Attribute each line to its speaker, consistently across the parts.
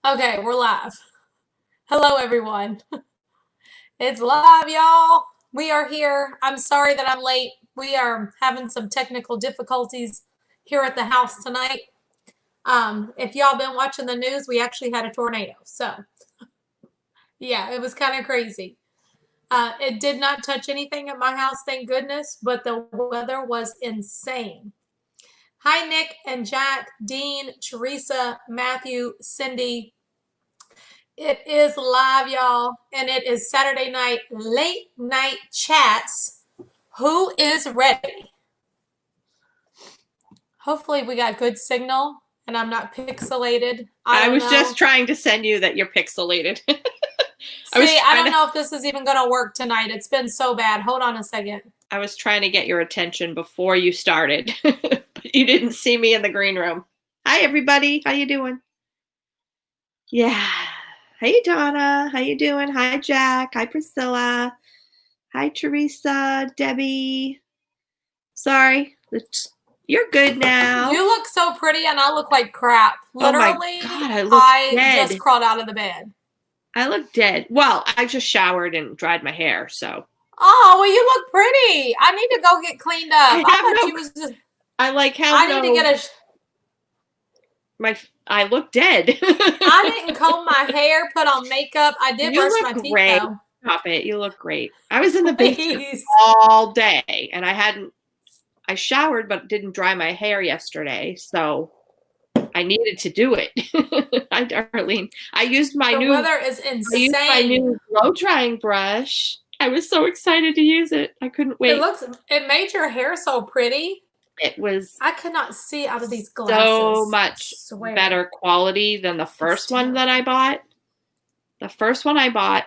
Speaker 1: Okay, we're live. Hello, everyone. It's live, y'all. We are here. I'm sorry that I'm late. We are having some technical difficulties here at the house tonight. If y'all been watching the news, we actually had a tornado. So, yeah, it was kind of crazy. It did not touch anything at my house, thank goodness, but the weather was insane. Hi, Nick and Jack, Dean, Teresa, Matthew, Cindy. It is live, y'all, and it is Saturday night, late night chats. Who is ready? Hopefully we got good signal and I'm not pixelated.
Speaker 2: I was just trying to send you that you're pixelated.
Speaker 1: I don't know if this is even going to work tonight. It's been so bad. Hold on a second.
Speaker 2: I was trying to get your attention before you started, but you didn't see me in the green room. Hi, everybody. How you doing? Yeah. Hey, Donna. How you doing? Hi, Jack. Hi, Priscilla. Hi, Teresa. Debbie. Sorry. You're good now.
Speaker 1: You look so pretty and I look like crap. Literally,
Speaker 2: oh my God, I look dead.
Speaker 1: Just crawled out of the bed.
Speaker 2: I look dead. Well, I just showered and dried my hair, so.
Speaker 1: Oh, well, you look pretty. I need to go get cleaned up.
Speaker 2: I like how
Speaker 1: I need to get
Speaker 2: I look dead.
Speaker 1: I didn't comb my hair, put on makeup. I did brush my teeth,
Speaker 2: great.
Speaker 1: though.
Speaker 2: Stop it. You look great. I was in the basement all day, and I showered but didn't dry my hair yesterday, so I needed to do it. Hi, Darlene. I used my
Speaker 1: the weather is insane.
Speaker 2: I used my new blow drying brush. I was so excited to use it. I couldn't wait.
Speaker 1: It made your hair so pretty.
Speaker 2: It was.
Speaker 1: I could not see out of these glasses.
Speaker 2: So much better quality than the first one that I bought. The first one I bought,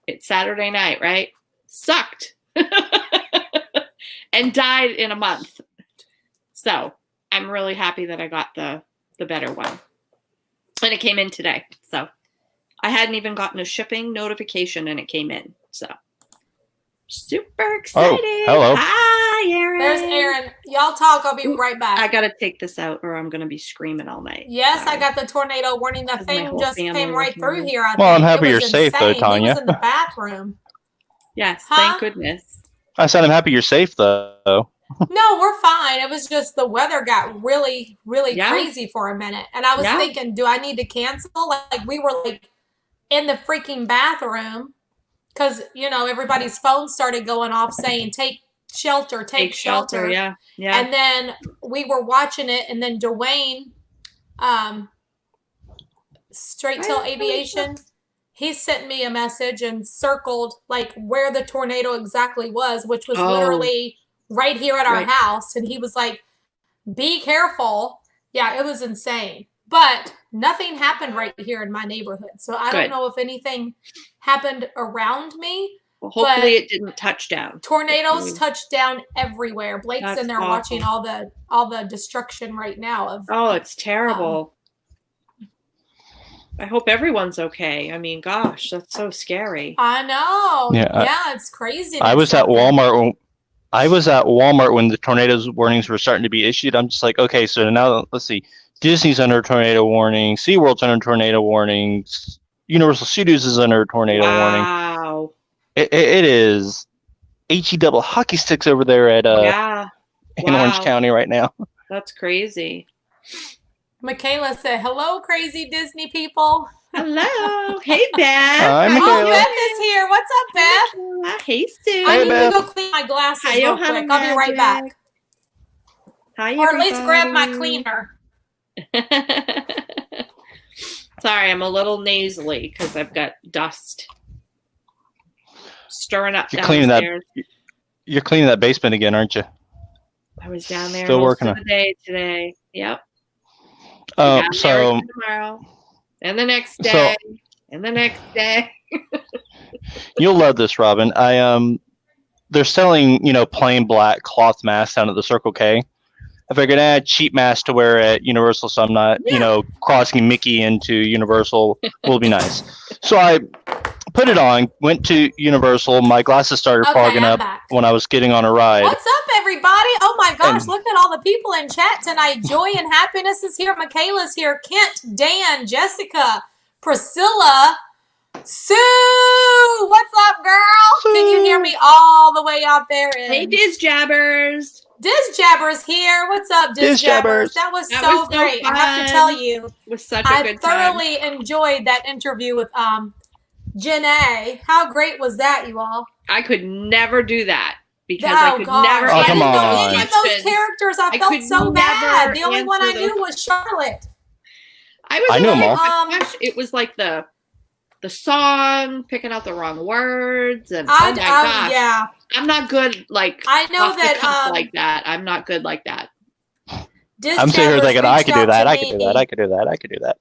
Speaker 2: it's Saturday night, right? Sucked. And died in a month. So I'm really happy that I got the better one. And it came in today. So I hadn't even gotten a shipping notification and it came in. So super excited.
Speaker 3: Oh, hello.
Speaker 2: Hi, Aaron.
Speaker 1: There's Aaron. Y'all talk. I'll be right back.
Speaker 2: I got to take this out or I'm going to be screaming all night.
Speaker 1: Yes, sorry. I got the tornado warning. That thing just came right through here.
Speaker 3: Well, I'm happy you're safe, though, Tanya.
Speaker 1: He was in the bathroom.
Speaker 2: Yes, thank goodness.
Speaker 3: I said I'm happy you're safe, though.
Speaker 1: No, we're fine. It was just the weather got really, really crazy for a minute. And I was thinking, do I need to cancel? Like we were like in the freaking bathroom because, you know, everybody's phone started going off saying, take shelter, take shelter.
Speaker 2: Yeah.
Speaker 1: And then we were watching it. And then Dwayne, Straight Till Aviation, he sent me a message and circled like where the tornado exactly was, which was literally right here at our house. And he was like, be careful. Yeah, it was insane. But nothing happened right here in my neighborhood. So I don't know if anything happened around me.
Speaker 2: Well, hopefully it didn't touch down.
Speaker 1: Tornadoes touch down everywhere. Blake's in there watching all the destruction right now.
Speaker 2: It's terrible. I hope everyone's okay. I mean, gosh, that's so scary.
Speaker 1: I know. Yeah, it's crazy.
Speaker 3: I was at Walmart. I was at Walmart when the tornadoes warnings were starting to be issued. I'm just like, okay, so now let's see. Disney's under tornado warning. SeaWorld's under tornado warning. Universal Studios is under tornado warning.
Speaker 2: Wow.
Speaker 3: It is HE double hockey sticks over there at in Orange County right now.
Speaker 2: That's crazy.
Speaker 1: Michaela said, hello, crazy Disney people.
Speaker 2: Hello. Hey, Beth.
Speaker 3: Hi, Michaela.
Speaker 1: Oh, Beth is here. What's up, Beth?
Speaker 2: Hey, Sue.
Speaker 1: I need to go clean my glasses real quick. I'll be right back.
Speaker 2: Hi,
Speaker 1: or at least grab my cleaner.
Speaker 2: Sorry, I'm a little nasally because I've got dust stirring up downstairs.
Speaker 3: You're cleaning that basement again, aren't you?
Speaker 2: I was down there
Speaker 3: still working
Speaker 2: on the day today. Yep.
Speaker 3: So
Speaker 2: tomorrow and the next day and the next day.
Speaker 3: You'll love this, Robin. They're selling, plain black cloth masks down at the Circle K. I figured, cheap mask to wear at Universal, so I'm not, crossing Mickey into Universal will be nice. So I put it on, went to Universal. My glasses started
Speaker 1: Okay,
Speaker 3: fogging
Speaker 1: I'm
Speaker 3: up
Speaker 1: back.
Speaker 3: when I was getting on a ride.
Speaker 1: What's up, everybody? Oh my gosh,
Speaker 3: And-
Speaker 1: look at all the people in chat tonight. Joy and Happiness is here. Michaela's here. Kent, Dan, Jessica, Priscilla, Sue. What's up, girl? Can you hear me all the way out there?
Speaker 2: Hey, Diz Jabbers.
Speaker 1: Diz Jabber's here. What's up, Diz
Speaker 3: Diz Jabbers.
Speaker 1: Jabbers? That was
Speaker 2: That
Speaker 1: so
Speaker 2: was so
Speaker 1: great. I have to
Speaker 2: fun.
Speaker 1: tell you,
Speaker 2: It was such a
Speaker 1: I
Speaker 2: good time.
Speaker 1: thoroughly enjoyed that interview with Janae. How great was that, you all?
Speaker 2: I could never do that because I could never.
Speaker 3: Oh,
Speaker 1: I
Speaker 3: come
Speaker 1: didn't know
Speaker 3: on.
Speaker 1: any of those characters. I
Speaker 2: I
Speaker 1: felt
Speaker 2: could
Speaker 1: so
Speaker 2: never
Speaker 1: bad. The only one I
Speaker 2: answer
Speaker 1: knew
Speaker 2: those-
Speaker 1: was Charlotte.
Speaker 3: I knew 'em all.
Speaker 2: It was like the song, picking out the wrong words, and oh my gosh,
Speaker 1: Yeah.
Speaker 2: I'm not good. Like
Speaker 1: I know
Speaker 2: off the
Speaker 1: that,
Speaker 2: cuff like that. I'm not good like that.
Speaker 1: Diz
Speaker 3: I'm sitting here
Speaker 1: Jabbers
Speaker 3: thinking, I
Speaker 1: reached
Speaker 3: could do
Speaker 1: out
Speaker 3: that.
Speaker 1: to
Speaker 3: I could do
Speaker 1: me
Speaker 3: that. I could do that. I could do that.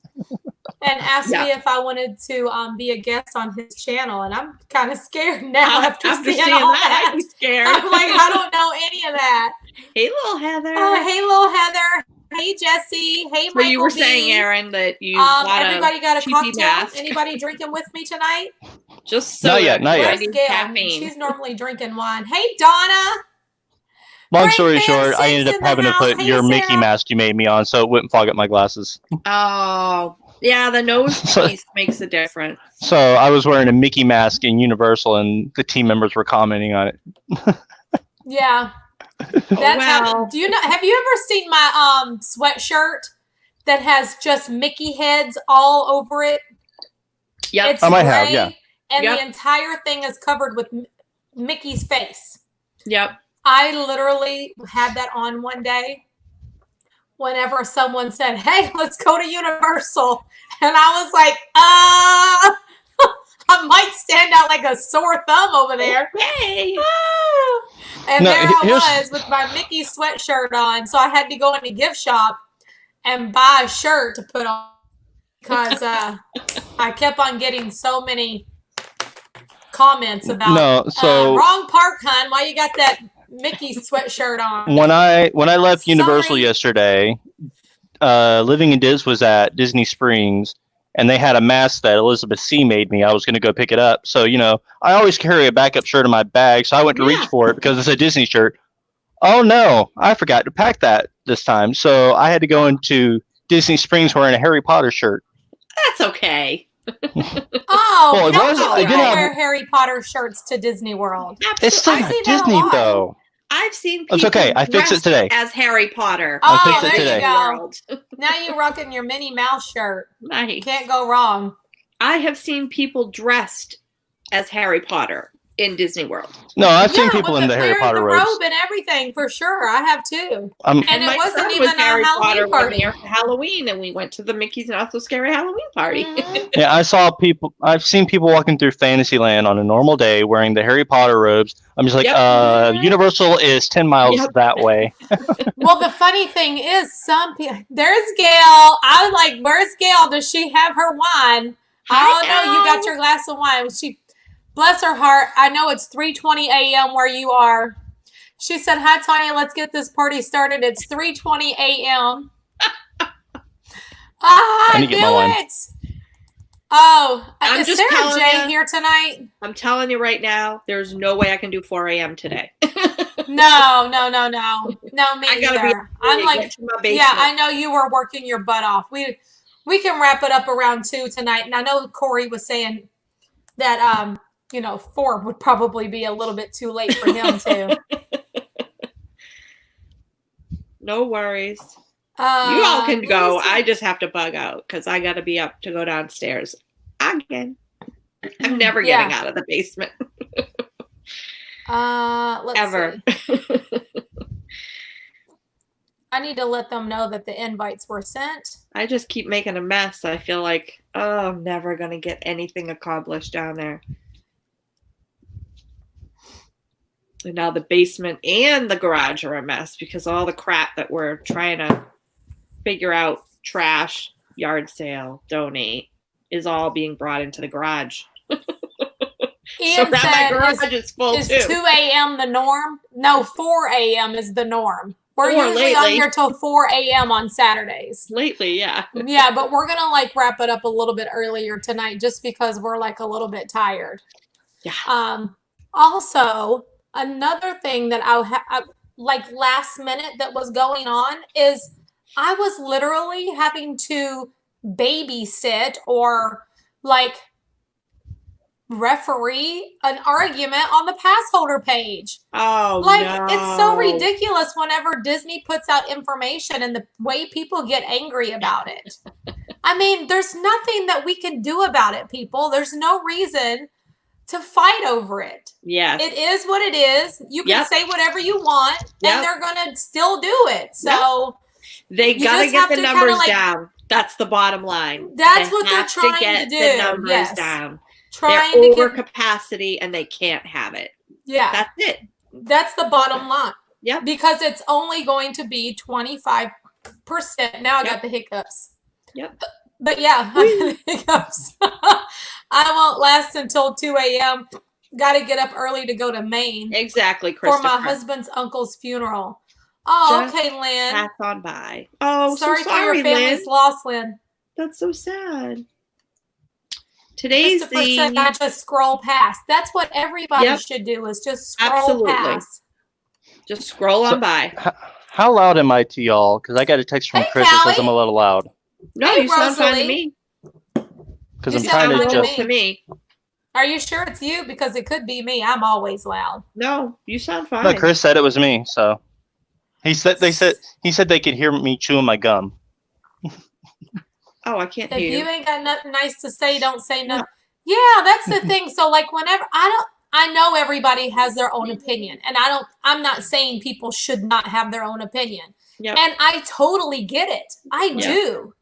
Speaker 1: and asked
Speaker 2: Yeah.
Speaker 1: me if I wanted to be a guest on his channel, and I'm kind of scared now after seeing
Speaker 2: seeing
Speaker 1: all
Speaker 2: that,
Speaker 1: that.
Speaker 2: I'm scared.
Speaker 1: I'm like, I don't know any of that.
Speaker 2: Hey, little Heather.
Speaker 1: Hey, little Heather. Hey, Jesse. Hey,
Speaker 2: so
Speaker 1: Michael
Speaker 2: you were
Speaker 1: B.
Speaker 2: saying, Aaron, that you got
Speaker 1: everybody got a
Speaker 2: TP
Speaker 1: cocktail?
Speaker 2: mask.
Speaker 1: Anybody drinking with me tonight?
Speaker 2: Just so
Speaker 3: Not yet, not yet.
Speaker 1: Where's Gail?
Speaker 2: Caffeine.
Speaker 1: She's normally drinking wine. Hey, Donna.
Speaker 3: Long
Speaker 1: Great
Speaker 3: story
Speaker 1: man,
Speaker 3: short, I
Speaker 1: Six
Speaker 3: ended
Speaker 1: in
Speaker 3: up
Speaker 1: the
Speaker 3: having to
Speaker 1: house.
Speaker 3: put
Speaker 1: Hey,
Speaker 3: your Mickey
Speaker 1: Sarah.
Speaker 3: mask you made me on so it wouldn't fog up my glasses.
Speaker 2: Oh, yeah, the nose piece makes a difference.
Speaker 3: So I was wearing a Mickey mask in Universal, and the team members were commenting on it.
Speaker 1: Yeah. That's how. Do you know? Have you ever seen my sweatshirt that has just Mickey heads all over it?
Speaker 2: Yep.
Speaker 1: It's
Speaker 3: I might have,
Speaker 1: gray,
Speaker 3: yeah.
Speaker 1: and
Speaker 2: Yep.
Speaker 1: the entire thing is covered with Mickey's face.
Speaker 2: Yep.
Speaker 1: I literally had that on one day whenever someone said, "Hey, let's go to Universal." And I was like, I might stand out like a sore thumb over there.
Speaker 2: Yay.
Speaker 1: And
Speaker 3: No,
Speaker 1: there I
Speaker 3: here's-
Speaker 1: was with my Mickey sweatshirt on. So I had to go in a gift shop and buy a shirt to put on because I kept on getting so many comments about
Speaker 3: No, so
Speaker 1: wrong park, hun. Why you got that Mickey sweatshirt on?
Speaker 3: when I left Universal
Speaker 1: Sorry.
Speaker 3: yesterday, Living in Diz was at Disney Springs, and they had a mask that Elizabeth C made me. I was going to go pick it up. So, I always carry a backup shirt in my bag, so I went to
Speaker 2: Yeah.
Speaker 3: reach for it because it's a Disney shirt. Oh no, I forgot to pack that this time. So I had to go into Disney Springs wearing a Harry Potter shirt.
Speaker 2: That's okay.
Speaker 1: Oh,
Speaker 3: Well, it
Speaker 1: no
Speaker 3: was-
Speaker 2: I
Speaker 1: people
Speaker 2: did have-
Speaker 1: wear Harry Potter shirts to Disney World.
Speaker 3: It's still
Speaker 1: I
Speaker 3: not
Speaker 1: see that a
Speaker 3: Disney
Speaker 1: lot.
Speaker 3: though.
Speaker 2: I've seen
Speaker 3: It's
Speaker 2: people
Speaker 3: okay. I fixed it
Speaker 2: dressed
Speaker 3: today.
Speaker 2: as Harry Potter.
Speaker 1: Oh,
Speaker 3: fixed it
Speaker 1: there
Speaker 3: today.
Speaker 1: you go.
Speaker 2: World.
Speaker 1: Now you're rocking your Minnie Mouse shirt.
Speaker 2: Nice.
Speaker 1: Can't go wrong.
Speaker 2: I have seen people dressed as Harry Potter in Disney World.
Speaker 3: No, I've seen
Speaker 1: Yeah,
Speaker 3: people
Speaker 1: with
Speaker 3: in the Harry
Speaker 1: wearing
Speaker 3: Potter
Speaker 1: the
Speaker 3: robes.
Speaker 1: robe and everything for sure. I have too.
Speaker 3: Um,
Speaker 1: And it
Speaker 2: my
Speaker 1: wasn't
Speaker 2: son
Speaker 1: even
Speaker 2: was
Speaker 1: a
Speaker 2: Harry
Speaker 1: Halloween
Speaker 2: Potter
Speaker 1: party.
Speaker 2: one year for Halloween, and we went to the Mickey's Not So Scary Halloween party.
Speaker 1: Mhm.
Speaker 3: yeah, I've seen people walking through Fantasyland on a normal day wearing the Harry Potter robes. I'm just like,
Speaker 2: Yep.
Speaker 3: Universal is 10 miles
Speaker 2: Yep.
Speaker 3: that way.
Speaker 1: Well, the funny thing is, some people. There's Gail. I was like, "Where's Gail? Does she have her wine?" Oh
Speaker 2: Hi,
Speaker 1: no, you got
Speaker 2: Gail.
Speaker 1: your glass of wine. She, bless her heart. I know it's 3:20 a.m. where you are. She said, "Hi, Tanya. Let's get this party started." It's 3:20 a.m. I
Speaker 3: I need to get my
Speaker 1: knew
Speaker 3: wine.
Speaker 1: it. Oh,
Speaker 2: I'm
Speaker 1: is
Speaker 2: just
Speaker 1: Sarah
Speaker 2: telling
Speaker 1: J
Speaker 2: ya.
Speaker 1: here tonight?
Speaker 2: I'm telling you right now, there's no way I can do 4 a.m. today.
Speaker 1: No, no, no, no, no. Me
Speaker 2: I gotta be
Speaker 1: either. I'm like,
Speaker 2: Get to my basement.
Speaker 1: yeah, I know you were working your butt off. We can wrap it up around 2 tonight. And I know Corey was saying that 4 would probably be a little bit too late for him too.
Speaker 2: No worries. You all can
Speaker 1: let me
Speaker 2: go.
Speaker 1: see.
Speaker 2: I just have to bug out because I got to be up to go downstairs again. I'm never getting out of the basement
Speaker 1: Let's
Speaker 2: ever.
Speaker 1: see. I need to let them know that the invites were sent.
Speaker 2: I just keep making a mess. I feel like, oh, I'm never going to get anything accomplished down there. And now the basement and the garage are a mess because all the crap that we're trying to figure out, trash, yard sale, donate, is all being brought into the garage.
Speaker 1: Ian
Speaker 2: so now my
Speaker 1: said,
Speaker 2: garage is full
Speaker 1: is
Speaker 2: too.
Speaker 1: 2 a.m. the norm? No, 4 a.m. is the norm. We're
Speaker 2: Or
Speaker 1: usually on
Speaker 2: lately.
Speaker 1: here till 4 a.m. on Saturdays.
Speaker 2: Lately, yeah.
Speaker 1: Yeah, but we're gonna like wrap it up a little bit earlier tonight just because we're like a little bit tired.
Speaker 2: Yeah.
Speaker 1: Also, another thing that I like last minute that was going on is I was literally having to babysit or like referee an argument on the pass holder page.
Speaker 2: Oh,
Speaker 1: Like,
Speaker 2: no.
Speaker 1: it's so ridiculous whenever Disney puts out information and the way people get angry about it. I mean, there's nothing that we can do about it, people. There's no reason to fight over it.
Speaker 2: Yes.
Speaker 1: It is what it is. You can
Speaker 2: Yep.
Speaker 1: say whatever you want,
Speaker 2: Yep.
Speaker 1: and they're going to still do it. So
Speaker 2: They
Speaker 1: you
Speaker 2: got to
Speaker 1: just
Speaker 2: get
Speaker 1: have
Speaker 2: the
Speaker 1: to kinda,
Speaker 2: numbers
Speaker 1: like-
Speaker 2: down. That's the bottom line.
Speaker 1: that's
Speaker 2: They
Speaker 1: what they're
Speaker 2: have
Speaker 1: trying
Speaker 2: to get
Speaker 1: to do.
Speaker 2: the numbers
Speaker 1: Yes.
Speaker 2: down.
Speaker 1: Trying
Speaker 2: They're
Speaker 1: to
Speaker 2: over
Speaker 1: get,
Speaker 2: capacity and they can't have it.
Speaker 1: yeah,
Speaker 2: That's it.
Speaker 1: that's the bottom line.
Speaker 2: Yep.
Speaker 1: Because it's only going to be 25%. Now I
Speaker 2: Yep.
Speaker 1: got the hiccups.
Speaker 2: Yep.
Speaker 1: But yeah, I got the hiccups. I won't last until 2 a.m. Got to get up early to go to Maine
Speaker 2: Exactly,
Speaker 1: for
Speaker 2: Christopher.
Speaker 1: my husband's uncle's funeral. Oh,
Speaker 2: Just
Speaker 1: okay, Lynn.
Speaker 2: Pass on by. Oh,
Speaker 1: sorry
Speaker 2: so
Speaker 1: for your
Speaker 2: sorry,
Speaker 1: family's
Speaker 2: Lynn.
Speaker 1: loss, Lynn.
Speaker 2: That's so sad. Today's
Speaker 1: Christopher said I just scroll past. That's what everybody
Speaker 2: Yep.
Speaker 1: should do is just scroll
Speaker 2: Absolutely.
Speaker 1: past.
Speaker 2: Just scroll on by.
Speaker 3: How loud am I to y'all? Because I got a text from
Speaker 1: Hey,
Speaker 3: Chris that says
Speaker 1: Callie.
Speaker 3: I'm a little loud.
Speaker 2: No,
Speaker 1: Hey,
Speaker 2: you sound fine to
Speaker 1: Rosalie.
Speaker 2: me.
Speaker 3: Because
Speaker 1: You
Speaker 3: I'm
Speaker 1: sound
Speaker 3: trying to
Speaker 1: fine to
Speaker 2: normal
Speaker 3: just.
Speaker 1: me.
Speaker 2: to me.
Speaker 1: Are you sure it's you? Because it could be me. I'm always loud.
Speaker 2: No, you sound fine.
Speaker 3: No, Chris said it was me. So he said they could hear me chewing my gum.
Speaker 2: Oh, I can't
Speaker 1: If
Speaker 2: hear
Speaker 1: you
Speaker 2: you.
Speaker 1: ain't got nothing nice to say, don't say
Speaker 2: No.
Speaker 1: nothing. Yeah, that's the thing. So like whenever I know everybody has their own opinion, and I'm not saying people should not have their own opinion.
Speaker 2: Yep.
Speaker 1: And I totally get it. I
Speaker 2: Yeah.
Speaker 1: do.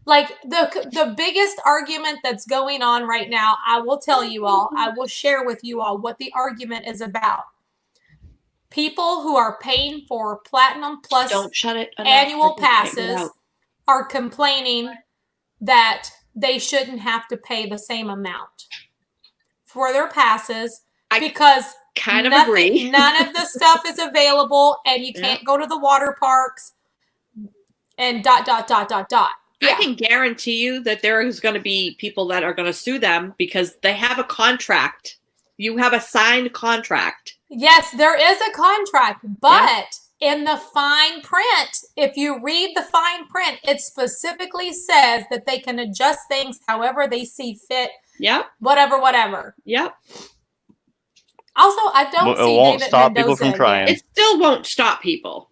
Speaker 1: Like the biggest argument that's going on right now, I will tell you all, I will share with you all what the argument is about. People who are paying for Platinum Plus
Speaker 2: Don't shut it. enough.
Speaker 1: annual
Speaker 2: I can get it
Speaker 1: passes
Speaker 2: out.
Speaker 1: are complaining that they shouldn't have to pay the same amount for their passes
Speaker 2: I
Speaker 1: because
Speaker 2: kind of agree.
Speaker 1: none of the stuff is available and you can't go to the water parks and ...
Speaker 2: I can guarantee you that there is going to be people that are going to sue them because they have a contract. You have a signed contract.
Speaker 1: Yes, there is a contract, but in the fine print, if you read the fine print, it specifically says that they can adjust things however they see fit,
Speaker 2: Yep.
Speaker 1: whatever.
Speaker 2: Yep.
Speaker 1: Also, I don't
Speaker 3: It
Speaker 1: see
Speaker 3: won't
Speaker 1: David
Speaker 3: stop
Speaker 1: Mendoza
Speaker 3: people from
Speaker 1: again.
Speaker 3: trying.
Speaker 2: It still won't stop people.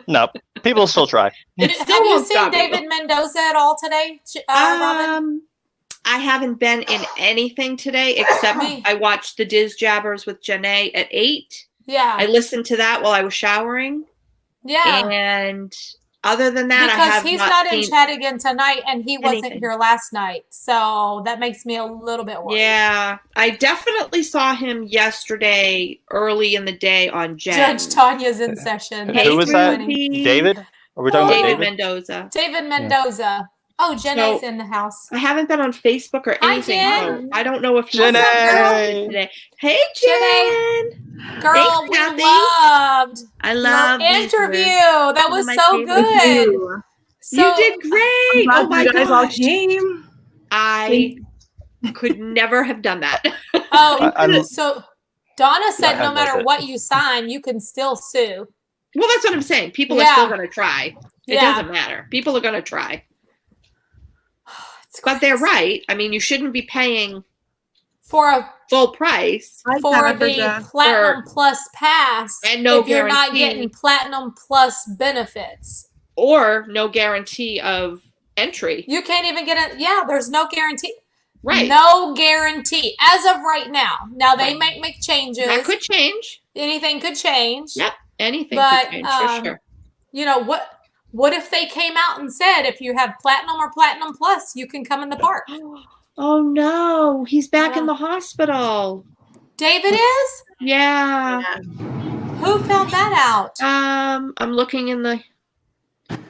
Speaker 3: No, people still try.
Speaker 2: It
Speaker 1: Have
Speaker 2: still
Speaker 1: you
Speaker 2: won't
Speaker 1: seen
Speaker 2: stop
Speaker 1: David
Speaker 2: people.
Speaker 1: Mendoza at all today, Robin?
Speaker 2: I haven't been in anything today except
Speaker 1: Me.
Speaker 2: I watched the Diz Jabbers with Janae at 8.
Speaker 1: Yeah.
Speaker 2: I listened to that while I was showering.
Speaker 1: Yeah.
Speaker 2: And other than that, I
Speaker 1: Because
Speaker 2: have
Speaker 1: he's
Speaker 2: not
Speaker 1: not in
Speaker 2: seen
Speaker 1: chat again tonight, and he wasn't
Speaker 2: anything.
Speaker 1: here last night. So that makes me a little bit worried.
Speaker 2: Yeah, I definitely saw him yesterday early in the day on Jen.
Speaker 1: Judge Tanya's in session.
Speaker 2: Hey,
Speaker 3: Who was that?
Speaker 2: Ruby.
Speaker 3: David? Are we talking
Speaker 1: Oh.
Speaker 3: about
Speaker 2: David
Speaker 3: David?
Speaker 2: Mendoza.
Speaker 1: David Mendoza. Oh, Jenny's
Speaker 2: So-
Speaker 1: in the house.
Speaker 2: I haven't been on Facebook or
Speaker 1: Hi,
Speaker 2: anything,
Speaker 1: Jen.
Speaker 2: so I don't know if he's
Speaker 3: Jenny!
Speaker 2: today. Hey, Jen!
Speaker 1: Girl,
Speaker 2: Thanks,
Speaker 1: we
Speaker 2: Kathy.
Speaker 1: loved
Speaker 2: I
Speaker 1: your
Speaker 2: love these
Speaker 1: interview.
Speaker 2: words.
Speaker 1: That
Speaker 2: One
Speaker 1: was
Speaker 2: of my
Speaker 1: so
Speaker 2: favorite
Speaker 1: good.
Speaker 4: You.
Speaker 1: So,
Speaker 2: You did great!
Speaker 4: I'm
Speaker 2: Oh
Speaker 4: glad
Speaker 2: my
Speaker 4: you guys all
Speaker 2: gosh!
Speaker 4: came.
Speaker 2: I could never have done that.
Speaker 1: Oh,
Speaker 3: I'm-
Speaker 1: so Donna said
Speaker 3: Yeah,
Speaker 1: no
Speaker 3: I
Speaker 1: matter
Speaker 3: love it.
Speaker 1: what you sign, you can still sue.
Speaker 2: Well, that's what I'm saying. People are
Speaker 1: Yeah.
Speaker 2: still going to try. It
Speaker 1: Yeah.
Speaker 2: doesn't matter. People are going to try.
Speaker 1: It's
Speaker 2: But they're
Speaker 1: crazy.
Speaker 2: right. I mean, you shouldn't be paying
Speaker 1: For
Speaker 2: full price.
Speaker 4: Hi,
Speaker 1: the
Speaker 4: Jennifer.
Speaker 1: Platinum Plus pass,
Speaker 2: And no
Speaker 1: if you're not
Speaker 2: guarantee.
Speaker 1: getting Platinum Plus benefits.
Speaker 2: Or no guarantee of entry.
Speaker 1: You can't even get it. Yeah, there's no guarantee.
Speaker 2: Right.
Speaker 1: No guarantee as of right now. Now they
Speaker 2: Right.
Speaker 1: might make changes.
Speaker 2: That could change.
Speaker 1: Anything could change.
Speaker 2: Yep. Anything
Speaker 1: But,
Speaker 2: could change for sure.
Speaker 1: You know what if they came out and said if you have Platinum or Platinum Plus, you can come in the park?
Speaker 2: Oh no, he's back in
Speaker 1: Yeah.
Speaker 2: the hospital.
Speaker 1: David is?
Speaker 2: Yeah.
Speaker 1: Who found that out?
Speaker 2: I'm looking in the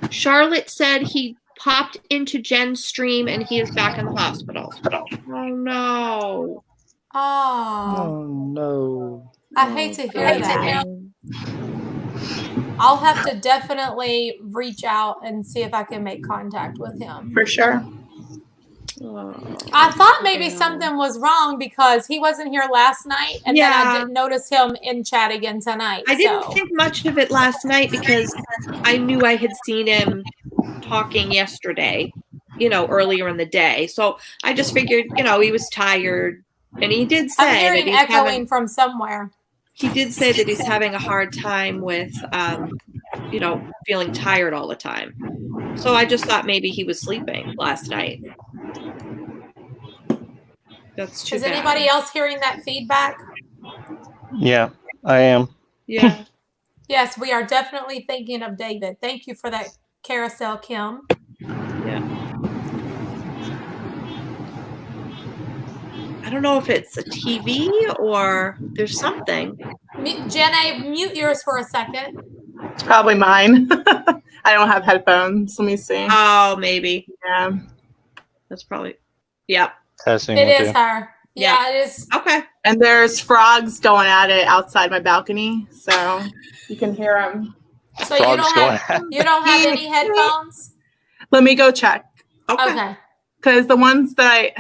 Speaker 2: Charlotte said he popped into Jen's stream and he is back in the hospital. Oh no.
Speaker 1: Oh,
Speaker 3: Oh no.
Speaker 1: I hate to hear that. I'll have to definitely reach out and see if I can make contact with him.
Speaker 4: For sure.
Speaker 2: Oh,
Speaker 1: I thought maybe
Speaker 2: no.
Speaker 1: something was wrong because he wasn't here last night, and then I
Speaker 2: Yeah.
Speaker 1: didn't notice him in chat again tonight.
Speaker 2: I didn't
Speaker 1: so.
Speaker 2: think much of it last night because I knew I had seen him talking yesterday, earlier in the day. So I just figured, he was tired. And he did say
Speaker 1: I'm hearing
Speaker 2: that
Speaker 1: echoing from somewhere.
Speaker 2: he did say that he's having a hard time with, feeling tired all the time. So I just thought maybe he was sleeping last night. That's too
Speaker 1: Is
Speaker 2: bad.
Speaker 1: anybody else hearing that feedback?
Speaker 3: Yeah, I am.
Speaker 2: Yeah.
Speaker 1: Yes, we are definitely thinking of David. Thank you for that carousel, Kim.
Speaker 2: Yeah. I don't know if it's a TV or there's something.
Speaker 1: Jenna, mute yours for a second.
Speaker 4: It's probably mine. I don't have headphones. Let me see.
Speaker 2: Oh, maybe.
Speaker 4: Yeah.
Speaker 2: That's probably. Yep.
Speaker 3: Testing.
Speaker 1: It
Speaker 3: one,
Speaker 1: is
Speaker 3: two.
Speaker 1: her. Yeah, it is.
Speaker 2: Okay.
Speaker 4: And there's frogs going at it outside my balcony, so you can hear them.
Speaker 1: So you
Speaker 3: Frogs going
Speaker 1: don't have any headphones?
Speaker 4: Let me go check.
Speaker 1: Okay.
Speaker 4: Because the ones that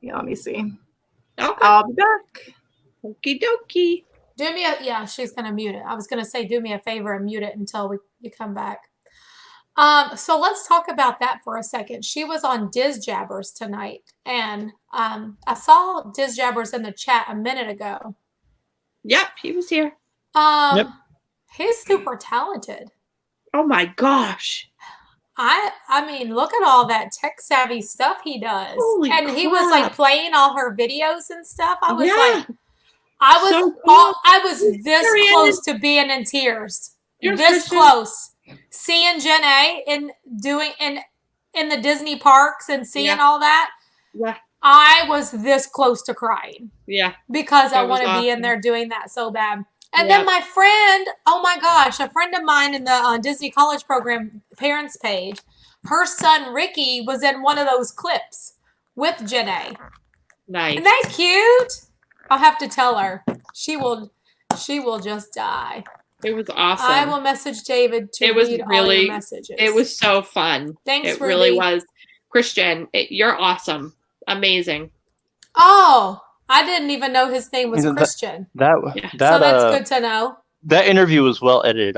Speaker 4: let me see.
Speaker 2: Okay.
Speaker 4: I'll be back.
Speaker 2: Okie dokie.
Speaker 1: Do me she's gonna mute it. I was gonna say do me a favor and mute it until you come back. So let's talk about that for a second. She was on Diz Jabbers tonight, and I saw Diz Jabbers in the chat a minute ago.
Speaker 2: Yep, he was here.
Speaker 3: Yep.
Speaker 1: He's super talented.
Speaker 2: Oh my gosh.
Speaker 1: I mean, look at all that tech savvy stuff he does.
Speaker 2: Holy
Speaker 1: and he was like
Speaker 2: crap.
Speaker 1: playing all her videos and stuff. I was
Speaker 2: Yeah.
Speaker 1: like, I was
Speaker 2: So cool.
Speaker 1: I was this
Speaker 2: Marianne.
Speaker 1: close to being in tears.
Speaker 2: You're
Speaker 1: This
Speaker 2: Christian.
Speaker 1: close. Seeing Jen A in the Disney parks and seeing
Speaker 2: Yeah.
Speaker 1: all that.
Speaker 2: Yeah.
Speaker 1: I was this close to crying
Speaker 2: Yeah.
Speaker 1: because I
Speaker 2: That was
Speaker 1: want to be in
Speaker 2: awesome.
Speaker 1: there doing that so bad. And
Speaker 2: Yep.
Speaker 1: then my friend, oh my gosh, a friend of mine in the Disney College Program parents page, her son Ricky was in one of those clips with Janae.
Speaker 2: Nice.
Speaker 1: Isn't that cute? I'll have to tell her. She will just die.
Speaker 2: It was awesome.
Speaker 1: I will message David to
Speaker 2: It was
Speaker 1: read all
Speaker 2: really-
Speaker 1: your messages.
Speaker 2: It was so fun.
Speaker 1: Thanks,
Speaker 2: It really
Speaker 1: Ruby.
Speaker 2: was. Christian, you're awesome. Amazing.
Speaker 1: Oh, I didn't even know his name was
Speaker 3: Isn't that-
Speaker 1: Christian.
Speaker 2: Yeah.
Speaker 1: So that's good to know.
Speaker 3: That interview was well edited.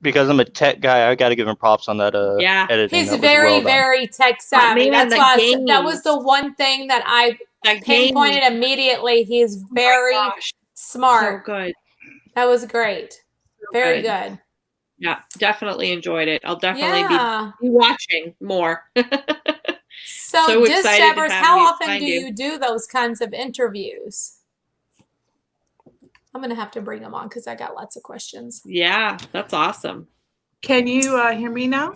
Speaker 3: Because I'm a tech guy, I got to give him props on that
Speaker 2: Yeah.
Speaker 3: editing.
Speaker 1: He's
Speaker 3: That was
Speaker 1: very,
Speaker 3: well done.
Speaker 1: very tech savvy.
Speaker 2: man,
Speaker 1: That's
Speaker 2: the
Speaker 1: why I said, that
Speaker 2: games.
Speaker 1: was the one thing that I
Speaker 2: That game.
Speaker 1: pinpointed immediately. He's very
Speaker 2: Gosh, so
Speaker 1: smart.
Speaker 2: good.
Speaker 1: That was great. Very
Speaker 2: good.
Speaker 1: good.
Speaker 2: Yeah, definitely enjoyed it. I'll definitely
Speaker 1: Yeah.
Speaker 2: be watching more.
Speaker 1: So,
Speaker 2: So
Speaker 1: Diz
Speaker 2: excited to
Speaker 1: Jabbers,
Speaker 2: have
Speaker 1: how
Speaker 2: you-
Speaker 1: often
Speaker 2: find
Speaker 1: do
Speaker 2: you.
Speaker 1: you do those kinds of interviews? I'm going to have to bring them on because I got lots of questions.
Speaker 2: Yeah, that's awesome.
Speaker 4: Can you hear me now?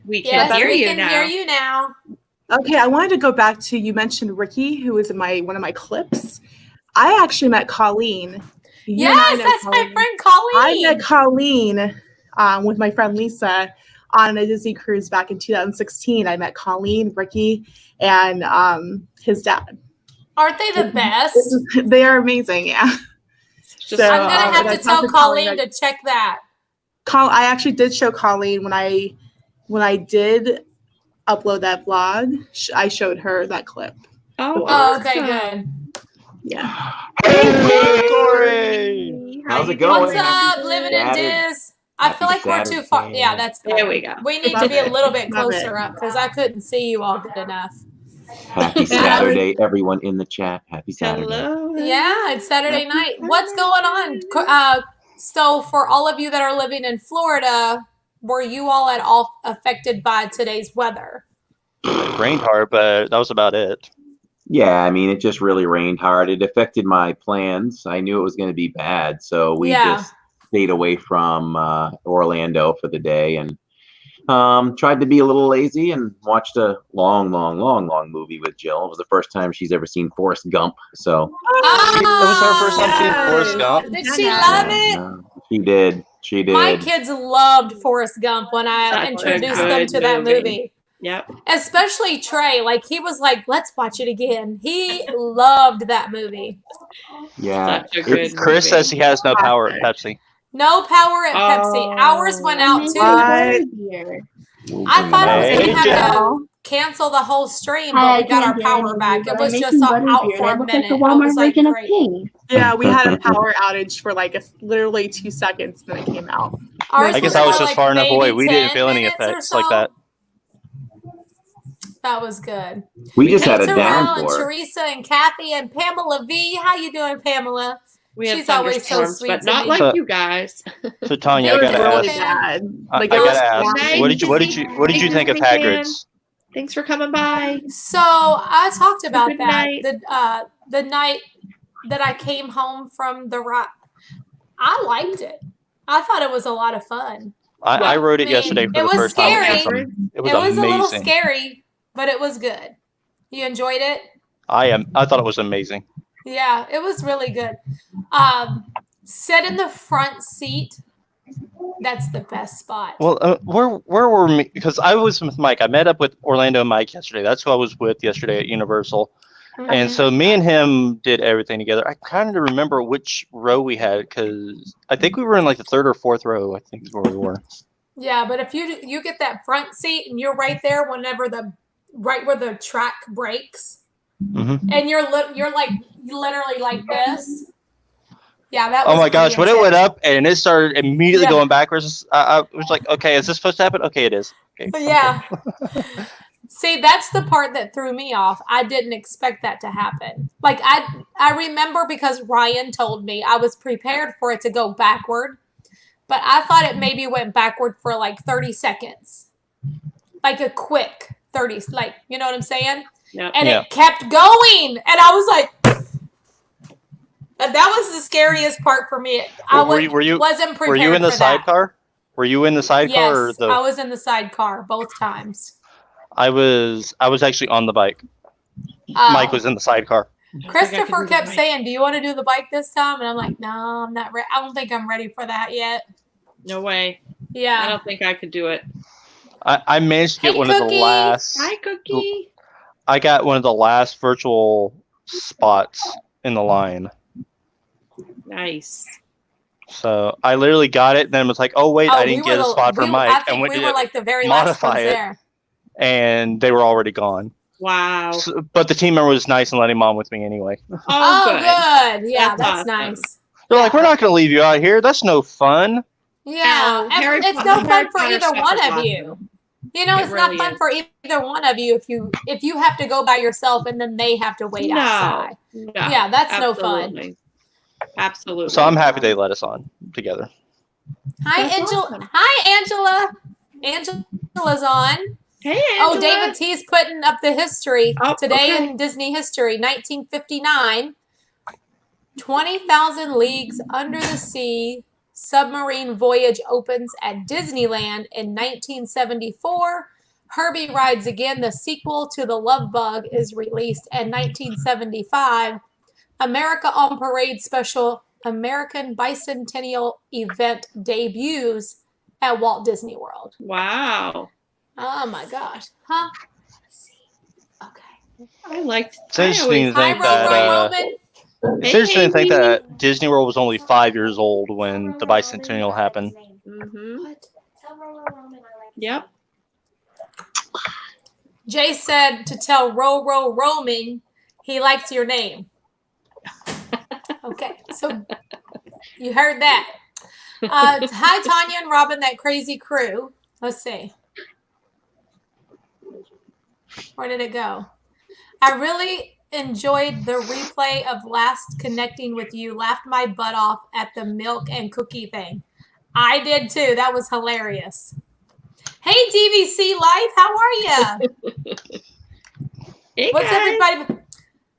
Speaker 2: We can
Speaker 1: Yes,
Speaker 2: hear
Speaker 1: we
Speaker 2: you
Speaker 1: can
Speaker 2: now.
Speaker 1: hear you now.
Speaker 4: Okay, I wanted to go back to, you mentioned Ricky, who was in one of my clips. I actually met Colleen. You and I
Speaker 1: Yes,
Speaker 4: met
Speaker 1: that's my
Speaker 4: Colleen.
Speaker 1: friend Colleen.
Speaker 4: I met Colleen with my friend Lisa on a Disney cruise back in 2016. I met Colleen, Ricky, and his dad.
Speaker 1: Aren't they the best?
Speaker 4: They are amazing, yeah.
Speaker 2: Just-
Speaker 4: So,
Speaker 1: I'm going to
Speaker 4: and
Speaker 1: have
Speaker 4: I
Speaker 1: to tell
Speaker 4: talked to Colleen,
Speaker 1: Colleen to check that.
Speaker 4: I actually did show Colleen when I did upload that vlog. I showed her that clip.
Speaker 2: Oh,
Speaker 1: Oh, okay,
Speaker 2: awesome.
Speaker 1: good.
Speaker 4: Yeah.
Speaker 3: Hey, Corey!
Speaker 2: How
Speaker 5: How's
Speaker 2: you
Speaker 5: it going?
Speaker 1: What's
Speaker 2: doing?
Speaker 1: up, living in
Speaker 5: Saturday.
Speaker 1: Diz? I feel like we're
Speaker 5: Saturday.
Speaker 1: too far. Yeah, that's
Speaker 2: There
Speaker 1: better.
Speaker 2: we go.
Speaker 1: We need to be a little bit
Speaker 4: Love
Speaker 1: closer
Speaker 4: it.
Speaker 1: up because I couldn't see you all good enough.
Speaker 5: Happy Saturday, everyone in the chat. Happy Saturday.
Speaker 2: Hello.
Speaker 1: Yeah, it's Saturday
Speaker 2: Happy
Speaker 1: night. What's going on? So for all of you that are living in Florida, were you all at all affected by today's weather?
Speaker 3: It rained hard, but that was about it.
Speaker 5: Yeah, I mean, it just really rained hard. It affected my plans. I knew it was going to be bad, so we
Speaker 1: Yeah.
Speaker 5: just stayed away from Orlando for the day and tried to be a little lazy and watched a long movie with Jill. It was the first time she's ever seen Forrest Gump, so
Speaker 3: It was her first time seeing
Speaker 4: Yes.
Speaker 3: Forrest Gump.
Speaker 1: Did she love it?
Speaker 5: no, she did. She did.
Speaker 1: My kids loved Forrest Gump when I
Speaker 2: Such a
Speaker 1: introduced them
Speaker 2: good
Speaker 1: to that
Speaker 2: movie.
Speaker 1: movie.
Speaker 2: Yep.
Speaker 1: Especially Trey. Like, he was like, let's watch it again. He loved that movie.
Speaker 5: Yeah,
Speaker 2: Such a good
Speaker 3: Chris
Speaker 2: movie.
Speaker 3: says he has no power at Pepsi.
Speaker 1: No power at Pepsi. Ours went out too. I thought I was
Speaker 3: Hey,
Speaker 1: going to have
Speaker 3: Joe.
Speaker 1: to cancel the whole stream,
Speaker 6: Hi,
Speaker 1: but we got our power back. It was just out for a minute. I was like, great.
Speaker 4: Yeah, we had a power outage for like literally 2 seconds, then it came out.
Speaker 1: Ours
Speaker 3: I guess
Speaker 1: was
Speaker 3: I was
Speaker 1: for,
Speaker 3: just
Speaker 1: like,
Speaker 3: far enough away.
Speaker 1: maybe
Speaker 3: We didn't
Speaker 1: 10
Speaker 3: feel any
Speaker 1: minutes or
Speaker 3: effects like
Speaker 1: so.
Speaker 3: that.
Speaker 1: That was good.
Speaker 5: We just
Speaker 1: Hey,
Speaker 5: had a
Speaker 1: Terrell and
Speaker 5: downpour.
Speaker 1: Teresa and Kathy and Pamela V. How you doing, Pamela?
Speaker 2: We had
Speaker 1: She's always so
Speaker 2: thunderstorms,
Speaker 1: sweet
Speaker 2: but
Speaker 1: to
Speaker 2: not
Speaker 1: me.
Speaker 2: like
Speaker 3: So-
Speaker 2: you guys.
Speaker 3: So Tanya, I
Speaker 4: It was
Speaker 3: gotta
Speaker 4: really
Speaker 3: ask.
Speaker 4: bad.
Speaker 3: I
Speaker 4: Like,
Speaker 3: gotta
Speaker 4: it was
Speaker 3: ask.
Speaker 2: stormy.
Speaker 3: What did you think of Hagrid's?
Speaker 2: Thanks for coming by.
Speaker 1: So I talked about
Speaker 2: Good
Speaker 1: that
Speaker 2: night.
Speaker 1: the night that I came home from the rock. I liked it. I thought it was a lot of fun.
Speaker 3: I wrote it
Speaker 1: mean,
Speaker 3: yesterday for
Speaker 1: it
Speaker 3: the
Speaker 1: was
Speaker 3: first time.
Speaker 1: scary.
Speaker 3: It was
Speaker 1: It was a little
Speaker 3: amazing.
Speaker 1: scary, but it was good. You enjoyed it?
Speaker 3: I thought it was amazing.
Speaker 1: Yeah, it was really good. Sit in the front seat. That's the best spot.
Speaker 3: Well, where were we? Because I was with Mike. I met up with Orlando and Mike yesterday. That's who I was with yesterday at Universal. And
Speaker 1: Mhm.
Speaker 3: so me and him did everything together. I kind of remember which row we had because I think we were in like the third or fourth row. I think is where we were.
Speaker 1: Yeah, but if you get that front seat and you're right there whenever right where the track breaks,
Speaker 3: Mm-hmm.
Speaker 1: and you're like literally like this. Yeah, that was
Speaker 3: Oh my gosh!
Speaker 1: pretty
Speaker 3: When it went
Speaker 1: intense.
Speaker 3: up and it started immediately
Speaker 1: Yeah.
Speaker 3: going backwards, I was like, "Okay, is this supposed to happen?" Okay, it is. Okay.
Speaker 1: Yeah. See, that's the part that threw me off. I didn't expect that to happen. Like I remember because Ryan told me I was prepared for it to go backward, but I thought it maybe went backward for like 30 seconds. Like a quick 30, like, you know what I'm saying?
Speaker 2: Yep.
Speaker 1: And
Speaker 3: Yeah.
Speaker 1: it kept going. And I was like, that was the scariest part for me. I
Speaker 3: Were you
Speaker 1: wasn't prepared
Speaker 3: were you in the
Speaker 1: for that.
Speaker 3: sidecar? Were you in the sidecar or
Speaker 1: Yes,
Speaker 3: the?
Speaker 1: I was in the sidecar both times.
Speaker 3: I was actually on the bike. Mike was in the sidecar.
Speaker 1: Christopher kept saying, "Do you want to do the bike this time?" And I'm like, "No, I'm not ready. I don't think I'm ready for that yet."
Speaker 2: No way. I
Speaker 1: Yeah.
Speaker 2: don't think I could do it.
Speaker 3: I managed to get
Speaker 1: Hey,
Speaker 3: one of the
Speaker 1: Cookie.
Speaker 3: last.
Speaker 2: Hi, Cookie.
Speaker 3: I got one of the last virtual spots in the line.
Speaker 2: Nice.
Speaker 3: So I literally got it, and then was like, "Oh wait, I didn't get a spot for Mike,"
Speaker 1: I
Speaker 3: and
Speaker 1: think
Speaker 3: went
Speaker 1: we
Speaker 3: to
Speaker 1: were like the very last
Speaker 3: modify
Speaker 1: ones
Speaker 3: it.
Speaker 1: there.
Speaker 3: and they were already gone.
Speaker 2: Wow.
Speaker 3: So, but the team member was nice and let him on with me anyway.
Speaker 2: Oh,
Speaker 1: good. Yeah,
Speaker 2: That's
Speaker 1: that's
Speaker 2: awesome.
Speaker 1: nice.
Speaker 3: They're like, "We're not going to leave you out here. That's no fun."
Speaker 1: Yeah,
Speaker 2: No, Harry
Speaker 1: and it's
Speaker 2: Potter-
Speaker 1: no fun
Speaker 2: Harry
Speaker 1: for
Speaker 2: Potter
Speaker 1: either
Speaker 2: stuff
Speaker 1: one
Speaker 2: is
Speaker 1: of
Speaker 2: awesome.
Speaker 1: you. You know,
Speaker 2: It
Speaker 1: it's not
Speaker 2: really
Speaker 1: fun
Speaker 2: is.
Speaker 1: for either one of you if you have to go by yourself and then they have to wait outside.
Speaker 2: No.
Speaker 1: Yeah, that's no fun.
Speaker 2: Absolutely. Absolutely.
Speaker 3: So I'm happy they let us on together.
Speaker 1: Hi,
Speaker 2: That's
Speaker 1: Angela.
Speaker 2: awesome.
Speaker 1: Hi, Angela. Angela's on.
Speaker 2: Hey,
Speaker 1: Oh,
Speaker 2: Angela.
Speaker 1: David T's putting up the history
Speaker 2: Oh,
Speaker 1: today
Speaker 2: okay.
Speaker 1: in Disney history, 1959. 20,000 Leagues Under the Sea submarine voyage opens at Disneyland in 1974. Herbie Rides Again, the sequel to The Love Bug, is released in 1975. America on Parade special American Bicentennial event debuts at Walt Disney World.
Speaker 2: Wow.
Speaker 1: Oh my gosh. Huh? Let's see. Okay.
Speaker 2: I liked
Speaker 3: It's interesting to
Speaker 1: Hi,
Speaker 3: think that.
Speaker 1: Roman.
Speaker 3: It's
Speaker 2: Hey,
Speaker 3: interesting to think
Speaker 2: Amy.
Speaker 3: that Disney World was only 5 years old when the bicentennial happened.
Speaker 2: Mm-hmm. Yep.
Speaker 1: Jay said to tell Roaming he likes your name. Okay, so you heard that. Hi, Tanya and Robin, that crazy crew. Let's see. Where did it go? I really enjoyed the replay of last connecting with you. Laughed my butt off at the milk and cookie thing. I did too. That was hilarious. Hey, DVC Life, how are you?
Speaker 2: Hey,
Speaker 1: What's
Speaker 2: guys.
Speaker 1: everybody?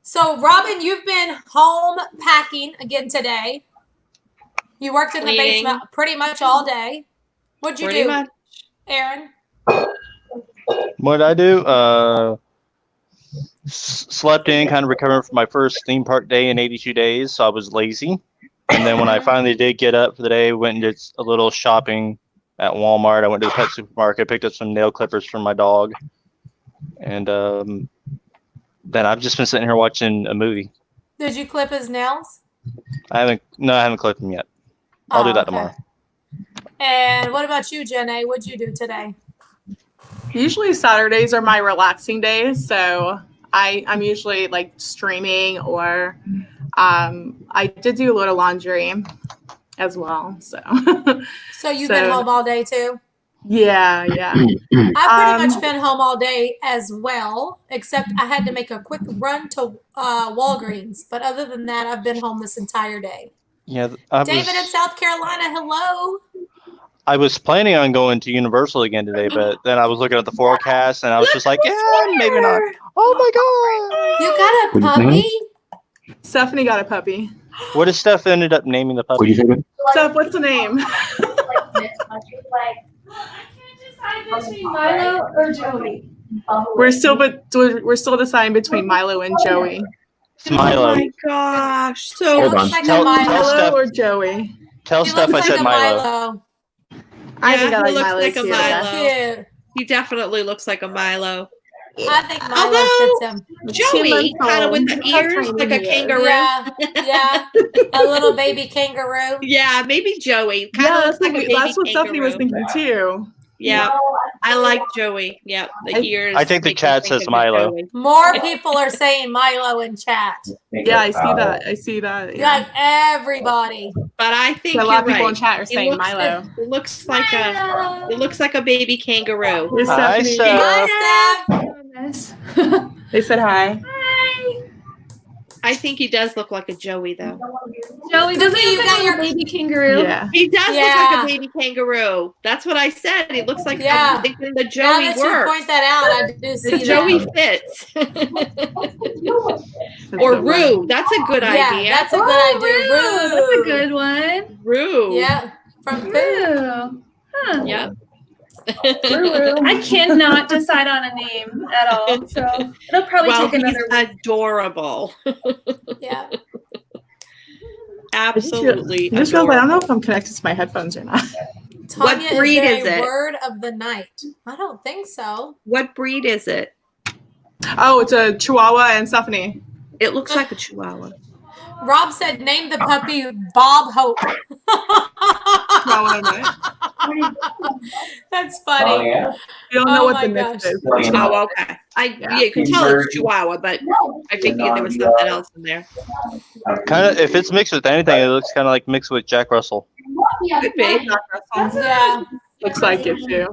Speaker 1: So, Robin, you've been home packing again today. You worked in the
Speaker 2: Cleaning.
Speaker 1: basement pretty much all day. What'd you
Speaker 2: Pretty
Speaker 1: do,
Speaker 2: much.
Speaker 1: Aaron?
Speaker 3: What did I do? Slept in, kind of recovering from my first theme park day in 82 days, so I was lazy. And then when I finally did get up for the day, went and did a little shopping at Walmart. I went to the pet supermarket, picked up some nail clippers for my dog, and then I've just been sitting here watching a movie.
Speaker 1: Did you clip his nails?
Speaker 3: I haven't clipped them yet. I'll do that tomorrow.
Speaker 1: And what about you, Jenna? What'd you do today?
Speaker 4: Usually Saturdays are my relaxing days, so I'm usually like streaming or I did do a lot of laundry as well. So
Speaker 1: So you've been home all day too?
Speaker 4: yeah.
Speaker 1: I've pretty much been home all day as well, except I had to make a quick run to Walgreens. But other than that, I've been home this entire day.
Speaker 3: Yeah,
Speaker 1: David in South Carolina, hello.
Speaker 3: I was planning on going to Universal again today, but then I was looking at the forecast and I was just like, yeah, maybe not. Oh my god!
Speaker 1: You got a puppy?
Speaker 4: Stephanie got a puppy.
Speaker 3: What did Steph ended up naming the
Speaker 5: What do
Speaker 3: puppy?
Speaker 5: you think?
Speaker 4: Steph, what's the name?
Speaker 6: Between Milo or Joey.
Speaker 4: We're still deciding between Milo and Joey.
Speaker 2: Oh
Speaker 3: Milo.
Speaker 2: my gosh.
Speaker 1: He
Speaker 2: So
Speaker 5: Hold on.
Speaker 1: looks like
Speaker 3: Tell-
Speaker 1: a
Speaker 3: tell
Speaker 1: Milo.
Speaker 3: Steph-
Speaker 4: Milo or Joey?
Speaker 3: Tell
Speaker 1: He
Speaker 3: Steph I
Speaker 1: looks
Speaker 3: said
Speaker 1: like a
Speaker 3: Milo.
Speaker 4: I think
Speaker 2: Yeah,
Speaker 4: I
Speaker 2: he
Speaker 4: like
Speaker 2: looks
Speaker 4: Milo
Speaker 2: like a
Speaker 4: too.
Speaker 2: Milo.
Speaker 1: Cute.
Speaker 2: he definitely looks like a Milo.
Speaker 1: I think Milo
Speaker 2: Although-
Speaker 1: fits him.
Speaker 2: Joey, kind of with the
Speaker 4: Look how
Speaker 2: ears
Speaker 4: tiny
Speaker 2: like a
Speaker 4: he is.
Speaker 2: kangaroo.
Speaker 1: Yeah. A little baby kangaroo.
Speaker 2: Yeah, maybe Joey. Kind
Speaker 4: Yeah,
Speaker 2: of
Speaker 4: that's
Speaker 2: looks like a baby
Speaker 4: what Stephanie was
Speaker 2: kangaroo.
Speaker 4: thinking too.
Speaker 2: Yeah, I like Joey. Yeah, the ears.
Speaker 3: I think the
Speaker 2: make me
Speaker 3: chat
Speaker 2: think
Speaker 3: says
Speaker 2: of a
Speaker 3: Milo.
Speaker 2: Joey.
Speaker 1: More people are saying Milo in chat.
Speaker 4: Yeah, I see that. Yeah.
Speaker 1: Like everybody.
Speaker 2: But I think
Speaker 4: A
Speaker 2: you're
Speaker 4: lot of people
Speaker 2: right.
Speaker 4: in chat are
Speaker 2: He
Speaker 4: saying
Speaker 2: looks
Speaker 4: Milo.
Speaker 2: It looks like a baby kangaroo.
Speaker 4: Here's
Speaker 3: Hi,
Speaker 4: Stephanie.
Speaker 3: Steph.
Speaker 1: Hi, Steph.
Speaker 4: They said hi.
Speaker 2: I think he does look like a Joey, though.
Speaker 6: Joey, doesn't
Speaker 1: Cookie,
Speaker 6: he
Speaker 1: you
Speaker 6: look
Speaker 1: got
Speaker 6: like
Speaker 1: your-
Speaker 6: a baby kangaroo?
Speaker 4: Yeah.
Speaker 2: He does look
Speaker 1: Yeah.
Speaker 2: like a baby kangaroo. That's what I said. He looks like
Speaker 1: Yeah.
Speaker 2: I'm thinking the
Speaker 1: Now
Speaker 2: Joey
Speaker 1: that you
Speaker 2: works.
Speaker 1: point that out, I do see
Speaker 2: The Joey
Speaker 1: that.
Speaker 2: fits.
Speaker 4: That's
Speaker 2: Or
Speaker 4: the one.
Speaker 2: Rue. That's a good
Speaker 1: Yeah,
Speaker 2: idea.
Speaker 1: that's a good
Speaker 6: Oh,
Speaker 1: idea.
Speaker 6: Rue, that's a good one.
Speaker 2: Rue.
Speaker 1: Yeah, from Pooh.
Speaker 6: Rue. Huh.
Speaker 2: Yep.
Speaker 6: I cannot decide on a name at all, so it'll probably
Speaker 2: Well,
Speaker 6: take another
Speaker 2: he's
Speaker 6: week.
Speaker 2: adorable.
Speaker 1: Yeah.
Speaker 2: Absolutely.
Speaker 4: I just realized I don't
Speaker 2: adorable.
Speaker 4: know if I'm connected to my headphones or not.
Speaker 1: Tanya,
Speaker 2: breed
Speaker 1: is
Speaker 2: is
Speaker 1: there a
Speaker 2: it?
Speaker 1: word of the night? I don't think so.
Speaker 2: What breed is it?
Speaker 4: Oh, it's a Chihuahua and Stephanie.
Speaker 2: It looks like a Chihuahua.
Speaker 1: Rob said, name the puppy Bob Hope.
Speaker 4: Chihuahua, right?
Speaker 1: That's funny.
Speaker 5: yeah.
Speaker 4: You don't know
Speaker 1: Oh
Speaker 4: what
Speaker 1: my
Speaker 4: the mix
Speaker 1: gosh.
Speaker 4: is.
Speaker 2: Oh, okay.
Speaker 4: Yeah.
Speaker 2: You can tell it's Chihuahua, but I figured there was something else in there.
Speaker 3: Kind of, if it's mixed with anything, it looks kind of like mixed with Jack Russell.
Speaker 2: Could be.
Speaker 1: Yeah.
Speaker 4: Looks like it too.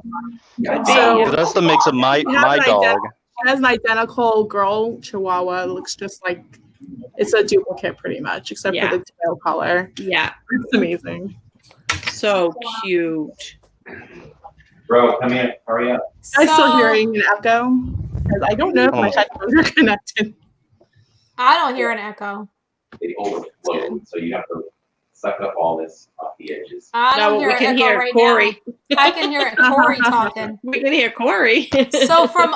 Speaker 2: Could be.
Speaker 4: So-
Speaker 2: yeah.
Speaker 3: That's the mix of my dog.
Speaker 4: She has an identical girl Chihuahua. It looks just like it's a duplicate pretty much, except
Speaker 2: Yeah.
Speaker 4: for the tail color.
Speaker 2: Yeah.
Speaker 4: It's amazing.
Speaker 2: So cute.
Speaker 5: Bro, come here. Hurry up.
Speaker 4: I'm still
Speaker 1: So-
Speaker 4: hearing an echo. 'Cause I don't know if my
Speaker 3: Oh.
Speaker 4: headphones are connected.
Speaker 1: I don't hear an echo.
Speaker 5: It overflowed, so you have to suck up all this off the edges.
Speaker 1: I don't
Speaker 2: No,
Speaker 1: hear
Speaker 2: we
Speaker 1: an
Speaker 2: can
Speaker 1: echo
Speaker 2: hear
Speaker 1: right
Speaker 2: Corey.
Speaker 1: now. I can hear Corey talking.
Speaker 2: We can hear Corey.
Speaker 1: So from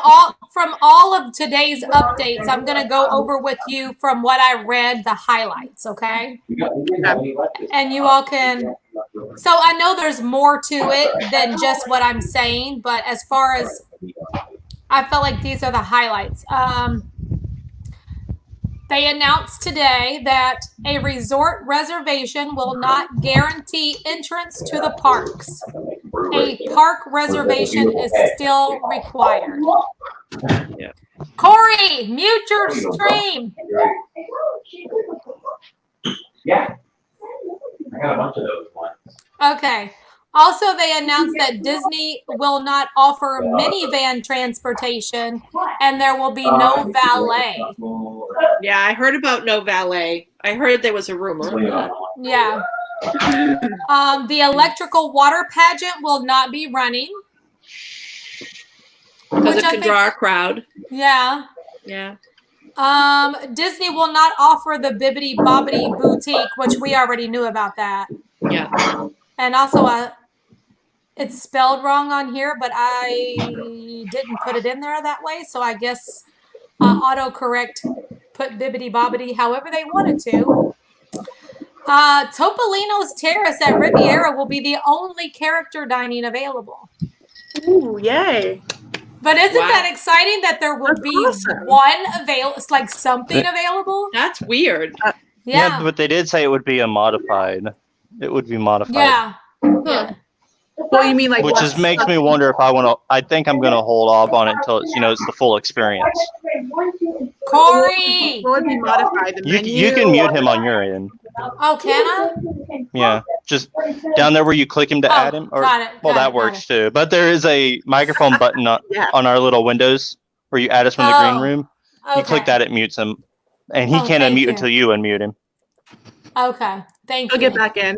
Speaker 1: all of today's updates, I'm gonna go over with you from what I read the highlights, okay?
Speaker 5: We didn't have any like this.
Speaker 1: And you all can. So I know there's more to it than just what I'm saying, but as far as I felt like these are the highlights. They announced today that a resort reservation will not guarantee entrance to the parks. A park reservation is still required.
Speaker 2: Yeah.
Speaker 1: Corey, mute your stream.
Speaker 5: Yeah. I got a bunch of those ones.
Speaker 1: Okay. Also, they announced that Disney will not offer minivan transportation and there will be no valet.
Speaker 2: Yeah, I heard about no valet. I heard there was a rumor of that.
Speaker 1: Yeah. The electrical water pageant will not be running.
Speaker 2: Because
Speaker 1: Which
Speaker 2: it
Speaker 1: I
Speaker 2: could
Speaker 1: think-
Speaker 2: draw a crowd.
Speaker 1: Yeah.
Speaker 2: Yeah.
Speaker 1: Disney will not offer the Bibbidi Bobbidi Boutique, which we already knew about that.
Speaker 2: Yeah.
Speaker 1: And also, it's spelled wrong on here, but I didn't put it in there that way. So I guess autocorrect put Bibbidi Bobbidi however they wanted to. Topolino's Terrace at Riviera will be the only character dining available.
Speaker 4: Ooh, yay.
Speaker 1: But isn't
Speaker 2: Wow.
Speaker 1: that exciting that there will
Speaker 4: That's
Speaker 1: be
Speaker 4: awesome.
Speaker 1: one it's like something available?
Speaker 2: That's weird.
Speaker 1: Yeah.
Speaker 3: But they did say it would be a modified. It would be modified.
Speaker 1: Yeah. Yeah.
Speaker 4: Well, you mean like
Speaker 3: which just makes me wonder if I want to. I think I'm going to hold off on it until it's it's the full experience.
Speaker 1: Corey!
Speaker 4: What would be modified? The menu?
Speaker 3: You can mute him on your end.
Speaker 1: Oh, can I?
Speaker 3: Yeah, just down there where you click him to add him. Or,
Speaker 1: got it.
Speaker 3: well, that works too. But there is a microphone button on our little windows where you add us from the green room. You click that, it mutes him, and he can't unmute until you unmute him.
Speaker 1: Okay, thank you.
Speaker 4: He'll get back in.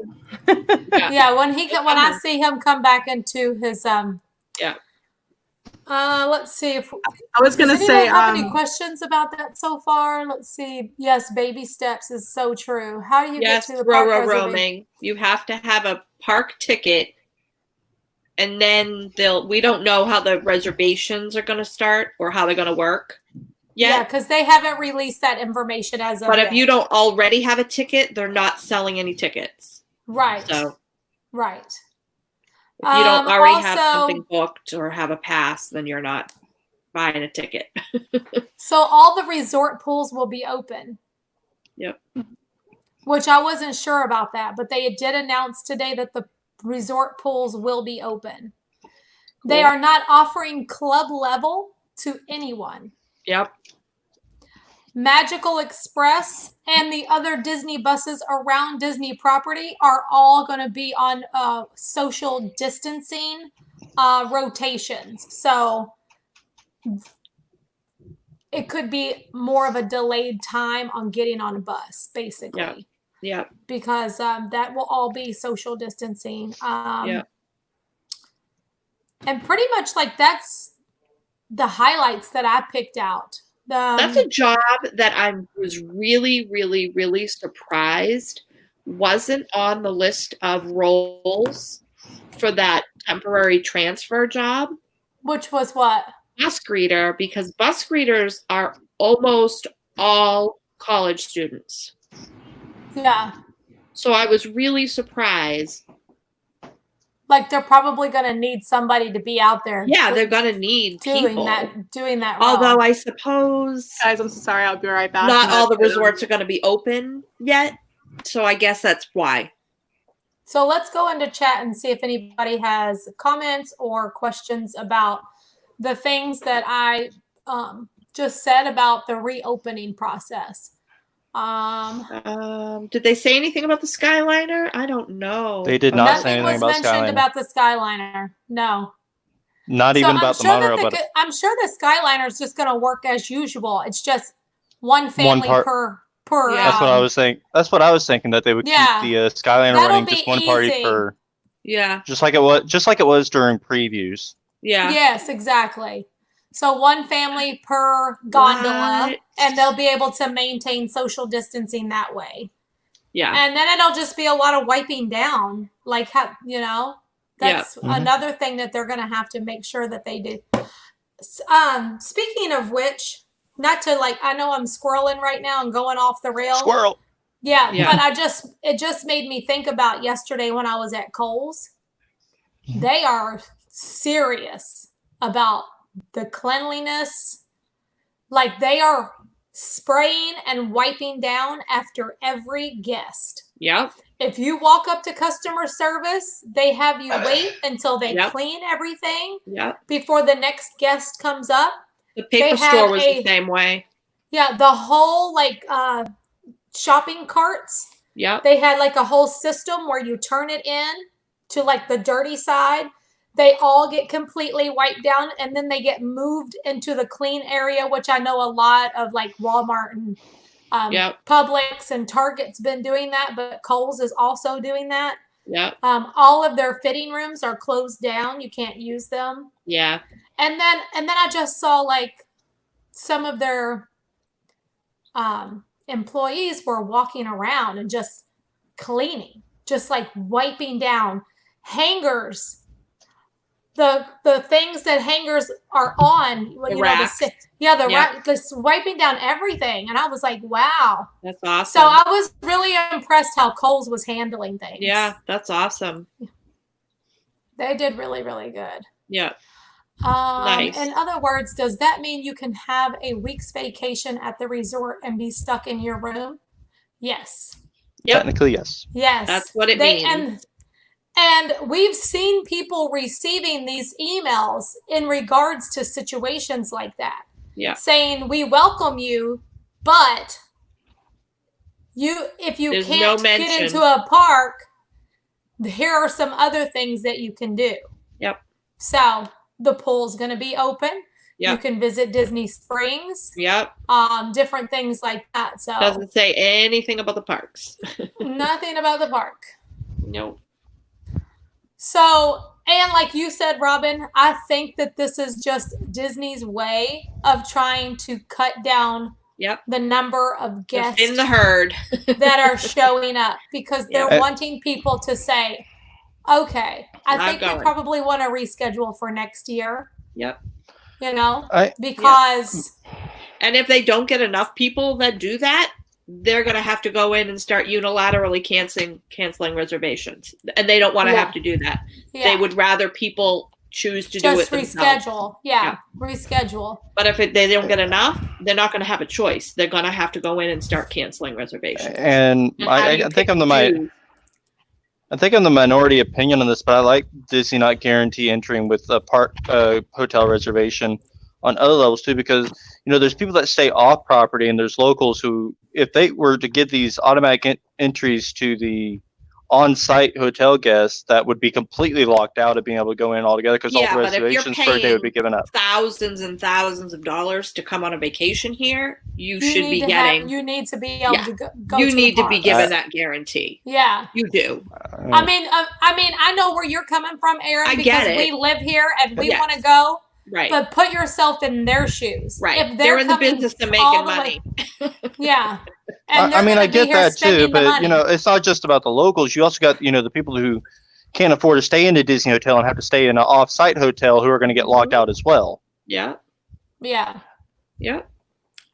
Speaker 1: Yeah, when I see him come back into his let's see if
Speaker 4: I was gonna
Speaker 1: does
Speaker 4: say
Speaker 1: anyone have any questions about that so far? Let's see. Yes, baby steps is so true. How do you get to the park
Speaker 2: roaming? You have to have a park ticket, and then we don't know how the reservations are going to start or how they're going to work yet.
Speaker 1: Yeah, because they haven't released that information as of
Speaker 2: But
Speaker 1: yet.
Speaker 2: if you don't already have a ticket, they're not selling any tickets.
Speaker 1: Right.
Speaker 2: So
Speaker 1: right.
Speaker 2: If you don't already have something booked or have a pass, then you're not buying a ticket.
Speaker 1: So all the resort pools will be open.
Speaker 2: Yep.
Speaker 1: Which I wasn't sure about that, but they did announce today that the resort pools will be open. Cool. They are not offering club level to anyone.
Speaker 2: Yep.
Speaker 1: Magical Express and the other Disney buses around Disney property are all going to be on social distancing rotations. So it could be more of a delayed time on getting on a bus, basically.
Speaker 2: Yeah.
Speaker 1: Because that will all be social distancing. And pretty much like that's the highlights that I picked out.
Speaker 2: That's a job that I was really, really, really surprised wasn't on the list of roles for that temporary transfer job.
Speaker 1: Which was what?
Speaker 2: Bus greeter, because bus greeters are almost all college students.
Speaker 1: Yeah. So
Speaker 2: I was really surprised.
Speaker 1: Like they're probably going to need somebody to be out there.
Speaker 2: Yeah, they're going to need people
Speaker 1: doing that role.
Speaker 2: Although I suppose,
Speaker 4: guys, I'm so sorry. I'll be right back.
Speaker 2: Not all the resorts are going to be open yet, so I guess that's why.
Speaker 1: So let's go into chat and see if anybody has comments or questions about the things that I just said about the reopening process.
Speaker 2: Did they say anything about the Skyliner? I don't know.
Speaker 3: They did not say anything about Skyliner.
Speaker 1: Nothing was mentioned about the Skyliner. No.
Speaker 3: Not even about the monorail.
Speaker 1: But I'm sure the Skyliner is just going to work as usual. It's just one family per.
Speaker 3: Yeah. That's what I was thinking. That's what I was thinking, that they would keep the Skyliner running just one party per.
Speaker 2: Yeah.
Speaker 3: Just like it was during previews.
Speaker 2: Yeah.
Speaker 1: Yes, exactly. So one family per gondola, and they'll be able to maintain social distancing that way.
Speaker 2: Yeah.
Speaker 1: And then it'll just be a lot of wiping down. Like, that's another thing that they're going to have to make sure that they do. Speaking of which, not to I know I'm squirreling right now and going off the rail.
Speaker 3: Squirrel.
Speaker 1: Yeah. But it just made me think about yesterday when I was at Kohl's. They are serious about the cleanliness. Like they are spraying and wiping down after every guest.
Speaker 2: Yep.
Speaker 1: If you walk up to customer service, they have you wait until they clean everything before the next guest comes up.
Speaker 2: The paper store was the same way.
Speaker 1: Yeah, the whole shopping carts.
Speaker 2: Yeah.
Speaker 1: They had a whole system where you turn it in to the dirty side. They all get completely wiped down, and then they get moved into the clean area, which I know a lot of Walmart and Publix and Target's been doing that, but Kohl's is also doing that.
Speaker 2: Yeah.
Speaker 1: All of their fitting rooms are closed down. You can't use them.
Speaker 2: Yeah.
Speaker 1: And then I just saw some of their employees were walking around and just cleaning, just wiping down hangers. The things that hangers are on, just wiping down everything, and I was like, "Wow,
Speaker 2: that's awesome!"
Speaker 1: So I was really impressed how Kohl's was handling things.
Speaker 2: Yeah, that's awesome.
Speaker 1: They did really, really good.
Speaker 2: Yeah.
Speaker 1: Nice. In other words, does that mean you can have a week's vacation at the resort and be stuck in your room? Yes.
Speaker 2: Yep.
Speaker 3: Technically, yes.
Speaker 1: Yes.
Speaker 2: That's what it means.
Speaker 1: And we've seen people receiving these emails in regards to situations like that.
Speaker 2: Yeah.
Speaker 1: Saying, we welcome you, but if you
Speaker 2: There's
Speaker 1: can't
Speaker 2: no
Speaker 1: get
Speaker 2: mention.
Speaker 1: into a park, here are some other things that you can do.
Speaker 2: Yep.
Speaker 1: So the pool's going to be open.
Speaker 2: Yep.
Speaker 1: You can visit Disney Springs.
Speaker 2: Yep.
Speaker 1: Different things like that. So
Speaker 2: Doesn't say anything about the parks.
Speaker 1: nothing about the park.
Speaker 2: Nope.
Speaker 1: So, and like you said, Robin, I think that this is just Disney's way of trying to cut down
Speaker 2: Yep.
Speaker 1: the number of guests
Speaker 2: In the herd.
Speaker 1: that are showing up, because they're
Speaker 2: Yep.
Speaker 1: wanting people to say, okay, I
Speaker 2: Not
Speaker 1: think they
Speaker 2: going.
Speaker 1: probably want to reschedule for next year.
Speaker 2: Yep.
Speaker 1: You know,
Speaker 3: I-
Speaker 1: because
Speaker 2: And if they don't get enough people that do that, they're going to have to go in and start unilaterally canceling reservations. And they don't want to
Speaker 1: Yeah.
Speaker 2: have to do that.
Speaker 1: yeah,
Speaker 2: They would rather people choose to do it
Speaker 1: just
Speaker 2: themselves.
Speaker 1: reschedule. Yeah, reschedule.
Speaker 2: But if they don't get enough, they're not going to have a choice. They're going to have to go in and start canceling reservations.
Speaker 3: And
Speaker 2: And how do you
Speaker 3: I think
Speaker 2: pick
Speaker 3: I'm the
Speaker 2: and choose?
Speaker 3: I think I'm the minority opinion on this, but I like Disney not guarantee entering with a park hotel reservation on other levels too, because there's people that stay off property and there's locals who, if they were to get these automatic entries to the on-site hotel guests, that would be completely locked out of being able to go in altogether, because all
Speaker 2: Yeah,
Speaker 3: the
Speaker 2: but if you're
Speaker 3: reservations for a day would be given up.
Speaker 2: thousands and thousands of dollars to come on a vacation here, you
Speaker 1: You
Speaker 2: should
Speaker 1: need
Speaker 2: be
Speaker 1: to
Speaker 2: getting.
Speaker 1: you need to be able
Speaker 2: Yeah.
Speaker 1: to go
Speaker 2: You
Speaker 1: to
Speaker 2: need
Speaker 1: the
Speaker 2: to be
Speaker 1: parks.
Speaker 2: given that guarantee.
Speaker 1: Yeah.
Speaker 2: You do.
Speaker 1: I mean, I know where you're coming from, Aaron,
Speaker 2: I
Speaker 1: because
Speaker 2: get it.
Speaker 1: we live here and we
Speaker 2: Yes.
Speaker 1: want to go.
Speaker 2: Right.
Speaker 1: But put yourself in their shoes.
Speaker 2: Right.
Speaker 1: If
Speaker 2: They're in the
Speaker 1: coming
Speaker 2: business of
Speaker 1: all
Speaker 2: making
Speaker 1: the
Speaker 2: money.
Speaker 1: way- yeah. And
Speaker 3: I mean,
Speaker 1: they're
Speaker 3: I
Speaker 1: gonna be
Speaker 3: get
Speaker 1: here
Speaker 3: that too,
Speaker 1: spending the
Speaker 3: but
Speaker 1: money.
Speaker 3: it's not just about the locals. You also got the people who can't afford to stay in a Disney hotel and have to stay in an off-site hotel who are going to get locked out as well.
Speaker 2: Yeah.
Speaker 1: Yeah.
Speaker 2: Yeah.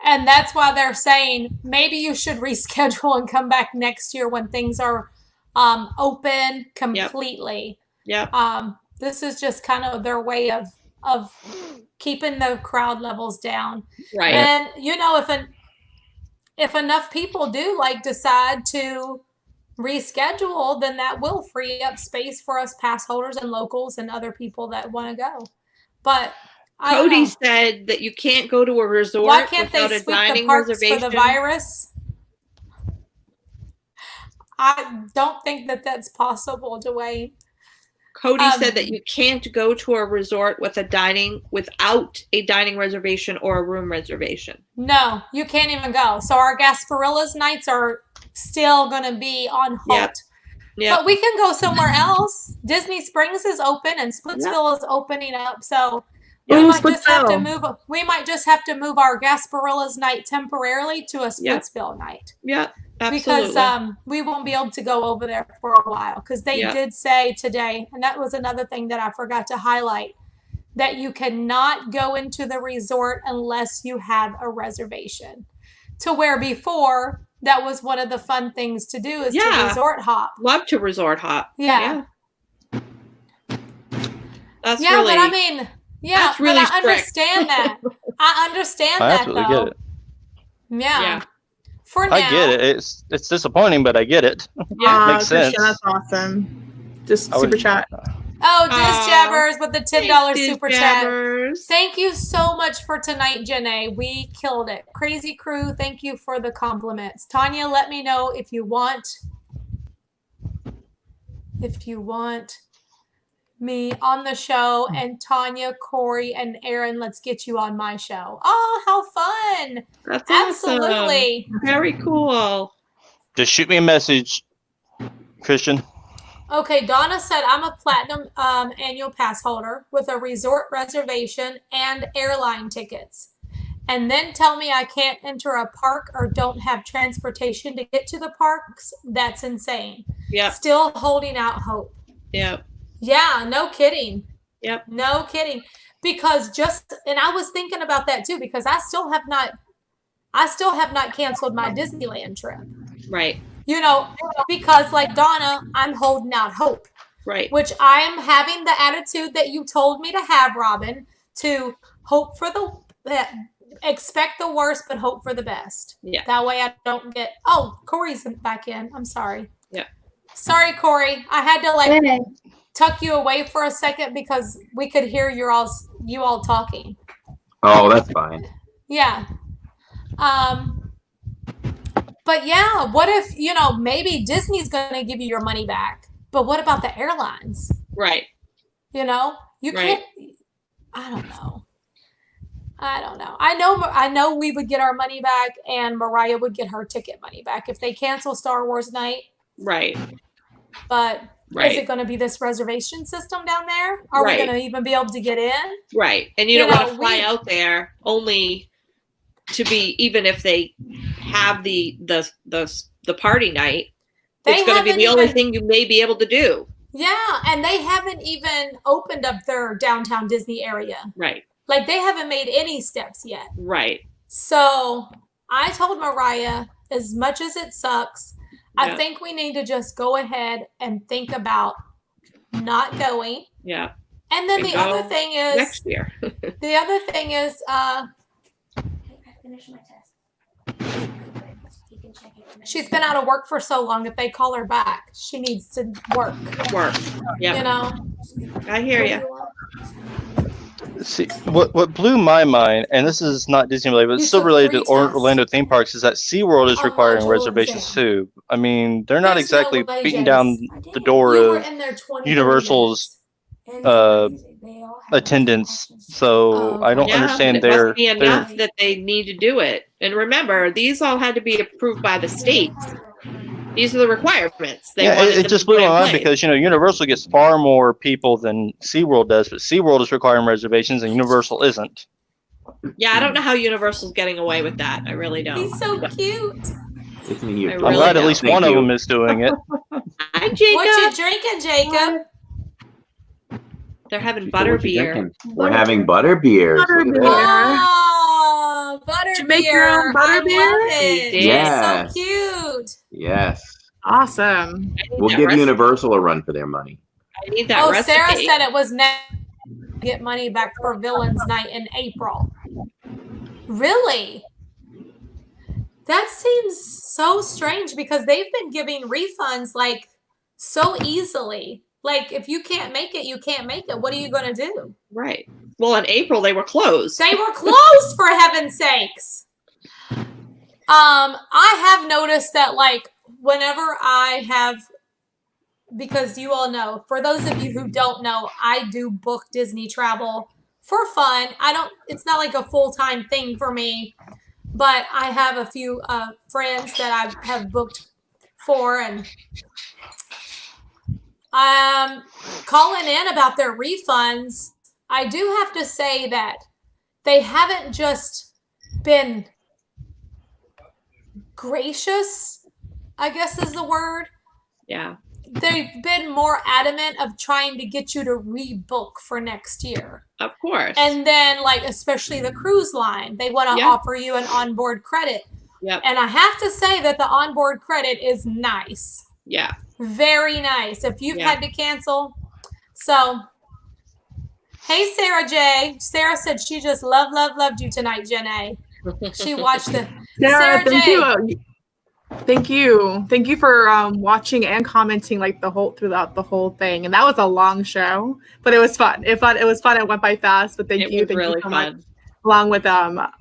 Speaker 1: And that's why they're saying maybe you should reschedule and come back next year when things are open completely.
Speaker 2: Yep.
Speaker 1: This is just kind of their way of keeping the crowd levels down.
Speaker 2: Right.
Speaker 1: And if enough people do decide to reschedule, then that will free up space for us pass holders and locals and other people that want to go. But I don't
Speaker 2: Cody
Speaker 1: know.
Speaker 2: said that you can't go to a resort
Speaker 1: Why can't they
Speaker 2: without a
Speaker 1: sweep the
Speaker 2: dining
Speaker 1: parks
Speaker 2: reservation.
Speaker 1: for the virus? I don't think that that's possible, Dwayne.
Speaker 2: Cody said that you can't go to a resort without a dining reservation or a room reservation.
Speaker 1: No, you can't even go. So our Gaspirilla's nights are still going to be on halt.
Speaker 2: Yep.
Speaker 1: But we can go somewhere else. Disney Springs is open and Splitsville is opening up. So we might just have to move. We might just have to move our Gaspirilla's night temporarily to a Splitsville night.
Speaker 2: Yeah, absolutely.
Speaker 1: Because we won't be able to go over there for a while. Because they did say today, and that was another thing that I forgot to highlight, that you cannot go into the resort unless you have a reservation. To where before, that was one of the fun things to do is to resort hop.
Speaker 2: Love to resort hop.
Speaker 1: Yeah.
Speaker 2: That's
Speaker 1: yeah,
Speaker 2: really,
Speaker 1: but I mean,
Speaker 2: that's really
Speaker 1: but I understand that. I understand
Speaker 3: I
Speaker 1: that
Speaker 3: absolutely
Speaker 1: though.
Speaker 3: get it.
Speaker 1: Yeah. For now.
Speaker 3: I get it. It's disappointing, but I get it.
Speaker 2: Yeah.
Speaker 3: Makes sense.
Speaker 4: That's awesome. Just super chat.
Speaker 1: Oh, Diz Jabbers with the $10
Speaker 2: Diz
Speaker 1: super
Speaker 2: Jabbers.
Speaker 1: chat. Thank you so much for tonight, Janae. We killed it. Crazy crew, thank you for the compliments. Tanya, let me know if you want me on the show. And Tanya, Corey, and Aaron, let's get you on my show. Oh, how fun.
Speaker 2: That's
Speaker 1: absolutely
Speaker 2: awesome. Very cool.
Speaker 3: Just shoot me a message, Christian.
Speaker 1: Okay, Donna said, I'm a platinum annual pass holder with a resort reservation and airline tickets. And then tell me I can't enter a park or don't have transportation to get to the parks. That's insane.
Speaker 2: Yep.
Speaker 1: Still holding out hope.
Speaker 2: Yep.
Speaker 1: Yeah, no kidding.
Speaker 2: Yep.
Speaker 1: No kidding. Because and I was thinking about that too, because I still have not canceled my Disneyland trip.
Speaker 2: Right.
Speaker 1: Because like Donna, I'm holding out hope.
Speaker 2: Right.
Speaker 1: Which I am having the attitude that you told me to have, Robin, to hope for expect the worst, but hope for the best.
Speaker 2: Yeah.
Speaker 1: That way I don't get, Corey's back in. I'm sorry.
Speaker 2: Yeah.
Speaker 1: Sorry, Corey. I had to like
Speaker 6: Okay.
Speaker 1: tuck you away for a second because we could hear you all talking.
Speaker 5: Oh, that's fine.
Speaker 1: Yeah. But yeah, what if, maybe Disney's going to give you your money back, but what about the airlines?
Speaker 2: Right.
Speaker 1: You
Speaker 2: Right.
Speaker 1: can't, I don't know. I know we would get our money back and Mariah would get her ticket money back if they cancel Star Wars night.
Speaker 2: Right.
Speaker 1: But
Speaker 2: Right.
Speaker 1: is it going to be this reservation system down there? Are we
Speaker 2: Right.
Speaker 1: going to even be able to get in?
Speaker 2: Right. And you don't want to fly out there only to be, even if they have the party night, it's going to be the only thing you may be able to do.
Speaker 1: Yeah, and they haven't even opened up their downtown Disney area.
Speaker 2: Right.
Speaker 1: Like they haven't made any steps yet.
Speaker 2: Right.
Speaker 1: So I told Mariah, as much as it sucks, I think we need to just go ahead and think about not going.
Speaker 2: Yeah.
Speaker 1: And then the other thing is
Speaker 2: next year.
Speaker 1: the other thing is
Speaker 6: I finished my test.
Speaker 1: she's been out of work for so long. If they call her back, she needs to work.
Speaker 2: Yeah. I hear you.
Speaker 3: See, what blew my mind, and this is not Disney related, but it's still related to Orlando theme parks, is that SeaWorld is requiring reservations too. I mean, they're not exactly beating down the door of Universal's attendance, so I don't understand
Speaker 2: it must be enough that they need to do it. And remember, these all had to be approved by the state. These are the requirements.
Speaker 3: It just blew my mind because, Universal gets far more people than SeaWorld does, but SeaWorld is requiring reservations and Universal isn't.
Speaker 2: Yeah, I don't know how Universal's getting away with that. I really don't.
Speaker 1: He's so cute.
Speaker 3: I'm glad at least one of them is doing it.
Speaker 2: Hi, Jacob.
Speaker 1: What you drinking, Jacob?
Speaker 2: They're having butter beer.
Speaker 5: We're having butter beer.
Speaker 1: Oh, butter
Speaker 4: Did you make
Speaker 1: beer.
Speaker 4: your own butter beer?
Speaker 5: Yeah.
Speaker 1: So cute.
Speaker 5: Yes.
Speaker 4: Awesome.
Speaker 5: We'll give Universal a run for their money.
Speaker 2: I need that recipe.
Speaker 1: Sarah said it was get money back for Villains Night in April. Really? That seems so strange because they've been giving refunds like so easily. Like if you can't make it, you can't make it. What are you going to do?
Speaker 2: Right. Well, in April they were closed.
Speaker 1: They were closed for heaven's sakes. I have noticed that like whenever I have, because you all know, for those of you who don't know, I do book Disney travel for fun. It's not like a full-time thing for me, but I have a few friends that I have booked for, and calling in about their refunds. I do have to say that they haven't just been gracious, I guess is the word.
Speaker 2: Yeah.
Speaker 1: They've been more adamant of trying to get you to rebook for next year.
Speaker 2: Of course.
Speaker 1: And then, like, especially the cruise line, they want to offer you an onboard credit.
Speaker 2: Yep.
Speaker 1: And I have to say that the onboard credit is nice.
Speaker 2: Yeah.
Speaker 1: Very nice. If you've had to cancel. So, hey, Sarah J. Sarah said she just loved you tonight, Jenna. She watched it.
Speaker 4: Sarah,
Speaker 1: J.
Speaker 4: Thank you for watching and commenting like throughout the whole thing. And that was a long show, but it was fun. It was fun. It went by fast, but thank you so much. Along with a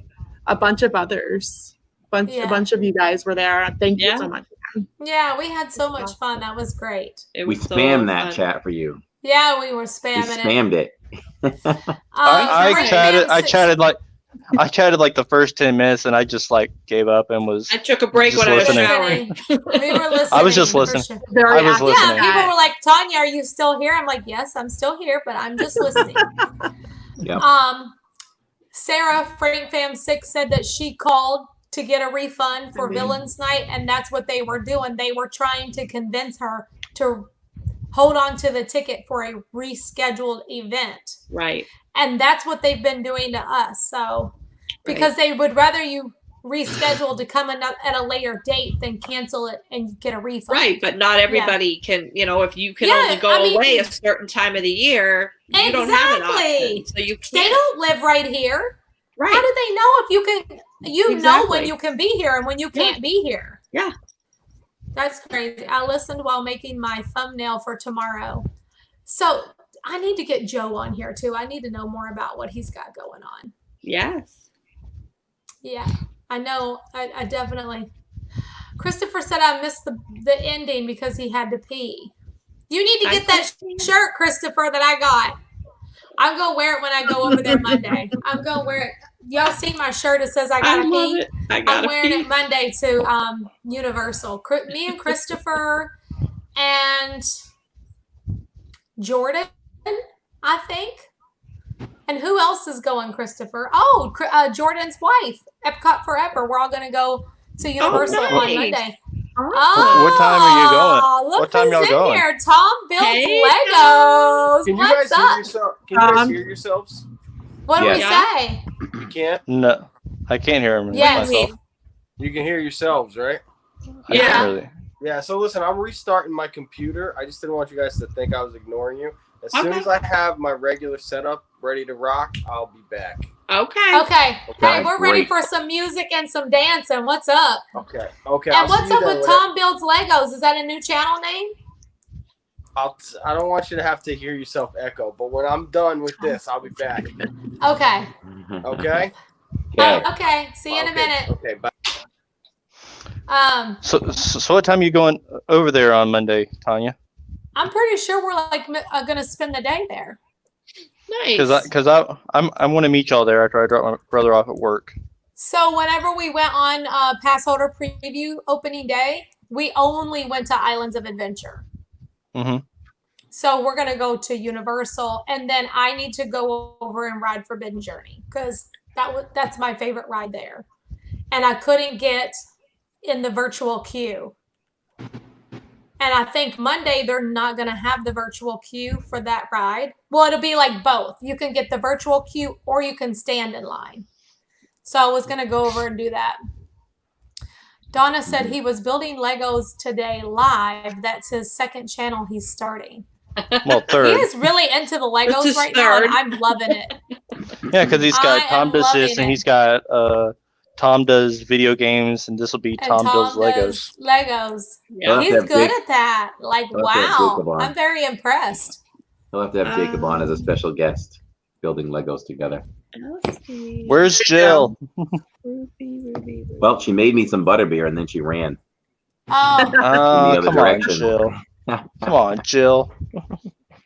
Speaker 4: bunch of others, a bunch of you guys were there. Thank you so much.
Speaker 1: Yeah, we had so much fun. That was great.
Speaker 5: We spammed that chat for you.
Speaker 1: Yeah, we were spamming
Speaker 5: it. We spammed it.
Speaker 3: I chatted like the first 10 minutes and I just like gave up and was.
Speaker 2: I took a break when
Speaker 3: listening.
Speaker 2: I was showering.
Speaker 1: We were listening.
Speaker 3: I was just listening.
Speaker 1: Sure.
Speaker 3: I was listening.
Speaker 1: Yeah, people were like, Tanya, are you still here? I'm like, yes, I'm still here, but I'm just listening.
Speaker 5: Yep.
Speaker 1: Sarah Frank Fam 6 said that she called to get a refund for Villains Night, and that's what they were doing. They were trying to convince her to hold on to the ticket for a rescheduled event.
Speaker 2: Right.
Speaker 1: And that's what they've been doing to us. So, because they would rather you reschedule to come at a later date than cancel it and get a refund.
Speaker 2: Right, but not everybody can, if you can only go away a certain time of the year, you don't have an option. So you can't.
Speaker 1: They don't live right here.
Speaker 2: Right.
Speaker 1: How do they know if you can, know when you can be here and when you can't be here?
Speaker 2: Yeah.
Speaker 1: That's crazy. I listened while making my thumbnail for tomorrow. So I need to get Joe on here too. I need to know more about what he's got going on.
Speaker 2: Yes.
Speaker 1: Yeah, I know. I definitely. Christopher said I missed the ending because he had to pee. You need to get that shirt, Christopher, that I got. I'm going to wear it when I go over there Monday. I'm going to wear it. Y'all see my shirt? It says I got to pee.
Speaker 2: It. I'm
Speaker 1: wearing it Monday to Universal. Me and Christopher and Jordan, I think. And who else is going, Christopher? Oh, Jordan's wife, Epcot Forever. We're all going to go to Universal on Monday.
Speaker 3: Oh, what time are you going?
Speaker 1: Look
Speaker 3: What time
Speaker 1: who's
Speaker 3: y'all
Speaker 1: in
Speaker 3: going?
Speaker 1: here. Tom builds
Speaker 2: Hey,
Speaker 1: Legos.
Speaker 7: Can you
Speaker 1: What's
Speaker 7: guys
Speaker 1: up?
Speaker 7: hear yourself? Can you guys hear yourselves?
Speaker 1: What do we
Speaker 2: Yeah.
Speaker 1: say?
Speaker 7: You can't.
Speaker 3: No, I can't hear him
Speaker 1: Yes.
Speaker 3: myself.
Speaker 7: You can hear yourselves, right?
Speaker 3: I
Speaker 2: Yeah.
Speaker 3: can't really.
Speaker 7: Yeah. So listen, I'm restarting my computer. I just didn't want you guys to think I was ignoring you. As soon
Speaker 2: Okay.
Speaker 7: as I have my regular setup ready to rock, I'll be back.
Speaker 2: Okay.
Speaker 1: Okay. Hey, we're ready
Speaker 5: Great.
Speaker 1: for some music and some dancing. What's up?
Speaker 7: Okay. Okay.
Speaker 1: And
Speaker 7: I'll see
Speaker 1: what's
Speaker 7: you
Speaker 1: up
Speaker 7: then.
Speaker 1: with Tom Builds Legos? Is that a new channel name?
Speaker 7: I don't want you to have to hear yourself echo, but when I'm done with this, I'll be back.
Speaker 1: Okay.
Speaker 7: Okay.
Speaker 5: Okay.
Speaker 1: Okay. See you in a minute.
Speaker 7: Okay. Bye.
Speaker 3: So what time are you going over there on Monday, Tanya?
Speaker 1: I'm pretty sure we're like gonna spend the day there.
Speaker 2: Nice.
Speaker 3: Because I want to meet y'all there after I drop my brother off at work.
Speaker 1: So whenever we went on pass holder preview opening day, we only went to Islands of Adventure.
Speaker 3: Mm-hmm.
Speaker 1: So we're gonna go to Universal, and then I need to go over and ride Forbidden Journey because that's my favorite ride there, and I couldn't get in the virtual queue. And I think Monday they're not going to have the virtual queue for that ride. Well, it'll be like both. You can get the virtual queue or you can stand in line. So I was going to go over and do that. Donna said he was building Legos today live. That's his second channel he's starting.
Speaker 3: Well,
Speaker 1: He
Speaker 3: third.
Speaker 1: is really into the
Speaker 2: That's
Speaker 1: Legos
Speaker 2: his
Speaker 1: right now, and
Speaker 2: third.
Speaker 1: I'm loving it.
Speaker 3: Yeah, because he's got
Speaker 1: I
Speaker 3: Tom
Speaker 1: am
Speaker 3: does
Speaker 1: loving
Speaker 3: this, and
Speaker 1: it.
Speaker 3: he's got Tom does video games, and this will be
Speaker 1: And
Speaker 3: Tom builds Legos.
Speaker 1: does Legos.
Speaker 2: Yeah.
Speaker 1: He's
Speaker 5: have
Speaker 1: good
Speaker 5: Jake-
Speaker 1: at that. Like,
Speaker 5: I'll have to have Jacob
Speaker 1: wow.
Speaker 5: on.
Speaker 1: I'm very impressed.
Speaker 5: He'll have to have Jacob on as a special guest, building Legos together.
Speaker 3: Where's Jill?
Speaker 2: Ruby.
Speaker 5: Well, she made me some butterbeer and then she ran.
Speaker 1: Oh,
Speaker 5: In the other
Speaker 3: Come on,
Speaker 5: direction.
Speaker 3: Jill. Come on, Jill.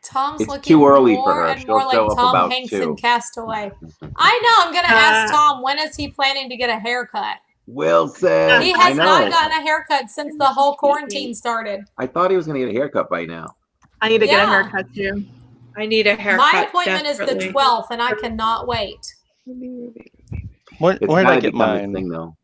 Speaker 1: Tom's
Speaker 5: It's
Speaker 1: looking
Speaker 5: too early
Speaker 1: more
Speaker 5: for her.
Speaker 1: and
Speaker 5: She'll
Speaker 1: more like
Speaker 5: show up
Speaker 1: Tom
Speaker 5: about
Speaker 1: Hanks
Speaker 5: 2.
Speaker 1: in Castaway. I know. I'm going to ask Tom, when is he planning to get a haircut?
Speaker 5: Wilson,
Speaker 1: He
Speaker 5: I
Speaker 1: has
Speaker 5: know.
Speaker 1: not gotten a haircut since the whole quarantine started.
Speaker 5: I thought he was going to get a haircut by now.
Speaker 4: I need to get a
Speaker 1: Yeah.
Speaker 4: haircut too.
Speaker 2: I need a haircut.
Speaker 1: My appointment is the
Speaker 2: desperately.
Speaker 1: 12th, and I cannot wait.
Speaker 3: When
Speaker 5: It's
Speaker 3: did I
Speaker 5: gotta
Speaker 3: get
Speaker 5: become his
Speaker 3: mine?
Speaker 5: thing, though.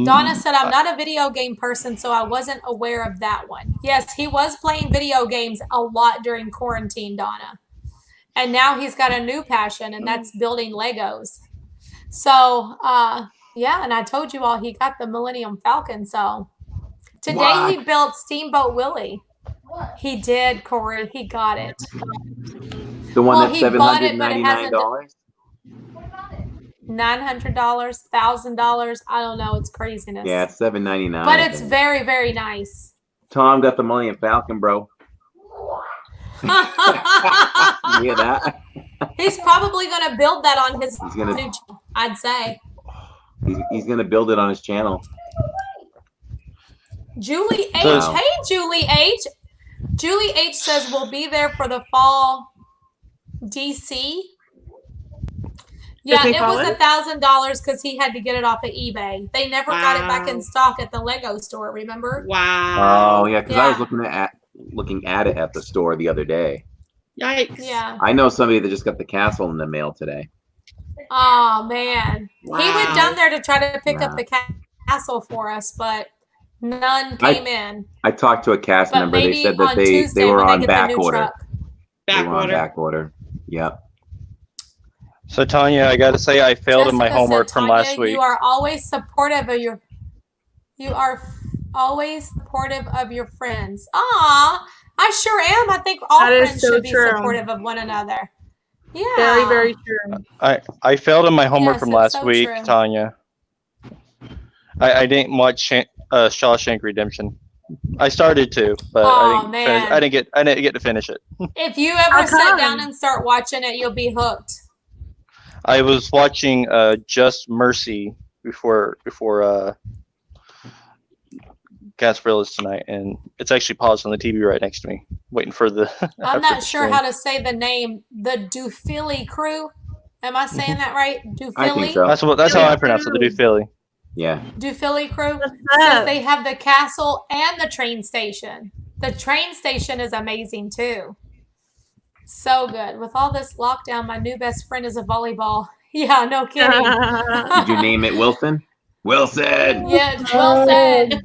Speaker 1: Donna said, I'm not a video game person, so I wasn't aware of that one. Yes, he was playing video games a lot during quarantine, Donna. And now he's got a new passion, and that's building Legos. So, yeah, and I told you all he got the Millennium Falcon. So today
Speaker 5: What?
Speaker 1: he built Steamboat Willie. He did, Corey. He got it.
Speaker 5: The one
Speaker 1: Well,
Speaker 5: that's
Speaker 1: he bought it, but it hasn't-
Speaker 5: $799.
Speaker 1: $900, $1,000. I don't know. It's craziness.
Speaker 5: Yeah, it's $799.
Speaker 1: But it's very, very nice.
Speaker 5: Tom got the Millennium Falcon, bro. You hear that?
Speaker 1: He's probably going to build that on his
Speaker 5: He's gonna-
Speaker 1: new channel, I'd say.
Speaker 5: He's going to build it on his channel.
Speaker 1: Julie H.
Speaker 5: Wow.
Speaker 1: Hey, Julie H. Julie H says we'll be there for the fall DC. Yeah,
Speaker 4: they
Speaker 1: it
Speaker 4: call
Speaker 1: was
Speaker 4: it?
Speaker 1: $1,000 because he had to get it off of eBay. They never got it back
Speaker 2: Wow.
Speaker 1: in stock at the Lego store, remember?
Speaker 2: Wow.
Speaker 5: Oh, yeah, because I was
Speaker 1: Yeah.
Speaker 5: looking at it at the store the other day.
Speaker 2: Yikes.
Speaker 1: Yeah.
Speaker 5: I know somebody that just got the castle in the mail today.
Speaker 1: Oh, man. He went
Speaker 2: Wow.
Speaker 1: down there to try to pick
Speaker 5: Wow.
Speaker 1: up the castle for us, but none
Speaker 5: I-
Speaker 1: came in.
Speaker 5: I talked to a cast
Speaker 1: But
Speaker 5: member. They
Speaker 1: maybe
Speaker 5: said that
Speaker 1: on
Speaker 5: they
Speaker 1: Tuesday
Speaker 5: were
Speaker 1: when
Speaker 5: on
Speaker 1: they get
Speaker 5: back
Speaker 1: the new
Speaker 5: order.
Speaker 1: truck.
Speaker 5: They were on
Speaker 2: Backwater.
Speaker 5: back order. Yep.
Speaker 3: So Tanya, I got to say I failed in my
Speaker 1: Jessica
Speaker 3: homework
Speaker 1: said,
Speaker 3: from
Speaker 1: Tanya,
Speaker 3: last week.
Speaker 1: You are always supportive of your. You are always supportive of your friends. Aw, I sure am. I think all
Speaker 4: That is
Speaker 1: friends
Speaker 4: so
Speaker 1: should be
Speaker 4: true.
Speaker 1: supportive of one another. Yeah.
Speaker 4: Very, very true.
Speaker 3: I failed in my homework
Speaker 1: Yes,
Speaker 3: from
Speaker 1: it's
Speaker 3: last
Speaker 1: so
Speaker 3: week,
Speaker 1: true.
Speaker 3: Tanya. I didn't watch Shawshank Redemption. I started to, but
Speaker 1: Oh,
Speaker 3: I didn't
Speaker 1: man.
Speaker 3: I didn't get to finish it.
Speaker 1: If you
Speaker 4: How
Speaker 1: ever sit
Speaker 4: come?
Speaker 1: down and start watching it, you'll be hooked.
Speaker 3: I was watching Just Mercy before Gaspirilla's tonight, and it's actually paused on the TV right next to me, waiting for the.
Speaker 1: I'm not sure how to say the name. The Dufili crew. Am I saying that right?
Speaker 5: I think
Speaker 1: Dufili?
Speaker 5: so.
Speaker 3: That's how I pronounce it. The Philly.
Speaker 5: Yeah.
Speaker 1: Dufili crew
Speaker 4: What's
Speaker 1: says
Speaker 4: up?
Speaker 1: they have the castle and the train station. The train station is amazing too. So good. With all this lockdown, my new best friend is a volleyball. Yeah, no kidding.
Speaker 5: Did you name it Wilson? Wilson.
Speaker 1: Yeah, well said.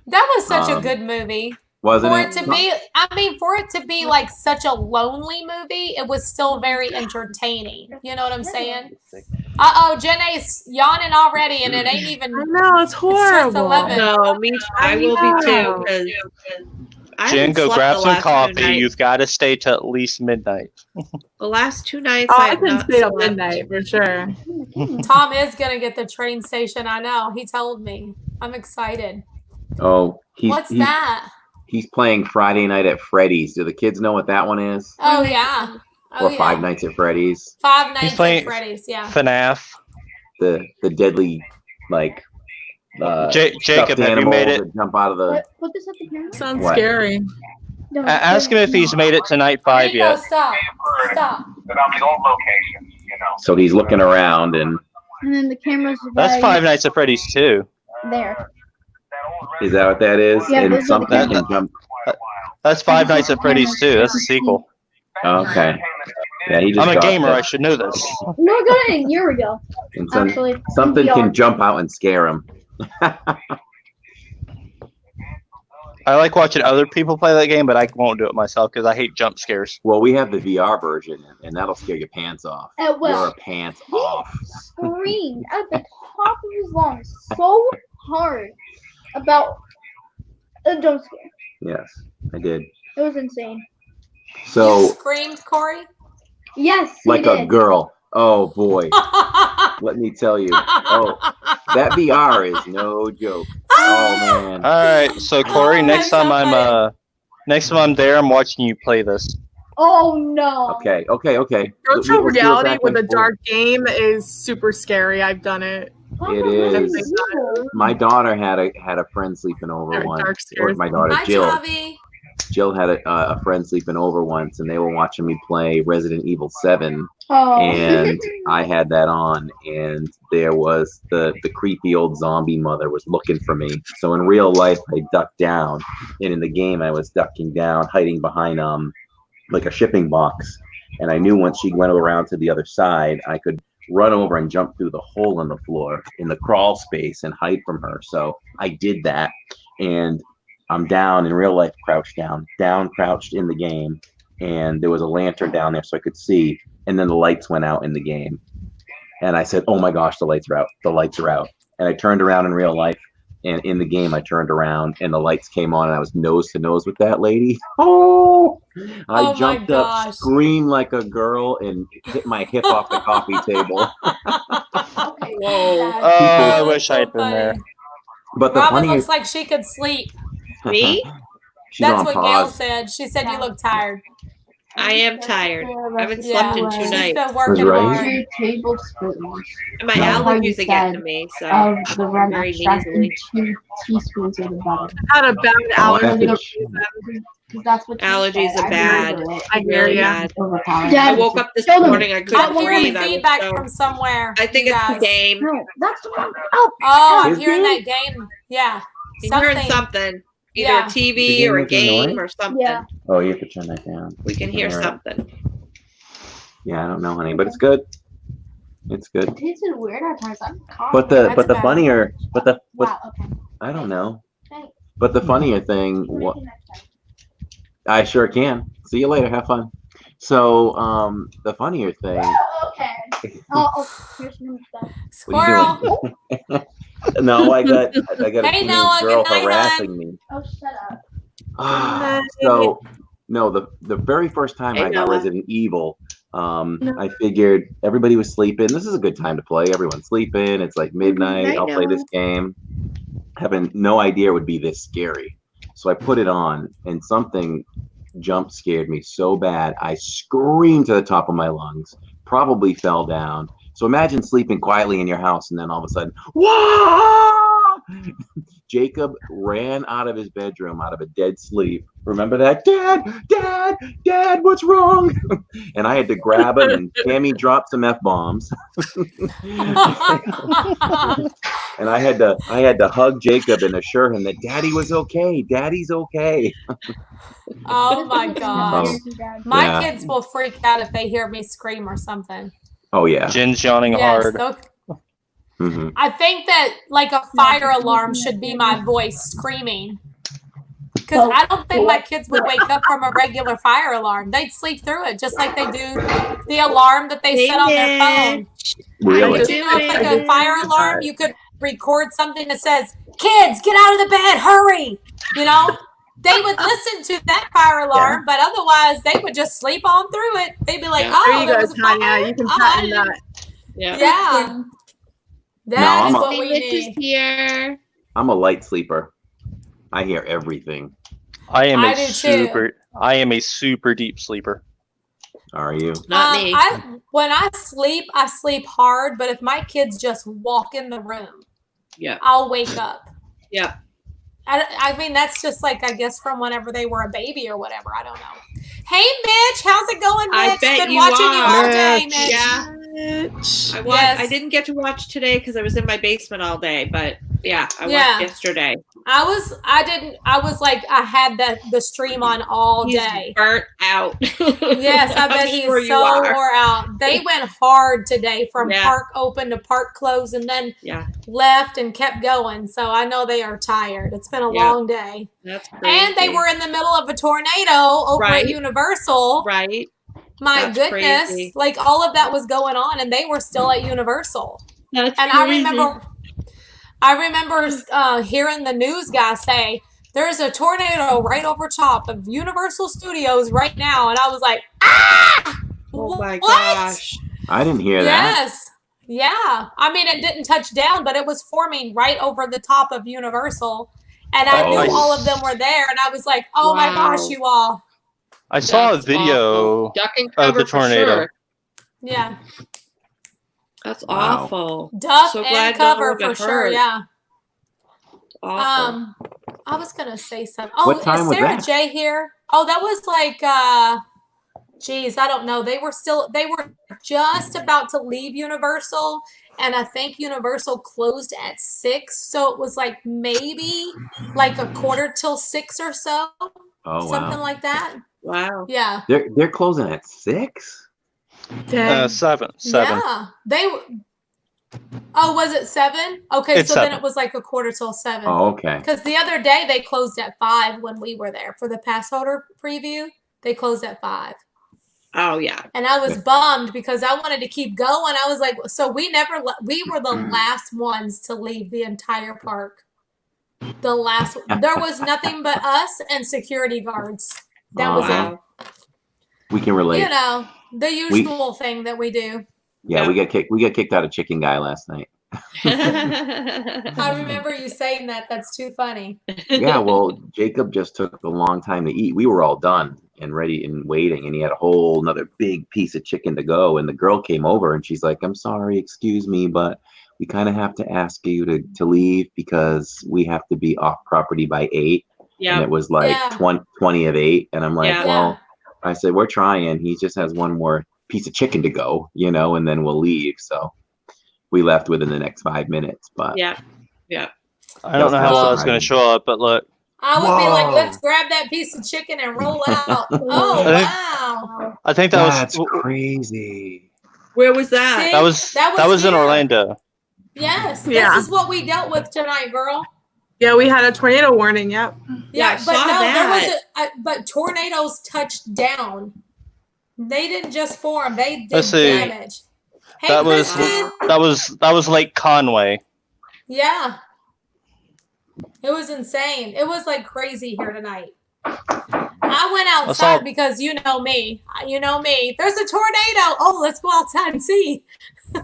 Speaker 1: That was such a good movie.
Speaker 5: Wasn't
Speaker 1: For
Speaker 5: it?
Speaker 1: it to be, I mean, for it to be like such a lonely movie, it was still very entertaining. You know what I'm saying? Uh-oh, Jenna's yawning already, and it ain't even.
Speaker 4: I know, it's
Speaker 1: just
Speaker 4: horrible.
Speaker 1: 11.
Speaker 2: No, me. I will be too. 'Cause I
Speaker 3: Jen,
Speaker 2: haven't
Speaker 3: go
Speaker 2: slept
Speaker 3: grab
Speaker 2: the
Speaker 3: some
Speaker 2: last 2
Speaker 3: coffee.
Speaker 2: nights.
Speaker 3: You've got to stay till at least midnight.
Speaker 2: The last 2 nights
Speaker 4: Oh,
Speaker 2: I
Speaker 4: I
Speaker 2: have
Speaker 4: can
Speaker 2: not
Speaker 4: stay till
Speaker 2: slept.
Speaker 4: midnight for sure.
Speaker 1: Tom is gonna get the train station. I know. He told me. I'm excited.
Speaker 5: Oh,
Speaker 1: What's that?
Speaker 5: He's playing Friday Night at Freddy's. Do the kids know what that one is?
Speaker 1: Oh yeah. Oh
Speaker 5: Or
Speaker 1: yeah.
Speaker 5: Five Nights at Freddy's?
Speaker 1: Five Nights at
Speaker 3: playing-
Speaker 1: Freddy's. Yeah.
Speaker 3: FNAF.
Speaker 5: The deadly like
Speaker 3: Jacob,
Speaker 5: stuffed
Speaker 3: have you
Speaker 5: animals
Speaker 3: made it?
Speaker 5: that jump out of the.
Speaker 6: Put this at the camera.
Speaker 4: Sounds
Speaker 5: What?
Speaker 4: scary.
Speaker 3: Ask him if he's made it to night 5
Speaker 1: Nico,
Speaker 3: yet.
Speaker 1: stop. Stop.
Speaker 8: But on the old locations, you know.
Speaker 5: So he's looking around, and
Speaker 6: And then the camera's
Speaker 3: That's
Speaker 6: right
Speaker 3: Five Nights at Freddy's too.
Speaker 6: there.
Speaker 5: is that what that is?
Speaker 6: Yeah,
Speaker 5: and
Speaker 6: those are the
Speaker 5: something
Speaker 3: cameras.
Speaker 5: can jump.
Speaker 3: That's Five Nights at Freddy's too. That's a sequel.
Speaker 5: Okay. Yeah, he just.
Speaker 3: I'm a
Speaker 5: got
Speaker 3: gamer.
Speaker 5: that.
Speaker 3: I should know this.
Speaker 6: No, I got it a year ago.
Speaker 5: And
Speaker 6: Actually,
Speaker 5: something
Speaker 6: VR.
Speaker 5: can jump out and scare him.
Speaker 3: I like watching other people play that game, but I won't do it myself because I hate jump scares.
Speaker 5: Well, we have the VR version, and that'll scare your pants off.
Speaker 6: Well,
Speaker 5: Your pants off.
Speaker 6: screamed at the top of his lungs so hard about a jump scare.
Speaker 5: Yes, I did.
Speaker 6: It was insane.
Speaker 1: You
Speaker 5: So,
Speaker 1: screamed, Corey.
Speaker 6: Yes, he
Speaker 5: like
Speaker 6: did.
Speaker 5: a girl. Oh boy, let me tell you. Oh, that VR is no joke. Oh man.
Speaker 3: All right, so Corey, next
Speaker 1: That's
Speaker 3: time
Speaker 1: so
Speaker 3: next time I'm there, I'm watching you play this.
Speaker 6: Oh no.
Speaker 5: Okay.
Speaker 4: Virtual
Speaker 5: Let's do it
Speaker 4: reality
Speaker 5: back
Speaker 4: with a
Speaker 5: and forth.
Speaker 4: dark game is super scary. I've done it.
Speaker 5: It is. My daughter had a friend sleeping over
Speaker 4: Dark
Speaker 5: once. Or
Speaker 4: scares.
Speaker 5: my daughter
Speaker 1: Hi,
Speaker 5: Jill.
Speaker 1: Javi.
Speaker 5: Jill had a friend sleeping over once, and they were watching me play Resident Evil 7,
Speaker 6: Oh.
Speaker 5: and I had that on, and there was the creepy old zombie mother was looking for me. So in real life, I ducked down, and in the game, I was ducking down, hiding behind like a shipping box, and I knew once she went around to the other side, I could run over and jump through the hole in the floor in the crawl space and hide from her. So I did that, and I'm down in real life, crouched down, crouched in the game, and there was a lantern down there so I could see, and then the lights went out in the game, and I said, "Oh my gosh, the lights are out! The lights are out!" And I turned around in real life, and in the game, I turned around, and the lights came on, and I was nose to nose with that lady. Oh! I
Speaker 1: Oh my
Speaker 5: jumped up,
Speaker 1: gosh.
Speaker 5: screamed like a girl, and hit my hip off the coffee table.
Speaker 6: Okay.
Speaker 2: Whoa.
Speaker 3: I
Speaker 1: Oh,
Speaker 3: wish
Speaker 1: that's
Speaker 3: I had
Speaker 1: so
Speaker 3: been there.
Speaker 1: funny.
Speaker 5: But the
Speaker 1: Robin
Speaker 5: funny
Speaker 1: looks
Speaker 5: is,
Speaker 1: like she could sleep.
Speaker 2: Me?
Speaker 5: she's
Speaker 1: That's
Speaker 5: on
Speaker 1: what Gail
Speaker 5: pause.
Speaker 1: said. She said you look tired.
Speaker 2: I am tired. I haven't
Speaker 1: Yeah,
Speaker 2: slept in 2
Speaker 1: she's
Speaker 2: nights.
Speaker 1: been working
Speaker 5: right.
Speaker 1: hard.
Speaker 9: 2 tablespoons
Speaker 2: And my
Speaker 5: How
Speaker 2: allergies
Speaker 9: you
Speaker 2: are getting
Speaker 9: said
Speaker 2: to me, so
Speaker 9: of the rum
Speaker 2: very
Speaker 9: extract and
Speaker 2: nasally.
Speaker 9: 2 teaspoons of the butter.
Speaker 4: I had a bad
Speaker 5: Oh,
Speaker 4: allergy.
Speaker 5: that's-
Speaker 9: Because that's what you
Speaker 2: Allergies
Speaker 9: said.
Speaker 2: are
Speaker 9: I
Speaker 2: bad.
Speaker 9: remember it.
Speaker 4: I hear
Speaker 2: really
Speaker 4: ya.
Speaker 2: bad.
Speaker 9: Overpowering.
Speaker 6: Yeah.
Speaker 2: I woke up this
Speaker 6: Tell them.
Speaker 2: morning, I couldn't
Speaker 1: I'm hearing
Speaker 2: breathe. I was
Speaker 1: feedback
Speaker 2: so,
Speaker 1: from somewhere.
Speaker 2: I think
Speaker 1: you
Speaker 2: it's the
Speaker 1: guys.
Speaker 2: game.
Speaker 6: No, that's the one. Oh,
Speaker 1: Oh, I'm
Speaker 5: His
Speaker 1: hearing
Speaker 5: game?
Speaker 1: that game. Yeah.
Speaker 2: You're hearing something. Either
Speaker 1: Yeah.
Speaker 2: a TV
Speaker 5: Is the
Speaker 2: or a
Speaker 5: game making
Speaker 2: game
Speaker 5: noise?
Speaker 2: or something.
Speaker 6: yeah.
Speaker 5: Oh, you have to turn that down.
Speaker 2: We can hear
Speaker 5: Alright.
Speaker 2: something.
Speaker 5: Yeah, I don't know, honey, but it's good. It's good.
Speaker 9: It tasted weird at times. I'm
Speaker 5: But
Speaker 1: That's
Speaker 5: the
Speaker 1: bad.
Speaker 5: funnier,
Speaker 9: Wow, okay.
Speaker 5: I don't know.
Speaker 9: Thanks.
Speaker 5: But the funnier thing, what I sure can. See you later. Have fun. So, the funnier thing.
Speaker 6: Oh, okay. Oh, here's some stuff.
Speaker 5: What are
Speaker 1: Squirrel.
Speaker 5: you doing? No, I got a
Speaker 1: Hey,
Speaker 5: teenage
Speaker 1: Noah,
Speaker 5: girl
Speaker 1: good night,
Speaker 5: harassing me.
Speaker 6: Oh, shut up.
Speaker 5: So, no, the very first time
Speaker 2: Hey,
Speaker 5: I got
Speaker 2: Noah.
Speaker 5: Resident Evil, I figured everybody was sleeping. This is a good time to play. Everyone's sleeping. It's like midnight.
Speaker 2: Night,
Speaker 5: I'll play
Speaker 2: Noah.
Speaker 5: this game. having no idea it would be this scary. So I put it on, and something jump scared me so bad. I screamed to the top of my lungs, probably fell down. So imagine sleeping quietly in your house, and then all of a sudden, whoa! Jacob ran out of his bedroom out of a dead sleep. Remember that? Dad, what's wrong? And I had to grab him, and Tammy dropped some F-bombs. And I had to hug Jacob and assure him that Daddy was okay. Daddy's okay.
Speaker 1: Oh my gosh.
Speaker 5: Oh,
Speaker 1: My
Speaker 5: yeah.
Speaker 1: kids will freak out if they hear me scream or something.
Speaker 5: Oh yeah.
Speaker 3: Jen's yawning hard.
Speaker 5: Mhm.
Speaker 1: I think that like a fire alarm should be my voice screaming. Because I don't think my kids would wake up from a regular fire alarm. They'd sleep through it just like they do the alarm that they set on their phone.
Speaker 5: Really?
Speaker 1: Did you know it's like a fire alarm? You could record something that says, "Kids, get out of the bed, hurry!" You know? They would listen to that fire alarm, but otherwise they would just sleep on through it. They'd be like,
Speaker 4: There
Speaker 1: "Oh,
Speaker 4: you
Speaker 1: there
Speaker 4: go,
Speaker 1: was a fire."
Speaker 4: Tanya. You can
Speaker 1: Oh,
Speaker 4: patent that.
Speaker 1: Yeah. That
Speaker 5: No,
Speaker 1: is
Speaker 5: I'm a-
Speaker 1: what we
Speaker 2: Mitch is
Speaker 1: need.
Speaker 2: here.
Speaker 5: I'm a light sleeper. I hear everything.
Speaker 3: I am
Speaker 1: I
Speaker 3: a
Speaker 1: do too.
Speaker 3: super deep sleeper.
Speaker 5: Are you?
Speaker 2: Not me.
Speaker 1: When I sleep hard, but if my kids just walk in the room,
Speaker 2: Yeah.
Speaker 1: I'll wake up.
Speaker 2: Yeah.
Speaker 1: I mean, that's just like, I guess, from whenever they were a baby or whatever. I don't know. Hey, Mitch, how's it going, Mitch?
Speaker 2: I bet
Speaker 1: Been
Speaker 2: you
Speaker 1: watching you all
Speaker 2: are.
Speaker 1: day, Mitch.
Speaker 2: Yeah.
Speaker 4: Mitch.
Speaker 2: I didn't get to watch today because I was in my basement all day, but yeah, I watched yesterday.
Speaker 1: I was like, I had the stream on all
Speaker 2: He's
Speaker 1: day.
Speaker 2: burnt out.
Speaker 1: Yes, I bet
Speaker 2: I'm
Speaker 1: he's
Speaker 2: sure you
Speaker 1: so
Speaker 2: are.
Speaker 1: wore out. They went hard today from
Speaker 2: Yeah.
Speaker 1: park open to park closed and then left and kept going. So I know they are tired. It's been a long day.
Speaker 2: That's crazy.
Speaker 1: And they were in the middle of a tornado over at Universal.
Speaker 2: Right.
Speaker 1: My
Speaker 2: That's
Speaker 1: goodness.
Speaker 2: crazy.
Speaker 1: Like all of that was going on and they were still at Universal.
Speaker 2: That's
Speaker 1: and
Speaker 2: crazy.
Speaker 1: I remember hearing the news guy say, "There's a tornado right over top of Universal Studios right now." And I was like, "Ah!
Speaker 2: Oh my
Speaker 1: what?"
Speaker 2: gosh.
Speaker 5: I didn't hear that.
Speaker 1: Yes. Yeah. I mean, it didn't touch down, but it was forming right over the top of Universal. And I knew all of them were there. And I was like, "Oh my gosh, you all."
Speaker 3: I saw a
Speaker 2: That's
Speaker 3: video
Speaker 2: awful. Duck and
Speaker 3: of
Speaker 2: cover
Speaker 3: the
Speaker 2: for
Speaker 3: tornado.
Speaker 2: sure.
Speaker 1: Yeah.
Speaker 2: That's
Speaker 5: Wow.
Speaker 2: awful.
Speaker 1: Duck
Speaker 2: So
Speaker 1: and
Speaker 2: glad no
Speaker 1: cover
Speaker 2: one
Speaker 1: for
Speaker 2: got
Speaker 1: sure.
Speaker 2: hurt.
Speaker 1: Yeah.
Speaker 2: Awful.
Speaker 1: I was gonna say something. Oh,
Speaker 5: What time
Speaker 1: is
Speaker 5: was
Speaker 1: Sarah
Speaker 5: that?
Speaker 1: J here? Oh, that was like geez, I don't know. They were just about to leave Universal, and I think Universal closed at 6. So it was like maybe like a quarter till 6 or so.
Speaker 5: Oh
Speaker 1: Something
Speaker 5: wow.
Speaker 1: like that.
Speaker 2: Wow.
Speaker 1: Yeah.
Speaker 5: They're closing at 6?
Speaker 3: Seven.
Speaker 1: Yeah. Oh, was it 7? Okay,
Speaker 3: It's
Speaker 1: so then
Speaker 3: 7.
Speaker 1: it was like a quarter till 7.
Speaker 5: Oh, okay.
Speaker 1: Because the other day they closed at 5 when we were there for the pass holder preview. They closed at 5.
Speaker 2: Oh yeah.
Speaker 1: And I was bummed because I wanted to keep going. I was like, so we were the last ones to leave the entire park. There was nothing but us and security guards. That was
Speaker 2: Wow.
Speaker 1: it.
Speaker 5: We can relate.
Speaker 1: You know, the usual thing that we do.
Speaker 5: Yeah, we got kicked out of Chicken Guy last night.
Speaker 1: I remember you saying that. That's too funny.
Speaker 5: Yeah, well, Jacob just took a long time to eat. We were all done and ready and waiting, and he had a whole another big piece of chicken to go. And the girl came over and she's like, "I'm sorry, excuse me, but we kind of have to ask you to leave because we have to be off property by 8."
Speaker 2: Yeah.
Speaker 5: And it was like 20 of 8. And I'm like,
Speaker 2: Yeah.
Speaker 5: well, I said, we're trying. He just has one more piece of chicken to go, and then we'll leave. So we left within the next 5 minutes. But
Speaker 2: Yeah.
Speaker 3: I don't know how well it's going to show up, but look.
Speaker 1: I would be like, let's grab that piece of chicken and roll out. Oh, wow.
Speaker 3: I think that
Speaker 5: that's
Speaker 3: was
Speaker 5: crazy.
Speaker 2: Where was that?
Speaker 1: See?
Speaker 3: That was in
Speaker 1: here.
Speaker 3: Orlando.
Speaker 1: Yes.
Speaker 4: Yeah.
Speaker 1: This is what we dealt with tonight, girl.
Speaker 4: Yeah, we had a tornado warning. Yep.
Speaker 2: Yeah, I
Speaker 1: but
Speaker 2: saw
Speaker 1: no,
Speaker 2: that.
Speaker 1: but tornadoes touched down. They didn't just form; they did
Speaker 3: Let's see.
Speaker 1: damage. Hey,
Speaker 3: That was Lake Conway.
Speaker 1: Yeah, it was insane. It was like crazy here tonight. I went outside because you know me. You know me. There's a tornado. Oh, let's go outside and see.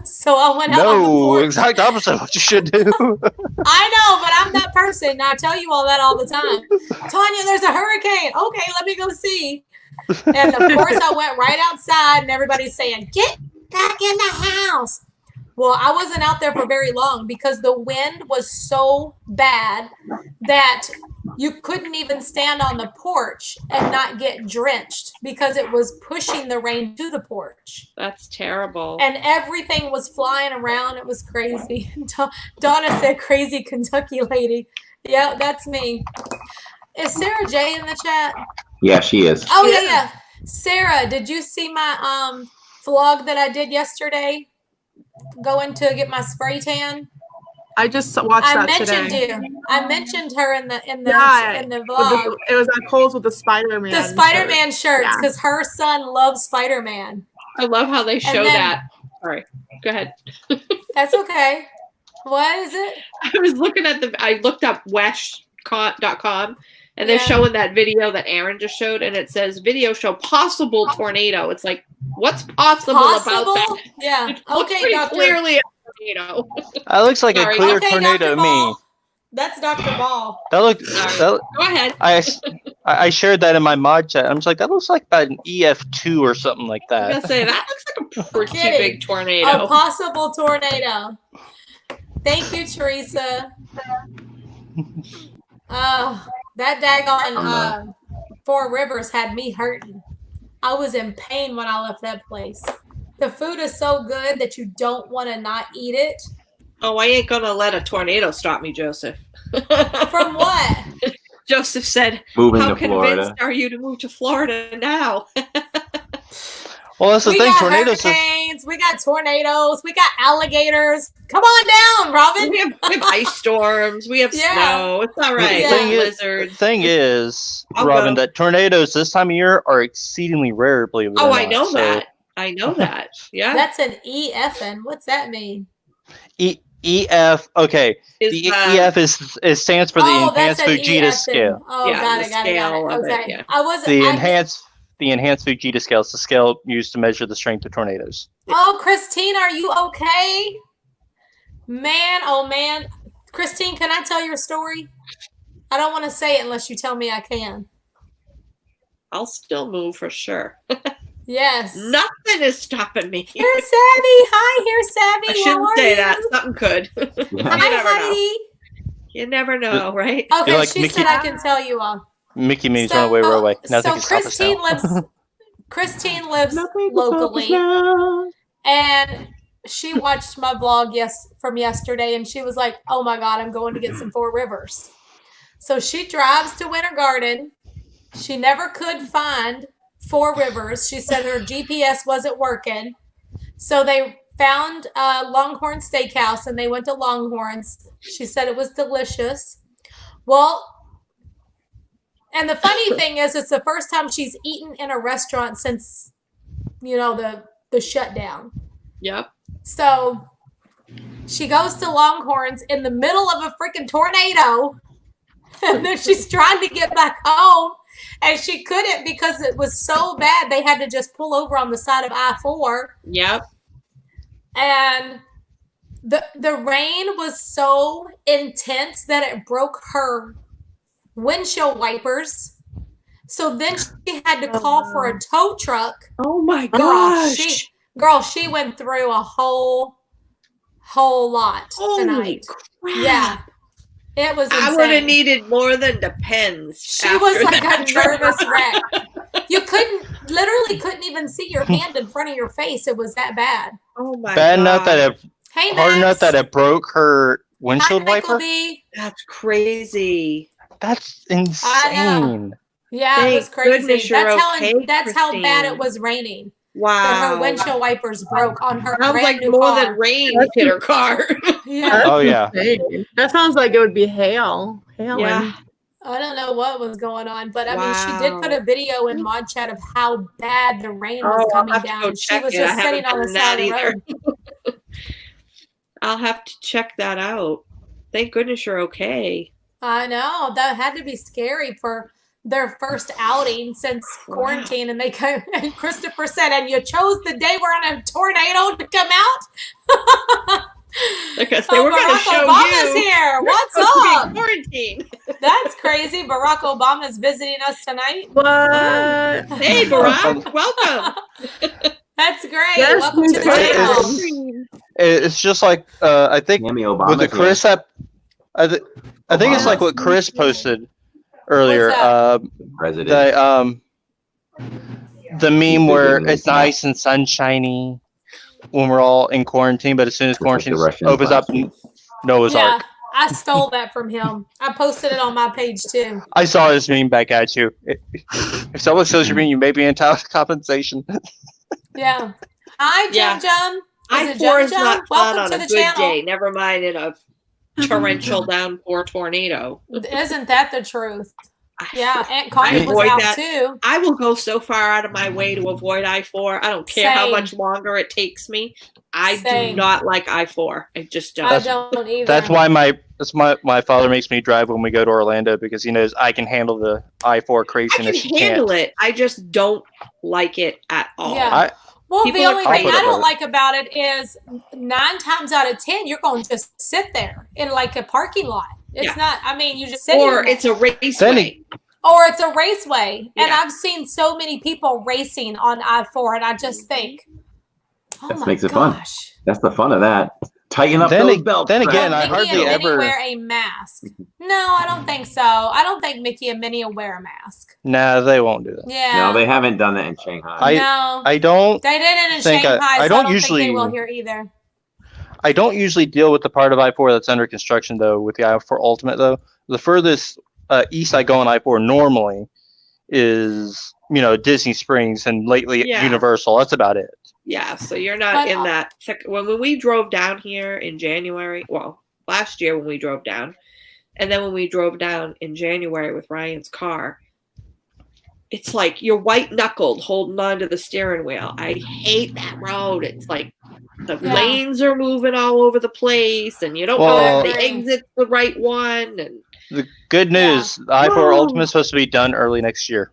Speaker 1: So I went out on the
Speaker 3: No,
Speaker 1: porch.
Speaker 3: exact opposite of what you should do.
Speaker 1: I know, but I'm that person. I tell you all that all the time. Tanya, there's a hurricane. Okay, let me go see. And of course, I went right outside, and everybody's saying, "Get back in the house." Well, I wasn't out there for very long because the wind was so bad that you couldn't even stand on the porch and not get drenched because it was pushing the rain to the porch.
Speaker 2: That's terrible.
Speaker 1: And everything was flying around. It was crazy. Donna said, "Crazy Kentucky lady." Yeah, that's me. Is Sarah J in the chat?
Speaker 5: Yeah, she is.
Speaker 1: Oh, yeah. Sarah, did you see my vlog that I did yesterday? Going to get my spray tan.
Speaker 4: I just watched
Speaker 1: I
Speaker 4: that
Speaker 1: mentioned
Speaker 4: today.
Speaker 1: you. I mentioned her in the
Speaker 4: With
Speaker 1: vlog.
Speaker 4: it was at Kohl's with the Spider-Man.
Speaker 1: The Spider-Man shirts,
Speaker 4: Yeah.
Speaker 1: because her son loves Spider-Man.
Speaker 2: I love how they show
Speaker 1: then-
Speaker 2: that. Sorry, go ahead.
Speaker 1: That's okay. What is it?
Speaker 2: I was looking at I looked up wesh.com and they're
Speaker 1: Yeah.
Speaker 2: showing that video that Aaron just showed, and it says video show possible tornado. It's like, what's possible about that?
Speaker 1: Yeah.
Speaker 2: It looks
Speaker 1: Okay,
Speaker 2: pretty
Speaker 1: Doctor.
Speaker 2: clearly a tornado.
Speaker 3: That looks like
Speaker 2: Sorry.
Speaker 3: a clear
Speaker 1: Okay,
Speaker 3: tornado
Speaker 1: Dr.
Speaker 3: to me.
Speaker 1: Ball. That's Dr. Ball.
Speaker 3: That looked.
Speaker 2: Sorry.
Speaker 3: That,
Speaker 2: Go ahead.
Speaker 3: I shared that in my mod chat. I'm just like, that looks like about an EF2 or something like
Speaker 2: I was
Speaker 3: that.
Speaker 2: gonna say that looks like a pretty
Speaker 1: Kidding.
Speaker 2: big tornado.
Speaker 1: A possible tornado. Thank you, Teresa. That daggone Four Rivers had me hurting. I was in pain when I left that place. The food is so good that you don't want to not eat it.
Speaker 2: Oh, I ain't gonna let a tornado stop me, Joseph.
Speaker 1: From what?
Speaker 2: Joseph said,
Speaker 5: Moving
Speaker 2: "How
Speaker 5: to Florida.
Speaker 2: convinced are you to move to Florida now?"
Speaker 3: Well, that's the
Speaker 1: We
Speaker 3: thing.
Speaker 1: got
Speaker 3: Tornadoes.
Speaker 1: hurricanes, we got tornadoes, we got alligators. Come on down, Robin.
Speaker 2: we have ice storms. We have
Speaker 1: Yeah.
Speaker 2: snow. It's all right.
Speaker 1: Yeah.
Speaker 3: Thing is,
Speaker 2: Blizzards.
Speaker 3: thing is,
Speaker 2: I'll
Speaker 3: Robin,
Speaker 2: go.
Speaker 3: that tornadoes this time of year are exceedingly rare. Believe it or
Speaker 2: Oh,
Speaker 3: not.
Speaker 2: I know
Speaker 3: So,
Speaker 2: that. I know that. Yeah.
Speaker 1: That's an EFN. What's that mean?
Speaker 3: EF. Okay,
Speaker 2: Is,
Speaker 3: the EF stands for the
Speaker 1: that's
Speaker 3: enhanced
Speaker 1: an
Speaker 3: Fujita
Speaker 1: EFN.
Speaker 3: scale.
Speaker 1: Oh,
Speaker 2: Yeah,
Speaker 1: got
Speaker 2: the
Speaker 1: it, got it,
Speaker 2: scale
Speaker 1: got
Speaker 2: of
Speaker 1: it.
Speaker 2: it,
Speaker 1: Okay.
Speaker 2: yeah.
Speaker 1: I was
Speaker 3: The enhanced Fujita scale is the scale used to measure the strength of tornadoes.
Speaker 1: Oh, Christine, are you okay? Man, oh man. Christine, can I tell your story? I don't want to say it unless you tell me I can.
Speaker 2: I'll still move for sure.
Speaker 1: Yes.
Speaker 2: Nothing is stopping me.
Speaker 1: Here, Savvy. Hi, here, Savvy.
Speaker 2: I shouldn't
Speaker 1: How are
Speaker 2: say
Speaker 1: you?
Speaker 2: that. Something could.
Speaker 5: Yeah.
Speaker 1: Hi,
Speaker 2: You never know.
Speaker 1: Heidi.
Speaker 2: You never know, right?
Speaker 1: Okay,
Speaker 3: You're like
Speaker 1: she
Speaker 3: Mickey-
Speaker 1: said I can tell you all.
Speaker 3: Mickey Minnie's run away, run away.
Speaker 1: So
Speaker 3: Nothing can stop us
Speaker 1: Christine
Speaker 3: now.
Speaker 1: lives locally, and she watched my vlog from yesterday, and she was like, "Oh my God, I'm going to get some Four Rivers." So she drives to Winter Garden. She never could find Four Rivers. She said her GPS wasn't working, so they found Longhorn Steakhouse, and they went to Longhorn's. She said it was delicious. Well. And the funny thing is, it's the first time she's eaten in a restaurant since, the shutdown.
Speaker 2: Yep.
Speaker 1: So she goes to Longhorns in the middle of a freaking tornado. And then she's trying to get back home. And she couldn't because it was so bad. They had to just pull over on the side of I-4.
Speaker 2: Yep.
Speaker 1: And the rain was so intense that it broke her windshield wipers. So then she had to call for a tow truck.
Speaker 2: Oh my
Speaker 1: Girl,
Speaker 2: gosh.
Speaker 1: she went through a whole lot
Speaker 2: Holy
Speaker 1: tonight.
Speaker 2: crap.
Speaker 1: Yeah. It was insane.
Speaker 2: I would have needed more than Depends.
Speaker 1: She
Speaker 2: after
Speaker 1: was like
Speaker 2: that
Speaker 1: a nervous wreck. You literally couldn't even see your hand in front of your face. It was that bad.
Speaker 2: Oh my
Speaker 3: Bad
Speaker 2: god.
Speaker 3: enough that it
Speaker 1: Hey,
Speaker 3: hard enough
Speaker 1: Max.
Speaker 3: that it broke her
Speaker 1: Hi,
Speaker 3: windshield
Speaker 1: Michael
Speaker 3: wiper.
Speaker 1: B.
Speaker 2: That's crazy.
Speaker 3: That's
Speaker 1: I know.
Speaker 3: insane.
Speaker 1: Yeah,
Speaker 2: Thank
Speaker 1: it was crazy.
Speaker 2: goodness you're
Speaker 1: That's how
Speaker 2: okay,
Speaker 1: bad it
Speaker 2: Christine.
Speaker 1: was raining. That
Speaker 2: Wow.
Speaker 1: her windshield wipers broke on her
Speaker 2: Sounds
Speaker 1: brand
Speaker 2: like
Speaker 1: new
Speaker 2: more
Speaker 1: car.
Speaker 2: than rain hit her car.
Speaker 1: Yeah.
Speaker 3: Oh yeah.
Speaker 4: Insane. That sounds like it would be hail. Hailing.
Speaker 2: Yeah.
Speaker 1: I don't know what was going on, but I mean, she did
Speaker 2: Wow.
Speaker 1: put a video in Mod Chat of how bad the rain was
Speaker 2: Oh, I'll
Speaker 1: coming
Speaker 2: have to
Speaker 1: down.
Speaker 2: go
Speaker 1: And she
Speaker 2: check
Speaker 1: was
Speaker 2: it.
Speaker 1: just
Speaker 2: I
Speaker 1: sitting
Speaker 2: haven't
Speaker 1: on the
Speaker 2: done
Speaker 1: side
Speaker 2: that
Speaker 1: of the
Speaker 2: either.
Speaker 1: road.
Speaker 2: I'll have to check that out. Thank goodness you're okay.
Speaker 1: I know that had to be scary for their first outing since quarantine, and they came, and Christopher said, "And you chose the day we're on a tornado to come out."
Speaker 2: Because they were going to
Speaker 1: Barack
Speaker 2: show
Speaker 1: Obama's
Speaker 2: you.
Speaker 1: here.
Speaker 2: You're
Speaker 1: What's
Speaker 2: supposed to be in
Speaker 1: up?
Speaker 2: quarantine.
Speaker 1: That's crazy. Barack Obama's visiting us tonight.
Speaker 4: What?
Speaker 2: Hey, Barack, welcome.
Speaker 1: That's great.
Speaker 4: Yes,
Speaker 1: Welcome to the
Speaker 4: we
Speaker 1: channel.
Speaker 3: It's just like I think
Speaker 5: Tammy Obama.
Speaker 3: with the Chris I think it's like what Chris posted earlier.
Speaker 1: What's
Speaker 5: president.
Speaker 3: The meme where
Speaker 5: visiting
Speaker 3: it's
Speaker 5: them.
Speaker 3: nice and sunshiny when we're all in quarantine, but as soon as
Speaker 5: Just like the
Speaker 3: quarantine
Speaker 5: Russians
Speaker 3: opens up,
Speaker 5: last week.
Speaker 3: Noah's
Speaker 1: Yeah,
Speaker 3: Ark.
Speaker 1: I stole that from him. I posted it on my page too.
Speaker 3: I saw this meme back at you. If someone says you're mean, you may be entitled to compensation.
Speaker 1: Yeah. Hi, Jum
Speaker 2: Yeah.
Speaker 1: Jum.
Speaker 2: I-4
Speaker 1: Jum
Speaker 2: is
Speaker 1: Jum?
Speaker 2: not fun
Speaker 1: Welcome
Speaker 2: on
Speaker 1: to
Speaker 2: a
Speaker 1: the
Speaker 2: good
Speaker 1: channel.
Speaker 2: day. Never mind in a torrential downpour tornado.
Speaker 1: Isn't that the truth? Yeah, Aunt Connie was
Speaker 2: avoid
Speaker 1: out
Speaker 2: that.
Speaker 1: too.
Speaker 2: I will go so far out of my way to avoid I-4. I don't care how
Speaker 1: Same.
Speaker 2: much longer it takes me. I
Speaker 1: Same.
Speaker 2: do not like I-4. I just don't.
Speaker 1: I don't either.
Speaker 3: That's why my father makes me drive when we go to Orlando, because he knows I can handle the I-4
Speaker 2: I
Speaker 3: creation
Speaker 2: can
Speaker 3: if she
Speaker 2: handle
Speaker 3: can't.
Speaker 2: it. I just don't like it at all.
Speaker 1: Yeah. Well,
Speaker 2: People
Speaker 1: the
Speaker 2: are
Speaker 1: only
Speaker 2: crazy.
Speaker 1: thing I
Speaker 3: I'll put
Speaker 1: don't
Speaker 3: it
Speaker 1: like about it is 9 times out of 10, you're going to just sit there in like a parking lot. It's
Speaker 2: Yeah.
Speaker 1: not, I mean, you just sit
Speaker 2: Or
Speaker 1: here.
Speaker 2: it's a raceway.
Speaker 3: Then
Speaker 1: Or it's a raceway. And
Speaker 2: Yeah.
Speaker 1: I've seen so many people racing on I-4, and I just think, oh
Speaker 5: That
Speaker 1: my
Speaker 5: makes it fun.
Speaker 1: gosh.
Speaker 5: That's the fun of that. Tighten up
Speaker 3: Then
Speaker 5: those
Speaker 3: ag-
Speaker 5: belts.
Speaker 3: then
Speaker 5: Brad.
Speaker 3: again, I
Speaker 1: Mickey
Speaker 3: hardly
Speaker 1: and Minnie
Speaker 3: ever-
Speaker 1: wear a mask. No, I don't think so. I don't think Mickey and Minnie will wear a mask.
Speaker 3: Nah, they won't do that.
Speaker 1: Yeah.
Speaker 5: No, they haven't done that in Shanghai.
Speaker 1: No.
Speaker 3: I don't.
Speaker 1: They did it in
Speaker 3: think
Speaker 1: Shanghai,
Speaker 3: I
Speaker 1: so I
Speaker 3: don't
Speaker 1: don't
Speaker 3: usually-
Speaker 1: think they will here either.
Speaker 3: I don't usually deal with the part of I-4 that's under construction, though, with the I-4 Ultimate, though. The furthest east I go on I-4 normally is, Disney Springs and lately
Speaker 2: Yeah.
Speaker 3: Universal. That's about it.
Speaker 2: Yeah, so you're not
Speaker 1: But-
Speaker 2: in that. When we drove down here in January, well, last year when we drove down, and then when we drove down in January with Ryan's car, it's like you're white knuckled holding onto the steering wheel. I hate that road. It's like the
Speaker 1: Yeah.
Speaker 2: lanes are moving all over the place, and you don't
Speaker 3: Well-
Speaker 2: know if the
Speaker 1: Agree.
Speaker 2: exit's the right one. And
Speaker 3: The good
Speaker 1: Yeah.
Speaker 3: news, the I-4
Speaker 2: Whoa.
Speaker 3: Ultimate is supposed to be done early next year,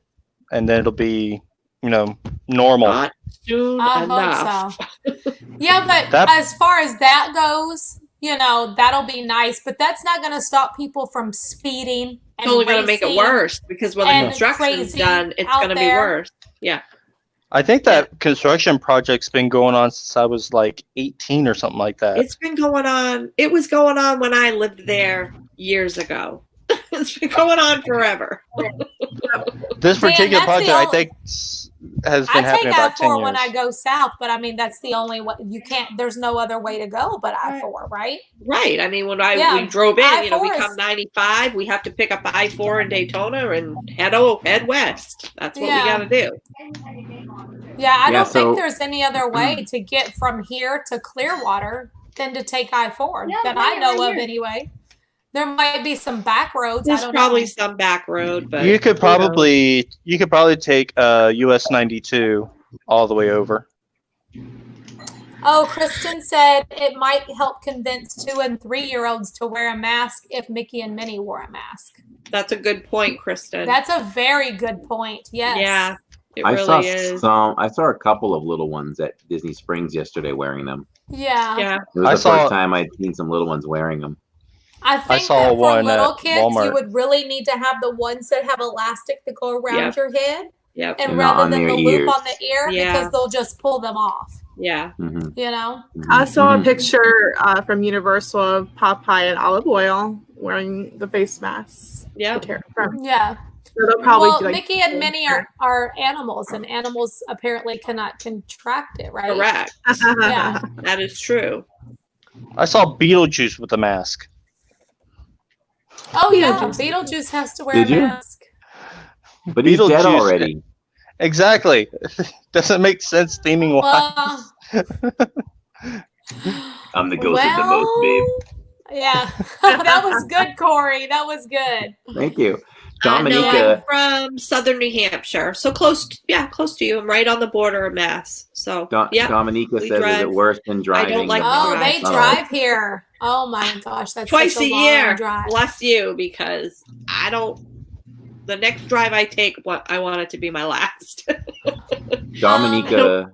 Speaker 3: and then it'll be, normal.
Speaker 2: not soon
Speaker 1: I
Speaker 2: enough.
Speaker 1: hope so. Yeah, but
Speaker 3: That-
Speaker 1: as far as that goes, that'll be nice. But that's not going to stop people from speeding. And
Speaker 2: It's only going to make it
Speaker 1: racing.
Speaker 2: worse because when the
Speaker 1: and
Speaker 2: construction's
Speaker 1: crazy
Speaker 2: done, it's
Speaker 1: out
Speaker 2: going to be
Speaker 1: there.
Speaker 2: worse. Yeah.
Speaker 3: I think that construction project's been going on since I was like 18 or something like that.
Speaker 2: It's been going on. It was going on when I lived there years ago. It's been going on forever.
Speaker 3: This
Speaker 1: Dan,
Speaker 3: particular
Speaker 1: that's the
Speaker 3: project, I
Speaker 1: only-
Speaker 3: think, has
Speaker 1: I
Speaker 3: been
Speaker 1: take
Speaker 3: happening about 10
Speaker 1: I-4
Speaker 3: years.
Speaker 1: when I go south, but I mean that's the only way. You can't. There's no other way to go but I-4, right?
Speaker 2: Right. I mean, when
Speaker 1: Yeah.
Speaker 2: we drove in, we
Speaker 1: I-4
Speaker 2: come
Speaker 1: is-
Speaker 2: 95, we have to pick up I-4 in Daytona and head west. That's what
Speaker 1: Yeah.
Speaker 2: we got to do.
Speaker 1: Yeah, I
Speaker 5: Yeah,
Speaker 1: don't
Speaker 5: so-
Speaker 1: think there's any other way to get from here to Clearwater than to take I-4
Speaker 6: Yeah,
Speaker 1: that
Speaker 6: right
Speaker 1: I know
Speaker 6: here.
Speaker 1: of anyway. There might be some back roads.
Speaker 2: There's
Speaker 1: I don't
Speaker 2: probably
Speaker 1: know.
Speaker 2: some back road, but
Speaker 3: you could
Speaker 2: who knows?
Speaker 3: probably take US 92 all the way over.
Speaker 1: Oh, Kristen said it might help convince 2 and 3-year-olds to wear a mask if Mickey and Minnie wore a mask.
Speaker 2: That's a good point, Kristen.
Speaker 1: That's a very good point. Yes.
Speaker 2: Yeah, it
Speaker 5: I saw
Speaker 2: really is.
Speaker 5: I saw a couple of little ones at Disney Springs yesterday wearing them.
Speaker 1: Yeah.
Speaker 2: Yeah,
Speaker 5: It was
Speaker 3: I
Speaker 5: the
Speaker 3: saw-
Speaker 5: first time I'd seen some little ones wearing them.
Speaker 1: I think
Speaker 3: saw
Speaker 1: that for
Speaker 3: one
Speaker 1: little
Speaker 3: at
Speaker 1: kids,
Speaker 3: Walmart.
Speaker 1: you would really need to have the ones that have elastic that go around
Speaker 2: Yeah.
Speaker 1: your head,
Speaker 2: yep,
Speaker 1: and
Speaker 5: And
Speaker 1: rather
Speaker 5: on
Speaker 1: than
Speaker 5: their
Speaker 1: the loop
Speaker 5: ears.
Speaker 1: on the ear,
Speaker 2: Yeah.
Speaker 1: because they'll just pull them off.
Speaker 2: yeah.
Speaker 5: Mhm,
Speaker 1: You know.
Speaker 4: I saw
Speaker 5: mhm.
Speaker 4: a picture from Universal of Popeye and Olive Oil wearing the face masks.
Speaker 2: Yep.
Speaker 1: Yeah.
Speaker 4: So they'll probably
Speaker 1: Well,
Speaker 4: do, like,
Speaker 1: Mickey and Minnie are animals, and animals apparently cannot contract it, right?
Speaker 2: Correct.
Speaker 1: Yeah.
Speaker 2: That is true.
Speaker 3: I saw Beetlejuice with a mask.
Speaker 1: Oh yeah,
Speaker 4: Beetlejuice.
Speaker 1: Beetlejuice has to wear
Speaker 5: Did
Speaker 1: a
Speaker 5: you?
Speaker 1: mask.
Speaker 5: But he's dead
Speaker 3: Beetlejuice-
Speaker 5: already.
Speaker 3: Exactly. Doesn't make sense theming wise.
Speaker 1: Well,
Speaker 5: I'm the ghost of the most, babe.
Speaker 1: Yeah, that was good, Corey. That was good.
Speaker 5: Thank you.
Speaker 2: No, I'm
Speaker 5: Dominica,
Speaker 2: from southern New Hampshire, so close to you. I'm right on the border of Mass. So yeah,
Speaker 5: Dominica
Speaker 2: we
Speaker 5: says, is
Speaker 2: drive.
Speaker 5: it worse than driving?
Speaker 2: like
Speaker 5: than-
Speaker 2: to
Speaker 1: Oh,
Speaker 2: drive.
Speaker 1: they
Speaker 5: Oh.
Speaker 1: drive here. Oh my gosh, that's
Speaker 2: twice
Speaker 1: such
Speaker 2: a
Speaker 1: a long
Speaker 2: year.
Speaker 1: drive.
Speaker 2: Bless you, because I don't the next drive I take, I want it to be my last.
Speaker 5: Dominica.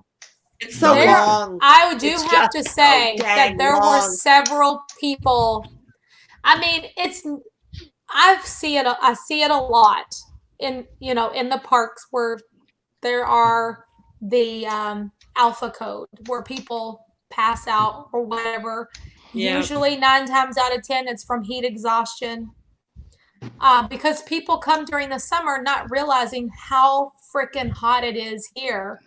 Speaker 2: It's so
Speaker 1: There-
Speaker 2: long.
Speaker 1: I do
Speaker 2: It's
Speaker 1: have
Speaker 2: just
Speaker 1: to say
Speaker 2: so
Speaker 1: that
Speaker 2: dang
Speaker 1: there were
Speaker 2: long.
Speaker 1: several people. I mean, I see it a lot in the parks where there are the alpha code where people pass out or whatever.
Speaker 2: Yeah.
Speaker 1: Usually 9 times out of 10 it's from heat exhaustion. Because people come during the summer not realizing how freaking hot it is here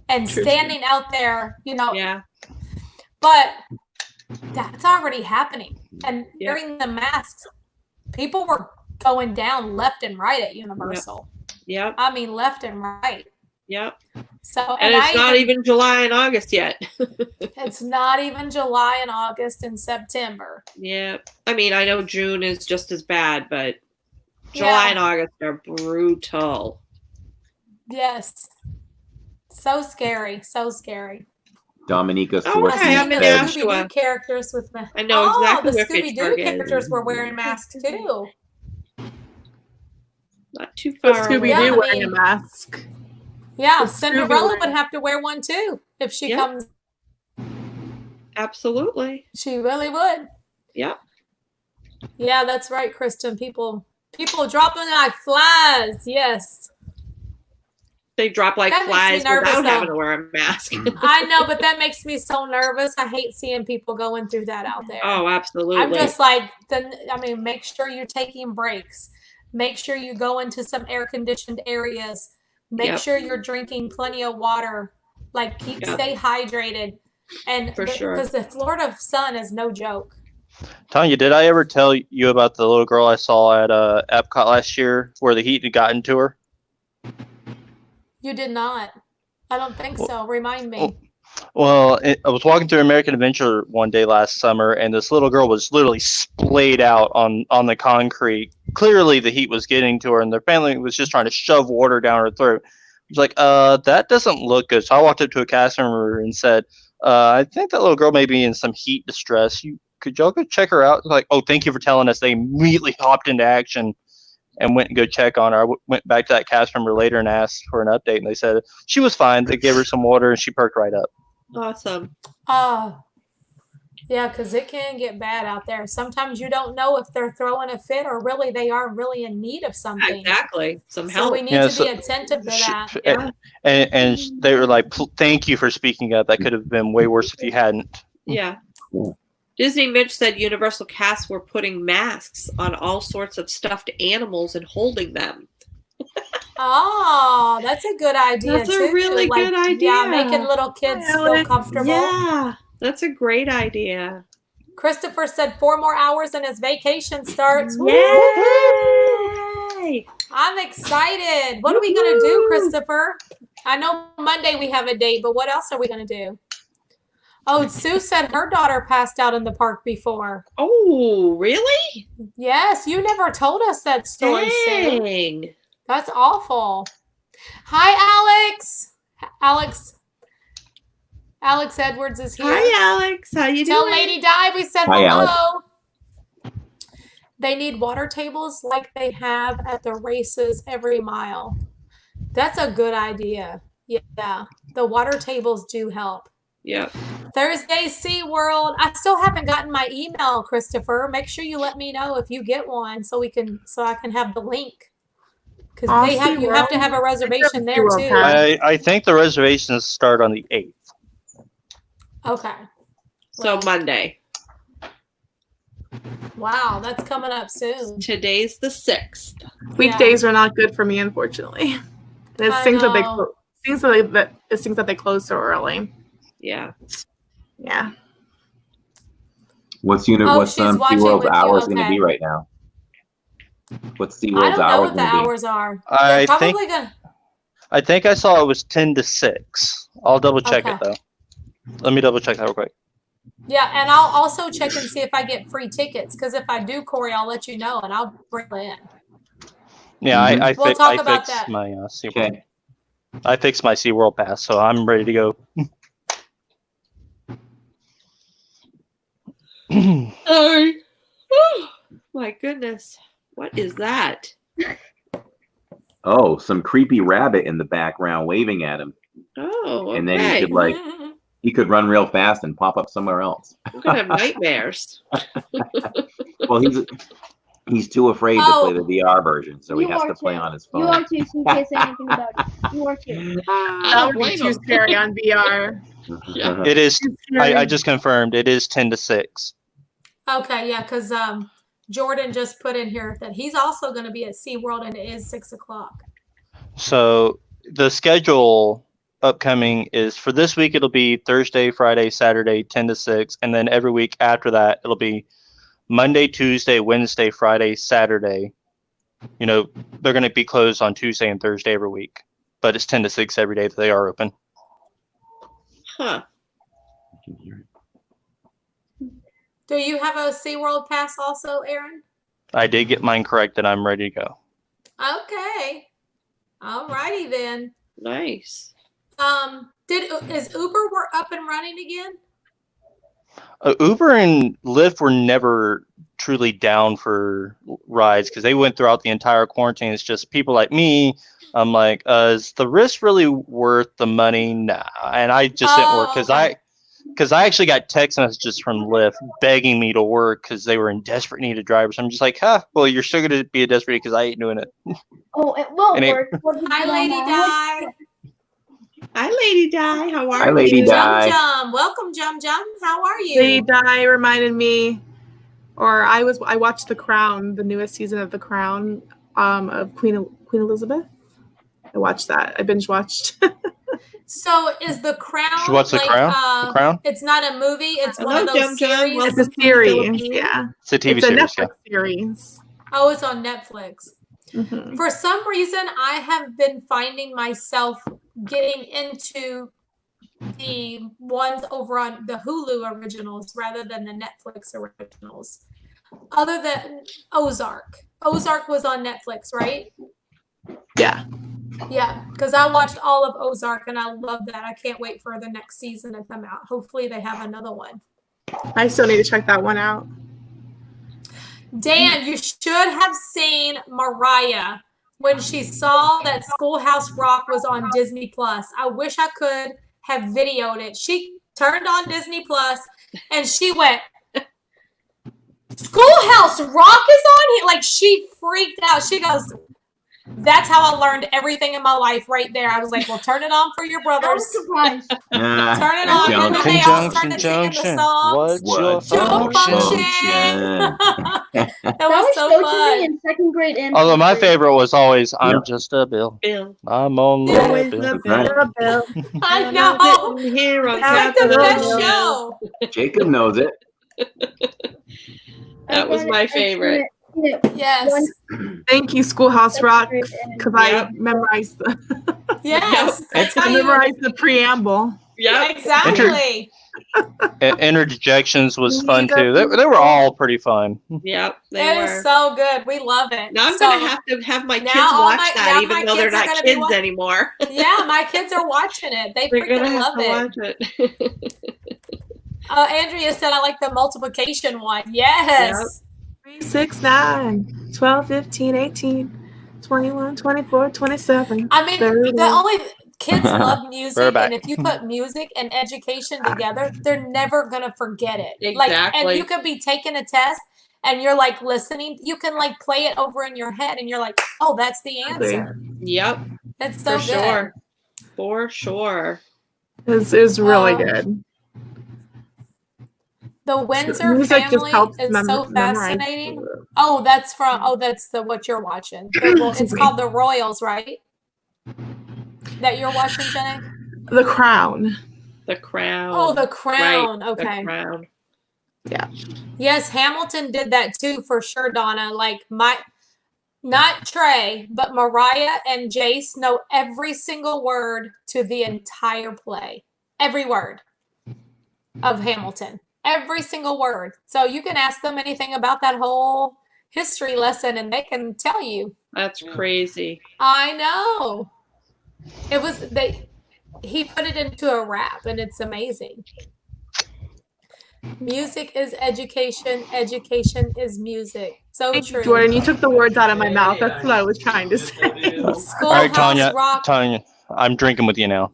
Speaker 1: and standing out there,
Speaker 2: Yeah.
Speaker 1: but that's already happening. And
Speaker 2: Yep.
Speaker 1: during the masks, people were going down left and right at Universal.
Speaker 2: Yep.
Speaker 1: I mean, left and right.
Speaker 2: Yep.
Speaker 1: So,
Speaker 2: And it's not even July and August yet.
Speaker 1: it's not even July and August and September.
Speaker 2: Yeah. I mean, I know June is just as bad, but July and August are brutal.
Speaker 1: Yes. So scary. So scary.
Speaker 5: Dominica
Speaker 2: Oh,
Speaker 5: Source
Speaker 2: okay, I'm in
Speaker 5: said,
Speaker 2: Nashua.
Speaker 1: Scooby-Doo characters with masks.
Speaker 2: I know exactly
Speaker 1: the
Speaker 2: where
Speaker 1: Scooby-Doo
Speaker 2: Fitchburg is.
Speaker 1: characters were wearing masks too.
Speaker 2: Not too
Speaker 4: The
Speaker 2: far
Speaker 4: Scooby-Doo
Speaker 2: away.
Speaker 1: Yeah, I
Speaker 4: wearing
Speaker 1: mean-
Speaker 4: a mask.
Speaker 1: Yeah,
Speaker 4: The
Speaker 1: Cinderella
Speaker 4: Scooby-Doo.
Speaker 1: would have to wear one too if she
Speaker 2: Yeah.
Speaker 1: comes.
Speaker 2: Absolutely.
Speaker 1: She really would.
Speaker 2: Yep.
Speaker 1: Yeah, that's right, Kristen. People dropping like flies. Yes.
Speaker 2: They drop like
Speaker 1: That makes me
Speaker 2: flies
Speaker 1: nervous,
Speaker 2: without
Speaker 1: though.
Speaker 2: having to wear a mask.
Speaker 1: I know, but that makes me so nervous. I hate seeing people going through that out there.
Speaker 2: Oh, absolutely.
Speaker 1: I'm just like, make sure you're taking breaks. Make sure you go into some air-conditioned areas. Make
Speaker 2: Yep.
Speaker 1: sure you're drinking plenty of water. Like, stay hydrated. And
Speaker 2: For sure.
Speaker 1: because the Florida sun is no joke.
Speaker 3: Tanya, did I ever tell you about the little girl I saw at Epcot last year where the heat had gotten to her?
Speaker 1: You did not. I don't think so. Remind me.
Speaker 3: Well, I was walking through American Adventure one day last summer, and this little girl was literally splayed out on the concrete. Clearly, the heat was getting to her, and their family was just trying to shove water down her throat. I was like, that doesn't look good. So I walked up to a cast member and said, I think that little girl may be in some heat distress. Could y'all go check her out? Like, oh, thank you for telling us. They immediately hopped into action and went and go check on her. I went back to that cast member later and asked for an update, and they said she was fine. They gave her some water, and she perked right up.
Speaker 2: Awesome.
Speaker 1: Yeah, because it can get bad out there. Sometimes you don't know if they're throwing a fit or really they are really in need of something.
Speaker 2: Exactly. Some
Speaker 1: So
Speaker 2: help.
Speaker 1: we need to be attentive to that.
Speaker 2: Yeah.
Speaker 3: And they were like, thank you for speaking up. That could have been way worse if you hadn't.
Speaker 2: Yeah. Disney Mitch said Universal casts were putting masks on all sorts of stuffed animals and holding them.
Speaker 1: Oh, that's a good idea.
Speaker 2: That's a
Speaker 1: too.
Speaker 2: really good idea.
Speaker 1: Yeah, making little kids feel comfortable.
Speaker 2: Yeah, that's a great idea.
Speaker 1: Christopher said 4 more hours and his vacation starts.
Speaker 2: Yay!
Speaker 1: I'm excited. What are we going to do, Christopher? I know Monday we have a date, but what else are we going to do? Oh, Sue said her daughter passed out in the park before.
Speaker 2: Oh, really?
Speaker 1: Yes, you never told us that story, Sue.
Speaker 2: Dang.
Speaker 1: That's awful. Hi, Alex. Alex Edwards is here.
Speaker 2: Hi, Alex. How you
Speaker 1: Tell
Speaker 2: doing?
Speaker 1: Lady Di we said
Speaker 5: Hi,
Speaker 1: hello.
Speaker 5: Alex.
Speaker 1: They need water tables like they have at the races every mile. That's a good idea. Yeah, the water tables do help.
Speaker 2: Yep.
Speaker 1: Thursday SeaWorld. I still haven't gotten my email, Christopher. Make sure you let me know if you get one so I can have the link. Because you have to have a reservation there too.
Speaker 3: I think the reservations start on the 8th.
Speaker 1: Okay.
Speaker 2: So Monday.
Speaker 1: Wow, that's coming up soon.
Speaker 2: Today's the 6th.
Speaker 4: Weekdays are not good for me, unfortunately. It
Speaker 1: I
Speaker 4: seems that
Speaker 1: know.
Speaker 4: it seems that they close so early.
Speaker 2: Yeah.
Speaker 4: Yeah.
Speaker 5: What's
Speaker 1: she's watching
Speaker 5: SeaWorld's
Speaker 1: with you,
Speaker 5: hours going to
Speaker 1: okay.
Speaker 5: be right now? What's
Speaker 1: I
Speaker 5: SeaWorld's
Speaker 1: don't know
Speaker 5: hours
Speaker 1: what the
Speaker 5: going to be?
Speaker 1: hours are.
Speaker 3: I
Speaker 1: They're probably
Speaker 3: think
Speaker 1: gonna.
Speaker 3: I think I saw it was 10 to 6. I'll double check it
Speaker 1: Okay.
Speaker 3: though. Let me double check that real quick.
Speaker 1: Yeah, and I'll also check and see if I get free tickets. Because if I do, Corey, I'll let you know and I'll bring it in.
Speaker 3: Yeah, I
Speaker 1: We'll talk
Speaker 3: I
Speaker 1: about
Speaker 3: fixed
Speaker 1: that.
Speaker 3: my SeaWorld.
Speaker 5: Okay.
Speaker 3: I fixed my SeaWorld pass, so I'm ready to go.
Speaker 2: Sorry. Oh, my goodness. What is that?
Speaker 5: some creepy rabbit in the background waving at him.
Speaker 2: Oh,
Speaker 5: And then he
Speaker 2: okay.
Speaker 5: could he could run real fast and pop up somewhere else.
Speaker 2: I'm gonna have nightmares.
Speaker 5: Well, he's too afraid to play the VR version, so he has to play on his phone.
Speaker 6: You are too, so you can't say anything about it. You are too.
Speaker 4: That would be too scary on VR.
Speaker 3: It is. I just confirmed. It is 10 to 6.
Speaker 1: Okay, yeah, because Jordan just put in here that he's also going to be at SeaWorld, and it is 6 o'clock.
Speaker 3: So the schedule upcoming is for this week. It'll be Thursday, Friday, Saturday, 10 to 6, and then every week after that, it'll be Monday, Tuesday, Wednesday, Friday, Saturday. You know, they're going to be closed on Tuesday and Thursday every week, but it's 10 to 6 every day that they are open.
Speaker 2: Huh.
Speaker 1: Do you have a SeaWorld pass also, Aaron?
Speaker 3: I did get mine correct, and I'm ready to go.
Speaker 1: Okay. All righty then.
Speaker 2: Nice.
Speaker 1: Is Uber up and running again?
Speaker 3: Uber and Lyft were never truly down for rides because they went throughout the entire quarantine. It's just people like me. I'm like, is the risk really worth the money? Nah. And I just didn't work because I actually got text messages from Lyft begging me to work because they were in desperate need of drivers. I'm just like, well, you're still going to be a desperate because I ain't doing it.
Speaker 6: Oh, it will work.
Speaker 1: Hi, Lady Di.
Speaker 2: Hi, Lady Di. How are you?
Speaker 5: Hi, Lady Di.
Speaker 1: Jum. Welcome, Jum. How are you?
Speaker 4: Lady Di reminded me, or I watched The Crown, the newest season of The Crown, of Queen Elizabeth. I watched that. I binge watched.
Speaker 1: So is The Crown?
Speaker 3: You watch The Crown? The Crown?
Speaker 1: It's not a movie. It's one of those series.
Speaker 4: It's a series. Yeah.
Speaker 3: It's a TV
Speaker 4: it's a
Speaker 3: series.
Speaker 4: Netflix series.
Speaker 1: Oh, it's on Netflix.
Speaker 4: Mm-hmm.
Speaker 1: For some reason, I have been finding myself getting into the ones over on the Hulu originals rather than the Netflix originals. Other than Ozark. Ozark was on Netflix, right?
Speaker 4: Yeah.
Speaker 1: Yeah, because I watched all of Ozark and I love that. I can't wait for the next season to come out. Hopefully they have another one.
Speaker 4: I still need to check that one out.
Speaker 1: Dan, you should have seen Mariah when she saw that Schoolhouse Rock was on Disney Plus. I wish I could have videoed it. She turned on Disney Plus and she went, Schoolhouse Rock is on here? Like, she freaked out. She goes, that's how I learned everything in my life right there. I was like, well, turn it on for your brothers.
Speaker 6: Surprised.
Speaker 1: Turn it on. And then they all started singing the songs.
Speaker 3: What's your
Speaker 1: function? That was so
Speaker 6: to
Speaker 1: fun.
Speaker 6: me in second grade and
Speaker 3: Although my
Speaker 6: first grade.
Speaker 3: favorite was always, I'm just a bill.
Speaker 2: Bill.
Speaker 3: I'm only a bill.
Speaker 1: I know.
Speaker 2: Here on
Speaker 1: It's like the best
Speaker 2: Capitol.
Speaker 1: show.
Speaker 5: Jacob knows it.
Speaker 2: That was my favorite.
Speaker 1: Yes.
Speaker 4: Thank you, Schoolhouse Rock,
Speaker 6: Yep.
Speaker 4: because I memorized
Speaker 1: Yes. That's how you.
Speaker 4: the preamble.
Speaker 2: Yep.
Speaker 1: Exactly.
Speaker 3: Interjections was fun too. They were all pretty fun.
Speaker 2: Yep. They
Speaker 1: It
Speaker 2: were.
Speaker 1: is so good. We love it.
Speaker 2: Now I'm
Speaker 1: So,
Speaker 2: gonna have to have my kids
Speaker 1: now all
Speaker 2: watch
Speaker 1: my-
Speaker 2: that,
Speaker 1: now
Speaker 2: even
Speaker 1: my
Speaker 2: though they're
Speaker 1: kids are
Speaker 2: not
Speaker 1: gonna be
Speaker 2: kids
Speaker 1: wa-
Speaker 2: anymore.
Speaker 1: Yeah, my kids are watching it. They
Speaker 2: They're gonna
Speaker 1: freaking
Speaker 2: have
Speaker 1: love
Speaker 2: to
Speaker 1: it.
Speaker 2: watch it.
Speaker 1: Andrea said I like the multiplication one. Yes.
Speaker 4: 3, 6, 9, 12, 15, 18, 21, 24, 27.
Speaker 1: I mean,
Speaker 4: 30.
Speaker 1: the only kids love music,
Speaker 3: We're back.
Speaker 1: and if you put music and education together, they're never gonna forget it. and
Speaker 2: Exactly.
Speaker 1: you could be taking a test, and you're like listening. You can like play it over in your head, and you're like, "Oh, that's the answer."
Speaker 2: Yep.
Speaker 1: That's so
Speaker 2: For
Speaker 1: good.
Speaker 2: sure. For sure.
Speaker 4: It's really
Speaker 1: Oh.
Speaker 4: good.
Speaker 1: The Windsor
Speaker 4: Music just
Speaker 1: family
Speaker 4: helps
Speaker 1: is so
Speaker 4: memorize.
Speaker 1: fascinating. Oh, that's the what you're watching. It's called The Royals, right? That you're watching, Jenny?
Speaker 4: The Crown.
Speaker 2: The Crown.
Speaker 1: Oh, The Crown.
Speaker 2: Right.
Speaker 1: Okay.
Speaker 2: The Crown.
Speaker 1: Yes, Hamilton did that too, for sure, Donna. Like not Trey, but Mariah and Jace know every single word to the entire play. Every word of Hamilton. Every single word. So you can ask them anything about that whole history lesson and they can tell you.
Speaker 2: That's crazy.
Speaker 1: I know. He put it into a rap and it's amazing. Music is education. Education is music. So
Speaker 4: Thank you,
Speaker 1: true.
Speaker 4: Jordan. You took the words out of my mouth. That's what I was trying to say.
Speaker 3: All right,
Speaker 1: Schoolhouse Rock.
Speaker 3: Tanya, I'm drinking with you now.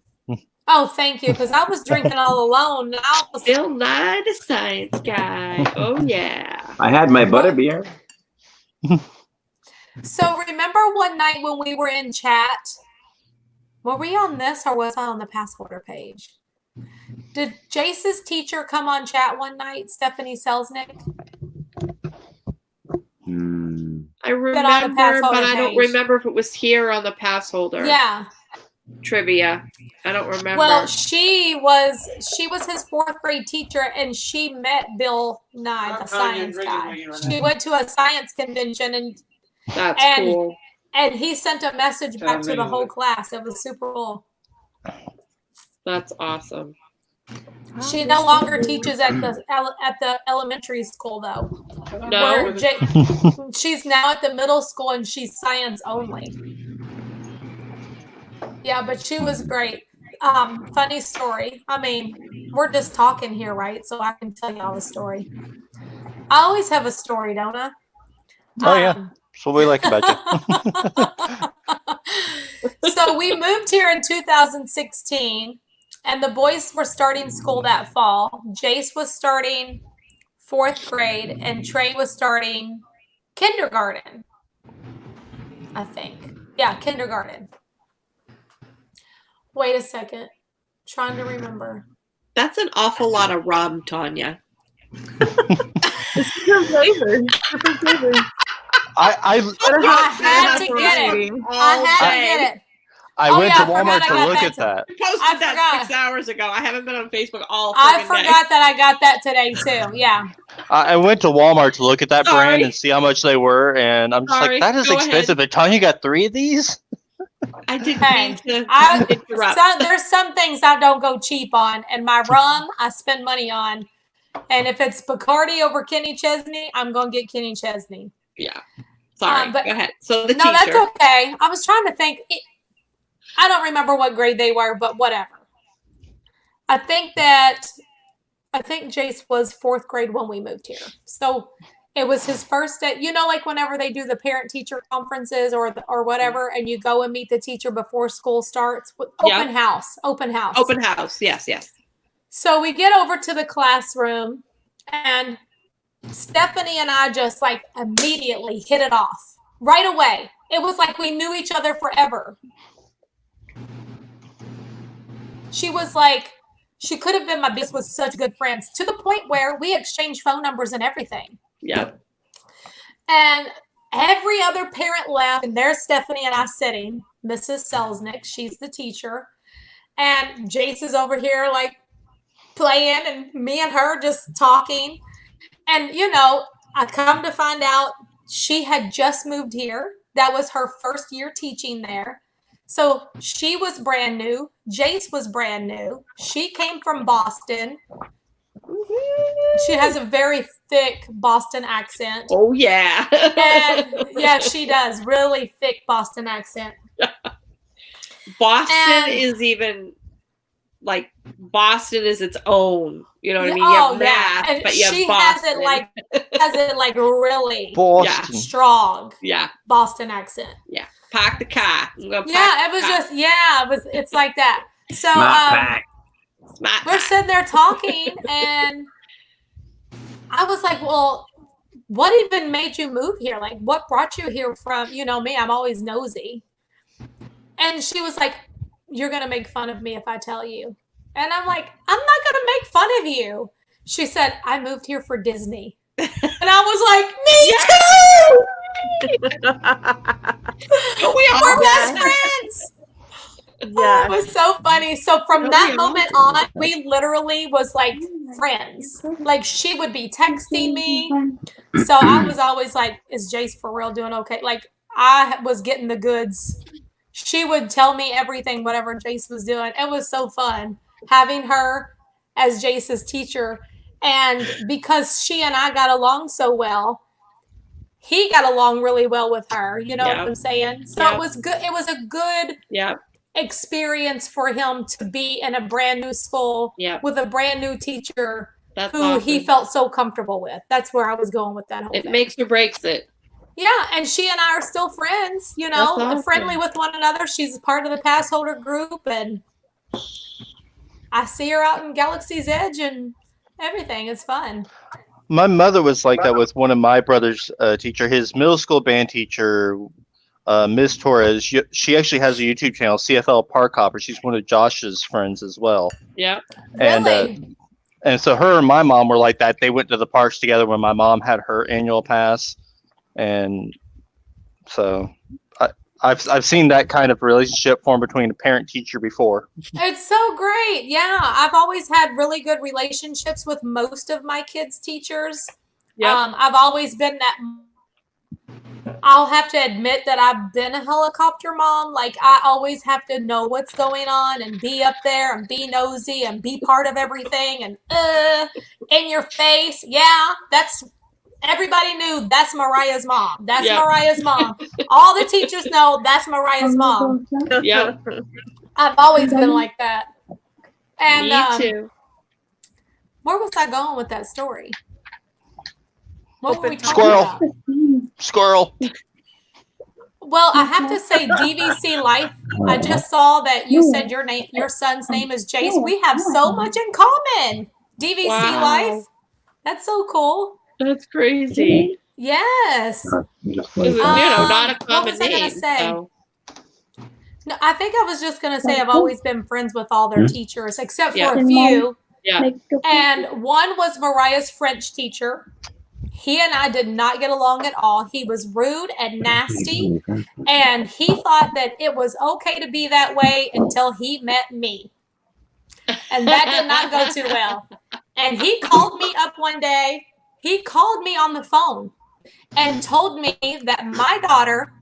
Speaker 1: Oh, thank you, because I was drinking all alone. Now
Speaker 2: Bill Nye the Science Guy. Oh yeah.
Speaker 5: I had my butterbeer.
Speaker 1: So remember one night when we were in chat? Were we on this or was I on the passholder page? Did Jace's teacher come on chat one night, Stephanie Selznick?
Speaker 2: I remember, but I don't
Speaker 1: page.
Speaker 2: remember if it was here on the pass holder.
Speaker 1: Yeah.
Speaker 2: Trivia. I don't remember.
Speaker 1: Well, she was his 4th grade teacher, and she met Bill Nye, the science guy. She went to a science convention, and
Speaker 2: That's cool.
Speaker 1: And he sent a message back to the whole class. It was super cool.
Speaker 2: That's awesome.
Speaker 1: She no longer teaches at the elementary school, though.
Speaker 2: No.
Speaker 1: She's now at the middle school, and she's science only. Yeah, but she was great. Funny story. I mean, we're just talking here, right? So I can tell y'all a story. I always have a story, don't I?
Speaker 3: Oh, yeah. That's what we like about
Speaker 1: you. So we moved here in 2016, and the boys were starting school that fall. Jace was starting 4th grade, and Trey was starting kindergarten, I think. Yeah, kindergarten. Wait a second. Trying to remember.
Speaker 2: That's an awful lot of rum, Tanya.
Speaker 4: It's different flavors. Different flavors.
Speaker 1: I had to get it. I had to get it.
Speaker 3: I went to Walmart to look at that.
Speaker 2: You posted that 6 hours ago. I haven't been on Facebook all
Speaker 1: I
Speaker 2: day.
Speaker 1: forgot that I got that today too. Yeah.
Speaker 3: I went to Walmart to look at that brand and see how much they were, and I'm just like, that is expensive. But Tanya got 3 of these?
Speaker 2: I didn't mean to interrupt.
Speaker 1: There's some things I don't go cheap on, and my rum I spend money on. And if it's Bacardi over Kenny Chesney, I'm going to get Kenny Chesney.
Speaker 2: Yeah. Sorry. But, go ahead. So the
Speaker 1: teacher. No, that's okay. I was trying to think. I don't remember what grade they were, but whatever. I think Jace was 4th grade when we moved here. So it was his first day. You know, like whenever they do the parent-teacher conferences or whatever, and you go and meet the teacher before school starts. Open house. Open house.
Speaker 2: Open house. Yes, yes.
Speaker 1: So we get over to the classroom, and Stephanie and I just like immediately hit it off right away. It was like we knew each other forever. She was like, she could have been my best, was such good friends to the point where we exchanged phone numbers and everything.
Speaker 2: Yeah.
Speaker 1: And every other parent left, and there's Stephanie and I sitting, Mrs. Selznick, she's the teacher. And Jace is over here like playing, and me and her just talking. And, you know, I come to find out she had just moved here. That was her first year teaching there. So she was brand new. Jace was brand new. She came from Boston. She has a very thick Boston accent.
Speaker 2: Oh, yeah.
Speaker 1: And, yeah, she does. Really thick Boston accent.
Speaker 2: Boston is even... like Boston is its own, you know what I mean? You have math,
Speaker 1: and
Speaker 2: but you have
Speaker 1: she
Speaker 2: Boston.
Speaker 1: has it like really
Speaker 3: Boston.
Speaker 1: strong.
Speaker 2: Yeah.
Speaker 1: Boston accent.
Speaker 2: Yeah. Park the car.
Speaker 1: It's like that. So we're sitting there talking, and I was like, well, what even made you move here? Like, what brought you here from, you know me, I'm always nosy. And she was like, you're going to make fun of me if I tell you. And I'm like, I'm not going to make fun of you. She said, I moved here for Disney. And I was like, me too! We're best friends! Yeah. It was so funny. So from that moment on, we literally was like friends. Like she would be texting me. So I was always like, is Jace for real doing okay? Like I was getting the goods. She would tell me everything, whatever Jace was doing. It was so fun having her as Jace's teacher. And because she and I got along so well, he got along really well with her. You know what I'm saying? So it was good. It was a good experience for him to be in a brand new school with a brand new teacher
Speaker 2: That's
Speaker 1: who he
Speaker 2: awesome.
Speaker 1: felt so comfortable with. That's where I was going with that whole
Speaker 2: It
Speaker 1: thing.
Speaker 2: makes or breaks it.
Speaker 1: Yeah, and she and I are still friends, you know,
Speaker 2: That's awesome.
Speaker 1: friendly with one another. She's part of the pass holder group, and I see her out in Galaxy's Edge and everything. It's fun.
Speaker 3: My mother was like that with one of my brother's teacher. His middle school band teacher, Miss Torres. She actually has a YouTube channel, CFL Park Hopper. She's one of Josh's friends as well.
Speaker 2: Yeah.
Speaker 1: Really?
Speaker 3: And so her and my mom were like that. They went to the parks together when my mom had her annual pass, and so I've seen that kind of relationship form between a parent teacher before.
Speaker 1: It's so great. Yeah, I've always had really good relationships with most of my kids' teachers.
Speaker 2: Yep.
Speaker 1: I've always been that. I'll have to admit that I've been a helicopter mom. Like, I always have to know what's going on and be up there and be nosy and be part of everything and in your face. Yeah, that's everybody knew that's Mariah's mom. That's
Speaker 2: Yeah.
Speaker 1: Mariah's mom. All the teachers know that's Mariah's mom.
Speaker 2: Yep.
Speaker 1: I've always been like that. And
Speaker 2: Me too.
Speaker 1: where was I going with that story? What were we talking
Speaker 3: Squirrel.
Speaker 1: about?
Speaker 3: Squirrel.
Speaker 1: Well, I have to say DVC Life. I just saw that you said your son's name is Jace. We have so much in common. DVC
Speaker 2: Wow.
Speaker 1: Life. That's so cool.
Speaker 2: That's crazy.
Speaker 1: Yes.
Speaker 2: This is, not a
Speaker 1: What
Speaker 2: common
Speaker 1: was I gonna
Speaker 2: name.
Speaker 1: say?
Speaker 2: So.
Speaker 1: No, I think I was just gonna say I've always been friends with all their teachers, except for
Speaker 2: Yeah.
Speaker 1: a few.
Speaker 2: Yeah.
Speaker 1: And one was Mariah's French teacher. He and I did not get along at all. He was rude and nasty, and he thought that it was okay to be that way until he met me. And that did not go too well. And he called me up one day. He called me on the phone and told me that my daughter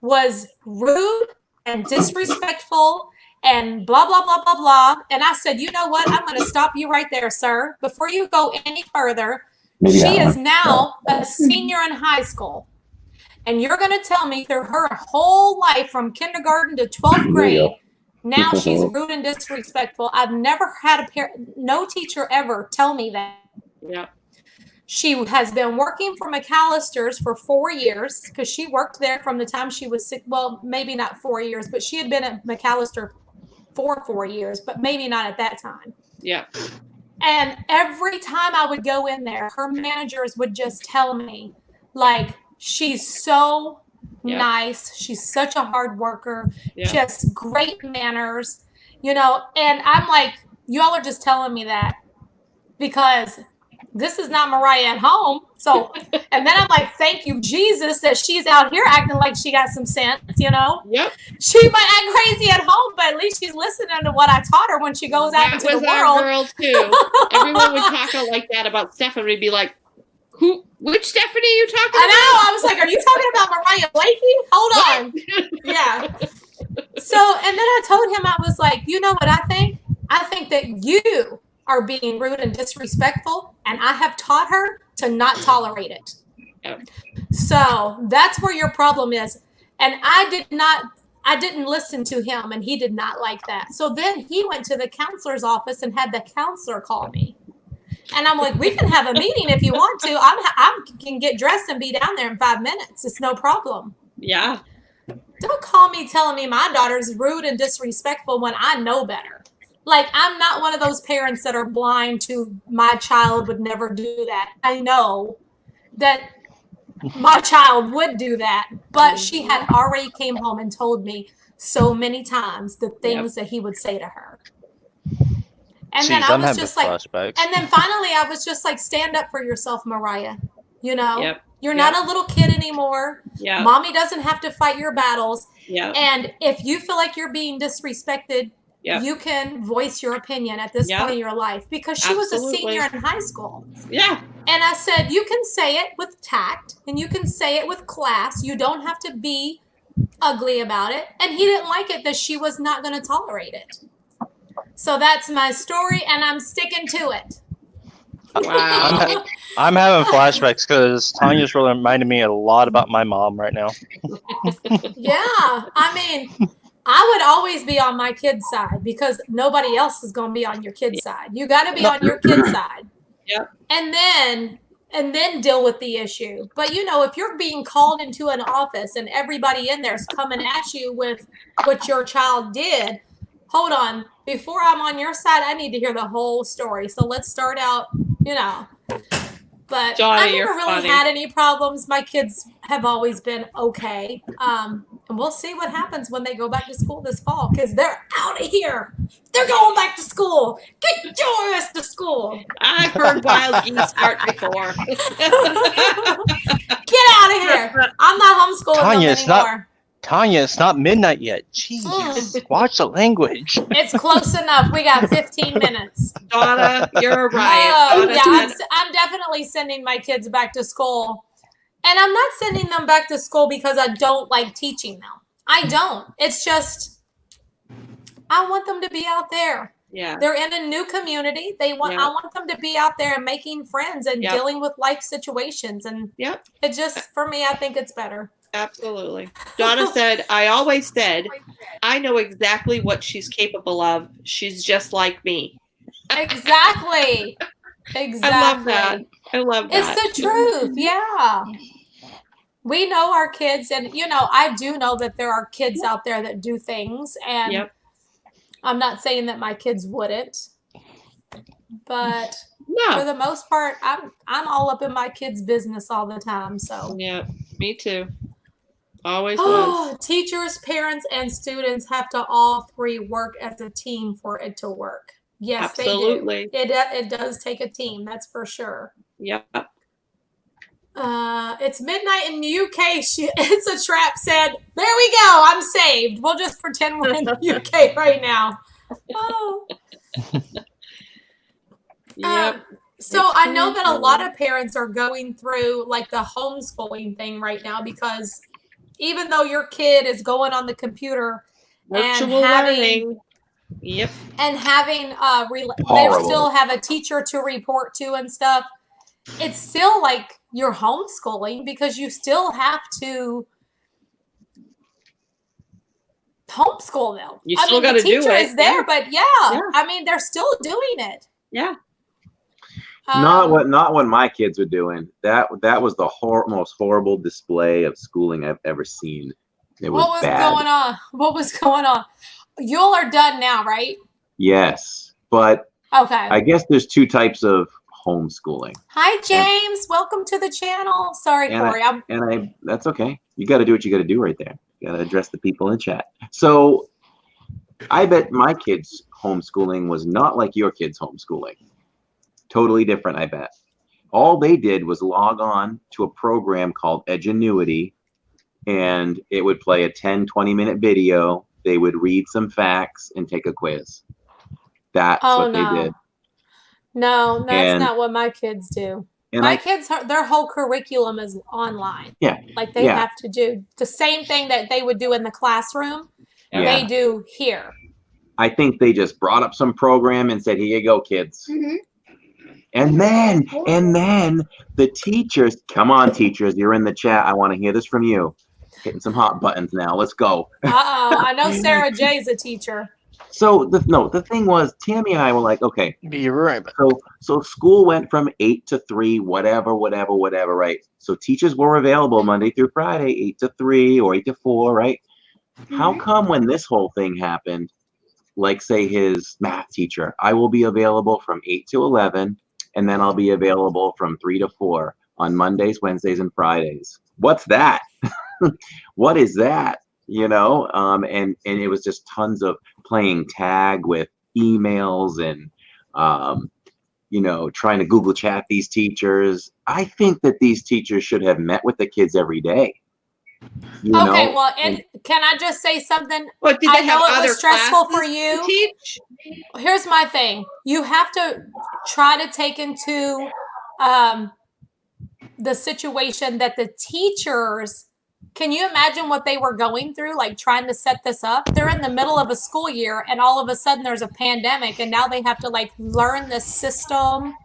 Speaker 1: was rude and disrespectful and blah, blah, blah, blah, blah. And I said, you know what? I'm going to stop you right there, sir. Before you go any further, she is now a senior in high school. And you're going to tell me through her whole life from kindergarten to 12th grade, now she's rude and disrespectful. I've never had no teacher ever tell me that.
Speaker 2: Yeah.
Speaker 1: She has been working for McAllister's for 4 years because she worked there from the time she was 6. Well, maybe not 4 years, but she had been at McAllister for 4 years, but maybe not at that time.
Speaker 2: Yeah.
Speaker 1: And every time I would go in there, her managers would just tell me, like, she's so nice. She's such a hard worker.
Speaker 2: Yeah.
Speaker 1: She has great manners, and I'm like, you all are just telling me that because this is not Mariah at home. So, and then I'm like, thank you, Jesus, that she's out here acting like she got some sense,
Speaker 2: Yep.
Speaker 1: She might act crazy at home, but at least she's listening to what I taught her when she goes out into the
Speaker 2: That was our
Speaker 1: world.
Speaker 2: girl too. Everyone would talk like that about Stephanie. We'd be like, which Stephanie are you talking
Speaker 1: I know. I was like, are you talking about Mariah Blakey? Hold on. Yeah. So, and then I told him, I was like, you know what I think? I think that you are being rude and disrespectful, and I have taught her to not tolerate it.
Speaker 2: Yep.
Speaker 1: So that's where your problem is. And I didn't listen to him, and he did not like that. So then he went to the counselor's office and had the counselor call me. And I'm like, we can have a meeting if you want to. I can get dressed and be down there in 5 minutes. It's no problem.
Speaker 2: Yeah.
Speaker 1: Don't call me telling me my daughter's rude and disrespectful when I know better. Like, I'm not one of those parents that are blind to my child would never do that. I know that my child would do that, but she had already came home and told me so many times the things that he would say to her. And
Speaker 3: Jeez,
Speaker 1: then I
Speaker 3: I'm
Speaker 1: was
Speaker 3: having
Speaker 1: just like,
Speaker 3: flashbacks.
Speaker 1: and then finally I was just like, stand up for yourself, Mariah.
Speaker 2: Yep.
Speaker 1: You're not a little kid anymore.
Speaker 2: Yeah.
Speaker 1: Mommy doesn't have to fight your battles.
Speaker 2: Yeah.
Speaker 1: And if you feel like you're being disrespected, you can voice your opinion at this point in your life, because she was a senior in high school.
Speaker 2: Yeah.
Speaker 1: And I said, you can say it with tact and you can say it with class. You don't have to be ugly about it. And he didn't like it that she was not going to tolerate it. So that's my story, and I'm sticking to it.
Speaker 2: Wow.
Speaker 3: I'm having flashbacks because Tanya's really reminding me a lot about my mom right now.
Speaker 1: Yeah. I mean, I would always be on my kid's side because nobody else is going to be on your kid's side. You got to be on your kid's side.
Speaker 2: Yep.
Speaker 1: and then deal with the issue. But if you're being called into an office and everybody in there's coming at you with what your child did, hold on. Before I'm on your side, I need to hear the whole story. So let's start out, But
Speaker 2: Johnny,
Speaker 1: I never
Speaker 2: you're
Speaker 1: really
Speaker 2: funny.
Speaker 1: had any problems. My kids have always been okay. And we'll see what happens when they go back to school this fall, because they're out of here. They're going back to school. Get your ass to school.
Speaker 2: I've heard wild geese fart before.
Speaker 1: Get out of here. I'm not homeschooling
Speaker 3: Tanya,
Speaker 1: them anymore.
Speaker 3: Tanya, it's not midnight yet. Jeez, watch the language.
Speaker 1: It's close enough. We got 15 minutes.
Speaker 2: Donna, you're a riot.
Speaker 1: Oh,
Speaker 2: Donna
Speaker 1: yeah,
Speaker 2: said-
Speaker 1: I'm definitely sending my kids back to school. And I'm not sending them back to school because I don't like teaching them. I don't. It's just, I want them to be out there.
Speaker 2: Yeah.
Speaker 1: They're in a new community. I want them to be out there and making friends and dealing with life situations. And it just, for me, I think it's better.
Speaker 2: Absolutely. Donna said, I always said, I know exactly what she's capable of. She's just like me.
Speaker 1: Exactly. Exactly.
Speaker 2: I love that. I love that.
Speaker 1: It's the truth. Yeah. We know our kids, and I do know that there are kids out there that do things, and I'm not saying that my kids wouldn't, but for the most part, I'm all up in my kids' business all the time. So
Speaker 2: yeah, me too. Always was.
Speaker 1: Teachers, parents, and students have to all three work as a team for it to work. Yes,
Speaker 2: absolutely.
Speaker 1: They do. It does take a team, that's for sure.
Speaker 2: Yep.
Speaker 1: It's midnight in the UK. It's a trap said, there we go. I'm saved. We'll just pretend we're in the UK right now. Oh.
Speaker 2: Yep.
Speaker 1: So I know that a lot of parents are going through like the homeschooling thing right now, because even though your kid is going on the computer
Speaker 2: virtual learning. Yep.
Speaker 1: And having they still have a teacher to report to and stuff. It's still like you're homeschooling because you still have to homeschool them.
Speaker 2: You still got to do it.
Speaker 1: The teacher is there, but I mean, they're still doing it.
Speaker 2: Yeah.
Speaker 5: Not what my kids were doing. That was the most horrible display of schooling I've ever seen. It was
Speaker 1: What was
Speaker 5: bad.
Speaker 1: going on? What was going on? You all are done now, right?
Speaker 5: Yes, but
Speaker 1: okay.
Speaker 5: I guess there's two types of homeschooling.
Speaker 1: Hi, James. Welcome to the channel. Sorry, Corey.
Speaker 5: That's okay. You got to do what you got to do right there. You got to address the people in chat. So I bet my kids' homeschooling was not like your kids' homeschooling. Totally different, I bet. All they did was log on to a program called Edgenuity, and it would play a 10, 20-minute video. They would read some facts and take a quiz. That's what they did.
Speaker 1: No, that's not what my kids do. My kids, their whole curriculum is online.
Speaker 5: Yeah.
Speaker 1: Like they have to do the same thing that they would do in the classroom.
Speaker 5: Yeah.
Speaker 1: They do here.
Speaker 5: I think they just brought up some program and said, here you go, kids.
Speaker 6: Mm-hmm.
Speaker 5: And then the teachers, come on, teachers, you're in the chat. I want to hear this from you. Hitting some hot buttons now. Let's go.
Speaker 1: I know Sarah J's a teacher.
Speaker 5: So the thing was, Tammy and I were like, okay,
Speaker 3: you're right.
Speaker 5: So school went from 8 to 3, whatever, right? So teachers were available Monday through Friday, 8 to 3 or 8 to 4, right? Mm-hmm. How come when this whole thing happened, like say his math teacher, I will be available from 8 to 11, and then I'll be available from 3 to 4 on Mondays, Wednesdays, and Fridays. What's that? What is that? And it was just tons of playing tag with emails and trying to Google chat these teachers. I think that these teachers should have met with the kids every day.
Speaker 1: Okay, well, and can I just say something?
Speaker 2: What, did they have
Speaker 1: it
Speaker 2: other
Speaker 1: was stressful for
Speaker 2: classes
Speaker 1: you.
Speaker 2: to teach?
Speaker 1: Here's my thing. You have to try to take into the situation that the teachers, can you imagine what they were going through, like trying to set this up? They're in the middle of a school year and all of a sudden there's a pandemic and now they have to like learn this system.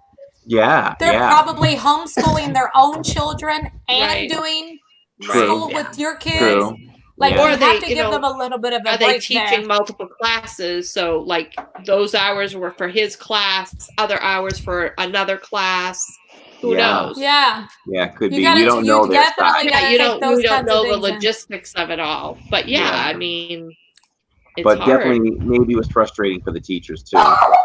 Speaker 5: Yeah.
Speaker 1: They're probably homeschooling their own children and
Speaker 2: Right.
Speaker 1: doing
Speaker 5: True.
Speaker 1: school with your kids.
Speaker 5: True.
Speaker 1: Like
Speaker 5: Yeah.
Speaker 1: you
Speaker 2: Or they,
Speaker 1: have to
Speaker 2: you
Speaker 1: give
Speaker 2: know,
Speaker 1: them a little bit of a
Speaker 2: are they
Speaker 1: break
Speaker 2: teaching
Speaker 1: there.
Speaker 2: multiple classes? So like those hours were for his class, other hours for another class. Who
Speaker 5: Yeah.
Speaker 2: knows?
Speaker 1: Yeah,
Speaker 5: Yeah, could
Speaker 1: you
Speaker 5: be.
Speaker 1: gotta,
Speaker 5: We don't
Speaker 1: you
Speaker 5: know their
Speaker 1: definitely
Speaker 5: side.
Speaker 2: Yeah,
Speaker 1: gotta
Speaker 2: you
Speaker 1: take those
Speaker 2: don't
Speaker 1: kinds of
Speaker 2: know the
Speaker 1: things in.
Speaker 2: logistics of it all. But yeah,
Speaker 5: Yeah.
Speaker 2: I mean, it's
Speaker 5: But
Speaker 2: hard.
Speaker 5: definitely, maybe it was frustrating for the teachers too.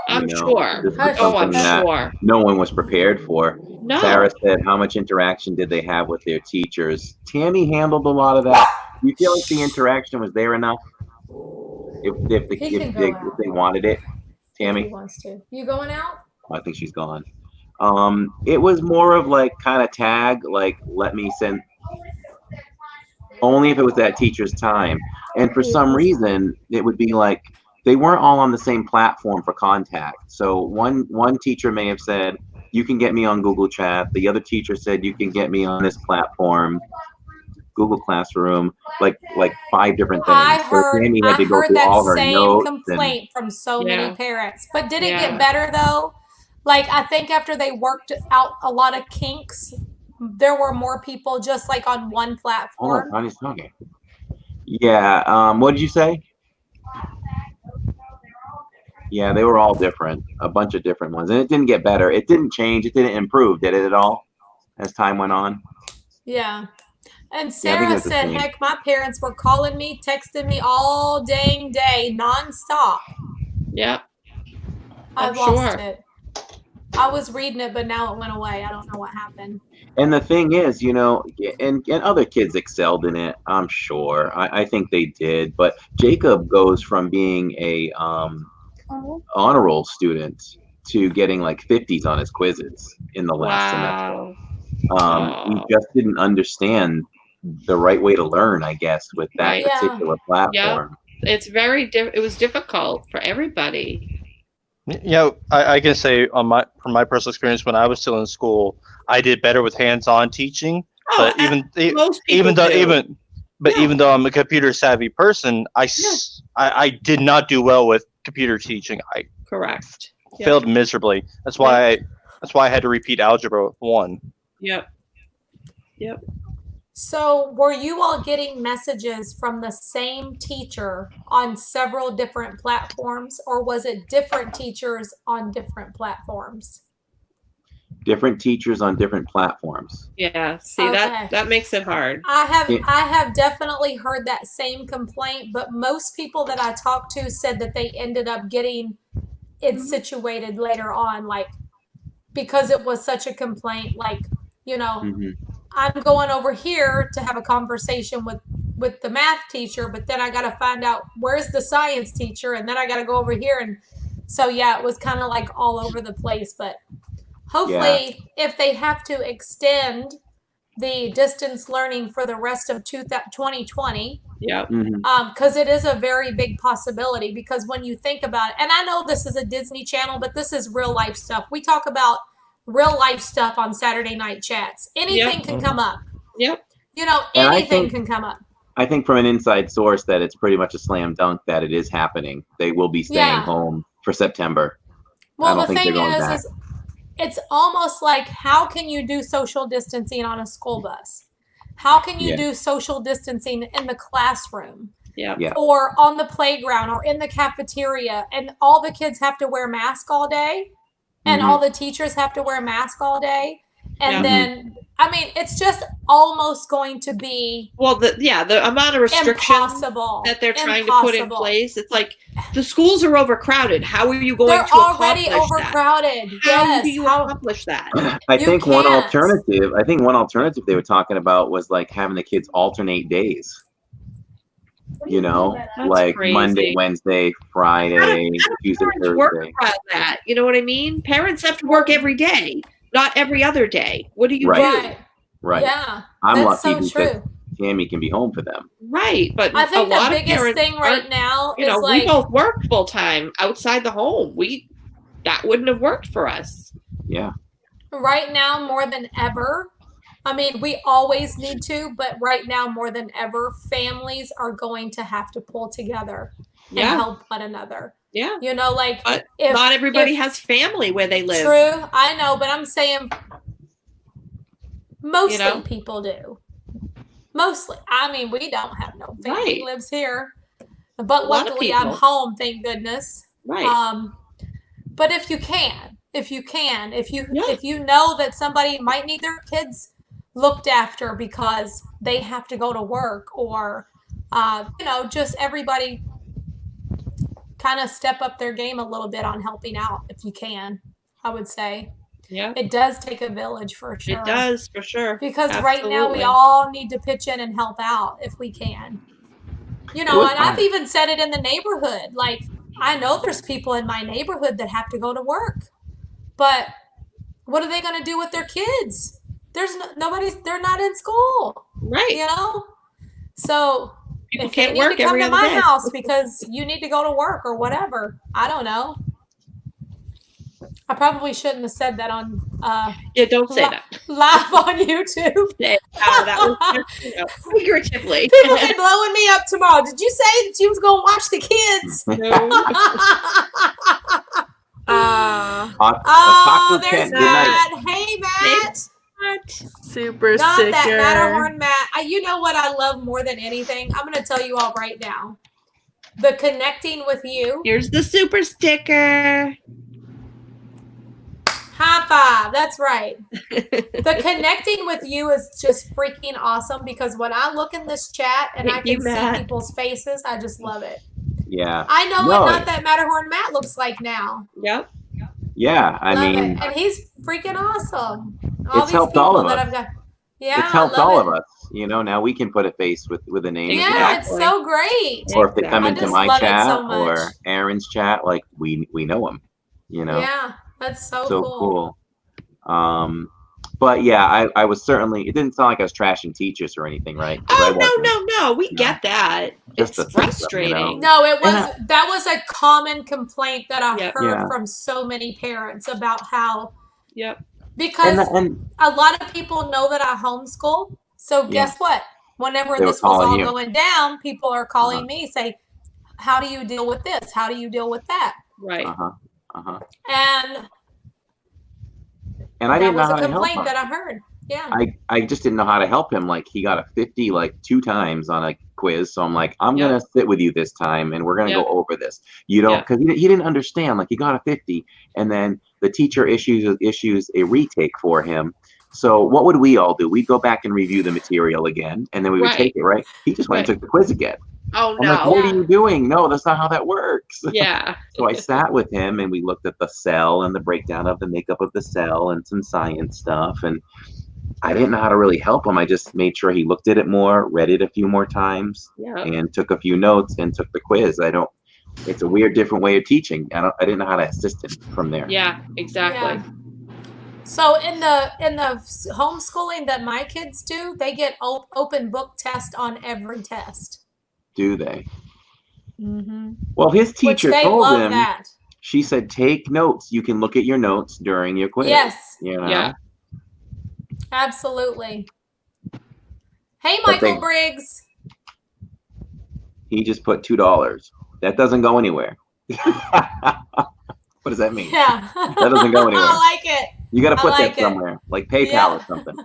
Speaker 2: I'm
Speaker 5: You know,
Speaker 2: sure.
Speaker 5: this was
Speaker 1: Hush.
Speaker 2: Oh, I'm
Speaker 5: something that
Speaker 2: sure.
Speaker 5: no one was prepared for.
Speaker 2: No.
Speaker 5: Sarah said, how much interaction did they have with their teachers? Tammy handled a lot of that. Do you feel like the interaction was there enough?
Speaker 1: He can go out
Speaker 5: If they wanted it,
Speaker 1: if he
Speaker 5: Tammy?
Speaker 1: wants to. You going out?
Speaker 5: I think she's gone. It was more of like kind of tag, like let me send only if it was that teacher's time. And for some reason, it would be like they weren't all on the same platform for contact. So one teacher may have said, you can get me on Google Chat. The other teacher said, you can get me on this platform, Google Classroom, like 5 different things.
Speaker 1: I
Speaker 5: So
Speaker 1: heard
Speaker 5: Tammy had to go through
Speaker 1: that
Speaker 5: all her
Speaker 1: same
Speaker 5: notes and
Speaker 1: complaint from so
Speaker 2: Yeah.
Speaker 1: many parents. But did it
Speaker 2: Yeah.
Speaker 1: get better though? Like I think after they worked out a lot of kinks, there were more people just like on one
Speaker 5: hold on,
Speaker 1: platform.
Speaker 5: Connie's talking. Yeah, what did you say? Yeah, they were all different, a bunch of different ones, and it didn't get better. It didn't change. It didn't improve, did it at all? As time went on.
Speaker 1: Yeah. And
Speaker 5: Yeah, I think
Speaker 1: Sarah
Speaker 5: it's the
Speaker 1: said,
Speaker 5: same.
Speaker 1: heck, my parents were calling me, texting me all dang day, nonstop.
Speaker 2: Yep.
Speaker 1: I've
Speaker 2: I'm
Speaker 1: lost
Speaker 2: sure.
Speaker 1: it. I was reading it, but now it went away. I don't know what happened.
Speaker 5: And the thing is, you know, and other kids excelled in it, I'm sure. I think they did. But Jacob goes from being a honor roll student to getting like 50s on his quizzes in the last semester.
Speaker 2: Wow.
Speaker 5: He just didn't understand the right way to learn, I guess, with that
Speaker 2: Right.
Speaker 1: Yeah.
Speaker 5: particular platform.
Speaker 2: It's very it was difficult for everybody.
Speaker 3: You know, I can say from my personal experience when I was still in school, I did better with hands-on teaching.
Speaker 2: Oh,
Speaker 3: But even
Speaker 2: most people do.
Speaker 3: even though I'm a computer savvy person, I did not do well with computer teaching. I
Speaker 2: Correct. Yep.
Speaker 3: failed miserably. That's why I had to repeat Algebra 1.
Speaker 2: Yep.
Speaker 1: So, were you all getting messages from the same teacher on several different platforms, or was it different teachers on different platforms?
Speaker 5: Different teachers on different platforms.
Speaker 2: Yeah. See,
Speaker 1: Okay.
Speaker 2: that makes it hard.
Speaker 1: I have definitely heard that same complaint, but most people that I talked to said that they ended up getting it situated later on, like because it was such a complaint, like, you know, I'm going over here to have a conversation with the math teacher, but then I got to find out where's the science teacher, and then I got to go over here, and so yeah, it was kind of like all over the place. But hopefully, if they have to extend the distance learning for the rest of 2020,
Speaker 2: Yep.
Speaker 1: because it is a very big possibility. Because when you think about it, and I know this is a Disney Channel, but this is real life stuff. We talk about real life stuff on Saturday night chats. Anything can come up.
Speaker 2: Yep.
Speaker 1: You know,
Speaker 5: And
Speaker 1: anything can come up.
Speaker 5: I think from an inside source that it's pretty much a slam dunk that it is happening. They will be staying home for September.
Speaker 1: Well,
Speaker 5: I don't
Speaker 1: the
Speaker 5: think
Speaker 1: thing
Speaker 5: they're going back.
Speaker 1: is it's almost like, how can you do social distancing on a school bus? How can you do social distancing in the classroom?
Speaker 2: Yeah.
Speaker 1: Or on the playground or in the cafeteria, and all the kids have to wear masks all day, and all the teachers have to wear masks all day, and then I mean, it's just almost going to be
Speaker 2: the amount of restrictions that they're trying to put in place. It's like the schools are overcrowded. How are you going to accomplish
Speaker 1: already overcrowded.
Speaker 2: How do you accomplish that?
Speaker 5: I think one alternative they were talking about was like having the kids alternate days. You know,
Speaker 2: That's
Speaker 5: like
Speaker 2: crazy.
Speaker 5: Monday, Wednesday, Friday, Tuesday,
Speaker 2: Parents work
Speaker 5: Thursday.
Speaker 2: around that. You know what I mean? Parents have to work every day, not every other day. What do you do?
Speaker 5: Right.
Speaker 1: Yeah,
Speaker 5: I'm
Speaker 1: that's
Speaker 5: lucky
Speaker 1: so
Speaker 5: because
Speaker 1: true.
Speaker 5: Tammy can be home for them.
Speaker 2: Right, but
Speaker 1: I think
Speaker 2: a lot
Speaker 1: the
Speaker 2: of
Speaker 1: biggest
Speaker 2: parents
Speaker 1: thing right
Speaker 2: aren't-
Speaker 1: now
Speaker 2: you
Speaker 1: is
Speaker 2: know,
Speaker 1: like,
Speaker 2: we both work full time outside the home. That wouldn't have worked for us.
Speaker 5: Yeah.
Speaker 1: right now more than ever. I mean, we always need to, but right now more than ever, families are going to have to pull together and help one another.
Speaker 2: Yeah.
Speaker 1: You know, like,
Speaker 2: But not everybody has family where they live.
Speaker 1: True, I know, but I'm saying mostly
Speaker 2: You know?
Speaker 1: people do. Mostly. I mean, we don't have no family
Speaker 2: Right.
Speaker 1: lives here. But
Speaker 2: lot of
Speaker 1: luckily I'm
Speaker 2: people.
Speaker 1: home, thank goodness.
Speaker 2: Right.
Speaker 1: But if you can, if you
Speaker 2: Yeah.
Speaker 1: know that somebody might need their kids looked after because they have to go to work, or just everybody kind of step up their game a little bit on helping out if you can, I would say.
Speaker 2: Yeah.
Speaker 1: It does take a village for sure.
Speaker 2: It does, for sure.
Speaker 1: Because right now we
Speaker 2: Absolutely.
Speaker 1: all need to pitch in and help out if we can. And I've even said it in the neighborhood. Like, I know there's people in my neighborhood that have to go to work, but what are they going to do with their kids? There's they're not in school.
Speaker 2: Right.
Speaker 1: So
Speaker 2: People
Speaker 1: if
Speaker 2: can't
Speaker 1: they need
Speaker 2: work
Speaker 1: to come
Speaker 2: every
Speaker 1: to
Speaker 2: other
Speaker 1: my
Speaker 2: day.
Speaker 1: house because you need to go to work or whatever, I don't know. I probably shouldn't have said that on
Speaker 2: Yeah, don't say that.
Speaker 1: live on YouTube.
Speaker 2: That was figuratively.
Speaker 1: People be blowing me up tomorrow. Did you say that you was gonna watch the kids? Oh, there's Matt. Hey, Matt.
Speaker 4: Super
Speaker 1: Not
Speaker 4: sticker.
Speaker 1: that Matterhorn Matt. You know what I love more than anything? I'm gonna tell you all right now. The connecting with you.
Speaker 2: Here's the super sticker.
Speaker 1: High five. That's right. The connecting with you is just freaking awesome, because when I look in this chat and I can see people's faces, I just love it.
Speaker 5: Yeah.
Speaker 1: I know what not that Matterhorn Matt looks like now.
Speaker 2: Yep.
Speaker 5: Yeah, I
Speaker 1: Love
Speaker 5: mean,
Speaker 1: it. And he's freaking awesome.
Speaker 5: It's helped all of us.
Speaker 1: I've got. Yeah,
Speaker 5: it's helped all of us. Now we can put a face with a name.
Speaker 1: Yeah, it's so great.
Speaker 5: Or if they come into my chat
Speaker 1: so
Speaker 5: or Aaron's chat, like we know them.
Speaker 1: Yeah, that's so
Speaker 5: cool. But yeah, I was certainly. It didn't sound like I was trashing teachers or anything, right?
Speaker 2: Oh no, we get that.
Speaker 5: Just
Speaker 2: it's frustrating.
Speaker 1: No, it was that was a common complaint that I heard
Speaker 5: Yeah.
Speaker 1: from so many parents about how.
Speaker 2: Yep.
Speaker 1: Because a lot of people know that I homeschool. So guess what? Whenever this was all going down, people are calling me, say, "How do you deal with this? How do you deal with that?"
Speaker 2: Right.
Speaker 5: And I didn't know how to help him.
Speaker 1: That was a complaint that I heard. Yeah.
Speaker 5: I just didn't know how to help him. Like, he got a 50 like 2 times on a quiz. So I'm like, I'm gonna sit with you this time and we're gonna go over this. You don't, because he didn't understand. Like, he got a 50, and then the teacher issues a retake for him. So what would we all do? We'd go back and review the material again, and then we would take it, right? He just went and took the quiz again.
Speaker 2: Oh,
Speaker 5: I'm like, what are you doing? No, that's not how that works.
Speaker 2: Yeah.
Speaker 5: So I sat with him and we looked at the cell and the breakdown of the makeup of the cell and some science stuff. And I didn't know how to really help him. I just made sure he looked at it more, read it a few more times, and took a few notes and took the quiz. It's a weird, different way of teaching. I didn't know how to assist him from there.
Speaker 2: Yeah, exactly.
Speaker 1: Yeah. So in the homeschooling that my kids do, they get open book test on every test.
Speaker 5: Do they?
Speaker 1: Mm-hmm.
Speaker 5: Well, his teacher told him.
Speaker 1: That.
Speaker 5: She said, "Take notes. You can look at your notes during your quiz."
Speaker 1: Yes.
Speaker 5: Yeah.
Speaker 1: Absolutely. Hey, Michael Briggs.
Speaker 5: He just put $2. That doesn't go anywhere. What does that mean?
Speaker 1: Yeah.
Speaker 5: That doesn't go anywhere.
Speaker 1: I like it.
Speaker 5: You got to put that somewhere, like PayPal or something.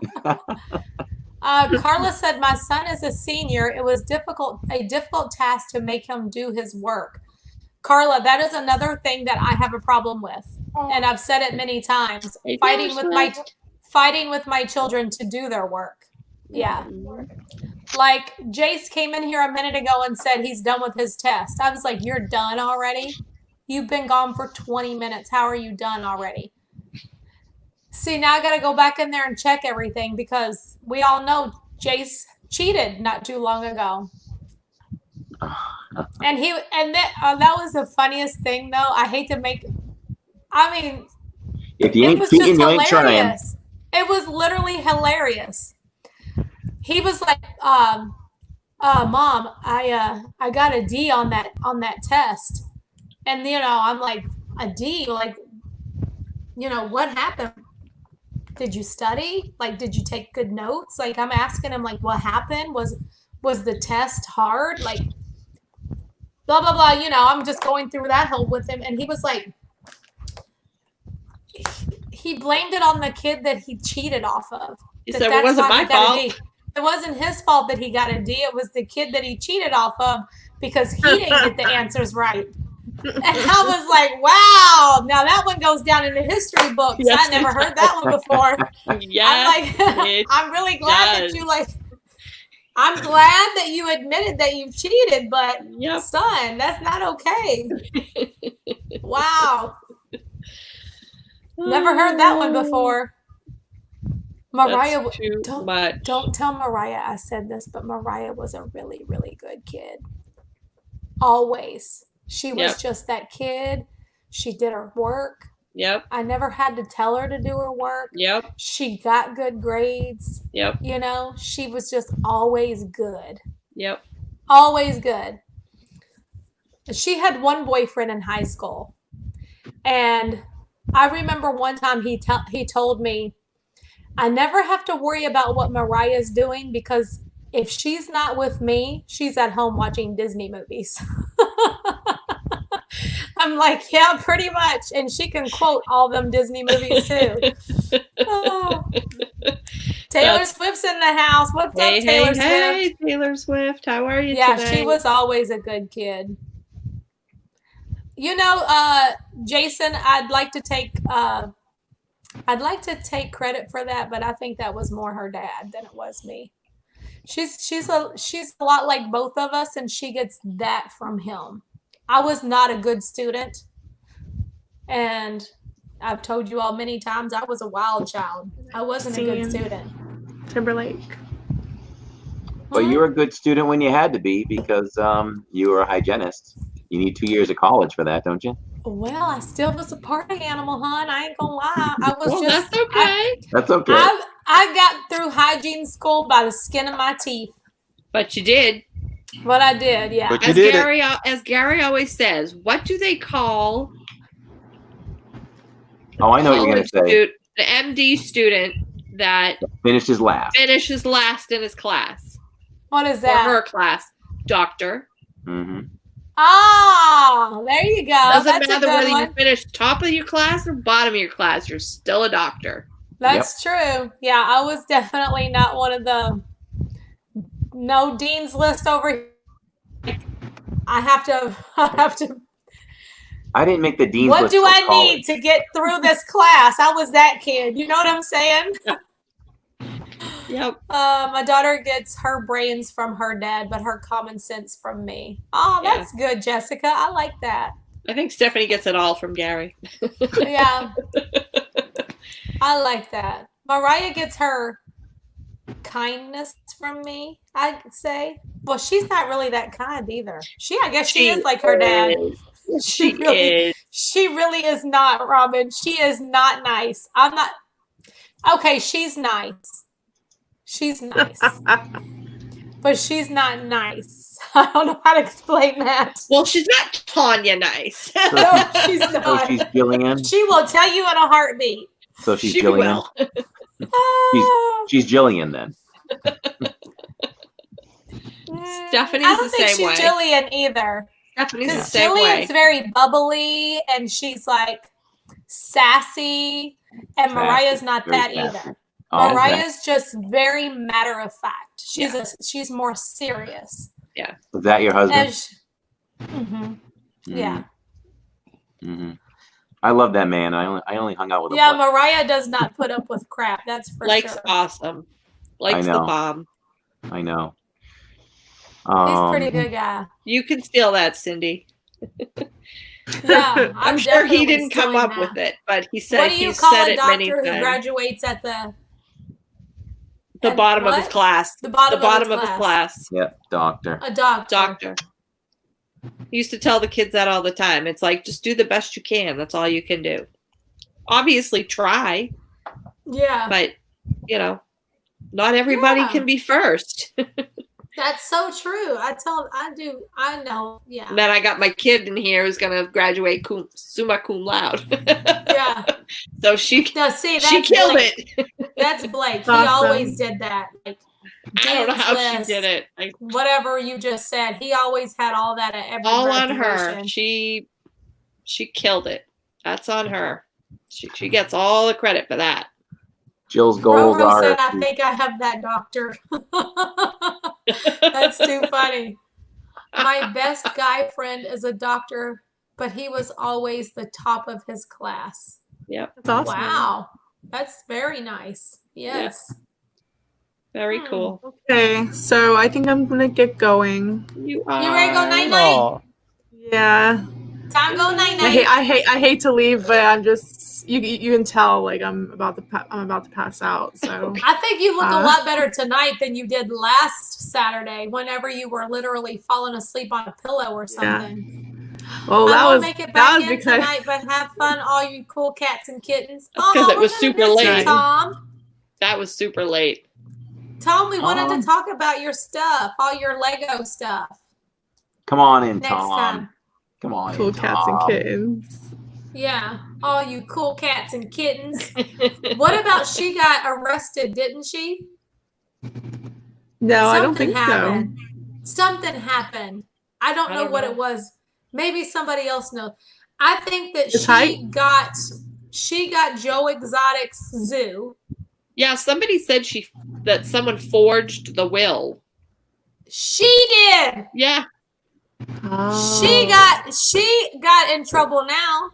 Speaker 1: Carla said, "My son is a senior. It was a difficult task to make him do his work." Carla, that is another thing that I have a problem with, and I've said it many times. Fighting with my children to do their work. Yeah. Like, Jace came in here a minute ago and said he's done with his test. I was like, "You're done already? You've been gone for 20 minutes. How are you done already?" See, now I got to go back in there and check everything, because we all know Jace cheated not too long ago. And that was the funniest thing, though. I hate to make. I mean,
Speaker 5: if you ain't cheating, you ain't trying.
Speaker 1: It was literally hilarious. He was like, "Mom, I got a D on that test," and I'm like, "A D? Like, what happened? Did you study? Like, did you take good notes?" Like, I'm asking him, like, what happened? Was the test hard? Like, blah, blah, blah. I'm just going through that whole with him. And he was like, he blamed it on the kid that he cheated off of.
Speaker 2: He said, "It wasn't my fault."
Speaker 1: It wasn't his fault that he got a D. It was the kid that he cheated off of because he didn't get the answers right. And I was like, wow, now that one goes down in the history books.
Speaker 2: Yes,
Speaker 1: I never
Speaker 2: it
Speaker 1: heard that one before.
Speaker 2: Yes,
Speaker 1: I'm like,
Speaker 2: it
Speaker 1: I'm really glad
Speaker 2: does.
Speaker 1: that you I'm glad that you admitted that you cheated, but
Speaker 2: Yep.
Speaker 1: son, that's not okay. Wow. Never heard that one before. Mariah,
Speaker 2: That's too much.
Speaker 1: don't tell Mariah I said this, but Mariah was a really, really good kid. Always. She was
Speaker 2: Yep.
Speaker 1: just that kid. She did her work.
Speaker 2: Yep.
Speaker 1: I never had to tell her to do her work.
Speaker 2: Yep.
Speaker 1: She got good grades.
Speaker 2: Yep.
Speaker 1: You know, she was just always good.
Speaker 2: Yep.
Speaker 1: Always good. She had one boyfriend in high school. And I remember one time he told me, I never have to worry about what Mariah's doing because if she's not with me, she's at home watching Disney movies. I'm like, yeah, pretty much. And she can quote all them Disney movies too. Oh. Taylor Swift's in the house. What's up, Taylor Swift?
Speaker 2: Hey, Taylor Swift. How are you
Speaker 1: Yeah,
Speaker 2: today?
Speaker 1: she was always a good kid. You know, Jason, I'd like to take credit for that, but I think that was more her dad than it was me. She's a lot like both of us, and she gets that from him. I was not a good student, and I've told you all many times I was a wild child. I wasn't a good student.
Speaker 4: Timberlake.
Speaker 5: But you were a good student when you had to be because you were a hygienist. You need 2 years of college for that, don't you?
Speaker 1: Well, I still was a party animal, hon. I ain't gonna lie. I was
Speaker 2: Well,
Speaker 1: just
Speaker 2: that's okay.
Speaker 5: That's okay.
Speaker 1: I got through hygiene school by the skin of my teeth.
Speaker 2: But you did.
Speaker 1: But I did, yeah.
Speaker 3: But you did it.
Speaker 2: As Gary always says, what do they call
Speaker 5: Oh, I know what you're going to say.
Speaker 2: the MD student that
Speaker 5: Finishes last.
Speaker 2: finishes last in his class
Speaker 1: What is
Speaker 2: or
Speaker 1: that?
Speaker 2: her class? Doctor.
Speaker 5: Mm-hmm.
Speaker 1: Ah, there you go.
Speaker 2: Doesn't
Speaker 1: That's a
Speaker 2: matter
Speaker 1: good
Speaker 2: whether you
Speaker 1: one.
Speaker 2: finish top of your class or bottom of your class, you're still a doctor.
Speaker 1: That's true. Yeah, I was definitely not one of the no dean's list over here. I have to
Speaker 5: I didn't make the dean's
Speaker 1: what
Speaker 5: list
Speaker 1: do
Speaker 5: till
Speaker 1: I
Speaker 5: college.
Speaker 1: need to get through this class? I was that kid. You know what I'm saying?
Speaker 2: Yep.
Speaker 1: My daughter gets her brains from her dad, but her common sense from me. Oh, that's good, Jessica. I like that.
Speaker 2: I think Stephanie gets it all from Gary.
Speaker 1: Yeah. I like that. Mariah gets her kindness from me, I'd say. Well, she's not really that kind either. I guess she is like her dad.
Speaker 2: She
Speaker 1: really
Speaker 2: is.
Speaker 1: She really is not, Robin. She is not nice. I'm not. Okay, she's nice. She's nice. But she's not nice. I don't know how to explain that.
Speaker 2: Well, she's not Tanya nice.
Speaker 1: No, she's
Speaker 5: So
Speaker 1: not.
Speaker 5: she's Jillian.
Speaker 1: She will tell you in a heartbeat.
Speaker 5: So she's
Speaker 2: She
Speaker 5: Jillian.
Speaker 2: will.
Speaker 1: Ah.
Speaker 5: She's Jillian then.
Speaker 2: Stephanie
Speaker 1: I
Speaker 2: is
Speaker 1: don't
Speaker 2: the
Speaker 1: think
Speaker 2: same
Speaker 1: she's
Speaker 2: way.
Speaker 1: Jillian either.
Speaker 2: Stephanie's the
Speaker 1: Because
Speaker 2: same way.
Speaker 1: Jillian's very bubbly and she's like sassy, and Mariah's not
Speaker 5: Very
Speaker 1: that
Speaker 5: sassy.
Speaker 1: either.
Speaker 5: Oh, okay.
Speaker 1: Mariah's just very matter of fact. She's more serious.
Speaker 2: Yeah.
Speaker 5: Is that your husband?
Speaker 1: Yeah.
Speaker 5: Mm-hmm. I love that man. I only hung out with him.
Speaker 1: Yeah,
Speaker 5: once.
Speaker 1: Mariah does not put up with crap. That's for
Speaker 2: Likes
Speaker 1: sure.
Speaker 2: awesome. Likes
Speaker 5: I
Speaker 2: the
Speaker 5: know.
Speaker 2: bomb.
Speaker 5: I know.
Speaker 1: He's a pretty good guy.
Speaker 2: You can steal that, Cindy.
Speaker 1: Yeah,
Speaker 2: I'm sure he
Speaker 1: definitely
Speaker 2: didn't come
Speaker 1: stealing
Speaker 2: up
Speaker 1: that.
Speaker 2: with it, but he
Speaker 1: What
Speaker 2: said
Speaker 1: do you
Speaker 2: he's
Speaker 1: call
Speaker 2: said
Speaker 1: a
Speaker 2: it many
Speaker 1: doctor who
Speaker 2: times.
Speaker 1: graduates at the
Speaker 2: The bottom of his
Speaker 1: what?
Speaker 2: class.
Speaker 1: The bottom
Speaker 2: of his class.
Speaker 5: Yeah, doctor.
Speaker 1: A doctor.
Speaker 2: Doctor. He used to tell the kids that all the time. It's like, just do the best you can. That's all you can do. Obviously, try,
Speaker 1: Yeah.
Speaker 2: but, not everybody
Speaker 1: Yeah.
Speaker 2: can be first.
Speaker 1: That's so true. I know. Yeah.
Speaker 2: And then I got my kid in here who's going to graduate summa cum laude.
Speaker 1: Yeah.
Speaker 2: So she
Speaker 1: No, see, that's
Speaker 2: she killed
Speaker 1: Blake.
Speaker 2: it.
Speaker 1: That's Blake. He
Speaker 4: Awesome.
Speaker 1: always did that. Like,
Speaker 2: I don't know
Speaker 1: Dean's
Speaker 2: how
Speaker 1: list,
Speaker 2: she did it.
Speaker 1: whatever you just said. He always had all that at every
Speaker 2: All on her.
Speaker 1: graduation.
Speaker 2: She killed it. That's on her. She gets all the credit for that.
Speaker 5: Jill's goals
Speaker 1: Roro
Speaker 5: are.
Speaker 1: said, I think I have that doctor. That's too funny. My best guy friend is a doctor, but he was always the top of his class.
Speaker 2: Yep.
Speaker 4: That's awesome.
Speaker 1: Wow. That's very nice. Yes.
Speaker 2: Very cool.
Speaker 4: Okay, so I think I'm gonna get going.
Speaker 2: You are.
Speaker 1: You ready to go night-night?
Speaker 3: Aw.
Speaker 4: Yeah.
Speaker 1: Time go night-night.
Speaker 4: I hate to leave, but I'm just you can tell like I'm about to pass out. So
Speaker 1: I think you look a lot better tonight than you did last Saturday, whenever you were literally falling asleep on a pillow or something.
Speaker 4: well,
Speaker 1: I
Speaker 4: that
Speaker 1: won't
Speaker 4: was
Speaker 1: make it
Speaker 4: that
Speaker 1: back
Speaker 4: was
Speaker 1: in
Speaker 4: because
Speaker 1: tonight, but have fun, all you cool cats and kittens.
Speaker 2: That's 'cause it
Speaker 1: we're
Speaker 2: was
Speaker 1: gonna
Speaker 2: super
Speaker 1: miss you,
Speaker 2: late.
Speaker 1: Tom.
Speaker 2: That was super late.
Speaker 1: Tom, we wanted to talk about your stuff, all your Lego stuff.
Speaker 5: Come on in,
Speaker 1: Next
Speaker 5: Tom.
Speaker 1: time.
Speaker 5: Come on
Speaker 4: cool
Speaker 5: in,
Speaker 4: cats and
Speaker 5: Tom.
Speaker 4: kittens.
Speaker 1: Yeah, all you cool cats and kittens. What about she got arrested, didn't she?
Speaker 4: No, I don't
Speaker 1: Something
Speaker 4: think
Speaker 1: happened. Something happened. I don't know what
Speaker 2: know.
Speaker 1: it was. Maybe somebody else knows. I think that
Speaker 4: It's height?
Speaker 1: she got Joe Exotic's zoo.
Speaker 2: Yeah, somebody said that someone forged the will.
Speaker 1: She did.
Speaker 2: Yeah,
Speaker 4: so.
Speaker 1: She got in trouble now.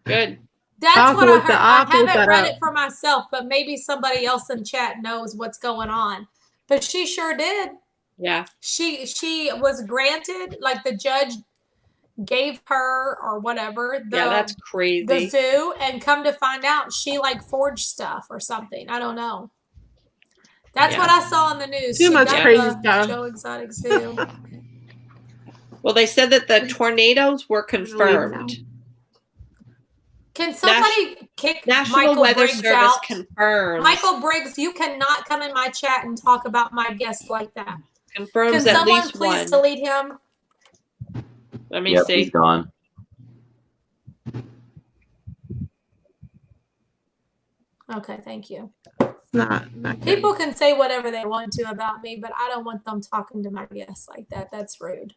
Speaker 2: good.
Speaker 1: That's
Speaker 4: I'll have
Speaker 1: what
Speaker 4: to
Speaker 1: I
Speaker 4: look
Speaker 1: heard.
Speaker 4: that- I'll
Speaker 1: I
Speaker 4: have to look
Speaker 1: haven't
Speaker 4: that
Speaker 1: read
Speaker 4: up.
Speaker 1: it for myself, but maybe somebody else in chat knows what's going on. But she sure did.
Speaker 2: Yeah.
Speaker 1: She was granted, like the judge gave her or whatever
Speaker 2: That's
Speaker 1: the
Speaker 2: crazy.
Speaker 1: zoo, and come to find out she like forged stuff or something. I don't know. That's what I saw on the news.
Speaker 4: Too
Speaker 1: She
Speaker 4: much
Speaker 1: got
Speaker 4: crazy
Speaker 1: the
Speaker 4: stuff.
Speaker 1: Joe Exotic Zoo.
Speaker 2: Well, they said that the tornadoes were confirmed.
Speaker 1: Can somebody kick
Speaker 2: National
Speaker 1: Michael
Speaker 2: Weather
Speaker 1: Briggs
Speaker 2: Service
Speaker 1: out?
Speaker 2: confirms.
Speaker 1: Michael Briggs, you cannot come in my chat and talk about my guests like that.
Speaker 2: Confirms
Speaker 1: Can
Speaker 2: at
Speaker 1: someone
Speaker 2: least
Speaker 1: please
Speaker 2: one.
Speaker 1: delete him?
Speaker 2: Let me
Speaker 5: Yep,
Speaker 2: see.
Speaker 5: he's gone.
Speaker 1: Okay, thank you.
Speaker 4: Not good.
Speaker 1: People can say whatever they want to about me, but I don't want them talking to my guests like that. That's rude.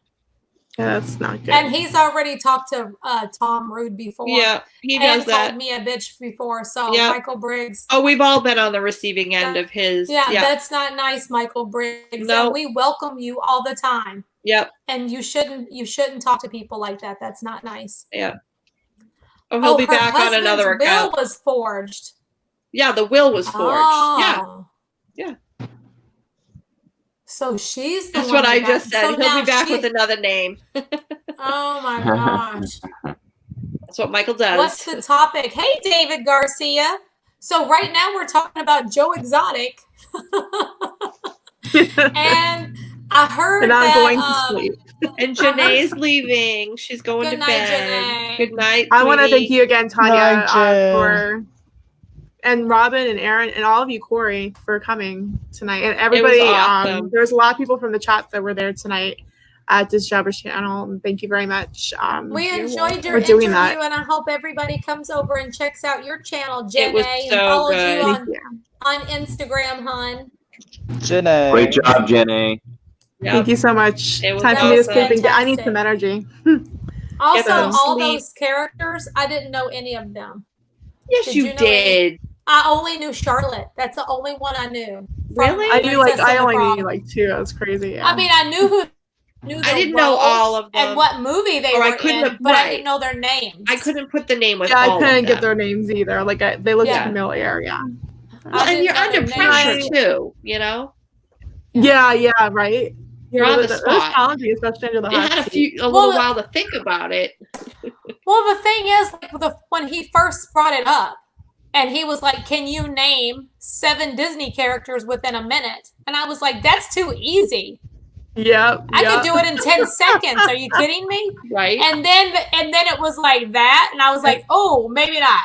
Speaker 4: Yeah, that's not good.
Speaker 1: And he's already talked to Tom Rude before.
Speaker 2: Yeah, he
Speaker 1: and
Speaker 2: does that.
Speaker 1: called me a bitch before. So
Speaker 2: Yeah.
Speaker 1: Michael Briggs.
Speaker 2: Oh, we've all been on the receiving end of his.
Speaker 1: Yeah, that's not nice, Michael Briggs.
Speaker 2: No.
Speaker 1: And we welcome you all the time.
Speaker 2: Yep.
Speaker 1: And you shouldn't talk to people like that. That's not nice.
Speaker 2: Yeah. Oh, he'll be
Speaker 1: her
Speaker 2: back on another
Speaker 1: husband's
Speaker 2: account.
Speaker 1: will was forged.
Speaker 2: Yeah, the will was forged. Yeah.
Speaker 1: Oh.
Speaker 2: Yeah.
Speaker 1: So she's the
Speaker 2: That's
Speaker 1: one
Speaker 2: what I
Speaker 1: that
Speaker 2: just
Speaker 1: got-
Speaker 2: said.
Speaker 1: so
Speaker 2: He'll
Speaker 1: now
Speaker 2: be back
Speaker 1: she-
Speaker 2: with another name.
Speaker 1: Oh my gosh.
Speaker 2: That's what Michael does.
Speaker 1: What's the topic? Hey, David Garcia. So right now we're talking about Joe Exotic. And I heard
Speaker 4: And I'm
Speaker 1: that
Speaker 4: going to sleep.
Speaker 2: And Janae's leaving. She's going
Speaker 1: Good
Speaker 2: to
Speaker 1: night,
Speaker 2: bed.
Speaker 1: Janae.
Speaker 2: Good night.
Speaker 4: I want to
Speaker 2: sweetie.
Speaker 4: thank you again, Tanya,
Speaker 3: Night, Jen.
Speaker 4: and Robin and Aaron and all of you, Corey, for coming tonight. And everybody,
Speaker 2: awesome.
Speaker 4: there's a lot of people from the chat that were there tonight at this Jabber's channel. And thank you very much.
Speaker 1: We enjoyed your
Speaker 4: for doing
Speaker 1: interview,
Speaker 4: that.
Speaker 1: and I hope everybody comes over and checks out your channel,
Speaker 2: It
Speaker 1: Janae,
Speaker 2: was
Speaker 1: and
Speaker 2: so
Speaker 1: follows
Speaker 2: good.
Speaker 1: you
Speaker 4: Thank
Speaker 1: on Instagram, hon.
Speaker 3: Janae.
Speaker 5: Great job, Jenny.
Speaker 2: Yep.
Speaker 4: Thank you so much.
Speaker 2: It was
Speaker 4: Time for me to
Speaker 1: awesome.
Speaker 4: sleep and get. I need
Speaker 1: Fantastic.
Speaker 4: some energy.
Speaker 1: Also,
Speaker 2: some
Speaker 1: all
Speaker 2: sleep.
Speaker 1: those characters, I didn't know any of them.
Speaker 2: Yes,
Speaker 1: Did
Speaker 2: you,
Speaker 1: you know
Speaker 2: did.
Speaker 1: I only knew Charlotte. That's the only one I knew. From
Speaker 2: Really?
Speaker 4: I knew like
Speaker 1: Princess
Speaker 4: I
Speaker 1: and the
Speaker 4: only
Speaker 1: Frog.
Speaker 4: knew like two. That was crazy. Yeah.
Speaker 1: I mean, I knew who. Knew
Speaker 2: I
Speaker 1: their
Speaker 2: didn't know
Speaker 1: roles
Speaker 2: all of them.
Speaker 1: and what movie they
Speaker 2: Or I
Speaker 1: were
Speaker 2: couldn't
Speaker 1: in,
Speaker 2: have-
Speaker 1: but I
Speaker 2: right.
Speaker 1: didn't know their names.
Speaker 2: I couldn't put the name with
Speaker 4: yeah,
Speaker 2: all
Speaker 4: I couldn't
Speaker 2: of
Speaker 4: get
Speaker 2: them.
Speaker 4: their names either. Like they looked
Speaker 2: Yeah.
Speaker 4: familiar. Yeah.
Speaker 2: Well, and
Speaker 1: didn't
Speaker 2: you're
Speaker 1: know
Speaker 2: under
Speaker 1: their
Speaker 2: pressure
Speaker 1: names.
Speaker 2: too, you know?
Speaker 4: Yeah. Right.
Speaker 2: You're on the
Speaker 4: It was
Speaker 2: spot.
Speaker 4: challenging, especially under the
Speaker 2: You
Speaker 4: hot
Speaker 2: had
Speaker 4: seat.
Speaker 2: a little while to think about it.
Speaker 1: Well, the thing is, like when he first brought it up, and he was like, "Can you name 7 Disney characters within a minute?" And I was like, "That's too easy.
Speaker 4: Yep.
Speaker 1: I could do it in 10 seconds. Are you kidding me?"
Speaker 2: Right?
Speaker 1: And then it was like that, and I was like, "Oh, maybe not."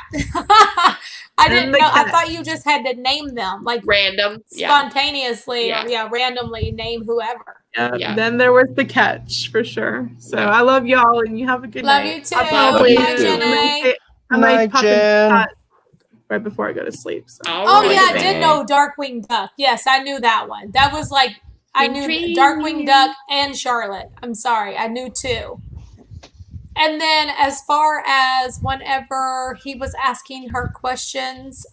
Speaker 1: I
Speaker 4: And
Speaker 1: didn't
Speaker 4: the
Speaker 1: know. I
Speaker 4: cat.
Speaker 1: thought you just had to name them, like
Speaker 2: Random. Yeah.
Speaker 1: spontaneously,
Speaker 2: Yeah.
Speaker 1: or randomly name whoever.
Speaker 2: Yeah.
Speaker 4: Then there was the catch for sure. So I love y'all and you have a good
Speaker 1: Love
Speaker 4: night.
Speaker 1: you too.
Speaker 4: I'll
Speaker 5: Love
Speaker 4: probably-
Speaker 5: you
Speaker 1: Bye,
Speaker 5: too.
Speaker 1: Janae.
Speaker 4: I might
Speaker 3: Night,
Speaker 4: pop in the
Speaker 3: Jen.
Speaker 4: chat right before I go to sleep. So.
Speaker 2: All
Speaker 1: Oh
Speaker 2: right.
Speaker 1: yeah, I
Speaker 5: Janae.
Speaker 1: did know Darkwing Duck. Yes, I knew that one. That was like I knew
Speaker 2: Dream.
Speaker 1: Darkwing Duck and Charlotte. I'm sorry, I knew 2. And then as far as whenever he was asking her questions,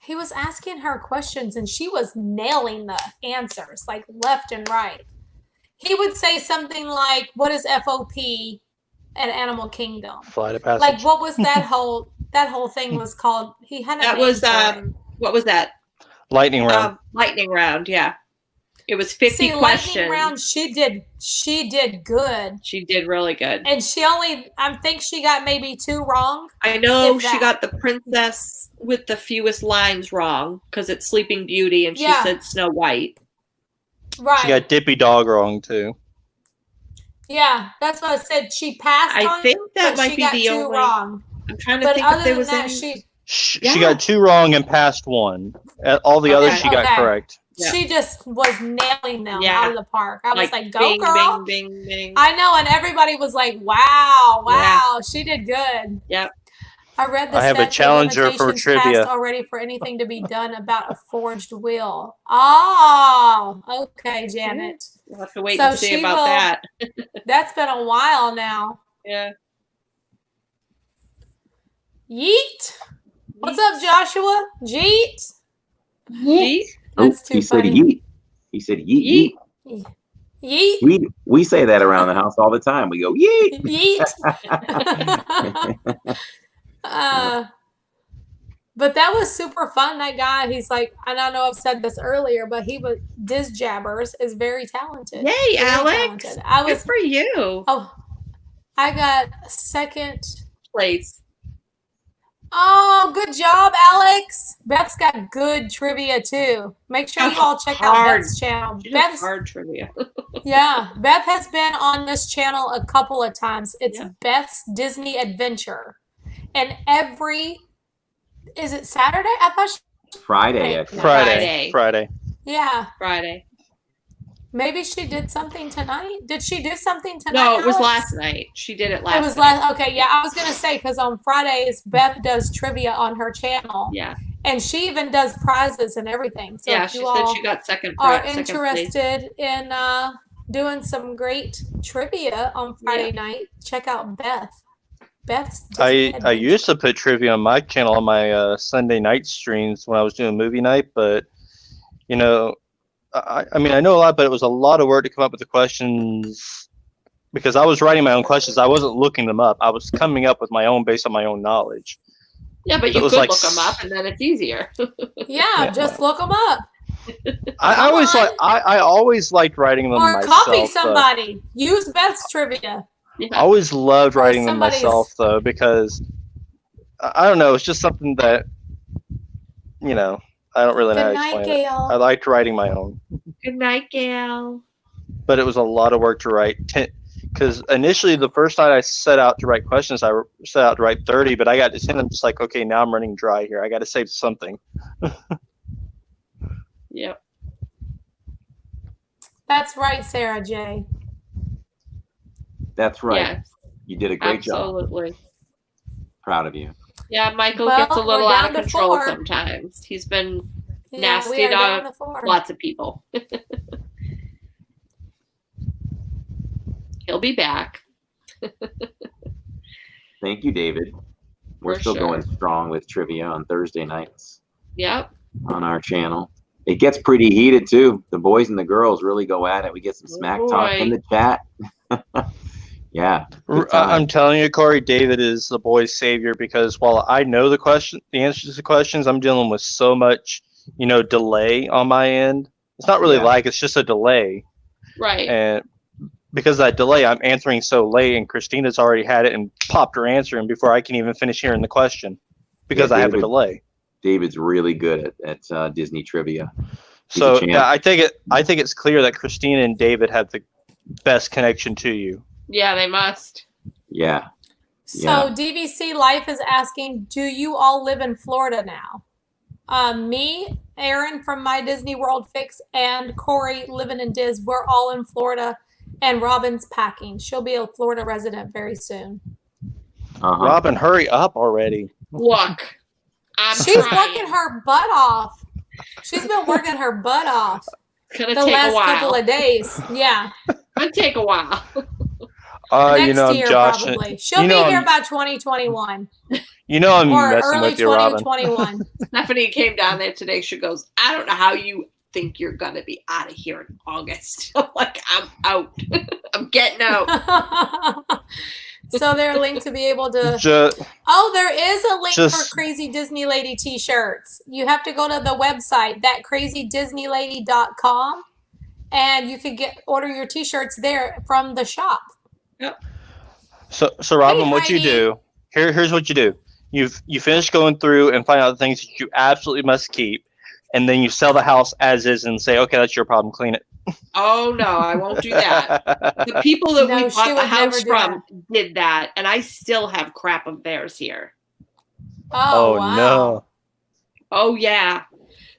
Speaker 1: He was asking her questions and she was nailing the answers like left and right. He would say something like, "What is FOP at Animal Kingdom?"
Speaker 3: Flight of passage.
Speaker 1: Like, what was that whole thing was called? He had a
Speaker 2: That
Speaker 1: name
Speaker 2: was
Speaker 1: for it.
Speaker 2: what was that?
Speaker 3: Lightning round.
Speaker 2: Lightning round, yeah. It was 50
Speaker 1: See,
Speaker 2: questions.
Speaker 1: lightning round, she did good.
Speaker 2: She did really good.
Speaker 1: And I think she got maybe 2 wrong.
Speaker 2: I know
Speaker 1: if
Speaker 2: she
Speaker 1: that.
Speaker 2: got the princess with the fewest lines wrong because it's Sleeping Beauty and she
Speaker 1: Yeah.
Speaker 2: said Snow White.
Speaker 1: Right.
Speaker 3: She got Dippy Dog wrong too.
Speaker 1: Yeah, that's what I said. She passed
Speaker 2: I
Speaker 1: on
Speaker 2: think
Speaker 1: it,
Speaker 2: that
Speaker 1: but
Speaker 2: might
Speaker 1: she
Speaker 2: be
Speaker 1: got
Speaker 2: the
Speaker 1: 2
Speaker 2: only-
Speaker 1: wrong.
Speaker 2: I'm trying to
Speaker 1: But
Speaker 2: think if
Speaker 1: other
Speaker 2: there
Speaker 1: than
Speaker 2: was
Speaker 1: that,
Speaker 2: any.
Speaker 3: She
Speaker 2: Yeah.
Speaker 3: got 2 wrong and passed 1. All the others
Speaker 2: Okay.
Speaker 3: she got
Speaker 1: Okay.
Speaker 3: correct.
Speaker 2: Yeah.
Speaker 1: She just was nailing them
Speaker 2: Yeah.
Speaker 1: out of the park. I was like, "Go,
Speaker 2: bing,
Speaker 1: girl!"
Speaker 2: bing, bing, bing.
Speaker 1: I know, and everybody was like, "Wow, she did good."
Speaker 2: Yep.
Speaker 1: I read the
Speaker 3: I have a
Speaker 1: statute of
Speaker 3: challenger for
Speaker 1: limitations
Speaker 3: trivia.
Speaker 1: passed already for anything to be done about a forged will. Oh, okay, Janet.
Speaker 2: We'll have to wait
Speaker 1: So
Speaker 2: and see
Speaker 1: she
Speaker 2: about
Speaker 1: will-
Speaker 2: that.
Speaker 1: That's been a while now.
Speaker 2: Yeah.
Speaker 1: Yeet. What's up, Joshua? Jeet.
Speaker 2: Yeet.
Speaker 1: That's too
Speaker 5: he said
Speaker 1: funny.
Speaker 5: yeet. He said yeet, yeet.
Speaker 1: Yeet.
Speaker 5: We say that around the house all the time. We go yeet.
Speaker 1: Yeet. But that was super fun. That guy, he's like, and I know I've said this earlier, but Diz Jabbers is very talented.
Speaker 2: Yay,
Speaker 1: Very
Speaker 2: Alex.
Speaker 1: talented. I
Speaker 2: Good
Speaker 1: was,
Speaker 2: for you.
Speaker 1: oh, I got second
Speaker 2: Place.
Speaker 1: Oh, good job, Alex. Beth's got good trivia too. Make sure you all check out
Speaker 2: Hard.
Speaker 1: Beth's channel.
Speaker 2: She does
Speaker 1: Beth's,
Speaker 2: hard trivia.
Speaker 1: yeah, Beth has been on this channel a couple of times. It's
Speaker 2: Yeah.
Speaker 1: Beth's Disney Adventure. And is it Saturday? I thought
Speaker 5: Friday, I think.
Speaker 3: Friday.
Speaker 1: yeah.
Speaker 2: Friday.
Speaker 1: Maybe she did something tonight. Did she do something tonight?
Speaker 2: No, it was
Speaker 1: Alex?
Speaker 2: last night. She did it last
Speaker 1: It was
Speaker 2: night.
Speaker 1: last. Okay, yeah. I was gonna say because on Fridays Beth does trivia on her channel.
Speaker 2: Yeah.
Speaker 1: And she even does prizes and everything. So
Speaker 2: Yeah,
Speaker 1: if
Speaker 2: she
Speaker 1: you
Speaker 2: said
Speaker 1: all
Speaker 2: she got second
Speaker 1: are
Speaker 2: place.
Speaker 1: interested in doing some great trivia on Friday night, check out Beth. Beth's Disney
Speaker 3: I
Speaker 1: Adventure.
Speaker 3: used to put trivia on my channel on my Sunday night streams when I was doing movie night, but you know, I mean I know a lot, but it was a lot of work to come up with the questions because I was writing my own questions. I wasn't looking them up. I was coming up with my own based on my own knowledge.
Speaker 2: Yeah, but
Speaker 3: So
Speaker 2: you
Speaker 3: it was
Speaker 2: could
Speaker 3: like
Speaker 2: look them up and then it's easier.
Speaker 1: Yeah, just look them up
Speaker 3: I always
Speaker 1: on.
Speaker 3: like I always liked writing them
Speaker 1: or
Speaker 3: myself.
Speaker 1: copy
Speaker 3: though.
Speaker 1: somebody. Use Beth's trivia.
Speaker 3: I always loved
Speaker 1: Or
Speaker 3: writing them
Speaker 1: somebody's-
Speaker 3: myself though because I don't know, it's just something that you know I don't really know how
Speaker 1: Good
Speaker 3: to
Speaker 1: night,
Speaker 3: explain it.
Speaker 1: Gail.
Speaker 3: I liked writing my own,
Speaker 2: Good night, Gail.
Speaker 3: but it was a lot of work to write. Because initially, the first night I set out to write questions, I set out to write 30, but I got to 10. I'm just like, okay, now I'm running dry here. I got to save something.
Speaker 2: Yep.
Speaker 1: That's right, Sarah J.
Speaker 5: That's right.
Speaker 2: Yes,
Speaker 5: You did a great job.
Speaker 2: absolutely.
Speaker 5: Proud of you.
Speaker 2: Yeah, Michael
Speaker 1: Well,
Speaker 2: gets a little
Speaker 1: we're
Speaker 2: out
Speaker 1: down
Speaker 2: of
Speaker 1: to
Speaker 2: control
Speaker 1: 4.
Speaker 2: sometimes. He's been
Speaker 1: Yeah,
Speaker 2: nasty
Speaker 1: we are
Speaker 2: dog.
Speaker 1: down to 4.
Speaker 2: lots of people. He'll be back.
Speaker 5: Thank you, David. We're
Speaker 2: For
Speaker 5: still
Speaker 2: sure.
Speaker 5: going strong with trivia on Thursday nights
Speaker 2: Yep.
Speaker 5: on our channel. It gets pretty heated too. The boys and the girls really go at it. We get some smack talk in the chat. Yeah. good time.
Speaker 3: I'm telling you, Corey, David is the boy's savior because while I know the answers to the questions, I'm dealing with so much, delay on my end. It's not really
Speaker 5: Yeah.
Speaker 3: lag, it's just a delay.
Speaker 2: Right.
Speaker 3: And because of that delay, I'm answering so late, and Christina's already had it and popped her answer in before I can even finish hearing the question because
Speaker 5: Yeah,
Speaker 3: I have a
Speaker 5: David-
Speaker 3: delay.
Speaker 5: David's really good at Disney trivia. He's a
Speaker 3: So
Speaker 5: champ.
Speaker 3: yeah, I think it's clear that Christina and David have the best connection to you.
Speaker 2: Yeah, they must.
Speaker 5: Yeah.
Speaker 1: So
Speaker 5: Yeah.
Speaker 1: DVC Life is asking, do you all live in Florida now? Me, Aaron from My Disney World Fix, and Corey living in Diz, we're all in Florida, and Robin's packing. She'll be a Florida resident very soon.
Speaker 5: Uh-huh.
Speaker 3: Robin, hurry up already.
Speaker 2: Look, I'm
Speaker 1: She's
Speaker 2: trying.
Speaker 1: working her butt off. She's been working her butt off
Speaker 2: It's gonna
Speaker 1: the
Speaker 2: take a
Speaker 1: last
Speaker 2: while.
Speaker 1: couple of days. Yeah.
Speaker 2: It's gonna take a while.
Speaker 1: Next
Speaker 3: I'm
Speaker 1: year,
Speaker 3: joshing.
Speaker 1: probably. She'll
Speaker 3: you
Speaker 1: be
Speaker 3: know
Speaker 1: here
Speaker 3: I'm,
Speaker 1: by 2021
Speaker 3: I'm
Speaker 1: or
Speaker 3: messing
Speaker 1: early
Speaker 3: with you, Robin.
Speaker 1: 2021.
Speaker 2: Stephanie came down there today. She goes, I don't know how you think you're going to be out of here in August. I'm like, I'm out. I'm getting out.
Speaker 1: So they're linked to be able to.
Speaker 3: Just,
Speaker 1: Oh, there is a link for
Speaker 3: just
Speaker 1: Crazy Disney Lady t-shirts. You have to go to the website, thatcrazydisneylady.com, and you can order your t-shirts there from the shop.
Speaker 2: Yep.
Speaker 3: so Robin, what you
Speaker 1: Heidi.
Speaker 3: do? Here's what you do. You finish going through and find out the things that you absolutely must keep, and then you sell the house as is and say, okay, that's your problem. Clean it.
Speaker 2: Oh, no, I won't do that. The people that
Speaker 1: No,
Speaker 2: we
Speaker 1: she
Speaker 2: bought the
Speaker 1: would never
Speaker 2: house
Speaker 1: do
Speaker 2: from did that, and I still have crap of theirs here.
Speaker 1: Oh,
Speaker 3: Oh
Speaker 1: wow.
Speaker 3: no.
Speaker 2: Oh, yeah.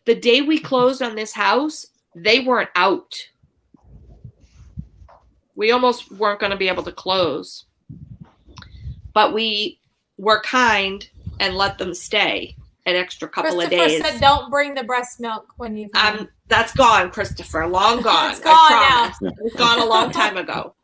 Speaker 2: The day we closed on this house, they weren't out. We almost weren't going to be able to close. But we were kind and let them stay an extra couple of days.
Speaker 1: Christopher said don't bring the breast milk when you come.
Speaker 2: That's gone, Christopher. Long gone.
Speaker 1: It's gone
Speaker 2: I promise. It's gone a long time ago.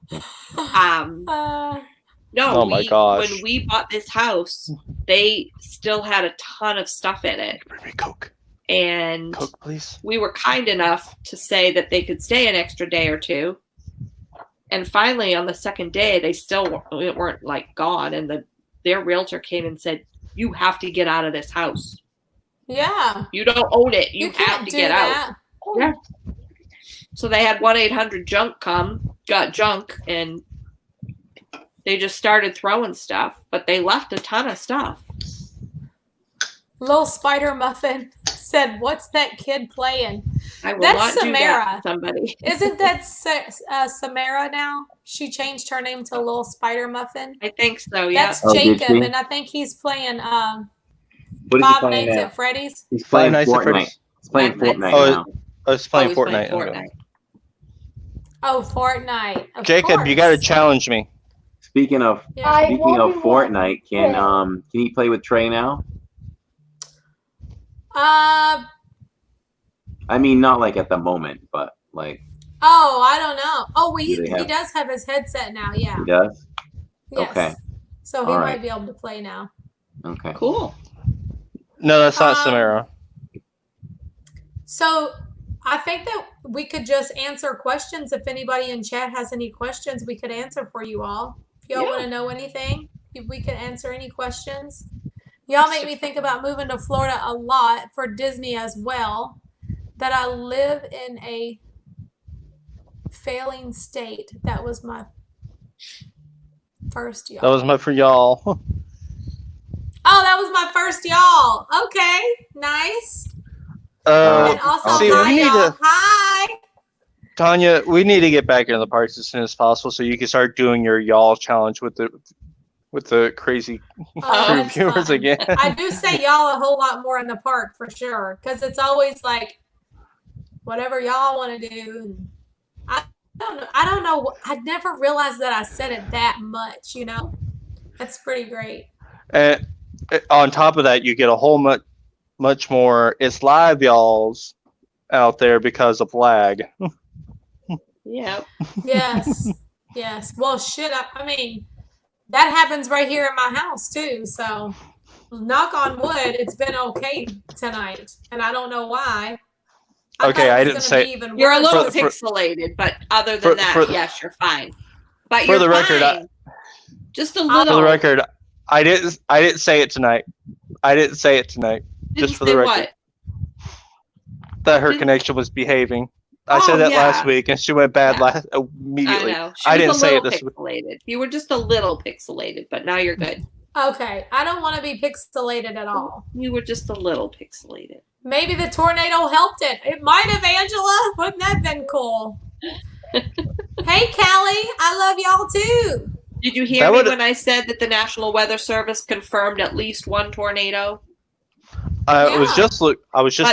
Speaker 2: No,
Speaker 3: Oh my gosh.
Speaker 2: when we bought this house, they still had a ton of stuff in it.
Speaker 3: Bring me Coke.
Speaker 2: And
Speaker 3: Coke, please.
Speaker 2: we were kind enough to say that they could stay an extra day or two. And finally, on the second day, they still weren't like gone. And their realtor came and said, you have to get out of this house.
Speaker 1: Yeah.
Speaker 2: You don't own it. You have
Speaker 1: can't
Speaker 2: to
Speaker 1: do
Speaker 2: get
Speaker 1: that.
Speaker 2: out. Yeah. So they had 1-800-JUNK got junk, and they just started throwing stuff, but they left a ton of stuff.
Speaker 1: Little Spider Muffin said, "What's that kid playing?"
Speaker 2: I will
Speaker 1: That's
Speaker 2: not do that
Speaker 1: Samara.
Speaker 2: to somebody.
Speaker 1: Isn't that Samara now? She changed her name to Little Spider Muffin.
Speaker 2: I think so, yeah.
Speaker 1: That's
Speaker 5: Oh, did
Speaker 1: Jacob,
Speaker 5: she?
Speaker 1: and I think he's playing
Speaker 5: What is he
Speaker 1: Five
Speaker 5: playing
Speaker 1: Nights
Speaker 5: now?
Speaker 1: at Freddy's.
Speaker 5: He's playing
Speaker 3: Five Nights at
Speaker 5: Fortnite.
Speaker 3: Freddy's.
Speaker 5: He's playing
Speaker 2: Five Nights.
Speaker 5: Fortnite
Speaker 3: Oh,
Speaker 5: now.
Speaker 3: I was playing
Speaker 2: Always
Speaker 3: Fortnite.
Speaker 2: playing
Speaker 3: Okay.
Speaker 2: Fortnite.
Speaker 1: Oh, Fortnite. Of
Speaker 3: Jacob, you got to
Speaker 1: course.
Speaker 3: challenge me.
Speaker 5: Speaking of
Speaker 1: Yeah.
Speaker 5: speaking of Fortnite, can he play with Trey now? I mean, not like at the moment, but like
Speaker 1: Oh, I don't know. Oh, well,
Speaker 5: Do they
Speaker 1: he
Speaker 5: have-
Speaker 1: does have his headset now. Yeah.
Speaker 5: he does.
Speaker 1: Yes.
Speaker 5: Okay.
Speaker 1: So he
Speaker 5: All
Speaker 1: might
Speaker 5: right.
Speaker 1: be able to play now.
Speaker 5: Okay.
Speaker 2: Cool.
Speaker 3: No, that's not
Speaker 1: Um,
Speaker 3: Samara.
Speaker 1: So I think that we could just answer questions. If anybody in chat has any questions, we could answer for you all. If y'all want to know anything, we could answer any questions. Y'all make me think about moving to Florida a lot for Disney as well. That I live in a failing state. That was my first y'all.
Speaker 3: That was my for y'all.
Speaker 1: Oh, that was my first y'all. Okay, nice.
Speaker 3: Uh,
Speaker 1: And also,
Speaker 3: see,
Speaker 1: hi
Speaker 3: we need
Speaker 1: y'all.
Speaker 3: to-
Speaker 1: Hi.
Speaker 3: Tanya, we need to get back into the parks as soon as possible so you can start doing your y'all challenge with the crazy
Speaker 1: Oh, that's
Speaker 3: reviewers
Speaker 1: fun.
Speaker 3: again.
Speaker 1: I do say y'all a whole lot more in the park for sure, because it's always like whatever y'all want to do. I don't know. I never realized that I said it that much. You know, that's pretty great.
Speaker 3: And on top of that, you get a whole much more. It's live y'alls out there because of lag.
Speaker 2: Yeah.
Speaker 1: Yes, yes. Well, shit. I mean, that happens right here in my house too. So, knock on wood, it's been okay tonight, and I don't know why.
Speaker 3: Okay,
Speaker 1: thought
Speaker 3: I
Speaker 1: it was
Speaker 3: didn't
Speaker 1: gonna
Speaker 3: say-
Speaker 1: be even
Speaker 2: You're a
Speaker 1: worse.
Speaker 2: little
Speaker 3: For-
Speaker 2: pixelated, but other than that,
Speaker 3: for-
Speaker 2: yes, you're fine. But
Speaker 3: for
Speaker 2: you're
Speaker 3: the record,
Speaker 2: fine. Just a
Speaker 1: For
Speaker 2: little.
Speaker 3: For the record, I didn't say it tonight. I didn't say it tonight.
Speaker 2: Didn't
Speaker 3: just for
Speaker 2: say
Speaker 3: the record.
Speaker 2: what?
Speaker 3: That her
Speaker 2: Didn't-
Speaker 3: connection was behaving. I
Speaker 2: Oh,
Speaker 3: said that
Speaker 2: yeah.
Speaker 3: last week, and she went bad
Speaker 2: Yeah.
Speaker 3: immediately.
Speaker 2: I know. She
Speaker 3: I
Speaker 2: was
Speaker 3: didn't
Speaker 2: a
Speaker 3: say
Speaker 2: little
Speaker 3: it this week.
Speaker 2: pixelated. You were just a little pixelated, but now you're good.
Speaker 1: Okay, I don't want to be pixelated at all.
Speaker 2: You were just a little pixelated.
Speaker 1: Maybe the tornado helped it. It might have, Angela. Wouldn't that have been cool? Hey, Callie, I love y'all too.
Speaker 2: Did you hear
Speaker 3: That
Speaker 2: me
Speaker 3: would-
Speaker 2: when I said that the National Weather Service confirmed at least one tornado?
Speaker 3: I was
Speaker 1: Yeah.
Speaker 3: just
Speaker 2: But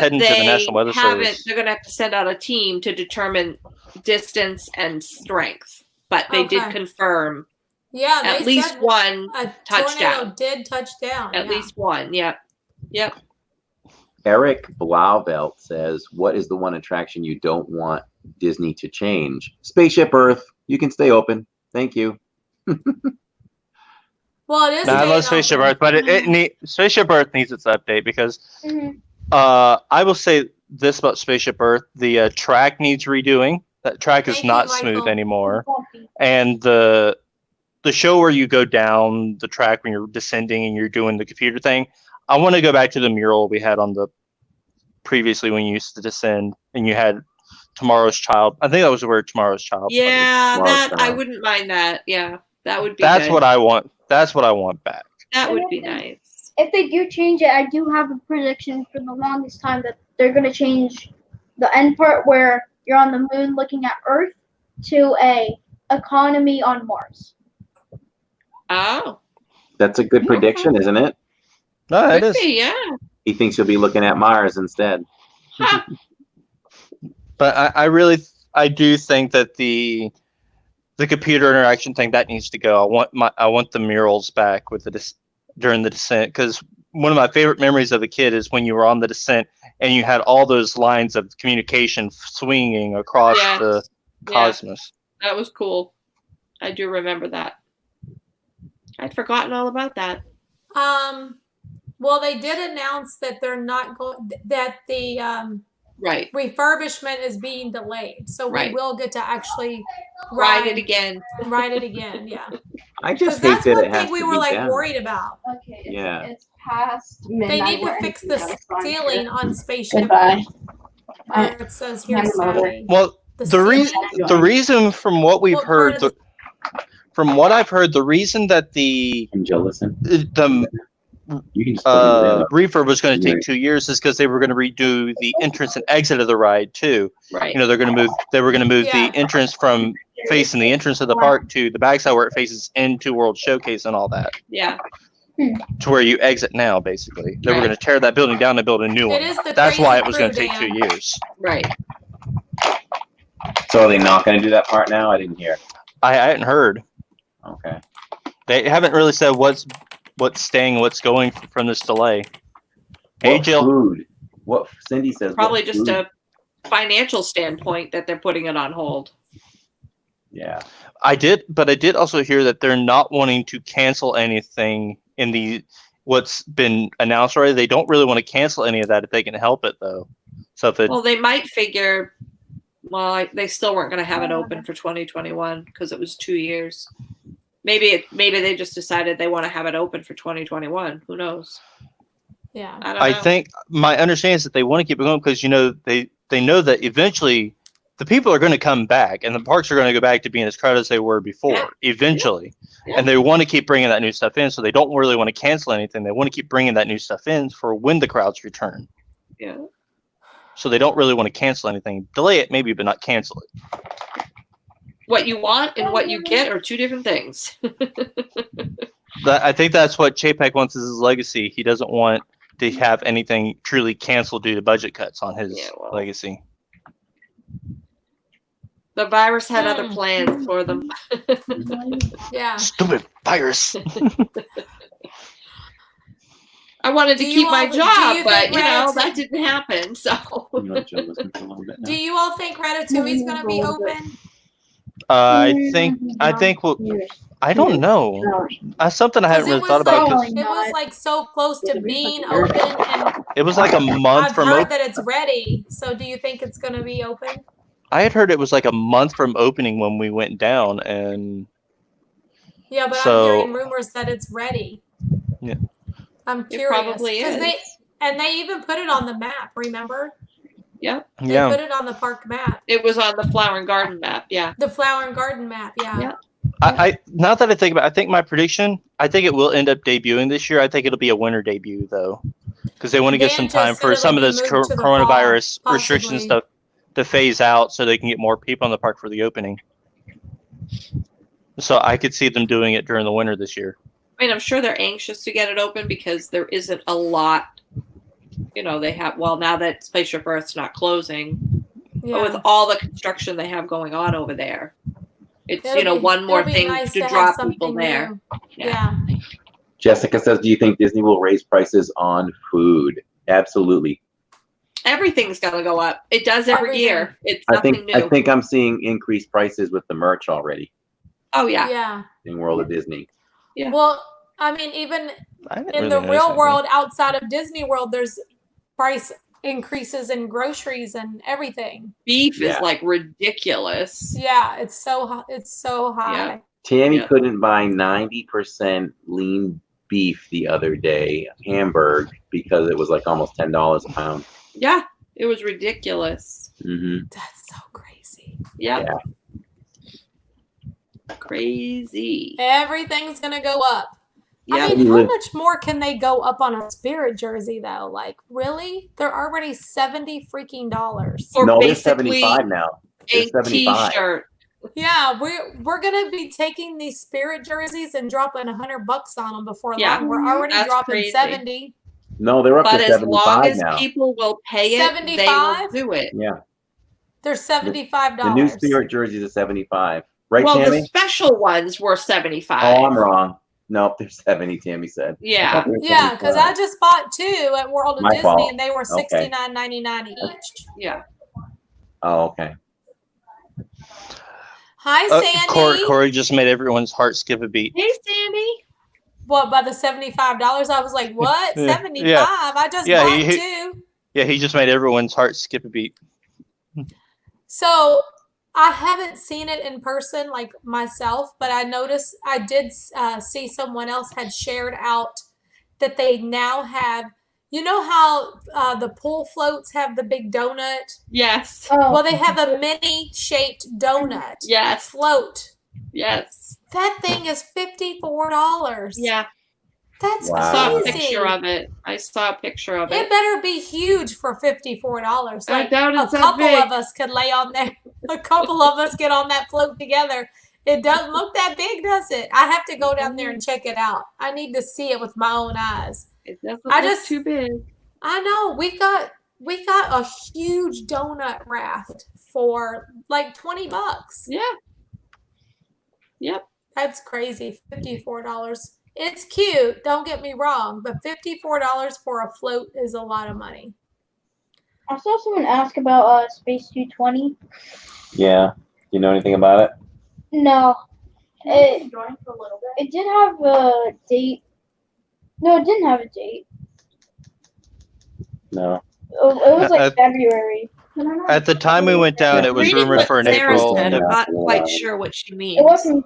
Speaker 3: heading to the National Weather Service.
Speaker 2: They're going to have to send out a team to determine distance and strength. But they did
Speaker 1: Okay.
Speaker 2: confirm
Speaker 1: Yeah, they
Speaker 2: at least
Speaker 1: said
Speaker 2: one.
Speaker 1: a
Speaker 2: touchdown.
Speaker 1: tornado did touch down.
Speaker 2: At
Speaker 1: yeah.
Speaker 2: least one. Yep. Yep.
Speaker 5: Eric Blauvelt says, "What is the one attraction you don't want Disney to change?" Spaceship Earth. You can stay open. Thank you.
Speaker 1: Well, it is.
Speaker 3: No, I love
Speaker 1: staying
Speaker 3: Spaceship
Speaker 1: open.
Speaker 3: Earth, but Spaceship Earth needs its update because
Speaker 6: Mhm.
Speaker 3: I will say this about Spaceship Earth: the track needs redoing. That track is
Speaker 1: Thank you,
Speaker 3: not smooth
Speaker 1: Michael.
Speaker 3: anymore,
Speaker 6: Won't be.
Speaker 3: and the show where you go down the track when you're descending and you're doing the computer thing. I want to go back to the mural we had on the previously when you used to descend and you had Tomorrow's Child. I think that was where Tomorrow's Child. played.
Speaker 2: Yeah,
Speaker 5: Tomorrow's
Speaker 2: that I
Speaker 5: Child.
Speaker 2: wouldn't mind that. Yeah, that would be
Speaker 3: That's
Speaker 2: good.
Speaker 3: what I want. That's what I want back.
Speaker 2: That would
Speaker 6: And
Speaker 2: be
Speaker 6: if they-
Speaker 2: nice.
Speaker 6: If they do change it, I do have a prediction for the longest time that they're gonna change the end part where you're on the moon looking at Earth to a economy on Mars.
Speaker 2: Oh,
Speaker 5: That's a good prediction, isn't it?
Speaker 3: No, it
Speaker 2: could
Speaker 3: is.
Speaker 2: be, yeah.
Speaker 5: He thinks you'll be looking at Mars instead.
Speaker 2: Huh.
Speaker 3: But I do think that the computer interaction thing that needs to go. I want the murals back with during the descent, because one of my favorite memories of a kid is when you were on the descent and you had all those lines of communication swinging across
Speaker 2: Yes.
Speaker 3: the
Speaker 2: Yeah.
Speaker 3: cosmos.
Speaker 2: That was cool. I do remember that. I'd forgotten all about that.
Speaker 1: Well, they did announce that they're not going. That the
Speaker 2: Right.
Speaker 1: refurbishment is being delayed, so
Speaker 2: Right.
Speaker 1: we will get to actually
Speaker 2: Ride it again.
Speaker 1: Ride it again. Yeah,
Speaker 5: I
Speaker 1: because
Speaker 5: just hate
Speaker 1: that's
Speaker 5: that
Speaker 1: one
Speaker 5: it has
Speaker 1: thing we
Speaker 5: to
Speaker 1: were
Speaker 5: be
Speaker 1: like
Speaker 5: down.
Speaker 1: worried about.
Speaker 9: Okay.
Speaker 5: Yeah.
Speaker 9: It's past
Speaker 1: They
Speaker 9: midnight.
Speaker 1: need to
Speaker 9: We're
Speaker 1: fix
Speaker 9: ending
Speaker 1: the
Speaker 9: this on
Speaker 1: ceiling
Speaker 9: here.
Speaker 1: on Spaceship
Speaker 9: Goodbye.
Speaker 1: where it says here
Speaker 9: hand them over.
Speaker 1: Saturday.
Speaker 3: Well,
Speaker 1: The
Speaker 3: the reason
Speaker 1: ceiling?
Speaker 3: the reason from what we've
Speaker 1: What part
Speaker 3: heard,
Speaker 1: of
Speaker 3: from what I've heard, the reason that the
Speaker 5: Can Jill listen? You can just put it there.
Speaker 3: refurb was going to take
Speaker 5: Right.
Speaker 3: 2 years is because they were going to redo the entrance and exit of the ride too.
Speaker 2: Right.
Speaker 3: You know, they were going to move
Speaker 1: Yeah.
Speaker 3: the entrance from facing the entrance of the park to the backside where it faces into World Showcase and all that,
Speaker 2: Yeah.
Speaker 3: to where you exit now. Basically, they were
Speaker 2: Right.
Speaker 3: going to tear that building down and build a new
Speaker 1: It
Speaker 3: one.
Speaker 1: is the
Speaker 3: That's why
Speaker 1: Crazy
Speaker 3: it was
Speaker 1: Crew
Speaker 3: going to take 2
Speaker 1: Dam.
Speaker 3: years.
Speaker 2: Right.
Speaker 5: So are they not going to do that part now? I didn't hear.
Speaker 3: I hadn't heard.
Speaker 5: Okay.
Speaker 3: They haven't really said what's staying, what's going from this delay. Hey,
Speaker 5: What
Speaker 3: Jill.
Speaker 5: food? What Cindy says?
Speaker 2: Probably
Speaker 5: what
Speaker 2: just
Speaker 5: food?
Speaker 2: a financial standpoint that they're putting it on hold.
Speaker 5: Yeah.
Speaker 3: I did also hear that they're not wanting to cancel anything in the what's been announced already. They don't really want to cancel any of that if they can help it, though. So if it,
Speaker 2: Well, they might figure, they still weren't going to have it open for 2021 because it was 2 years. Maybe they just decided they want to have it open for 2021. Who knows?
Speaker 1: Yeah.
Speaker 2: I don't
Speaker 3: I
Speaker 2: know.
Speaker 3: think my understanding is that they want to keep it going because they know that eventually the people are going to come back and the parks are going to go back to being as crowded as they were before.
Speaker 2: Yeah.
Speaker 3: Eventually,
Speaker 2: Yeah.
Speaker 3: and they want to keep bringing that new stuff in. So they don't really want to cancel anything. They want to keep bringing that new stuff in for when the crowds return.
Speaker 2: Yeah.
Speaker 3: So they don't really want to cancel anything. Delay it maybe, but not cancel it.
Speaker 2: What you want and what you get are two different things.
Speaker 3: I think that's what Chapek wants as his legacy. He doesn't want to have anything truly canceled due to budget cuts on his legacy.
Speaker 2: The virus had other plans for them.
Speaker 1: Yeah.
Speaker 3: Stupid virus.
Speaker 2: I wanted to
Speaker 1: Do you
Speaker 2: keep my
Speaker 1: all- do
Speaker 2: job,
Speaker 1: you
Speaker 2: but
Speaker 1: think
Speaker 2: that didn't happen. So
Speaker 5: You let Jill listen for a little bit now.
Speaker 1: Do you all think Ratatouille's going to be open?
Speaker 3: I think well, I don't know. That's something I hadn't
Speaker 1: 'Cause
Speaker 3: really thought about. 'Cause
Speaker 1: it was like so close to being open, and
Speaker 3: it was like a month
Speaker 1: I've
Speaker 3: from
Speaker 1: heard
Speaker 3: open.
Speaker 1: that it's ready. So do you think it's going to be open?
Speaker 3: I had heard it was like a month from opening when we went down, and
Speaker 1: Yeah, but
Speaker 3: So-
Speaker 1: I'm hearing rumors that it's ready.
Speaker 3: Yeah.
Speaker 1: I'm
Speaker 2: It
Speaker 1: curious.
Speaker 2: probably
Speaker 1: 'Cause
Speaker 2: is.
Speaker 1: they even put it on the map, remember?
Speaker 2: Yep.
Speaker 1: They
Speaker 3: yeah,
Speaker 1: put it on the park map.
Speaker 2: It was on the flower and garden map. Yeah.
Speaker 1: The flower and garden map, yeah.
Speaker 2: Yeah.
Speaker 3: I now that I think about it, I think my prediction, I think it will end up debuting this year. I think it'll be a winter debut though, because they want to give
Speaker 1: Dan
Speaker 3: some
Speaker 1: just
Speaker 3: time
Speaker 1: said
Speaker 3: for
Speaker 1: it'll
Speaker 3: some of
Speaker 1: be
Speaker 3: this
Speaker 1: moved to the
Speaker 3: coronavirus
Speaker 1: fall,
Speaker 3: restriction
Speaker 1: possibly.
Speaker 3: stuff to phase out, so they can get more people in the park for the opening. So I could see them doing it during the winter this year.
Speaker 2: I mean, I'm sure they're anxious to get it open because there isn't a lot. They have, now that Spaceship Earth's not closing,
Speaker 1: Yeah.
Speaker 2: but with all the construction they have going on over there, it's,
Speaker 1: It'll be-
Speaker 2: one more
Speaker 1: it'll be
Speaker 2: thing
Speaker 1: nice
Speaker 2: to
Speaker 1: have
Speaker 2: draw
Speaker 1: something
Speaker 2: people there.
Speaker 1: new.
Speaker 2: Yeah.
Speaker 1: Yeah.
Speaker 5: Jessica says, "Do you think Disney will raise prices on food?" Absolutely.
Speaker 2: Everything's going to go up. It does every
Speaker 1: Everything.
Speaker 2: year. It's
Speaker 5: I
Speaker 2: nothing
Speaker 5: think
Speaker 2: new.
Speaker 5: I'm seeing increased prices with the merch already.
Speaker 2: Oh yeah.
Speaker 1: Yeah.
Speaker 5: in World of Disney.
Speaker 2: Yeah.
Speaker 1: Well, I mean, even
Speaker 3: I didn't
Speaker 1: in
Speaker 3: really
Speaker 1: the
Speaker 3: notice
Speaker 1: real
Speaker 3: anything.
Speaker 1: world outside of Disney World, there's price increases in groceries and everything.
Speaker 2: Beef
Speaker 5: Yeah.
Speaker 2: is like ridiculous.
Speaker 1: Yeah, it's so high.
Speaker 2: Yeah.
Speaker 5: Tammy
Speaker 2: Yeah.
Speaker 5: couldn't buy 90% lean beef the other day, Hamburg, because it was like almost $10 a pound.
Speaker 2: Yeah. It was ridiculous.
Speaker 5: Mm-hmm.
Speaker 1: That's so crazy.
Speaker 2: Yep.
Speaker 5: Yeah.
Speaker 2: Crazy.
Speaker 1: Everything's gonna go up.
Speaker 2: Yeah.
Speaker 1: I mean, how much more can they go up on a Spirit jersey though? Like, really? They're already $70 freaking dollars.
Speaker 2: For
Speaker 5: No, they're
Speaker 2: basically
Speaker 5: 75 now. They're
Speaker 2: a
Speaker 5: 75.
Speaker 2: t-shirt.
Speaker 1: Yeah, we're gonna be taking these Spirit jerseys and dropping $100 on them before
Speaker 2: Yeah.
Speaker 1: long. We're already
Speaker 2: That's
Speaker 1: dropping
Speaker 2: crazy.
Speaker 1: 70.
Speaker 5: No, they're up
Speaker 2: But
Speaker 5: to
Speaker 2: as long
Speaker 5: 75
Speaker 2: as
Speaker 5: now.
Speaker 2: people will pay it, they will
Speaker 1: 75?
Speaker 2: do it.
Speaker 5: Yeah.
Speaker 1: They're $75.
Speaker 5: The new Spirit jerseys are 75. Right,
Speaker 2: Well,
Speaker 5: Tammy?
Speaker 2: the special ones were 75.
Speaker 5: Oh, I'm wrong. Nope, they're 70, Tammy said.
Speaker 2: Yeah.
Speaker 1: Yeah, because I just bought 2 at World of
Speaker 5: My
Speaker 1: Disney
Speaker 5: fault.
Speaker 1: and they were
Speaker 5: Okay.
Speaker 1: $69.99 each.
Speaker 2: Yeah.
Speaker 5: Oh, okay.
Speaker 1: Hi, Sandy.
Speaker 3: Corey just made everyone's heart skip a beat.
Speaker 2: Hey, Sandy.
Speaker 1: What, by the $75? I was like, what?
Speaker 3: Yeah.
Speaker 1: 75?
Speaker 3: Yeah.
Speaker 1: I just
Speaker 3: Yeah,
Speaker 1: bought
Speaker 3: he-
Speaker 1: 2.
Speaker 3: Yeah, he just made everyone's heart skip a beat.
Speaker 1: So I haven't seen it in person like myself, but I noticed I did see someone else had shared out that they now have, you know how the pool floats have the big donut?
Speaker 2: Yes.
Speaker 6: Oh,
Speaker 1: Well, they have a mini shaped donut
Speaker 2: Yes.
Speaker 1: float.
Speaker 2: Yes.
Speaker 1: That thing is $54.
Speaker 2: Yeah.
Speaker 1: That's
Speaker 5: Wow.
Speaker 2: I saw a
Speaker 1: crazy.
Speaker 2: picture of it. I saw a picture of
Speaker 1: It
Speaker 2: it.
Speaker 1: better be huge for $54.
Speaker 2: I
Speaker 1: Like
Speaker 2: doubt
Speaker 1: a
Speaker 2: it's that
Speaker 1: couple
Speaker 2: big.
Speaker 1: of us could lay on there. A couple of us get on that float together. It doesn't look that big, does it? I have to go down there and check it out. I need to see it with my own eyes.
Speaker 2: It doesn't
Speaker 1: I
Speaker 2: look
Speaker 1: just-
Speaker 2: too big.
Speaker 1: I know we got a huge donut raft for like $20.
Speaker 2: Yeah. Yep.
Speaker 1: That's crazy. $54. It's cute, don't get me wrong, but $54 for a float is a lot of money.
Speaker 6: I saw someone ask about Space 220.
Speaker 5: Yeah. Do you know anything about it?
Speaker 6: No, it
Speaker 9: Join for a little bit.
Speaker 6: it did have a date. No, it didn't have a date.
Speaker 5: No.
Speaker 6: It was like
Speaker 3: At-
Speaker 6: February.
Speaker 3: At the time we went down, it was
Speaker 2: Reading
Speaker 3: rumored
Speaker 2: what
Speaker 3: for an
Speaker 2: Sarah
Speaker 3: April.
Speaker 2: said, I'm not
Speaker 5: Yeah.
Speaker 2: quite sure what she means.
Speaker 6: It wasn't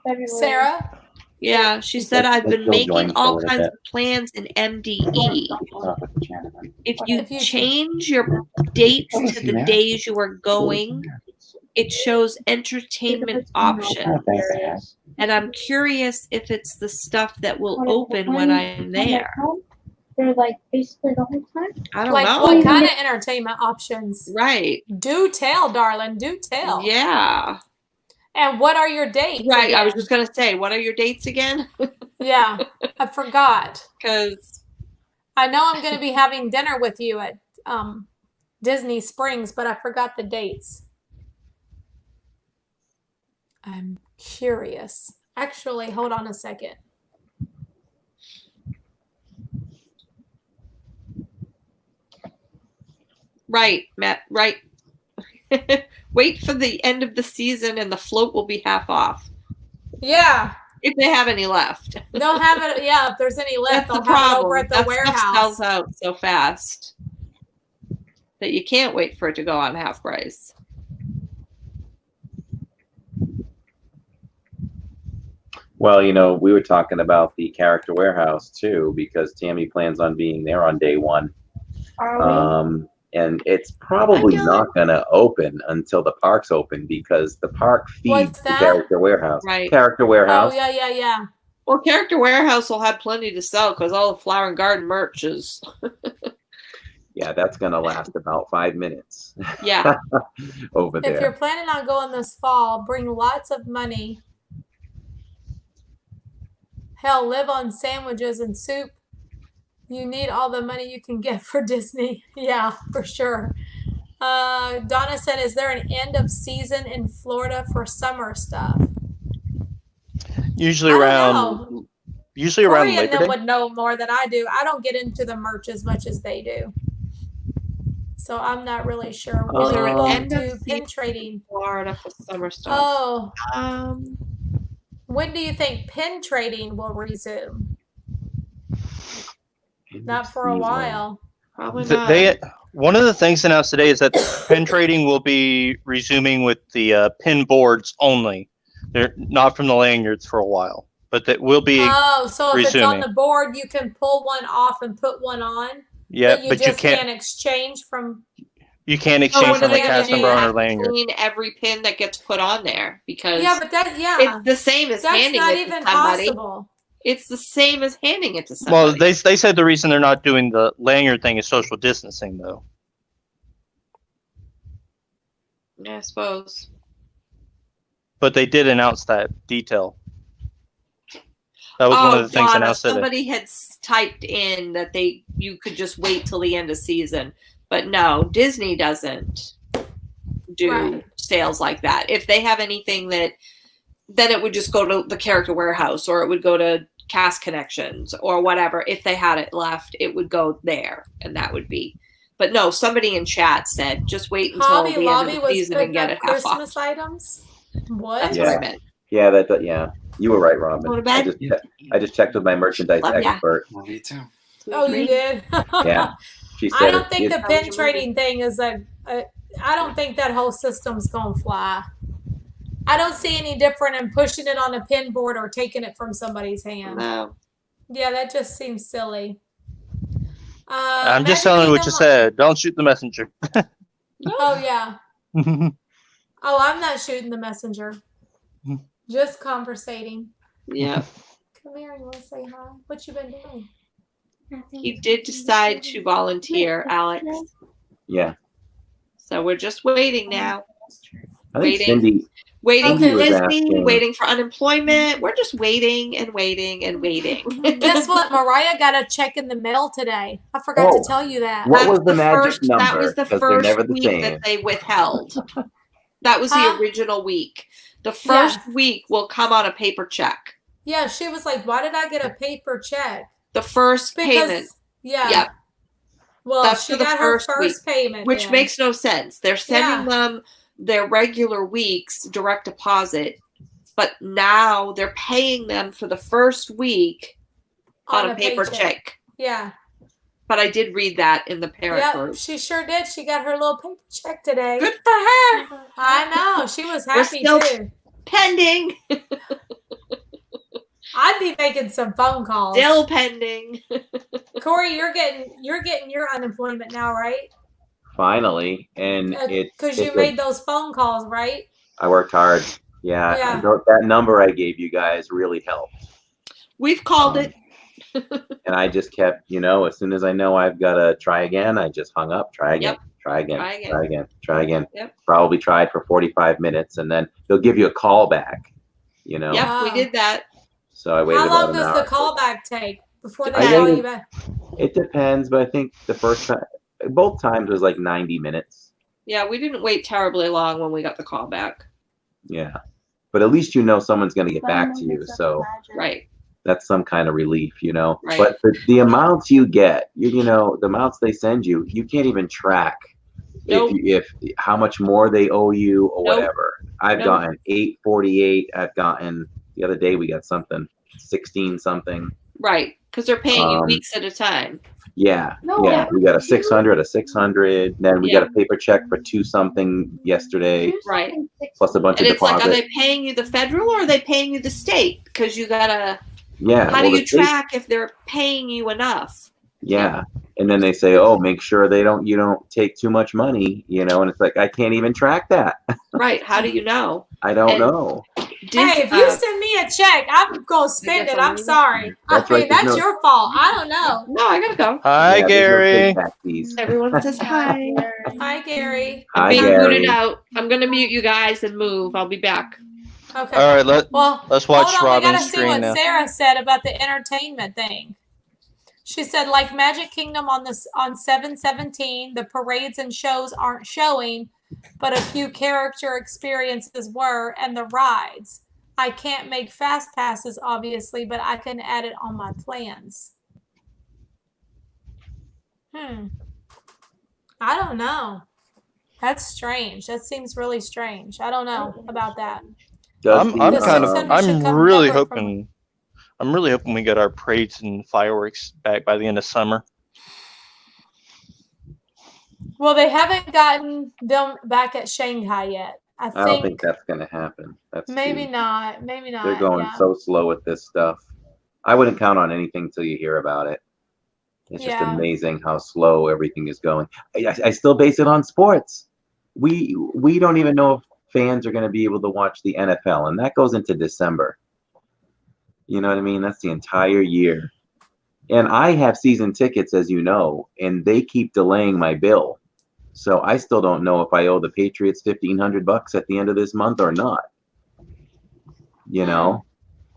Speaker 6: February.
Speaker 1: Sarah?
Speaker 2: Yeah, she said I've been
Speaker 5: Let's go join
Speaker 2: making
Speaker 5: for a
Speaker 2: all
Speaker 5: little
Speaker 2: kinds
Speaker 5: bit.
Speaker 2: of plans in MDE. If you
Speaker 1: If you-
Speaker 2: change your dates to the days you are going, it shows entertainment options. And I'm curious if it's the stuff that will open when I'm there.
Speaker 6: They're like basically the whole time.
Speaker 2: I don't
Speaker 1: Like
Speaker 2: know.
Speaker 1: what kind of entertainment options?
Speaker 2: Right.
Speaker 1: Do tell, darling. Do tell.
Speaker 2: Yeah.
Speaker 1: And what are your dates?
Speaker 2: Right. I was
Speaker 1: again?
Speaker 2: just going to say, what are your dates again?
Speaker 1: Yeah, I forgot.
Speaker 2: Because,
Speaker 1: I know I'm going to be having dinner with you at Disney Springs, but I forgot the dates. I'm curious. Actually, hold on a second.
Speaker 2: right, Matt, right. Wait for the end of the season and the float will be half off.
Speaker 1: Yeah,
Speaker 2: If they have any left.
Speaker 1: they'll have it. Yeah, if there's any left,
Speaker 2: That's the
Speaker 1: they'll have it
Speaker 2: problem.
Speaker 1: over at the
Speaker 2: That
Speaker 1: warehouse.
Speaker 2: stuff sells out so fast that you can't wait for it to go on half price.
Speaker 5: Well, you know, we were talking about the character warehouse too, because Tammy plans on being there on day one.
Speaker 6: Are we?
Speaker 5: And it's probably
Speaker 2: I'm
Speaker 5: not going to open until the park's open because the park feeds
Speaker 1: What's
Speaker 5: the
Speaker 1: that?
Speaker 5: character warehouse.
Speaker 2: Right.
Speaker 5: Character warehouse.
Speaker 1: Oh, yeah.
Speaker 2: Well, Character Warehouse will have plenty to sell because all the Flower and Garden merch is.
Speaker 5: Yeah, that's going to last about 5 minutes
Speaker 2: Yeah.
Speaker 5: over
Speaker 1: If you're
Speaker 5: there.
Speaker 1: planning on going this fall, bring lots of money. Hell, live on sandwiches and soup. You need all the money you can get for Disney. Yeah, for sure. Donna said, is there an end of season in Florida for summer stuff?
Speaker 3: Usually
Speaker 1: I don't
Speaker 3: around
Speaker 1: know.
Speaker 3: usually
Speaker 1: Corey
Speaker 3: around
Speaker 1: and
Speaker 3: Labor
Speaker 1: them
Speaker 3: Day.
Speaker 1: would know more than I do. I don't get into the merch as much as they do. So I'm not really sure. We
Speaker 5: Is there an
Speaker 1: won't
Speaker 2: end of
Speaker 1: do pin
Speaker 2: season?
Speaker 1: trading.
Speaker 2: Florida for summer stuff.
Speaker 1: Oh, When do you think pin trading will resume? Not for a while.
Speaker 2: Probably not.
Speaker 3: One of the things announced today is that pin trading will be resuming with the pin boards only. They're not from the lanyards for a while, but that will be
Speaker 1: Oh, so if it's on
Speaker 3: resuming.
Speaker 1: the board, you can pull one off and put one on.
Speaker 3: Yeah,
Speaker 1: but you can't exchange from.
Speaker 3: You can't
Speaker 2: So
Speaker 3: exchange
Speaker 2: what are
Speaker 3: from a
Speaker 2: they going
Speaker 3: cast
Speaker 2: to do?
Speaker 3: member on
Speaker 2: Have
Speaker 3: or
Speaker 2: to
Speaker 3: lanyard.
Speaker 2: clean every pin that gets put on there because
Speaker 1: Yeah, but
Speaker 2: it's the same as
Speaker 1: that's
Speaker 2: handing
Speaker 1: not
Speaker 2: it
Speaker 1: even
Speaker 2: to somebody.
Speaker 1: possible.
Speaker 2: It's the same as handing it to somebody.
Speaker 3: Well, they said the reason they're not doing the lanyard thing is social distancing, though.
Speaker 2: Yeah, I suppose.
Speaker 3: But they did announce that detail. That was one of the things
Speaker 2: Donna,
Speaker 3: announced today.
Speaker 2: somebody had typed in that you could just wait till the end of season, but no, Disney doesn't do sales like that. If they have anything then it would just go to the Character Warehouse or it would go to Cast Connections or whatever. If they had it left, it would go there, and that would be. But no, somebody in chat said just wait until
Speaker 1: Hobby
Speaker 2: the end
Speaker 1: Lobby
Speaker 2: of the
Speaker 1: was
Speaker 2: season and
Speaker 1: putting
Speaker 2: get
Speaker 1: up
Speaker 2: it half off.
Speaker 1: Christmas items. What?
Speaker 2: That's what I meant.
Speaker 5: Yeah, you were right, Robin.
Speaker 2: Go to bed?
Speaker 5: I just checked with my merchandise
Speaker 2: Love ya.
Speaker 5: expert.
Speaker 8: Love you too.
Speaker 1: Oh, you did?
Speaker 5: Yeah, she said
Speaker 1: I don't think the
Speaker 2: How was
Speaker 1: pin
Speaker 2: your
Speaker 1: trading thing is I don't think that whole system's gonna fly. I don't see any different in pushing it on a pin board or taking it from somebody's hand.
Speaker 2: No.
Speaker 1: Yeah, that just seems silly.
Speaker 3: I'm just
Speaker 1: Magic
Speaker 3: telling you what you
Speaker 1: Kingdom-
Speaker 3: said. Don't shoot the messenger.
Speaker 1: Oh yeah. Oh, I'm not shooting the messenger. Just conversating.
Speaker 2: Yeah.
Speaker 1: Come here, you want to say hi? What you been doing?
Speaker 2: He did decide to volunteer, Alex.
Speaker 5: Yeah.
Speaker 2: So we're just waiting now.
Speaker 5: I think
Speaker 2: Waiting
Speaker 1: Okay.
Speaker 2: for
Speaker 5: was
Speaker 2: Disney,
Speaker 5: asking-
Speaker 2: waiting for unemployment. We're just waiting and waiting and waiting.
Speaker 1: Guess what? Mariah got a check in the mail today. I forgot to
Speaker 5: Oh.
Speaker 1: tell you that.
Speaker 5: What was the magic
Speaker 2: first, That
Speaker 5: number?
Speaker 2: was the
Speaker 5: 'Cause they're
Speaker 2: first
Speaker 5: never the
Speaker 2: week
Speaker 5: same.
Speaker 2: that they withheld. That was
Speaker 1: Huh?
Speaker 2: the original week. The first week will come on a paper check.
Speaker 1: Yeah, she was like, "Why did I get a paper check?"
Speaker 2: The first payment.
Speaker 1: Yeah.
Speaker 2: Yep.
Speaker 1: Well,
Speaker 2: That's
Speaker 1: she
Speaker 2: for the
Speaker 1: got her
Speaker 2: first
Speaker 1: first payment,
Speaker 2: Which
Speaker 1: then.
Speaker 2: makes no sense. They're sending them their regular week's direct deposit, but now they're paying them for the first week on a paper
Speaker 1: paycheck.
Speaker 2: check.
Speaker 1: Yeah.
Speaker 2: But I did read that in the parent
Speaker 1: Yep,
Speaker 2: group.
Speaker 1: she sure did. She got her little paper check today.
Speaker 2: Good for her.
Speaker 1: I know. She was
Speaker 2: We're
Speaker 1: happy
Speaker 2: still
Speaker 1: too.
Speaker 2: pending.
Speaker 1: I'd be making some phone calls.
Speaker 2: Still pending.
Speaker 1: Corey, you're getting your unemployment now, right?
Speaker 5: Finally, and
Speaker 1: Because you made those phone calls, right?
Speaker 5: I worked hard. Yeah,
Speaker 1: Yeah.
Speaker 5: that number I gave you guys really helped.
Speaker 2: We've called it.
Speaker 5: And I just kept, as soon as I know I've got to try again, I just hung up, try again,
Speaker 2: Yep.
Speaker 5: try again,
Speaker 2: Try again.
Speaker 5: try again, try again.
Speaker 2: Yep.
Speaker 5: Probably tried for 45 minutes, and then they'll give you a call back,
Speaker 2: Yep,
Speaker 1: Wow.
Speaker 2: we did that.
Speaker 5: So I waited
Speaker 1: How
Speaker 5: about
Speaker 1: long
Speaker 5: an
Speaker 1: does
Speaker 5: hour.
Speaker 1: the callback take before they
Speaker 5: I
Speaker 1: call
Speaker 5: waited-
Speaker 1: you back?
Speaker 5: It depends, but I think the first time, both times was like 90 minutes.
Speaker 2: Yeah, we didn't wait terribly long when we got the call back.
Speaker 5: Yeah. But at least someone's going to get back to you. So
Speaker 2: Right.
Speaker 5: that's some kind of relief,
Speaker 2: Right.
Speaker 5: But the amounts you get, the amounts they send you, you can't even track
Speaker 2: Nope.
Speaker 5: if how much more they owe you or
Speaker 2: Nope.
Speaker 5: whatever. I've
Speaker 2: Nope.
Speaker 5: gotten 848. I've gotten the other day we got something 16 something.
Speaker 2: Right. Because they're paying you
Speaker 5: Um,
Speaker 2: weeks at a time.
Speaker 5: Yeah.
Speaker 6: No,
Speaker 5: yeah. We got a 600, a 600. Then we got
Speaker 2: Yeah.
Speaker 5: a paper check for 2 something yesterday,
Speaker 2: Right.
Speaker 5: plus a bunch
Speaker 2: And
Speaker 5: of
Speaker 2: it's like,
Speaker 5: deposit.
Speaker 2: are they paying you the federal or are they paying you the state? Because you gotta.
Speaker 5: Yeah.
Speaker 2: How
Speaker 5: well,
Speaker 2: do
Speaker 5: the
Speaker 2: you
Speaker 5: state-
Speaker 2: track if they're paying you enough?
Speaker 5: Yeah. And then they say, "Oh, make sure you don't take too much money," and it's like I can't even track that.
Speaker 2: Right. How do you know?
Speaker 5: I don't
Speaker 2: And-
Speaker 5: know.
Speaker 1: Hey, if you send me a check, I'm gonna spend it. I'm sorry.
Speaker 5: That's
Speaker 1: I mean,
Speaker 5: right, there's
Speaker 1: that's
Speaker 5: no-
Speaker 1: your fault. I don't know.
Speaker 2: No, I gotta go.
Speaker 3: Hi,
Speaker 5: Yeah, there's no
Speaker 3: Gary.
Speaker 5: kickback fees.
Speaker 2: Everyone says hi.
Speaker 1: Hi, Gary.
Speaker 2: I'm
Speaker 5: Hi,
Speaker 2: being
Speaker 5: Gary.
Speaker 2: booted out. I'm gonna mute you guys and move. I'll be back.
Speaker 1: Okay.
Speaker 3: All right, let's
Speaker 1: Well,
Speaker 3: watch
Speaker 1: hold on, we
Speaker 3: Robin's
Speaker 1: gotta see
Speaker 3: screen
Speaker 1: what
Speaker 3: now.
Speaker 1: Sarah said about the entertainment thing. She said, like Magic Kingdom on 7/17, the parades and shows aren't showing, but a few character experiences were, and the rides. I can't make fast passes, obviously, but I can add it on my plans. I don't know. That's strange. That seems really strange. I don't know about that.
Speaker 5: Does
Speaker 3: I'm
Speaker 5: the,
Speaker 1: The 600 should come
Speaker 3: really
Speaker 1: Denver from.
Speaker 3: hoping we get our parades and fireworks back by the end of summer.
Speaker 1: Well, they haven't gotten them back at Shanghai yet. I
Speaker 5: I don't think
Speaker 1: think
Speaker 5: that's going to happen. That's
Speaker 1: maybe
Speaker 5: too,
Speaker 1: not. Maybe not.
Speaker 5: they're going
Speaker 1: Yeah.
Speaker 5: so slow with this stuff. I wouldn't count on anything till you hear about it. It's just
Speaker 1: Yeah.
Speaker 5: amazing how slow everything is going. I still base it on sports. We don't even know if fans are going to be able to watch the NFL, and that goes into December. You know what I mean? That's the entire year. And I have season tickets, as you know, and they keep delaying my bill. So I still don't know if I owe the Patriots $1,500 at the end of this month or not. You know,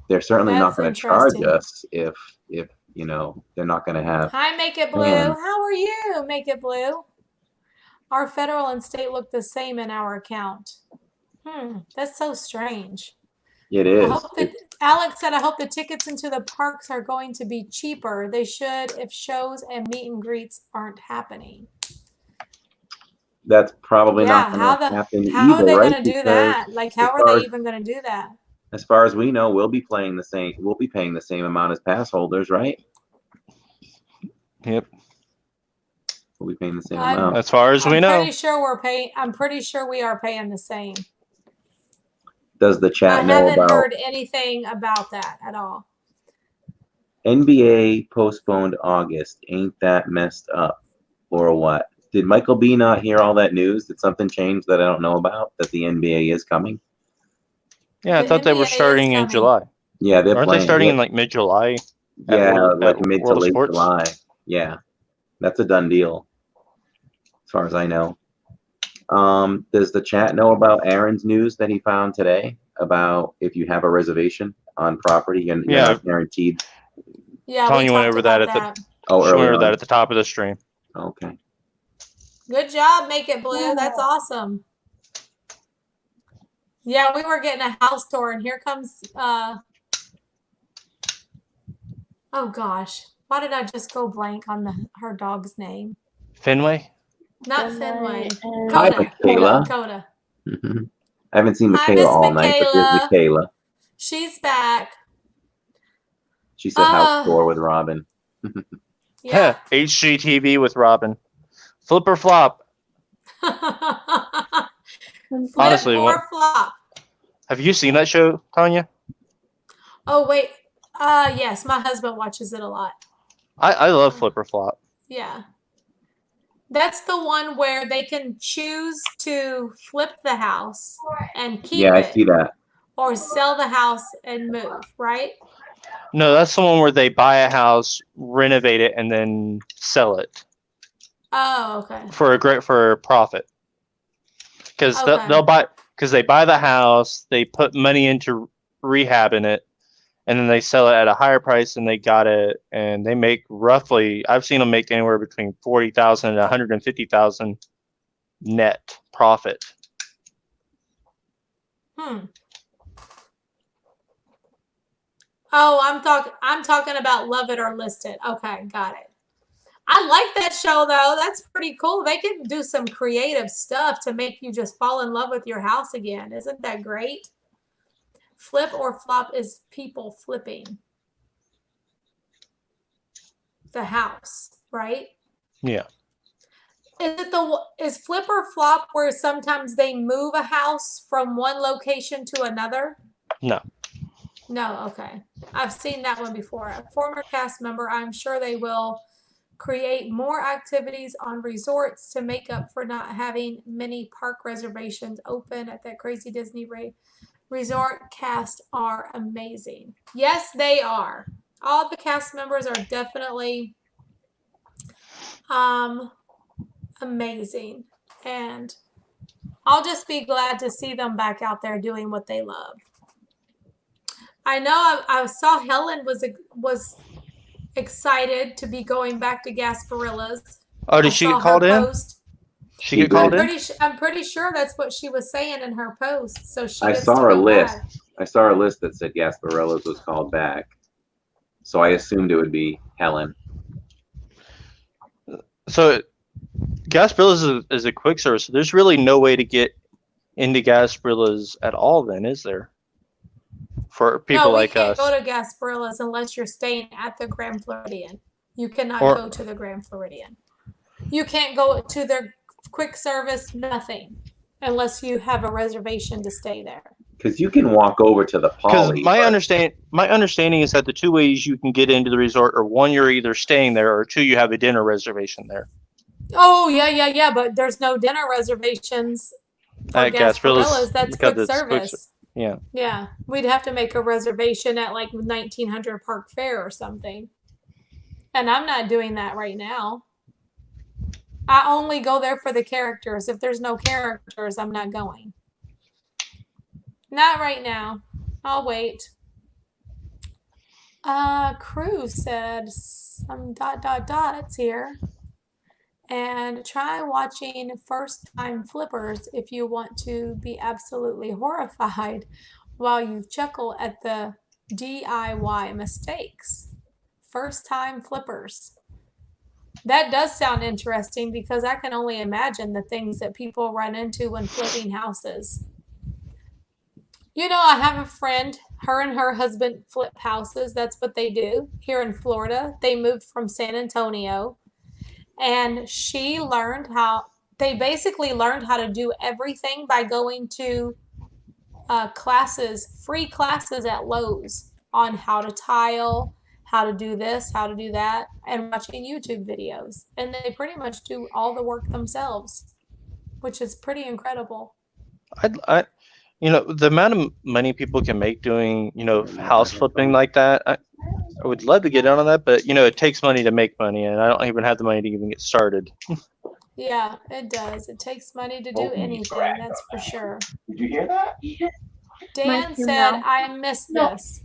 Speaker 5: they're certainly not
Speaker 1: That's
Speaker 5: going to charge
Speaker 1: interesting.
Speaker 5: us if you know they're not going to have.
Speaker 1: Hi, Make It Blue.
Speaker 5: Man.
Speaker 1: How are you, Make It Blue? Our federal and state look the same in our account. That's so strange.
Speaker 5: It
Speaker 1: I
Speaker 5: is.
Speaker 1: hope that Alex said, I hope the tickets into the parks are going to be cheaper. They should if shows and meet and greets aren't happening.
Speaker 5: That's probably
Speaker 1: Yeah,
Speaker 5: not going to happen
Speaker 1: how are
Speaker 5: either,
Speaker 1: they
Speaker 5: right?
Speaker 1: going to do
Speaker 5: Because
Speaker 1: that? Like, how
Speaker 5: as
Speaker 1: are
Speaker 5: far
Speaker 1: they
Speaker 5: as
Speaker 1: even going to do that?
Speaker 5: as far as we know, we'll be paying the same amount as pass holders, right?
Speaker 3: Yep.
Speaker 5: We'll be paying the same
Speaker 1: I'm-
Speaker 5: amount.
Speaker 3: As far as we
Speaker 1: I'm
Speaker 3: know.
Speaker 1: pretty sure we're paying. I'm pretty sure we are paying the same.
Speaker 5: Does the
Speaker 1: I
Speaker 5: chat know
Speaker 1: haven't
Speaker 5: about
Speaker 1: heard anything about that at all.
Speaker 5: NBA postponed August? Ain't that messed up, or what? Did Michael B not hear all that news? Did something change that I don't know about? That the NBA is coming?
Speaker 3: Yeah, I
Speaker 1: The
Speaker 3: thought they were
Speaker 1: NBA is
Speaker 3: starting in
Speaker 1: coming.
Speaker 3: July.
Speaker 5: Yeah, they're
Speaker 3: Aren't
Speaker 5: playing.
Speaker 3: they starting
Speaker 5: Yeah,
Speaker 3: in like mid-July?
Speaker 5: yeah, like
Speaker 3: at
Speaker 5: mid to
Speaker 3: World of
Speaker 5: late
Speaker 3: Sports?
Speaker 5: July. Yeah, that's a done deal, as far as I know. Does the chat know about Aaron's news that he found today about if you have a reservation on property and you're
Speaker 3: Yeah.
Speaker 5: not guaranteed?
Speaker 1: Yeah,
Speaker 3: Tanya
Speaker 1: we
Speaker 3: went
Speaker 1: talked
Speaker 3: over
Speaker 1: about
Speaker 3: that at
Speaker 1: that.
Speaker 5: Oh,
Speaker 3: She went
Speaker 5: earlier
Speaker 3: over that
Speaker 5: on.
Speaker 3: at the top of the stream.
Speaker 5: Okay.
Speaker 1: Good job, Make It Blue. That's awesome. Yeah, we were getting a house tour, and here comes. Oh gosh, why did I just go blank on her dog's name?
Speaker 3: Fenway?
Speaker 1: Not Fenway.
Speaker 5: Hi,
Speaker 1: Coda.
Speaker 5: Michaela.
Speaker 1: Coda.
Speaker 5: I haven't seen
Speaker 1: Hi,
Speaker 5: Michaela
Speaker 1: Miss
Speaker 5: all night, but here's
Speaker 1: Michaela.
Speaker 5: Michaela.
Speaker 1: She's back.
Speaker 5: She said house tour with Robin.
Speaker 1: Yeah.
Speaker 3: HGTV with Robin. Flip or flop?
Speaker 1: Flip
Speaker 3: Honestly,
Speaker 1: or flop.
Speaker 3: have you seen that show, Tanya?
Speaker 1: Oh wait. Yes, my husband watches it a lot.
Speaker 3: I love Flip or Flop.
Speaker 1: Yeah. That's the one where they can choose to flip the house and keep
Speaker 5: Yeah, I
Speaker 1: it
Speaker 5: see that.
Speaker 1: or sell the house and move, right?
Speaker 3: No, that's the one where they buy a house, renovate it, and then sell it
Speaker 1: Oh, okay.
Speaker 3: for a profit. Because
Speaker 1: Okay.
Speaker 3: they buy the house, they put money into rehabbing it, and then they sell it at a higher price than they got it, and they make roughly. I've seen them make anywhere between $40,000 and $150,000 net profit.
Speaker 1: Oh, I'm talking about Love It or List It. Okay, got it. I like that show though. That's pretty cool. They can do some creative stuff to make you just fall in love with your house again. Isn't that great? Flip or flop is people flipping the house, right?
Speaker 3: Yeah.
Speaker 1: Is flip or flop where sometimes they move a house from one location to another?
Speaker 3: No.
Speaker 1: No, okay. I've seen that one before. A former cast member, I'm sure they will create more activities on resorts to make up for not having many park reservations open at that crazy Disney resort. Cast are amazing. Yes, they are. All the cast members are definitely amazing. And I'll just be glad to see them back out there doing what they love. I know I saw Helen was excited to be going back to Gaspirilla's.
Speaker 3: Oh, did she get called in? She get called in?
Speaker 1: I'm pretty sure that's what she was saying in her post. So
Speaker 5: I saw a list. I saw a list that said Gasparilla's was called back, so I assumed it would be Helen.
Speaker 3: So Gasparilla's is a quick service. So there's really no way to get into Gasparilla's at all. Then is there? for people
Speaker 1: No, we
Speaker 3: like
Speaker 1: can't
Speaker 3: us.
Speaker 1: go to Gaspirilla's unless you're staying at the Grand Floridian. You cannot
Speaker 3: Or-
Speaker 1: go to the Grand Floridian. You can't go to their quick service, nothing, unless you have a reservation to stay there.
Speaker 5: Because you can walk over to the
Speaker 3: Because
Speaker 5: Poly.
Speaker 3: my understanding is that the two ways you can get into the resort are one, you're either staying there, or two, you have a dinner reservation there.
Speaker 1: Oh, yeah, but there's no dinner reservations for
Speaker 3: At Gaspirilla's,
Speaker 1: Gaspirilla's. That's
Speaker 3: because
Speaker 1: quick
Speaker 3: it's quick
Speaker 1: service.
Speaker 3: Yeah.
Speaker 1: Yeah, we'd have to make a reservation at like 1900 Park Fair or something. And I'm not doing that right now. I only go there for the characters. If there's no characters, I'm not going. Not right now. I'll wait. Crew said some ... here. And try watching First Time Flippers if you want to be absolutely horrified while you chuckle at the DIY mistakes. First Time Flippers. That does sound interesting because I can only imagine the things that people run into when flipping houses. You know, I have a friend, her and her husband flip houses. That's what they do here in Florida. They moved from San Antonio, and she learned they basically learned how to do everything by going to free classes at Lowe's on how to tile, how to do this, how to do that, and watching YouTube videos. And they pretty much do all the work themselves, which is pretty incredible.
Speaker 3: The amount of money people can make doing, house flipping like that, I would love to get in on that, but it takes money to make money, and I don't even have the money to even get started.
Speaker 1: Yeah, it does. It takes money to do anything, that's for sure.
Speaker 5: Did you hear that?
Speaker 1: Dan said, I missed this.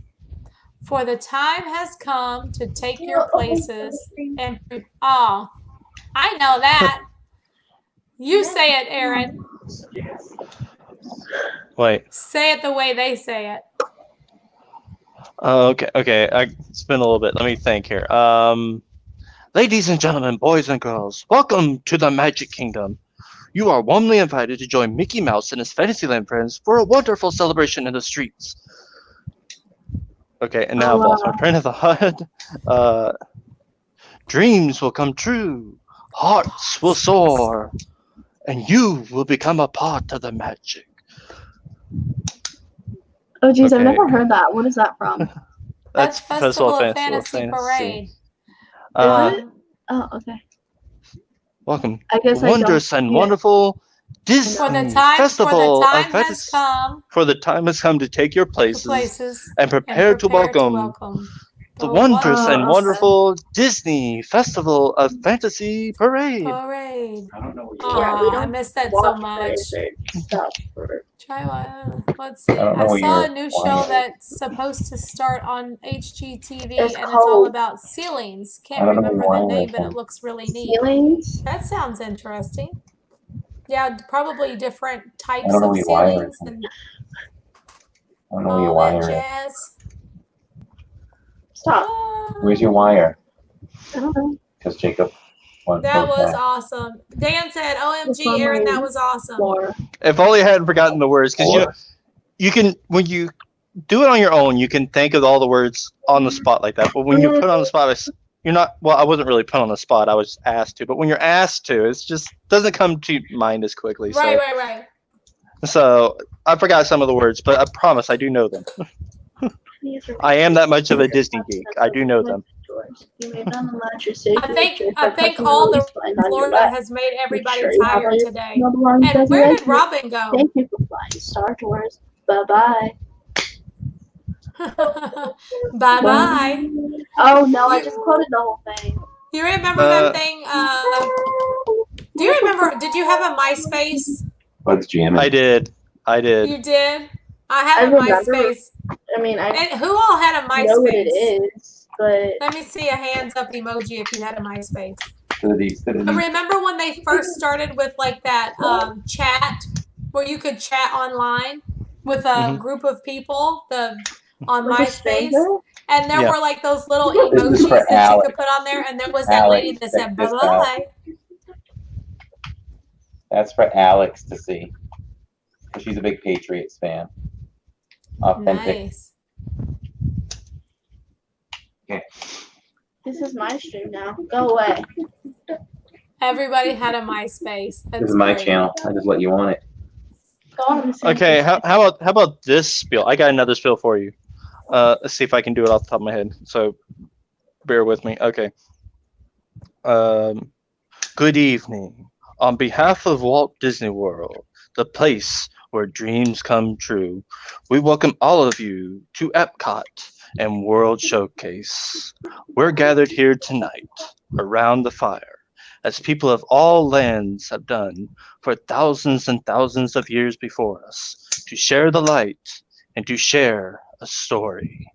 Speaker 1: For the time has come to take your places and I know that. You say it, Aaron.
Speaker 3: Wait.
Speaker 1: Say it the way they say it.
Speaker 3: Okay. It's been a little bit. Let me think here. Ladies and gentlemen, boys and girls, welcome to the Magic Kingdom. You are warmly invited to join Mickey Mouse and his Fantasyland friends for a wonderful celebration in the streets. Okay, and now I've lost my train of thought. Dreams will come true, hearts will soar, and you will become a part of the magic.
Speaker 9: Oh, geez, I've
Speaker 3: Okay.
Speaker 9: never heard that. What is that from?
Speaker 1: That's Festival of Fantasy Parade.
Speaker 9: Oh, okay.
Speaker 3: Welcome.
Speaker 9: I guess
Speaker 3: Wondrous and wonderful Disney
Speaker 1: For the time
Speaker 3: Festival of
Speaker 1: has
Speaker 3: Fantasy.
Speaker 1: come.
Speaker 3: For the time has come to take your places, and prepare to
Speaker 1: prepare
Speaker 3: welcome the wondrous and wonderful Disney Festival of Fantasy Parade.
Speaker 1: Parade.
Speaker 5: I don't know what
Speaker 1: Oh, I missed that so much. Try one. Let's see.
Speaker 5: don't know
Speaker 1: I
Speaker 5: what
Speaker 1: saw a
Speaker 5: you're
Speaker 1: new
Speaker 5: watching.
Speaker 1: show that's supposed to start on HGTV,
Speaker 9: It's
Speaker 1: and it's all
Speaker 9: called-
Speaker 1: about ceilings.
Speaker 5: I
Speaker 1: Can't
Speaker 5: don't know
Speaker 1: remember
Speaker 5: why
Speaker 1: the
Speaker 5: I'm
Speaker 1: name, but
Speaker 5: watching.
Speaker 1: it looks really neat.
Speaker 9: Ceilings?
Speaker 1: That sounds interesting. Yeah, probably different types
Speaker 5: I don't know
Speaker 1: of
Speaker 5: your wire
Speaker 1: ceilings
Speaker 5: is.
Speaker 1: and
Speaker 5: I don't know where your
Speaker 1: all
Speaker 5: wire
Speaker 1: that
Speaker 5: is.
Speaker 1: jazz.
Speaker 9: Stop.
Speaker 5: Where's your wire?
Speaker 9: I don't know.
Speaker 5: Because Jacob wants
Speaker 1: That
Speaker 5: those
Speaker 1: was
Speaker 5: back.
Speaker 1: awesome. Dan said,
Speaker 9: It's
Speaker 1: OMG,
Speaker 9: on
Speaker 1: Aaron,
Speaker 9: my
Speaker 1: that was awesome.
Speaker 9: floor.
Speaker 3: If only I hadn't forgotten the words, because you can, when you do it on your own, you can think of all the words on the spot like that. But when you're put on the spot, you're not. Well, I wasn't really put on the spot. I was asked to. But when you're asked to, it's just doesn't come to mind as quickly.
Speaker 1: Right.
Speaker 3: So I forgot some of the words, but I promise I do know them. I am that much of a Disney geek. I do know them.
Speaker 9: You may then allow your
Speaker 1: I think all the Florida has made everybody tired today. And where did Robin go?
Speaker 9: Thank you for flying Star Tours. Bye-bye.
Speaker 1: Bye-bye.
Speaker 9: Oh, no, I just quoted the whole thing.
Speaker 1: You remember that thing? Do you remember, did you have a MySpace?
Speaker 5: What's jamming?
Speaker 3: I did.
Speaker 1: You did? I had a
Speaker 9: remember.
Speaker 1: MySpace.
Speaker 9: I mean, I
Speaker 1: And who all had a MySpace?
Speaker 9: know what it is, but
Speaker 1: Let me see a hands up emoji if you had a MySpace.
Speaker 5: These.
Speaker 1: Remember when they first started with like that chat where you could chat online with a group of people on
Speaker 9: like a
Speaker 1: MySpace?
Speaker 9: stranger?
Speaker 1: And there
Speaker 3: Yeah.
Speaker 1: were like those little
Speaker 5: This is
Speaker 1: emojis
Speaker 5: for
Speaker 1: that you
Speaker 5: Alex.
Speaker 1: could put on there, and there was that
Speaker 5: Alex,
Speaker 1: lady that
Speaker 5: check
Speaker 1: said
Speaker 5: this
Speaker 1: bye bye.
Speaker 5: That's for Alex to see. She's a big Patriots fan. Authentic.
Speaker 1: Nice.
Speaker 9: This is my stream now. Go away.
Speaker 1: Everybody had a MySpace. That's
Speaker 5: This is my
Speaker 1: great.
Speaker 5: channel. I just let you on it.
Speaker 9: Go on the same
Speaker 3: Okay,
Speaker 9: thing.
Speaker 3: how about this spiel? I got another spiel for you. Let's see if I can do it off the top of my head. So bear with me. Okay. Good evening. On behalf of Walt Disney World, the place where dreams come true, we welcome all of you to Epcot and World Showcase. We're gathered here tonight around the fire, as people of all lands have done for thousands and thousands of years before us, to share the light and to share a story,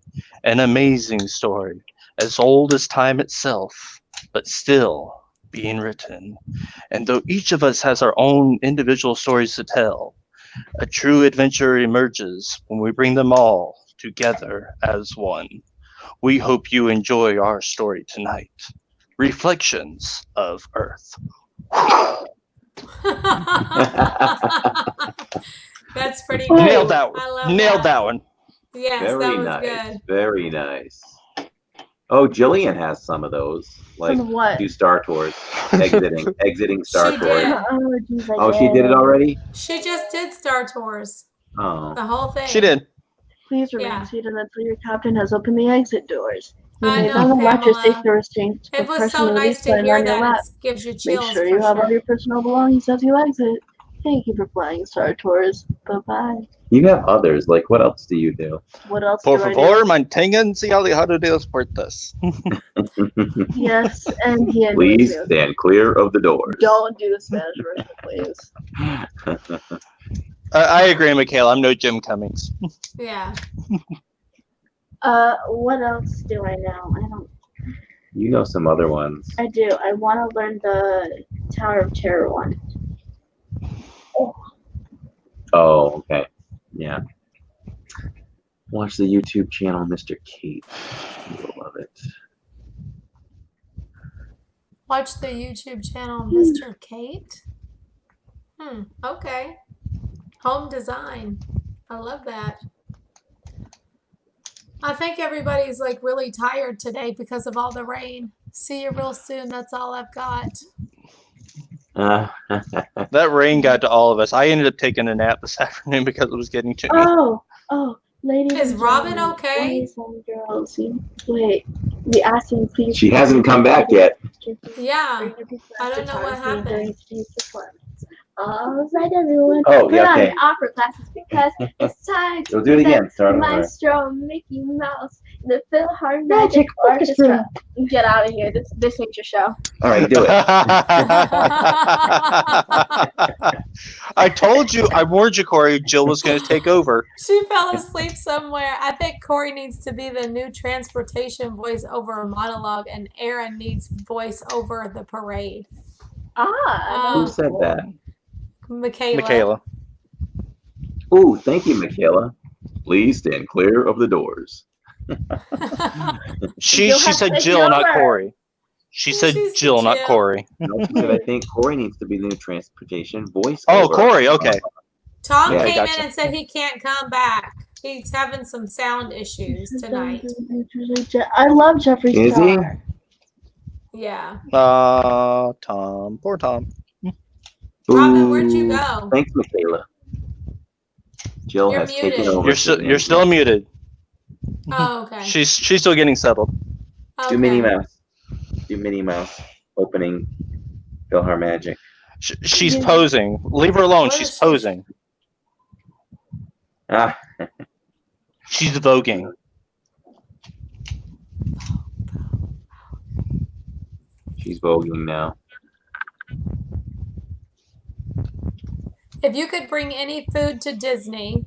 Speaker 3: an amazing story, as old as time itself, but still being written. And though each of us has our own individual stories to tell, a true adventure emerges when we bring them all together as one. We hope you enjoy our story tonight. Reflections of Earth.
Speaker 1: That's pretty good.
Speaker 3: Nailed that
Speaker 1: I love
Speaker 3: one. Nailed that one.
Speaker 1: Yes,
Speaker 5: Very
Speaker 1: that was
Speaker 5: nice.
Speaker 1: good.
Speaker 5: Very nice. Oh, Jillian has some of those. Like
Speaker 9: Some what?
Speaker 5: do Star Tours. Exiting Star
Speaker 1: She
Speaker 5: Tours.
Speaker 1: did.
Speaker 9: Oh, geez,
Speaker 5: Oh, she did it already?
Speaker 1: She just did Star Tours.
Speaker 5: Oh.
Speaker 1: The whole thing.
Speaker 3: She did.
Speaker 9: Please remain
Speaker 1: Yeah.
Speaker 9: seated until your captain has opened the exit doors. You
Speaker 1: I
Speaker 9: may
Speaker 1: know,
Speaker 9: then watch your
Speaker 1: Pamela.
Speaker 9: safety restraints.
Speaker 1: It was
Speaker 9: press
Speaker 1: so
Speaker 9: and
Speaker 1: nice
Speaker 9: release
Speaker 1: to
Speaker 9: button
Speaker 1: hear
Speaker 9: on your
Speaker 1: that.
Speaker 9: lap.
Speaker 1: It gives you
Speaker 9: Make
Speaker 1: chills
Speaker 9: sure
Speaker 1: for
Speaker 9: you have all
Speaker 1: sure.
Speaker 9: your personal belongings as you exit. Thank you for flying Star Tours. Bye-bye.
Speaker 5: You have others. Like, what else do you do?
Speaker 9: What else
Speaker 3: Por
Speaker 9: do I
Speaker 3: favor,
Speaker 9: do?
Speaker 3: manténganse alejados de las puertas.
Speaker 9: Yes, and he
Speaker 5: Please
Speaker 9: annoys me.
Speaker 5: stand clear of the doors.
Speaker 9: Don't do the Spanish version, please.
Speaker 3: I agree, Michaela. I'm no Jim Cummings.
Speaker 1: Yeah.
Speaker 9: What else do I know? I don't.
Speaker 5: You know some other ones.
Speaker 9: I do. I want to learn the Tower of Terror one.
Speaker 5: Oh, okay. Yeah. Watch the YouTube channel, Mr. Kate. You'll love it.
Speaker 1: Watch the YouTube channel Mr. Kate. Okay. Home design. I love that. I think everybody's like really tired today because of all the rain. See you real soon. That's all I've got.
Speaker 3: That rain got to all of us. I ended up taking a nap this afternoon because it was getting to me.
Speaker 9: Ladies
Speaker 1: Is
Speaker 9: and
Speaker 1: Robin
Speaker 9: gentlemen,
Speaker 1: okay?
Speaker 9: boys and girls, wait. We asked him please.
Speaker 5: She hasn't come back yet.
Speaker 1: Yeah. I don't know what happened.
Speaker 9: All right, everyone.
Speaker 5: Oh,
Speaker 9: Put
Speaker 5: yeah,
Speaker 9: on
Speaker 5: okay.
Speaker 9: your opera glasses because it's time to
Speaker 5: We'll do it again. Start over.
Speaker 9: Maestro Mickey Mouse, the Philharmonic Orchestra. Get out of here. This ain't your show.
Speaker 5: All right, do it.
Speaker 3: I told you, I warned you, Corey, Jill was going to take over.
Speaker 1: She fell asleep somewhere. I think Corey needs to be the new transportation voice over a monologue, and Aaron needs voice over the parade.
Speaker 5: Who said that?
Speaker 1: Michaela.
Speaker 5: Ooh, thank you, Michaela. Please stand clear of the doors.
Speaker 3: She
Speaker 9: You'll have
Speaker 3: said
Speaker 9: to
Speaker 3: Jill,
Speaker 9: take
Speaker 3: not
Speaker 9: over.
Speaker 3: Corey. She said
Speaker 1: She said
Speaker 3: Jill, not
Speaker 1: Jill.
Speaker 3: Corey.
Speaker 5: No, she said I think Corey needs to be the new transportation voice.
Speaker 3: Oh,
Speaker 5: over.
Speaker 3: Corey, okay.
Speaker 1: Tom
Speaker 5: Yeah,
Speaker 1: came
Speaker 3: gotcha.
Speaker 1: in and said he can't come back. He's having some sound issues tonight.
Speaker 9: I love Jeffree
Speaker 5: Is he?
Speaker 9: Star.
Speaker 1: Yeah.
Speaker 3: Tom. Poor Tom.
Speaker 1: Robin, where'd you
Speaker 5: Ooh,
Speaker 1: go?
Speaker 5: Thanks, Michaela. Jill
Speaker 1: You're
Speaker 5: has taken
Speaker 1: muted.
Speaker 5: over.
Speaker 3: You're still muted.
Speaker 1: Oh, okay.
Speaker 3: She's still getting settled.
Speaker 1: Okay.
Speaker 5: Do Minnie Mouse. Do Minnie Mouse opening Philharmonic.
Speaker 3: She's posing. Leave her alone.
Speaker 1: What
Speaker 3: She's
Speaker 1: is she-
Speaker 3: posing.
Speaker 5: Ah,
Speaker 3: She's voguing.
Speaker 5: she's voguing now.
Speaker 1: If you could bring any food to Disney,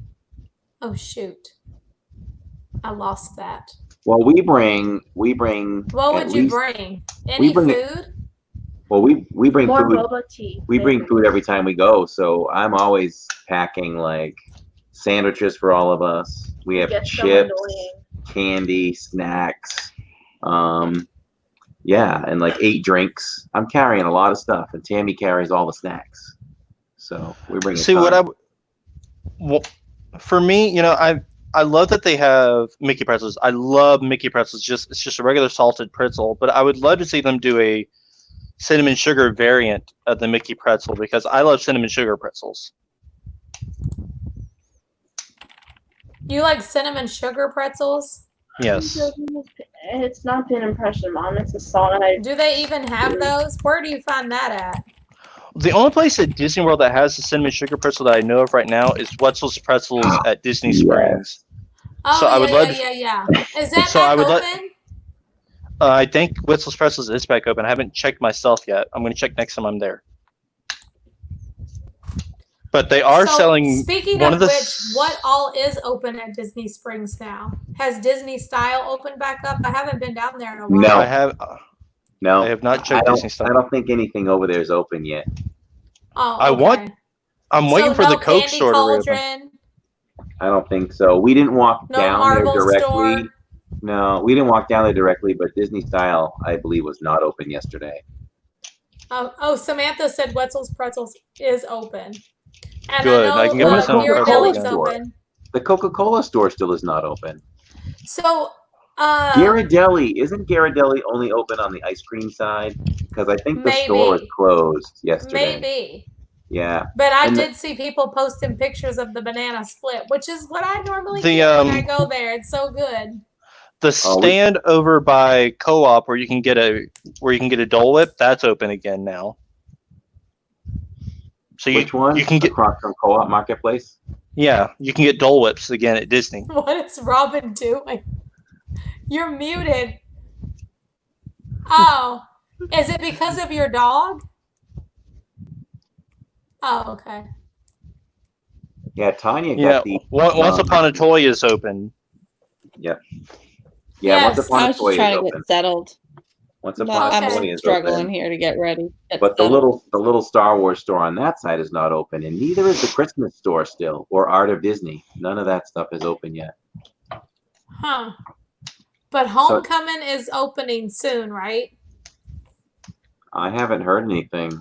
Speaker 1: oh shoot, I lost that.
Speaker 5: Well, we bring.
Speaker 1: What
Speaker 5: at
Speaker 1: would you
Speaker 5: least-
Speaker 1: bring? Any
Speaker 5: bring it-
Speaker 1: food?
Speaker 5: Well, we bring
Speaker 9: More
Speaker 5: food.
Speaker 9: boba tea.
Speaker 5: We bring food every time we go, so I'm always packing like sandwiches for all of us. We have
Speaker 9: Gets so
Speaker 5: chips,
Speaker 9: annoying.
Speaker 5: candy, snacks, yeah, and like 8 drinks. I'm carrying a lot of stuff, and Tammy carries all the snacks. So we bring.
Speaker 3: See what well, for me, I love that they have Mickey pretzels. I love Mickey pretzels. It's just a regular salted pretzel, but I would love to see them do a cinnamon sugar variant of the Mickey pretzel because I love cinnamon sugar pretzels.
Speaker 1: You like cinnamon sugar pretzels?
Speaker 3: Yes.
Speaker 9: It's not peanut impression, Mom. It's a solid.
Speaker 1: Do they even have those? Where do you find that at?
Speaker 3: The only place at Disney World that has the cinnamon sugar pretzel that I know of right now is Wetzel's Pretzels at Disney Springs.
Speaker 1: Oh,
Speaker 3: So I would love to-
Speaker 1: yeah. Is that
Speaker 3: So
Speaker 1: back
Speaker 3: I would let-
Speaker 1: open?
Speaker 3: I think Wetzel's Pretzels is back open. I haven't checked myself yet. I'm going to check next time I'm there. But they are
Speaker 1: So,
Speaker 3: selling
Speaker 1: Speaking
Speaker 3: one
Speaker 1: of
Speaker 3: of the.
Speaker 1: which, what all is open at Disney Springs now? Has Disney Style opened back up? I haven't been down there in a while.
Speaker 5: No.
Speaker 3: I have.
Speaker 5: No,
Speaker 3: I have not checked
Speaker 5: I
Speaker 3: Disney Style.
Speaker 5: don't think anything over there is open yet.
Speaker 1: Oh,
Speaker 3: I
Speaker 1: okay.
Speaker 3: want- I'm waiting for
Speaker 1: no
Speaker 3: the Coke
Speaker 1: Candy
Speaker 3: store to reopen.
Speaker 1: Cauldron,
Speaker 5: I don't think so. We didn't walk
Speaker 1: no
Speaker 5: down
Speaker 1: Marble
Speaker 5: there directly.
Speaker 1: store.
Speaker 5: No, we didn't walk down there directly, but Disney Style, I believe, was not open yesterday.
Speaker 1: Oh, Samantha said Wetzel's Pretzels is open. And
Speaker 3: Good,
Speaker 1: I
Speaker 3: I
Speaker 1: know
Speaker 3: can get
Speaker 5: myself a
Speaker 1: Ghirardelli's
Speaker 5: Coca-Cola
Speaker 1: open.
Speaker 5: The Coca-Cola store still is not open.
Speaker 1: So,
Speaker 5: Ghirardelli, isn't Ghirardelli only open on the ice cream side? Because I think the store was
Speaker 1: Maybe.
Speaker 5: closed yesterday.
Speaker 1: maybe.
Speaker 5: Yeah.
Speaker 1: But I
Speaker 5: And
Speaker 1: did see people posting pictures of the banana split, which is what I normally
Speaker 3: The,
Speaker 1: get when I go there. It's so good.
Speaker 3: The stand over by Co-op where you can get a Dole Whip, that's open again now. So
Speaker 5: Which one?
Speaker 3: you can get
Speaker 5: across from Co-op Marketplace.
Speaker 3: you can get Dole Whips again at Disney.
Speaker 1: What is Robin doing? You're muted. Oh, is it because of your dog? Oh, okay.
Speaker 5: Yeah, Tanya
Speaker 3: Yeah,
Speaker 5: got the.
Speaker 3: Once Upon a Toy is open.
Speaker 5: Yeah,
Speaker 1: Yes.
Speaker 5: Once
Speaker 10: I
Speaker 5: Upon a
Speaker 10: was
Speaker 5: Toy
Speaker 10: just
Speaker 5: is
Speaker 10: trying to
Speaker 5: open.
Speaker 10: get settled.
Speaker 5: Once
Speaker 10: No,
Speaker 5: Upon a
Speaker 1: Okay.
Speaker 5: Toy is
Speaker 10: struggling
Speaker 5: open.
Speaker 10: here to get ready. Get
Speaker 5: But the
Speaker 10: settled.
Speaker 5: little Star Wars store on that side is not open, and neither is the Christmas store still, or Art of Disney. None of that stuff is open yet.
Speaker 1: Huh. But Homecoming is opening soon, right?
Speaker 5: I haven't heard anything.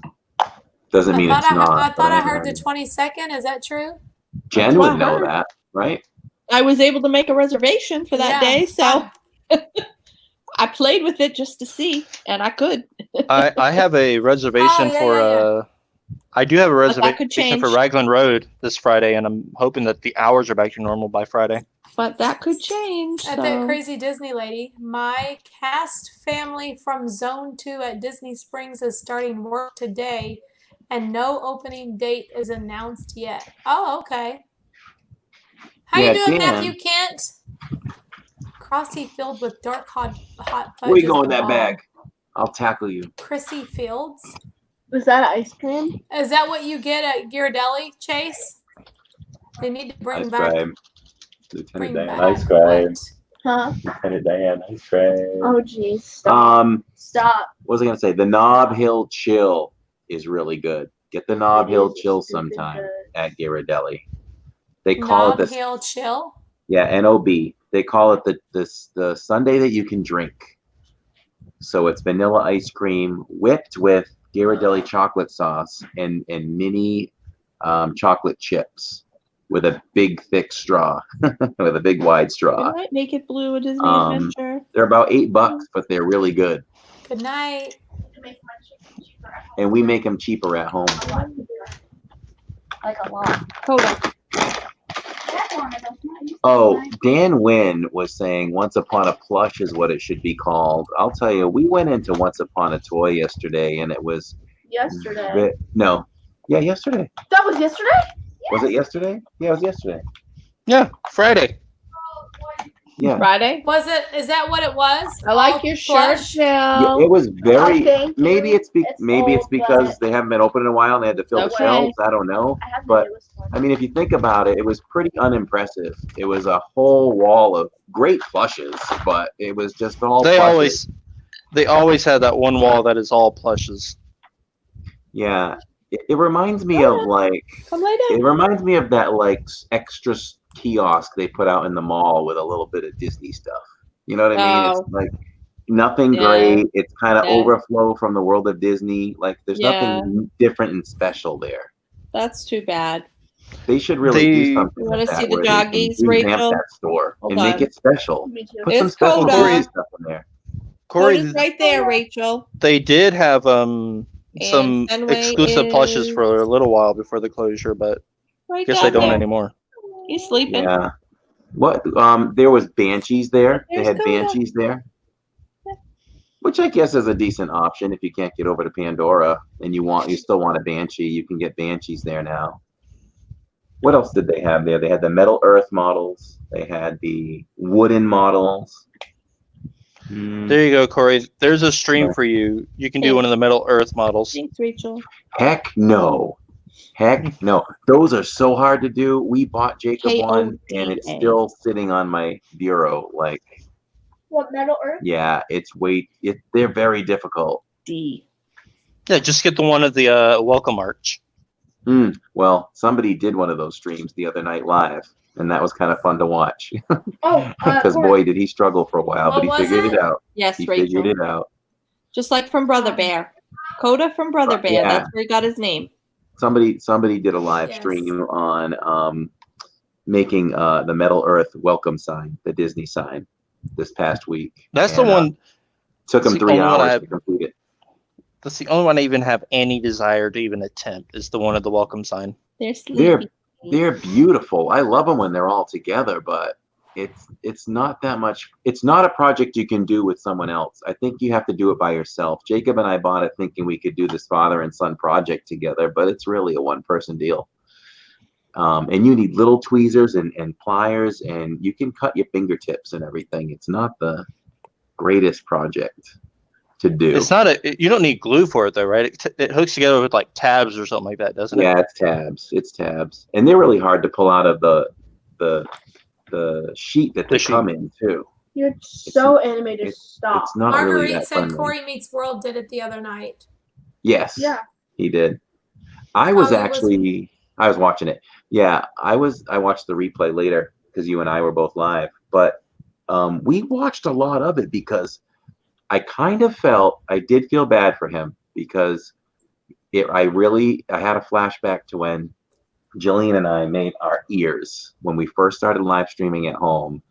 Speaker 5: Doesn't mean it's
Speaker 1: I
Speaker 5: not.
Speaker 1: thought I
Speaker 5: haven't
Speaker 1: heard the
Speaker 5: anything.
Speaker 1: 22nd. Is that true?
Speaker 5: Jen
Speaker 10: That's what
Speaker 5: would
Speaker 10: I
Speaker 5: know
Speaker 10: heard.
Speaker 5: that, right?
Speaker 10: I was able to make a reservation for that
Speaker 1: Yeah.
Speaker 10: day, so I played with it just to see, and I could.
Speaker 3: I have a reservation
Speaker 1: yeah,
Speaker 3: for
Speaker 1: yeah.
Speaker 3: I do have a
Speaker 10: But that could
Speaker 3: reservation for
Speaker 10: change.
Speaker 3: Raglan Road this Friday, and I'm hoping that the hours are back to normal by Friday.
Speaker 10: But that could change.
Speaker 1: At
Speaker 10: so.
Speaker 1: that crazy Disney lady, my cast family from Zone 2 at Disney Springs is starting work today, and no opening date is announced yet. Oh, okay. How
Speaker 5: Yeah,
Speaker 1: you doing,
Speaker 5: Dan.
Speaker 1: Matthew Kent? Crossy filled with dark hot fudge.
Speaker 5: Where you
Speaker 1: is
Speaker 5: going
Speaker 1: the
Speaker 5: with that
Speaker 1: bomb.
Speaker 5: bag? I'll tackle you.
Speaker 1: Chrissy Fields.
Speaker 9: Was that ice cream?
Speaker 1: Is that what you get at Ghirardelli, Chase? They need to bring
Speaker 5: Ice
Speaker 1: back.
Speaker 5: cream.
Speaker 1: Bring
Speaker 5: Lieutenant
Speaker 1: back
Speaker 5: Dan.
Speaker 11: Ice cream.
Speaker 1: what?
Speaker 9: Huh?
Speaker 11: Lieutenant Dan, ice cream.
Speaker 9: Oh, geez. Stop.
Speaker 6: Stop.
Speaker 5: What was I gonna say? The Knob Hill Chill is really good. Get the Knob
Speaker 9: It
Speaker 5: Hill
Speaker 9: is
Speaker 5: Chill
Speaker 9: stupid
Speaker 5: sometime
Speaker 9: good.
Speaker 5: at Ghirardelli. They call
Speaker 1: Knob
Speaker 5: it the
Speaker 1: Hill Chill.
Speaker 5: NOB. They call it the Sunday that you can drink. So it's vanilla ice cream whipped with Ghirardelli chocolate sauce and mini chocolate chips with a big thick straw, with a big wide straw.
Speaker 10: Didn't I make it blue a Disney Adventure?
Speaker 5: They're about $8, but they're really good,
Speaker 1: Good night.
Speaker 5: and we make them cheaper at home.
Speaker 6: Like a lot.
Speaker 10: Hold on.
Speaker 5: Oh, Dan Wynn was saying Once Upon a Plush is what it should be called. I'll tell you, we went into Once Upon a Toy yesterday, and it was
Speaker 9: Yesterday.
Speaker 5: yesterday.
Speaker 9: That was yesterday?
Speaker 5: Was it yesterday? Yeah, it was yesterday.
Speaker 3: Yeah, Friday.
Speaker 5: Yeah.
Speaker 10: Friday.
Speaker 1: Was it? Is that what it was?
Speaker 10: I like
Speaker 1: All
Speaker 10: your shirt,
Speaker 1: plush?
Speaker 5: Yeah,
Speaker 10: Jill.
Speaker 5: it was very.
Speaker 9: Oh, thank you.
Speaker 5: Maybe it's
Speaker 9: It's old,
Speaker 5: because
Speaker 9: but-
Speaker 5: they haven't been open in a while and they had to fill the
Speaker 10: Okay.
Speaker 5: shelves. I don't know.
Speaker 9: I have
Speaker 5: But-
Speaker 9: the newest one.
Speaker 5: I mean, if you think about it, it was pretty unimpressive. It was a whole wall of great plushes, but it was just all.
Speaker 3: They
Speaker 5: plushes.
Speaker 3: always have that one wall that is all plushes.
Speaker 5: Yeah, it reminds me of like.
Speaker 10: Come lay
Speaker 5: It
Speaker 10: down.
Speaker 5: reminds me of that like extra kiosk they put out in the mall with a little bit of Disney stuff. You know what I mean?
Speaker 10: Oh.
Speaker 5: It's like nothing
Speaker 10: Yeah.
Speaker 5: great. It's kind of
Speaker 10: Yeah.
Speaker 5: overflow from the world of Disney. Like there's
Speaker 10: Yeah.
Speaker 5: nothing different and special there.
Speaker 10: That's too bad.
Speaker 5: They should really do something.
Speaker 10: You wanna
Speaker 5: with that
Speaker 10: see the
Speaker 5: where they can
Speaker 10: doggies,
Speaker 5: revamp
Speaker 10: Rachel?
Speaker 5: that store
Speaker 10: Hold
Speaker 5: and make
Speaker 10: on.
Speaker 5: it special.
Speaker 9: Me too.
Speaker 5: Put some
Speaker 10: There's
Speaker 5: special
Speaker 10: Coda.
Speaker 5: Disney stuff in there.
Speaker 3: Corey,
Speaker 10: Coda's right there, Rachel.
Speaker 3: they did have some
Speaker 10: Fenway
Speaker 3: exclusive plushes
Speaker 10: is
Speaker 3: for a little while before the closure, but
Speaker 10: right
Speaker 3: guess
Speaker 10: down
Speaker 3: they don't
Speaker 10: there.
Speaker 3: anymore.
Speaker 10: He's sleeping.
Speaker 5: Yeah. What? There was Banshees there. They
Speaker 10: There's
Speaker 5: had
Speaker 10: Coda.
Speaker 5: Banshees there, which I guess is a decent option if you can't get over to Pandora and you still want a Banshee. You can get Banshees there now. What else did they have there? They had the Metal Earth models. They had the wooden models.
Speaker 3: There you go, Corey. There's a stream for you. You can do one of the Metal Earth models.
Speaker 10: Thanks, Rachel.
Speaker 5: Heck no. Heck no. Those are so hard to do. We bought Jacob one and it's still sitting on my bureau. Like,
Speaker 6: What, Metal Earth?
Speaker 5: yeah, they're very difficult.
Speaker 10: D.
Speaker 3: Yeah, just get the one of the Welcome Arch.
Speaker 5: Well, somebody did one of those streams the other night live, and that was kind of fun to watch.
Speaker 6: Oh,
Speaker 5: Because boy, did he struggle for a while, but he
Speaker 1: What was
Speaker 5: figured it out.
Speaker 10: Yes,
Speaker 5: He
Speaker 10: Rachel.
Speaker 5: figured it out.
Speaker 10: Just like from Brother Bear. Coda from Brother Bear.
Speaker 5: Yeah.
Speaker 10: That's where he got his name.
Speaker 5: Somebody did a live stream on making the Metal Earth welcome sign, the Disney sign, this past week.
Speaker 3: That's
Speaker 5: And,
Speaker 3: the one.
Speaker 5: Took him
Speaker 3: that's the
Speaker 5: 3
Speaker 3: only one
Speaker 5: hours to complete it.
Speaker 3: That's the only one I even have any desire to even attempt. Is the one of the welcome sign.
Speaker 10: They're sleepy.
Speaker 5: They're beautiful. I love them when they're all together, but it's not that much. It's not a project you can do with someone else. I think you have to do it by yourself. Jacob and I bought it thinking we could do this father and son project together, but it's really a one-person deal. And you need little tweezers and pliers, and you can cut your fingertips and everything. It's not the greatest project to do.
Speaker 3: It's not you don't need glue for it though, right? It hooks together with like tabs or something like that, doesn't it?
Speaker 5: Yeah, it's tabs. It's tabs, and they're really hard to pull out of the sheet that they come in too.
Speaker 9: You're so animated. Stop.
Speaker 5: It's not
Speaker 1: Marguerite
Speaker 5: really that
Speaker 1: said
Speaker 5: friendly.
Speaker 1: Corey Meets World did it the other night.
Speaker 5: Yes.
Speaker 9: Yeah.
Speaker 5: He did. I was watching it. Yeah, I watched the replay later because you and I were both live, but we watched a lot of it because I did feel bad for him because I had a flashback to when Jillian and I made our ears when we first started live streaming at home.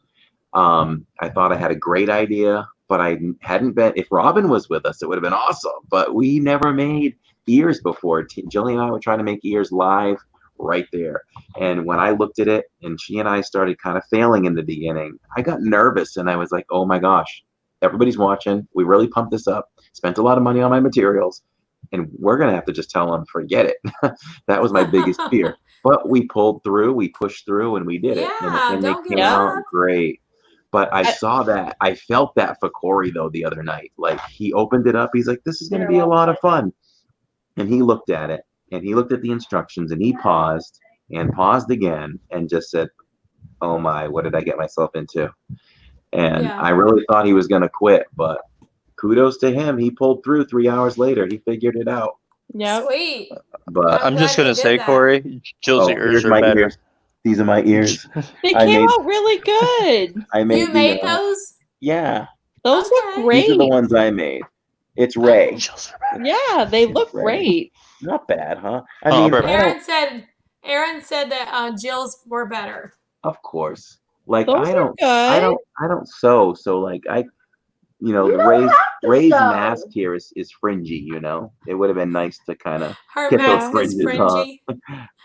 Speaker 5: I thought I had a great idea, but I hadn't been. If Robin was with us, it would have been awesome. But we never made ears before. Jillian and I were trying to make ears live right there. And when I looked at it and she and I started kind of failing in the beginning, I got nervous and I was like, oh my gosh, everybody's watching. We really pumped this up, spent a lot of money on my materials, and we're going to have to just tell them, forget it. That was my biggest fear. But we pulled through, we pushed through, and we did it. And they came out great. But I saw that. I felt that for Corey, though, the other night. Like, he opened it up. He's like, this is going to be a lot of fun. And he looked at it, and he looked at the instructions, and he paused and paused again and just said, oh, my, what did I get myself into? And I really thought he was going to quit, but kudos to him. He pulled through 3 hours later. He figured it out.
Speaker 10: Yeah.
Speaker 1: Sweet.
Speaker 5: But
Speaker 3: I'm just going to say, Corey, Jill's ears are better.
Speaker 5: Ears. These are my ears.
Speaker 10: They came out really good.
Speaker 1: You made those?
Speaker 5: Yeah.
Speaker 10: Those look great.
Speaker 5: These are the ones I made. It's Ray.
Speaker 10: Yeah, they look great.
Speaker 5: Not bad, huh? I mean,
Speaker 1: Aaron said that Jill's were better.
Speaker 5: Of course. Like
Speaker 10: Those
Speaker 5: I
Speaker 10: are
Speaker 5: don't sew, so like Ray's mask here is fringy, you know. It would have been nice to kind of get those fringes fringy.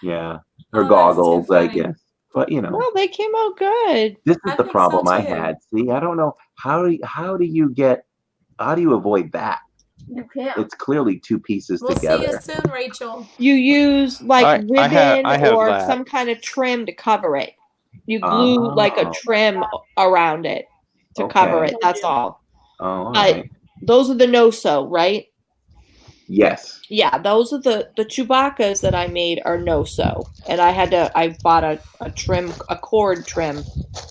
Speaker 5: Yeah. Her goggles, I guess. But you know.
Speaker 10: Well, they came out good.
Speaker 5: This is the problem I had. See, I don't know how do you avoid that?
Speaker 9: You can't.
Speaker 5: It's clearly two pieces together.
Speaker 1: See you soon, Rachel.
Speaker 10: You use like ribbon
Speaker 3: I have
Speaker 10: or
Speaker 3: that.
Speaker 10: some kind of trim to cover it. You glue like a trim around it to cover it. That's all.
Speaker 5: Oh, all right.
Speaker 10: Those are the no-sew, right?
Speaker 5: Yes.
Speaker 10: Yeah, those are the Chewbacca's that I made are no-sew, and I bought a cord trim,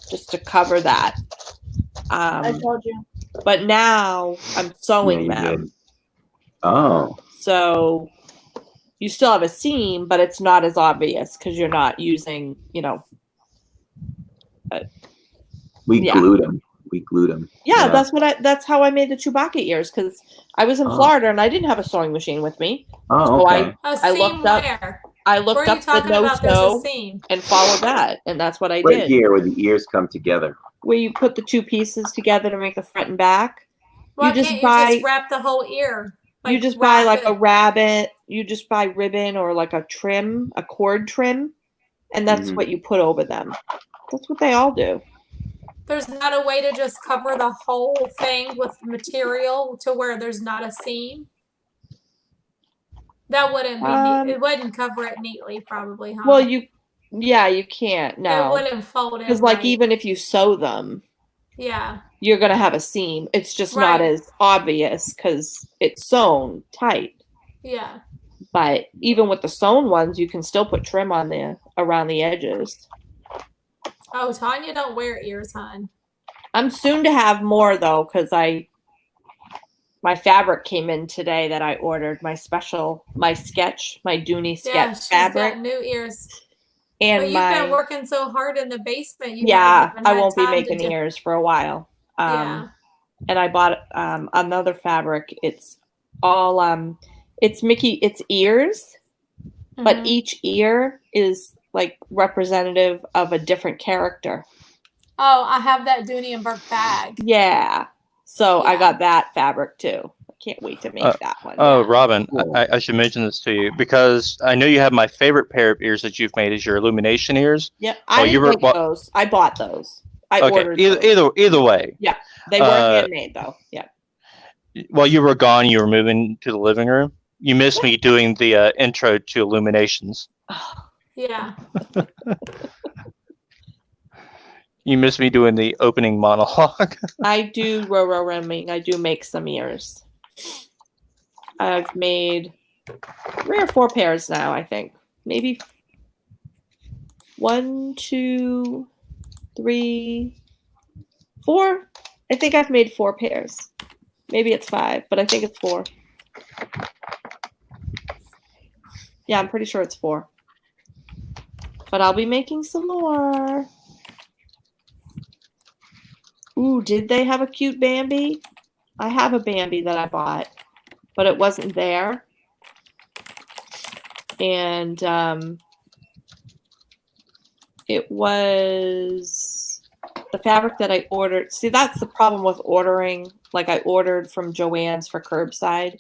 Speaker 10: just to cover that.
Speaker 9: I told you.
Speaker 10: But now I'm sewing them.
Speaker 5: Oh.
Speaker 10: So you still have a seam, but it's not as obvious because you're not using,
Speaker 5: We glued them.
Speaker 10: Yeah, that's how I made the Chewbacca ears, because I was in Florida and I didn't have a sewing machine with me.
Speaker 5: Oh,
Speaker 10: so
Speaker 5: okay.
Speaker 10: I looked up. I
Speaker 1: Where
Speaker 10: looked
Speaker 1: are you
Speaker 10: up the
Speaker 1: talking about there's a
Speaker 10: no-so
Speaker 1: seam?
Speaker 10: and followed that, and that's what I
Speaker 5: Right
Speaker 10: did.
Speaker 5: here where the ears come together.
Speaker 10: Where you put the two pieces together to make the front and back.
Speaker 1: Why
Speaker 10: You just
Speaker 1: can't you
Speaker 10: buy-
Speaker 1: just wrap the whole ear?
Speaker 10: You
Speaker 1: Like,
Speaker 10: just buy
Speaker 1: wrap
Speaker 10: like a
Speaker 1: it?
Speaker 10: rabbit. You just buy ribbon or like a trim, a cord trim, and that's
Speaker 5: Mhm.
Speaker 10: what you put over them. That's what they all do.
Speaker 1: There's not a way to just cover the whole thing with material to where there's not a seam? That wouldn't be neat. It wouldn't cover it neatly, probably, huh?
Speaker 10: Well, you can't
Speaker 1: It
Speaker 10: now.
Speaker 1: wouldn't fold in
Speaker 10: Because like
Speaker 1: right.
Speaker 10: even if you sew them,
Speaker 1: Yeah.
Speaker 10: you're gonna have a seam. It's just not
Speaker 1: Right.
Speaker 10: as obvious because it's sewn tight.
Speaker 1: Yeah.
Speaker 10: But even with the sewn ones, you can still put trim on there around the edges.
Speaker 1: Oh, Tanya don't wear ears, hon.
Speaker 10: I'm soon to have more though, because my fabric came in today that I ordered. My sketch, my Dooney sketch
Speaker 1: Yeah, she's
Speaker 10: fabric.
Speaker 1: got new ears.
Speaker 10: And
Speaker 1: but you've been working so hard in the basement. You haven't even
Speaker 10: I
Speaker 1: had
Speaker 10: won't be
Speaker 1: time
Speaker 10: making
Speaker 1: to
Speaker 10: ears for a while.
Speaker 1: Yeah.
Speaker 10: And I bought another fabric. It's all it's Mickey. It's ears, but
Speaker 1: Mhm.
Speaker 10: each ear is like representative of a different character.
Speaker 1: Oh, I have that Dooney and Burke bag.
Speaker 10: Yeah. So I
Speaker 1: Yeah.
Speaker 10: got that fabric too. I can't wait to make that one.
Speaker 3: Oh,
Speaker 10: Yeah.
Speaker 3: Robin, I should mention this to you because I know you have my favorite pair of ears that you've made is your illumination ears.
Speaker 10: Yep. I didn't make those. I bought those. I ordered those.
Speaker 3: Either way.
Speaker 10: Yeah. They weren't handmade though. Yeah.
Speaker 3: While you were gone, you were moving to the living room. You missed me doing the intro to Illuminations.
Speaker 1: Yeah.
Speaker 3: You missed me doing the opening monologue.
Speaker 10: I do Roro Remming. I do make some ears. I've made 3 or 4 pairs now, I think. Maybe 1, 2, 3, 4. I think I've made 4 pairs. Maybe it's 5, but I think it's 4. Yeah, I'm pretty sure it's 4. But I'll be making some more. Ooh, did they have a cute Bambi? I have a Bambi that I bought, but it wasn't there. And it was the fabric that I ordered. See, that's the problem with ordering. Like I ordered from Joann's for curbside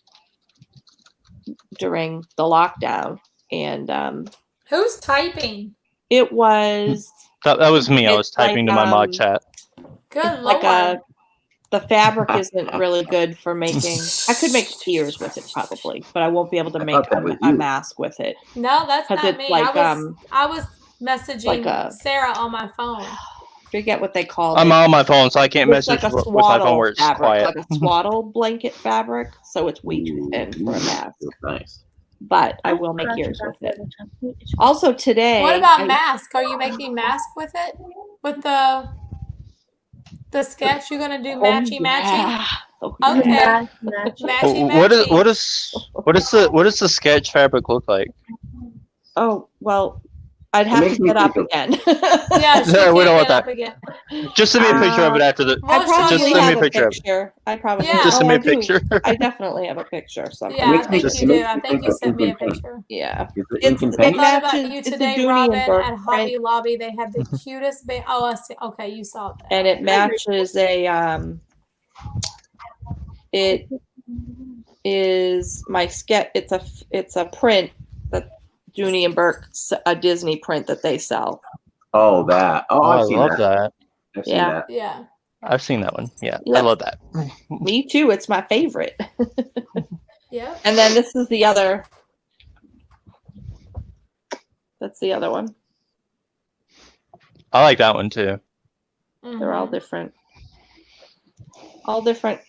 Speaker 10: during the lockdown. And
Speaker 1: Who's typing?
Speaker 10: it was...
Speaker 3: That was me. I was typing to my mod chat.
Speaker 1: Good Lord.
Speaker 10: The fabric isn't really good for making. I could make ears with it probably, but I won't be able to make a mask with it.
Speaker 1: No, that's not
Speaker 10: it's
Speaker 1: me.
Speaker 10: like,
Speaker 1: I was messaging
Speaker 10: like
Speaker 1: Sarah on my phone.
Speaker 10: Forget what they call it.
Speaker 3: I'm on my phone, so I can't
Speaker 10: It's
Speaker 3: message
Speaker 10: like a
Speaker 3: with my phone where it's
Speaker 10: fabric,
Speaker 3: quiet.
Speaker 10: like a swaddle blanket fabric, so it's way too thin for a mask.
Speaker 5: Nice.
Speaker 10: But I will make ears with it. Also today.
Speaker 1: What about mask? Are you making mask with it? With the sketch? You're gonna do matchy matchy? Okay.
Speaker 3: What does the sketch fabric look like?
Speaker 10: Oh well, I'd have to get up again.
Speaker 1: Yeah,
Speaker 3: No, we don't want that.
Speaker 1: Again.
Speaker 3: Just send me a picture of it after the.
Speaker 1: I probably
Speaker 3: just send me a picture of it.
Speaker 10: I probably
Speaker 3: Just send me a
Speaker 10: do.
Speaker 3: picture.
Speaker 10: I definitely have a picture. Something.
Speaker 1: Yeah, I think you do. I think you sent me a picture.
Speaker 10: Yeah.
Speaker 1: I thought about you
Speaker 10: it's a
Speaker 1: today,
Speaker 10: Dooney
Speaker 1: Robin,
Speaker 10: and Burke
Speaker 1: at Hobby Lobby. They had the cutest oh, I see. Okay, you saw that.
Speaker 10: And it matches a it is my sketch. It's a print that Dooney and Burke, a Disney print that they sell.
Speaker 5: Oh, that. Oh,
Speaker 3: I
Speaker 5: I've seen
Speaker 3: love that.
Speaker 5: I've seen
Speaker 10: Yeah.
Speaker 5: that.
Speaker 1: Yeah.
Speaker 3: I've seen that one. Yeah, I
Speaker 10: Yep.
Speaker 3: love that.
Speaker 10: Me too. It's my favorite.
Speaker 1: Yeah.
Speaker 10: And then this is the other. That's the other one.
Speaker 3: I like that one too.
Speaker 10: They're all different. All different.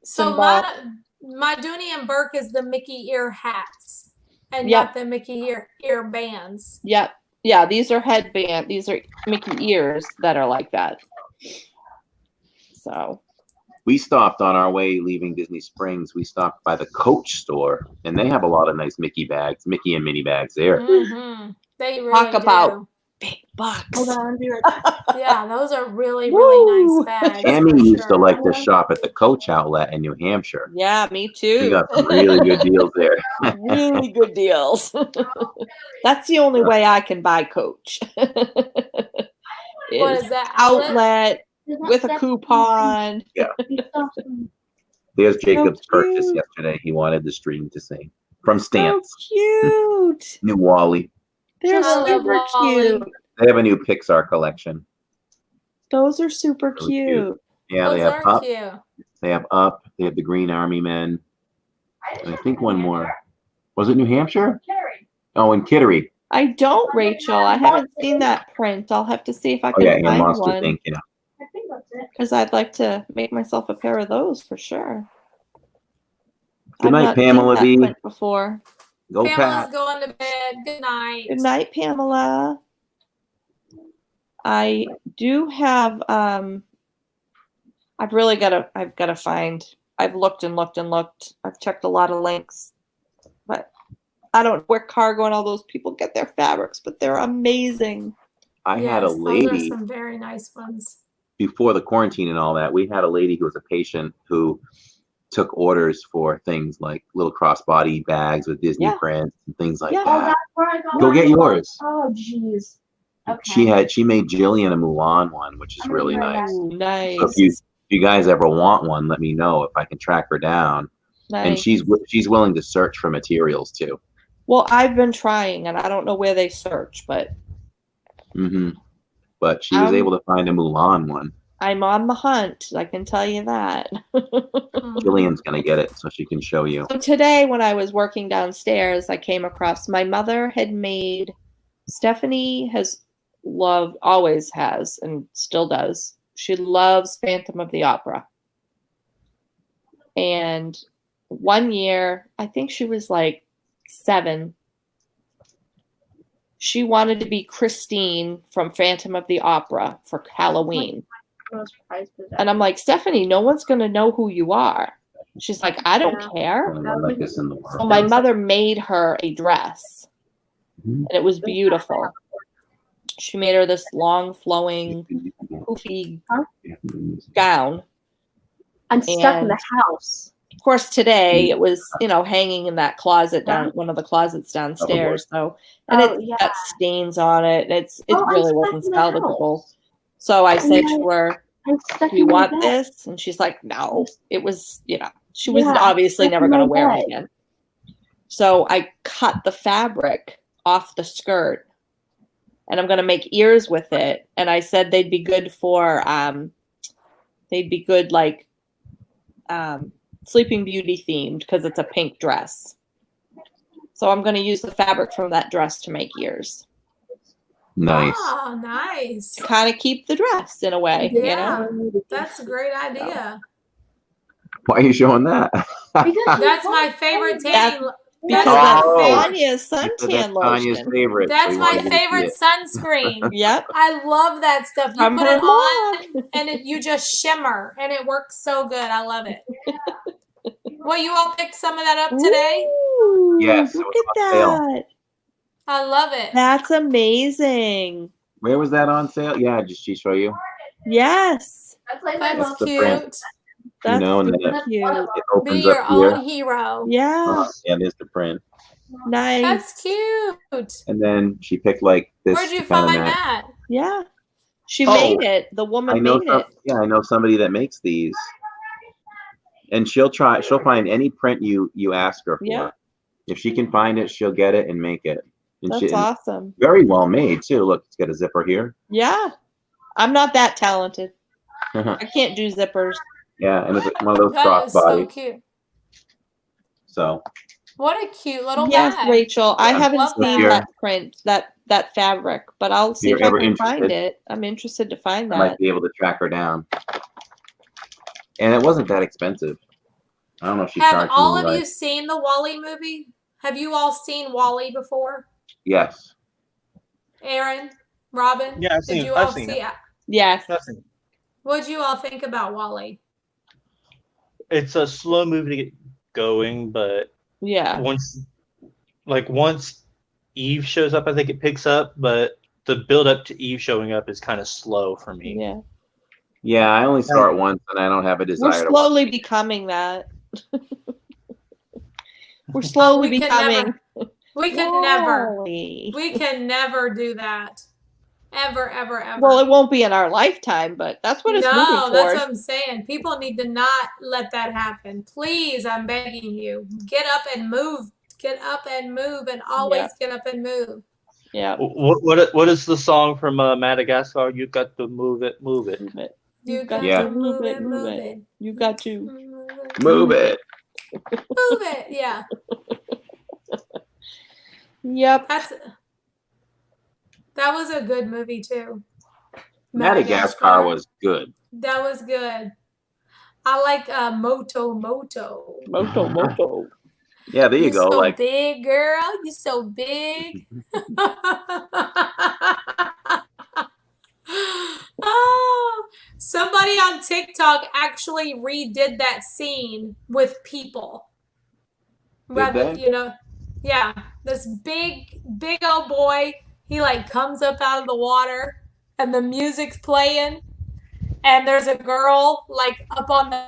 Speaker 1: So my Dooney and Burke is the Mickey ear hats and not the Mickey ear bands.
Speaker 10: Yep. Yeah, these are headband. These are Mickey ears that are like that. So
Speaker 5: We stopped on our way leaving Disney Springs. We stopped by the Coach store, and they have a lot of nice Mickey bags, Mickey and Minnie bags there.
Speaker 1: Mm-hmm. They really
Speaker 10: talk about big bucks.
Speaker 9: Hold on, I'll be right back.
Speaker 1: Yeah, those are really, really
Speaker 10: Woo!
Speaker 1: nice bags.
Speaker 5: Tammy
Speaker 1: for
Speaker 5: used to
Speaker 1: sure.
Speaker 5: like to shop at the Coach outlet in New Hampshire.
Speaker 10: Yeah, me
Speaker 5: We
Speaker 10: too.
Speaker 5: got some really good deals there.
Speaker 10: Really good deals. That's the only way I can buy Coach.
Speaker 1: What
Speaker 10: Is
Speaker 1: is that? Outlet?
Speaker 10: outlet with a coupon.
Speaker 5: There's Jacob's purchase
Speaker 10: cute.
Speaker 5: yesterday. He wanted the stream to sing from
Speaker 10: So
Speaker 5: Stance.
Speaker 10: cute.
Speaker 5: New Wally.
Speaker 10: They're
Speaker 1: I love
Speaker 10: super
Speaker 1: Wally.
Speaker 10: cute.
Speaker 5: They have a new Pixar collection.
Speaker 10: Those are super
Speaker 5: Really
Speaker 10: cute.
Speaker 5: cute. Yeah,
Speaker 1: Those
Speaker 5: they have
Speaker 1: are
Speaker 5: Up.
Speaker 1: cute.
Speaker 5: They have Up. They have the Green Army Men. And I think one more. Was it New Hampshire? Oh, in Kittery.
Speaker 10: I don't, Rachel. I haven't seen that print. I'll have to see if I
Speaker 5: Oh
Speaker 10: can
Speaker 5: yeah, in
Speaker 10: find
Speaker 5: Monsters
Speaker 10: one
Speaker 5: Inc. Yeah.
Speaker 9: I think that's it.
Speaker 10: because I'd like to make myself a pair of those for sure.
Speaker 5: Good
Speaker 10: I've
Speaker 5: night,
Speaker 10: not seen
Speaker 5: Pamela
Speaker 10: that
Speaker 5: V.
Speaker 10: print before.
Speaker 5: Go
Speaker 1: Pamela's
Speaker 5: Pat.
Speaker 1: going to bed. Good night.
Speaker 10: Good night, Pamela. I do have I've got to find. I've looked and looked and looked. I've checked a lot of links. But I don't know where Cargo and all those people get their fabrics, but they're amazing.
Speaker 5: I had a
Speaker 1: Yes, those are
Speaker 5: lady
Speaker 1: some very nice ones.
Speaker 5: before the quarantine and all that. We had a lady who was a patient who took orders for things like little crossbody bags with Disney
Speaker 10: Yeah.
Speaker 5: prints and things like
Speaker 10: Yeah.
Speaker 9: Oh,
Speaker 5: that.
Speaker 9: that's where I got
Speaker 5: Go
Speaker 9: mine
Speaker 5: get
Speaker 9: from.
Speaker 5: yours.
Speaker 9: Oh, jeez. Okay.
Speaker 5: She made Jillian a Mulan one, which is
Speaker 9: I'm
Speaker 5: really
Speaker 9: gonna
Speaker 5: nice.
Speaker 10: Ooh, nice.
Speaker 5: So if you guys ever want one, let me know if I can track her down. And
Speaker 10: Nice.
Speaker 5: she's willing to search for materials too.
Speaker 10: Well, I've been trying, and I don't know where they search, but
Speaker 5: Hmm But she was able to find a Mulan one.
Speaker 10: I'm on the hunt. I can tell you that.
Speaker 5: Jillian's gonna get it so she can show you.
Speaker 10: So today, when I was working downstairs, I came across my mother had made. Stephanie has loved, always has, and still does. She loves Phantom of the Opera. And one year, I think she was like 7. She wanted to be Christine from Phantom of the Opera for Halloween. And I'm like, Stephanie, no one's going to know who you are. She's like, I don't care.
Speaker 5: Like this in the world.
Speaker 10: So my mother made her a dress, and it was beautiful. She made her this long, flowing, poofy gown.
Speaker 9: I'm stuck in the house.
Speaker 10: Of course, today it was, hanging in that closet down, one of the closets downstairs. So, and it's got stains on it. It really wasn't salvageable. So I said to her, do you want this? And she's like, no. It was, she was obviously never going to wear it again. So I cut the fabric off the skirt, and I'm going to make ears with it. And I said they'd be good for, like Sleeping Beauty themed because it's a pink dress. So I'm going to use the fabric from that dress to make ears.
Speaker 5: Nice.
Speaker 1: Oh, nice.
Speaker 10: To kind of keep the dress in a way,
Speaker 1: Yeah, that's a great idea.
Speaker 5: Why are you showing that?
Speaker 1: That's my favorite tanning.
Speaker 10: Because
Speaker 1: That's
Speaker 5: Oh.
Speaker 1: my
Speaker 10: Tanya's suntan
Speaker 5: Tanya's
Speaker 10: lotion.
Speaker 5: favorite.
Speaker 1: That's
Speaker 5: so
Speaker 1: my
Speaker 5: you wanted to
Speaker 1: favorite
Speaker 5: see it.
Speaker 1: sunscreen.
Speaker 10: Yep.
Speaker 1: I love that stuff. You
Speaker 10: From
Speaker 1: put
Speaker 10: her
Speaker 1: it on and you just shimmer and it works so good. I love it. Well, you all picked some of that up today?
Speaker 10: Ooh,
Speaker 5: Yes, it
Speaker 10: look
Speaker 5: was
Speaker 10: at
Speaker 5: on sale.
Speaker 10: that.
Speaker 1: I love it.
Speaker 10: That's amazing.
Speaker 5: Where was that on sale? Yeah, just she show you.
Speaker 10: Yes.
Speaker 1: That's
Speaker 5: the print.
Speaker 1: cute.
Speaker 10: That's
Speaker 5: and then
Speaker 10: super cute.
Speaker 5: it
Speaker 1: Be
Speaker 5: opens
Speaker 1: your
Speaker 5: up here.
Speaker 1: own hero.
Speaker 10: Yeah.
Speaker 5: Yeah, there's the print.
Speaker 10: Nice.
Speaker 1: That's cute.
Speaker 5: And then she picked like this.
Speaker 1: Where'd you
Speaker 5: kind of
Speaker 1: find that?
Speaker 10: Yeah. She
Speaker 5: Oh,
Speaker 10: made it. The woman made it.
Speaker 5: Yeah, I know somebody that makes these. And she'll find any print you ask her for.
Speaker 10: Yeah.
Speaker 5: If she can find it, she'll get it and make it. And
Speaker 10: That's awesome.
Speaker 5: very well made too. Look, it's got a zipper here.
Speaker 10: Yeah. I'm not that talented.
Speaker 5: Yeah,
Speaker 10: I can't do zippers.
Speaker 5: and it's one of those
Speaker 1: That is so
Speaker 5: crossbody.
Speaker 1: cute.
Speaker 5: So
Speaker 1: What a cute little
Speaker 10: Yes,
Speaker 1: bag.
Speaker 10: Rachel. I
Speaker 5: Yeah.
Speaker 10: haven't
Speaker 1: Love
Speaker 10: seen
Speaker 5: that.
Speaker 10: that print, that fabric, but I'll see
Speaker 5: you're
Speaker 10: if I
Speaker 5: ever
Speaker 10: can find
Speaker 5: interested,
Speaker 10: it. I'm interested to find
Speaker 5: I
Speaker 10: that.
Speaker 5: might be able to track her down. And it wasn't that expensive. I don't know if she
Speaker 1: Have
Speaker 5: charged
Speaker 1: all
Speaker 5: me
Speaker 1: of
Speaker 5: like,
Speaker 1: you seen the Wall-E movie? Have you all seen Wall-E before?
Speaker 5: yes.
Speaker 1: Aaron, Robin?
Speaker 3: Yeah, I've
Speaker 1: Did
Speaker 3: seen
Speaker 1: you
Speaker 3: I've
Speaker 1: all
Speaker 3: seen
Speaker 1: see
Speaker 3: it.
Speaker 1: it?
Speaker 10: Yes.
Speaker 3: I've seen it.
Speaker 1: What'd you all think about Wall-E?
Speaker 3: It's a slow movie to get going, but
Speaker 10: Yeah.
Speaker 3: once Eve shows up, I think it picks up. But the build up to Eve showing up is kind of slow for me.
Speaker 10: Yeah.
Speaker 5: Yeah, I only saw it once, and I don't have a desire
Speaker 10: We're
Speaker 5: to watch
Speaker 10: slowly
Speaker 5: it.
Speaker 10: becoming that. We're slowly
Speaker 1: we can
Speaker 10: becoming.
Speaker 1: We can never.
Speaker 10: Wally.
Speaker 1: We can never do that. Ever, ever, ever.
Speaker 10: Well, it won't be in our lifetime, but that's what it's moving
Speaker 1: No, that's
Speaker 10: towards.
Speaker 1: what I'm saying. People need to not let that happen. Please, I'm begging you. Get up and move. Get up and move, and always get up and move.
Speaker 10: Yeah.
Speaker 3: What is the song from Madagascar? You got to move it, move it.
Speaker 10: Move it.
Speaker 1: You got
Speaker 5: Yeah.
Speaker 1: to move it, move it.
Speaker 10: You got to
Speaker 5: Move it.
Speaker 1: Move it. Yeah.
Speaker 10: Yep.
Speaker 1: That was a good movie too.
Speaker 5: Madagascar was good.
Speaker 1: That was good. I like Moto Moto.
Speaker 10: Moto Moto.
Speaker 5: Yeah, there you
Speaker 1: You
Speaker 5: go.
Speaker 1: so
Speaker 5: Like,
Speaker 1: big, girl. You so big. Oh, somebody on TikTok actually redid that scene with people. Rather,
Speaker 5: they?
Speaker 1: you know, yeah, this big old boy, he like comes up out of the water and the music's playing and there's a girl like up on the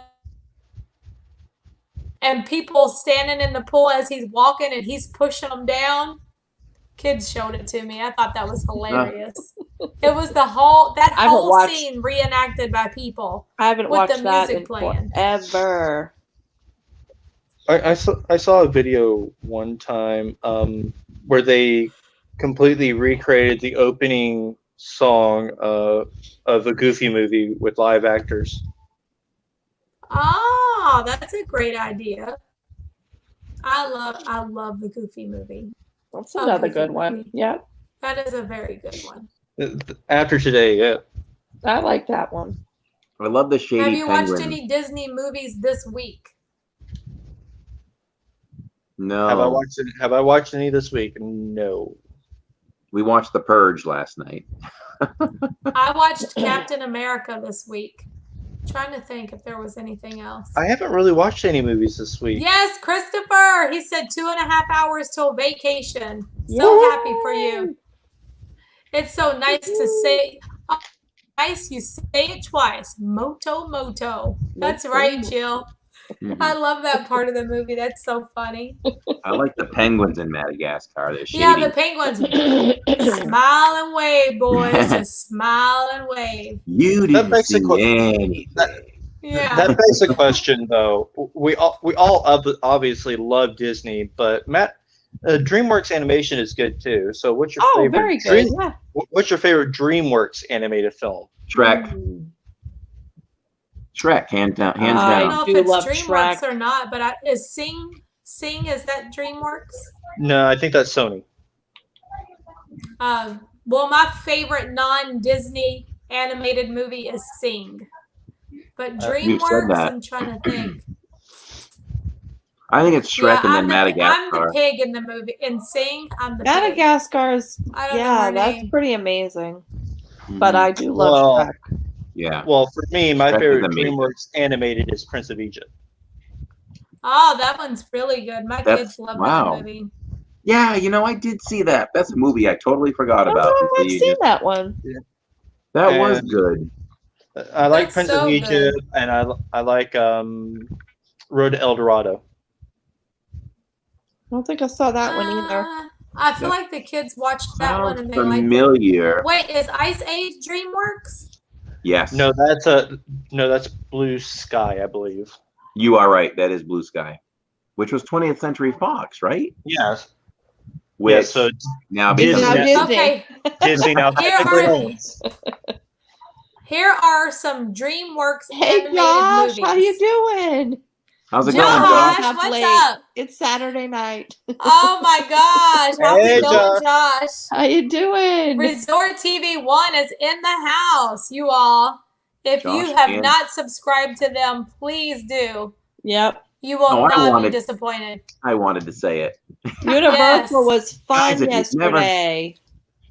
Speaker 1: and people standing in the pool as he's walking and he's pushing them down. Kids showed it to me. I thought that was hilarious. It was the whole scene reenacted by people.
Speaker 10: I haven't
Speaker 1: with
Speaker 10: watched
Speaker 1: the
Speaker 10: that
Speaker 1: music
Speaker 10: in
Speaker 1: playing.
Speaker 10: forever.
Speaker 3: I saw a video one time where they completely recreated the opening song of a Goofy movie with live actors.
Speaker 1: Oh, that's a great idea. I love the Goofy movie.
Speaker 10: That's another good one.
Speaker 1: Movie.
Speaker 10: Yep.
Speaker 1: That is a very good one.
Speaker 3: After today, yeah.
Speaker 10: I like that one.
Speaker 5: I love the shady
Speaker 1: Have you
Speaker 5: penguin.
Speaker 1: watched any Disney movies this week?
Speaker 5: No.
Speaker 3: Have I watched any this week? No.
Speaker 5: We watched The Purge last night.
Speaker 1: I watched Captain America this week. Trying to think if there was anything else.
Speaker 3: I haven't really watched any movies this week.
Speaker 1: Yes, Christopher. He said 2.5 hours till vacation. So happy for you. It's so nice to say. Oh, nice, you say it twice. Moto Moto. That's right, Jill. I love that part of the movie. That's so funny.
Speaker 5: I like the penguins in Madagascar. They're shady.
Speaker 1: Yeah, the penguins. Smile and wave, boys. Just smile and wave.
Speaker 5: You didn't see anything.
Speaker 1: Yeah.
Speaker 3: That begs the question, though. We all obviously love Disney, but DreamWorks animation is good too. So, what's your favorite?
Speaker 10: Very good. Yeah.
Speaker 3: What's your favorite DreamWorks animated film?
Speaker 5: Shrek. Shrek, hands down.
Speaker 1: I don't know if it's DreamWorks or not, but is Sing, is that DreamWorks?
Speaker 3: No, I think that's Sony.
Speaker 1: Well, my favorite non-Disney animated movie is Sing. But DreamWorks, I'm trying to think.
Speaker 5: I think it's Shrek and then Madagascar.
Speaker 1: I'm the pig in the movie. In Sing, I'm the
Speaker 10: Madagascar's,
Speaker 1: pig. That's
Speaker 10: pretty amazing. But I do love Shrek.
Speaker 5: Yeah.
Speaker 3: Well, for me, my favorite DreamWorks animated is Prince of Egypt.
Speaker 1: Oh, that one's really good. My kids love that movie.
Speaker 5: Yeah, I did see that. That's a movie I totally forgot about.
Speaker 10: I've seen that one.
Speaker 3: Yeah.
Speaker 5: That was good.
Speaker 3: I like Prince of Egypt, and I like Road to El Dorado.
Speaker 10: I don't think I saw that one either.
Speaker 1: I feel like the kids watched that one and they
Speaker 5: familiar.
Speaker 1: Wait, is Ice Age DreamWorks?
Speaker 5: Yes.
Speaker 3: No, that's Blue Sky, I believe.
Speaker 5: You are right. That is Blue Sky, which was 20th Century Fox, right?
Speaker 3: Yes.
Speaker 5: Which
Speaker 3: so
Speaker 5: now
Speaker 3: Disney.
Speaker 1: Okay.
Speaker 3: Disney now.
Speaker 1: Here are some DreamWorks animated
Speaker 10: Josh,
Speaker 1: movies.
Speaker 10: how you doing?
Speaker 5: How's it going,
Speaker 1: Josh?
Speaker 5: Josh?
Speaker 1: What's up?
Speaker 10: It's Saturday night.
Speaker 1: Oh my gosh. How's it going, Josh?
Speaker 10: How you doing?
Speaker 1: Resort TV 1 is in the house, you all. If you have not subscribed to them, please do.
Speaker 10: Yep.
Speaker 1: You will not be disappointed.
Speaker 5: I wanted to say it.
Speaker 10: Universal was fun
Speaker 5: Guys,
Speaker 10: yesterday.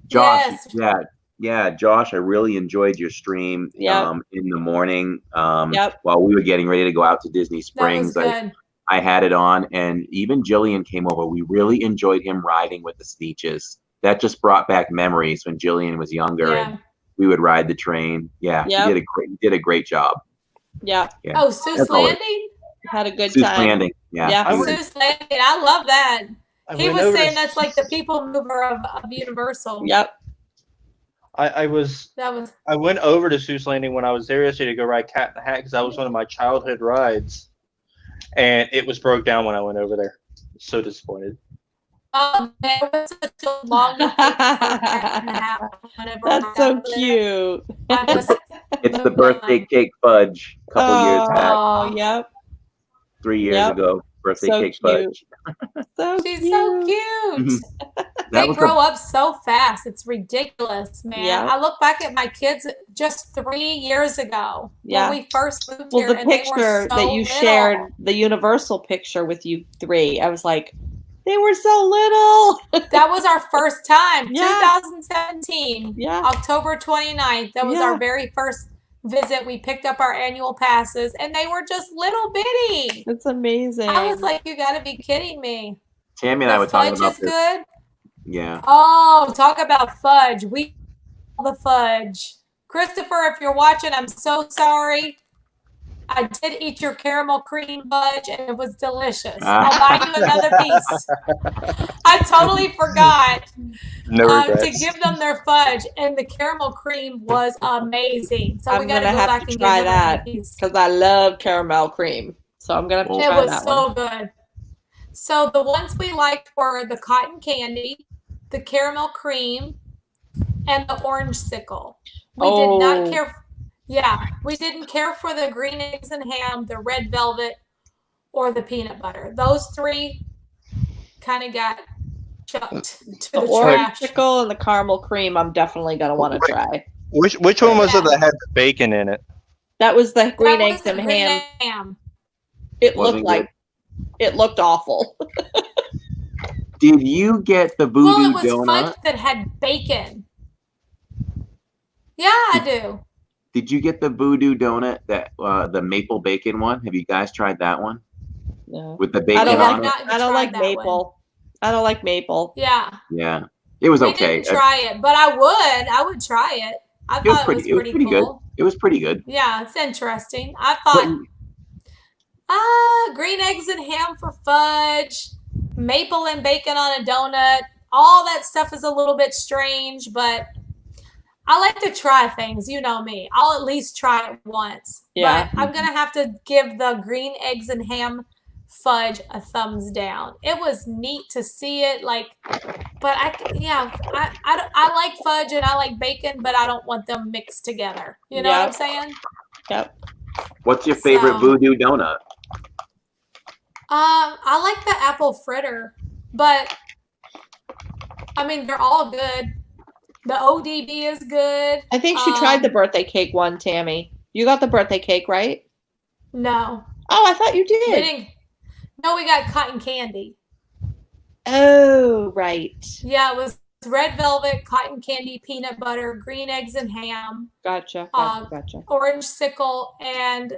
Speaker 5: Josh, Josh, I really enjoyed your stream in the morning while we were getting ready to go out to Disney Springs. I had it on, and even Jillian came over. We really enjoyed him riding with the Sneetches. that just brought back memories when Jillian was younger and we would ride the train. Yeah,
Speaker 10: Yep.
Speaker 5: you did a great job.
Speaker 10: Yeah.
Speaker 5: Yeah.
Speaker 1: Oh, Seuss Landing?
Speaker 10: Had a good
Speaker 5: Seuss
Speaker 10: time.
Speaker 5: Landing. Yeah.
Speaker 10: Yeah.
Speaker 1: Seuss Landing. I love that.
Speaker 3: I
Speaker 1: He
Speaker 3: went
Speaker 1: was
Speaker 3: over
Speaker 1: saying
Speaker 3: to-
Speaker 1: that's like the people mover of Universal.
Speaker 10: Yep.
Speaker 3: I went over to Seuss Landing when I was there yesterday to go ride Cat in the Hat because that was one of my childhood rides, and it was broke down when I went over there. So disappointed.
Speaker 1: Oh, man, it was such a long wait for Cat in the Hat whenever
Speaker 10: That's
Speaker 1: I
Speaker 10: so
Speaker 1: got there.
Speaker 10: cute.
Speaker 1: I was
Speaker 5: It's the birthday cake fudge a couple years back.
Speaker 10: Oh, yep.
Speaker 5: 3 years
Speaker 10: Yep.
Speaker 5: ago. Birthday
Speaker 10: So
Speaker 5: cake
Speaker 10: cute.
Speaker 5: fudge.
Speaker 10: So
Speaker 1: She's
Speaker 10: cute.
Speaker 1: so cute.
Speaker 5: That
Speaker 1: They
Speaker 5: was
Speaker 1: grow up so fast. It's ridiculous, man.
Speaker 10: Yeah.
Speaker 1: I look back at my kids just 3 years ago
Speaker 10: Yeah.
Speaker 1: when we first moved
Speaker 10: Well,
Speaker 1: here,
Speaker 10: the
Speaker 1: and they were
Speaker 10: picture
Speaker 1: so
Speaker 10: that you
Speaker 1: little.
Speaker 10: shared, the Universal picture with you three, I was like, they were so little.
Speaker 1: That was our first time,
Speaker 10: Yeah.
Speaker 1: 2017,
Speaker 10: Yeah.
Speaker 1: October 29th. That was
Speaker 10: Yeah.
Speaker 1: our very first visit. We picked up our annual passes, and they were just little bitty.
Speaker 10: It's amazing.
Speaker 1: I was like, you got to be kidding me.
Speaker 5: Tammy and I
Speaker 1: The
Speaker 5: were talking
Speaker 1: fudge
Speaker 5: about
Speaker 1: is
Speaker 5: this.
Speaker 1: good.
Speaker 5: Yeah.
Speaker 1: Oh, talk about fudge. We love the fudge. Christopher, if you're watching, I'm so sorry. I did eat your caramel cream fudge and it was delicious. I'll buy you another piece. I totally forgot
Speaker 3: No
Speaker 1: to
Speaker 3: regrets.
Speaker 1: give them their fudge, and the caramel cream was amazing. So
Speaker 10: I'm
Speaker 1: we got to
Speaker 10: gonna
Speaker 1: go
Speaker 10: have
Speaker 1: back
Speaker 10: to
Speaker 1: and
Speaker 10: try
Speaker 1: give them
Speaker 10: that
Speaker 1: a piece.
Speaker 10: because I love caramel cream. So I'm gonna have to
Speaker 1: It
Speaker 10: try
Speaker 1: was
Speaker 10: that
Speaker 1: so
Speaker 10: one.
Speaker 1: good. So the ones we liked were the cotton candy, the caramel cream, and the orange sickle. We did not
Speaker 10: Oh.
Speaker 1: care. Yeah, we didn't care for the green eggs and ham, the red velvet, or the peanut butter. Those three kind of got chucked to
Speaker 10: The
Speaker 1: the
Speaker 10: orange
Speaker 1: trash.
Speaker 10: pickle and the caramel cream, I'm definitely gonna want to try.
Speaker 3: Which one was it that had the bacon in it?
Speaker 10: That was the green
Speaker 1: That was
Speaker 10: eggs
Speaker 1: the
Speaker 10: and
Speaker 1: green
Speaker 10: ham.
Speaker 1: ham.
Speaker 10: It
Speaker 5: Wasn't
Speaker 10: looked like it looked awful.
Speaker 5: Did you get the voodoo
Speaker 1: Well, it was
Speaker 5: donut?
Speaker 1: fudge that had bacon. Yeah, I do.
Speaker 5: Did you get the voodoo donut, that the maple bacon one? Have you guys tried that one
Speaker 10: No.
Speaker 5: with the
Speaker 10: I
Speaker 5: bacon
Speaker 10: don't
Speaker 1: have
Speaker 5: on it?
Speaker 1: not
Speaker 10: I don't
Speaker 1: tried
Speaker 10: like
Speaker 1: that one.
Speaker 10: maple. I don't like maple.
Speaker 1: Yeah,
Speaker 5: Yeah, it was
Speaker 1: we
Speaker 5: okay.
Speaker 1: didn't try it, but I would. I would try it. I
Speaker 5: It was
Speaker 1: thought
Speaker 5: pretty. It was pretty
Speaker 1: cool.
Speaker 5: good. It was pretty good.
Speaker 1: Yeah, it's interesting. I
Speaker 5: But
Speaker 1: thought green eggs and ham for fudge, maple and bacon on a donut. All that stuff is a little bit strange, but I like to try things. You know me. I'll at least try it once.
Speaker 10: Yeah.
Speaker 1: But I'm gonna have to give the green eggs and ham fudge a thumbs down. It was neat to see it, like, but I like fudge and I like bacon, but I don't want them mixed together. You know what I'm
Speaker 10: Yep.
Speaker 1: saying?
Speaker 10: Yep.
Speaker 5: what's your favorite
Speaker 1: So-
Speaker 5: voodoo donut?
Speaker 1: I like the apple fritter, but I mean they're all good. The ODB is good.
Speaker 10: I think she tried the birthday cake one, Tammy. You got the birthday cake, right?
Speaker 1: No,
Speaker 10: Oh, I thought you
Speaker 1: we
Speaker 10: did.
Speaker 1: didn't. No, we got cotton candy.
Speaker 10: Oh, right.
Speaker 1: Yeah, it was red velvet, cotton candy, peanut butter, green eggs and ham,
Speaker 10: Gotcha. Gotcha.
Speaker 1: orange sickle, and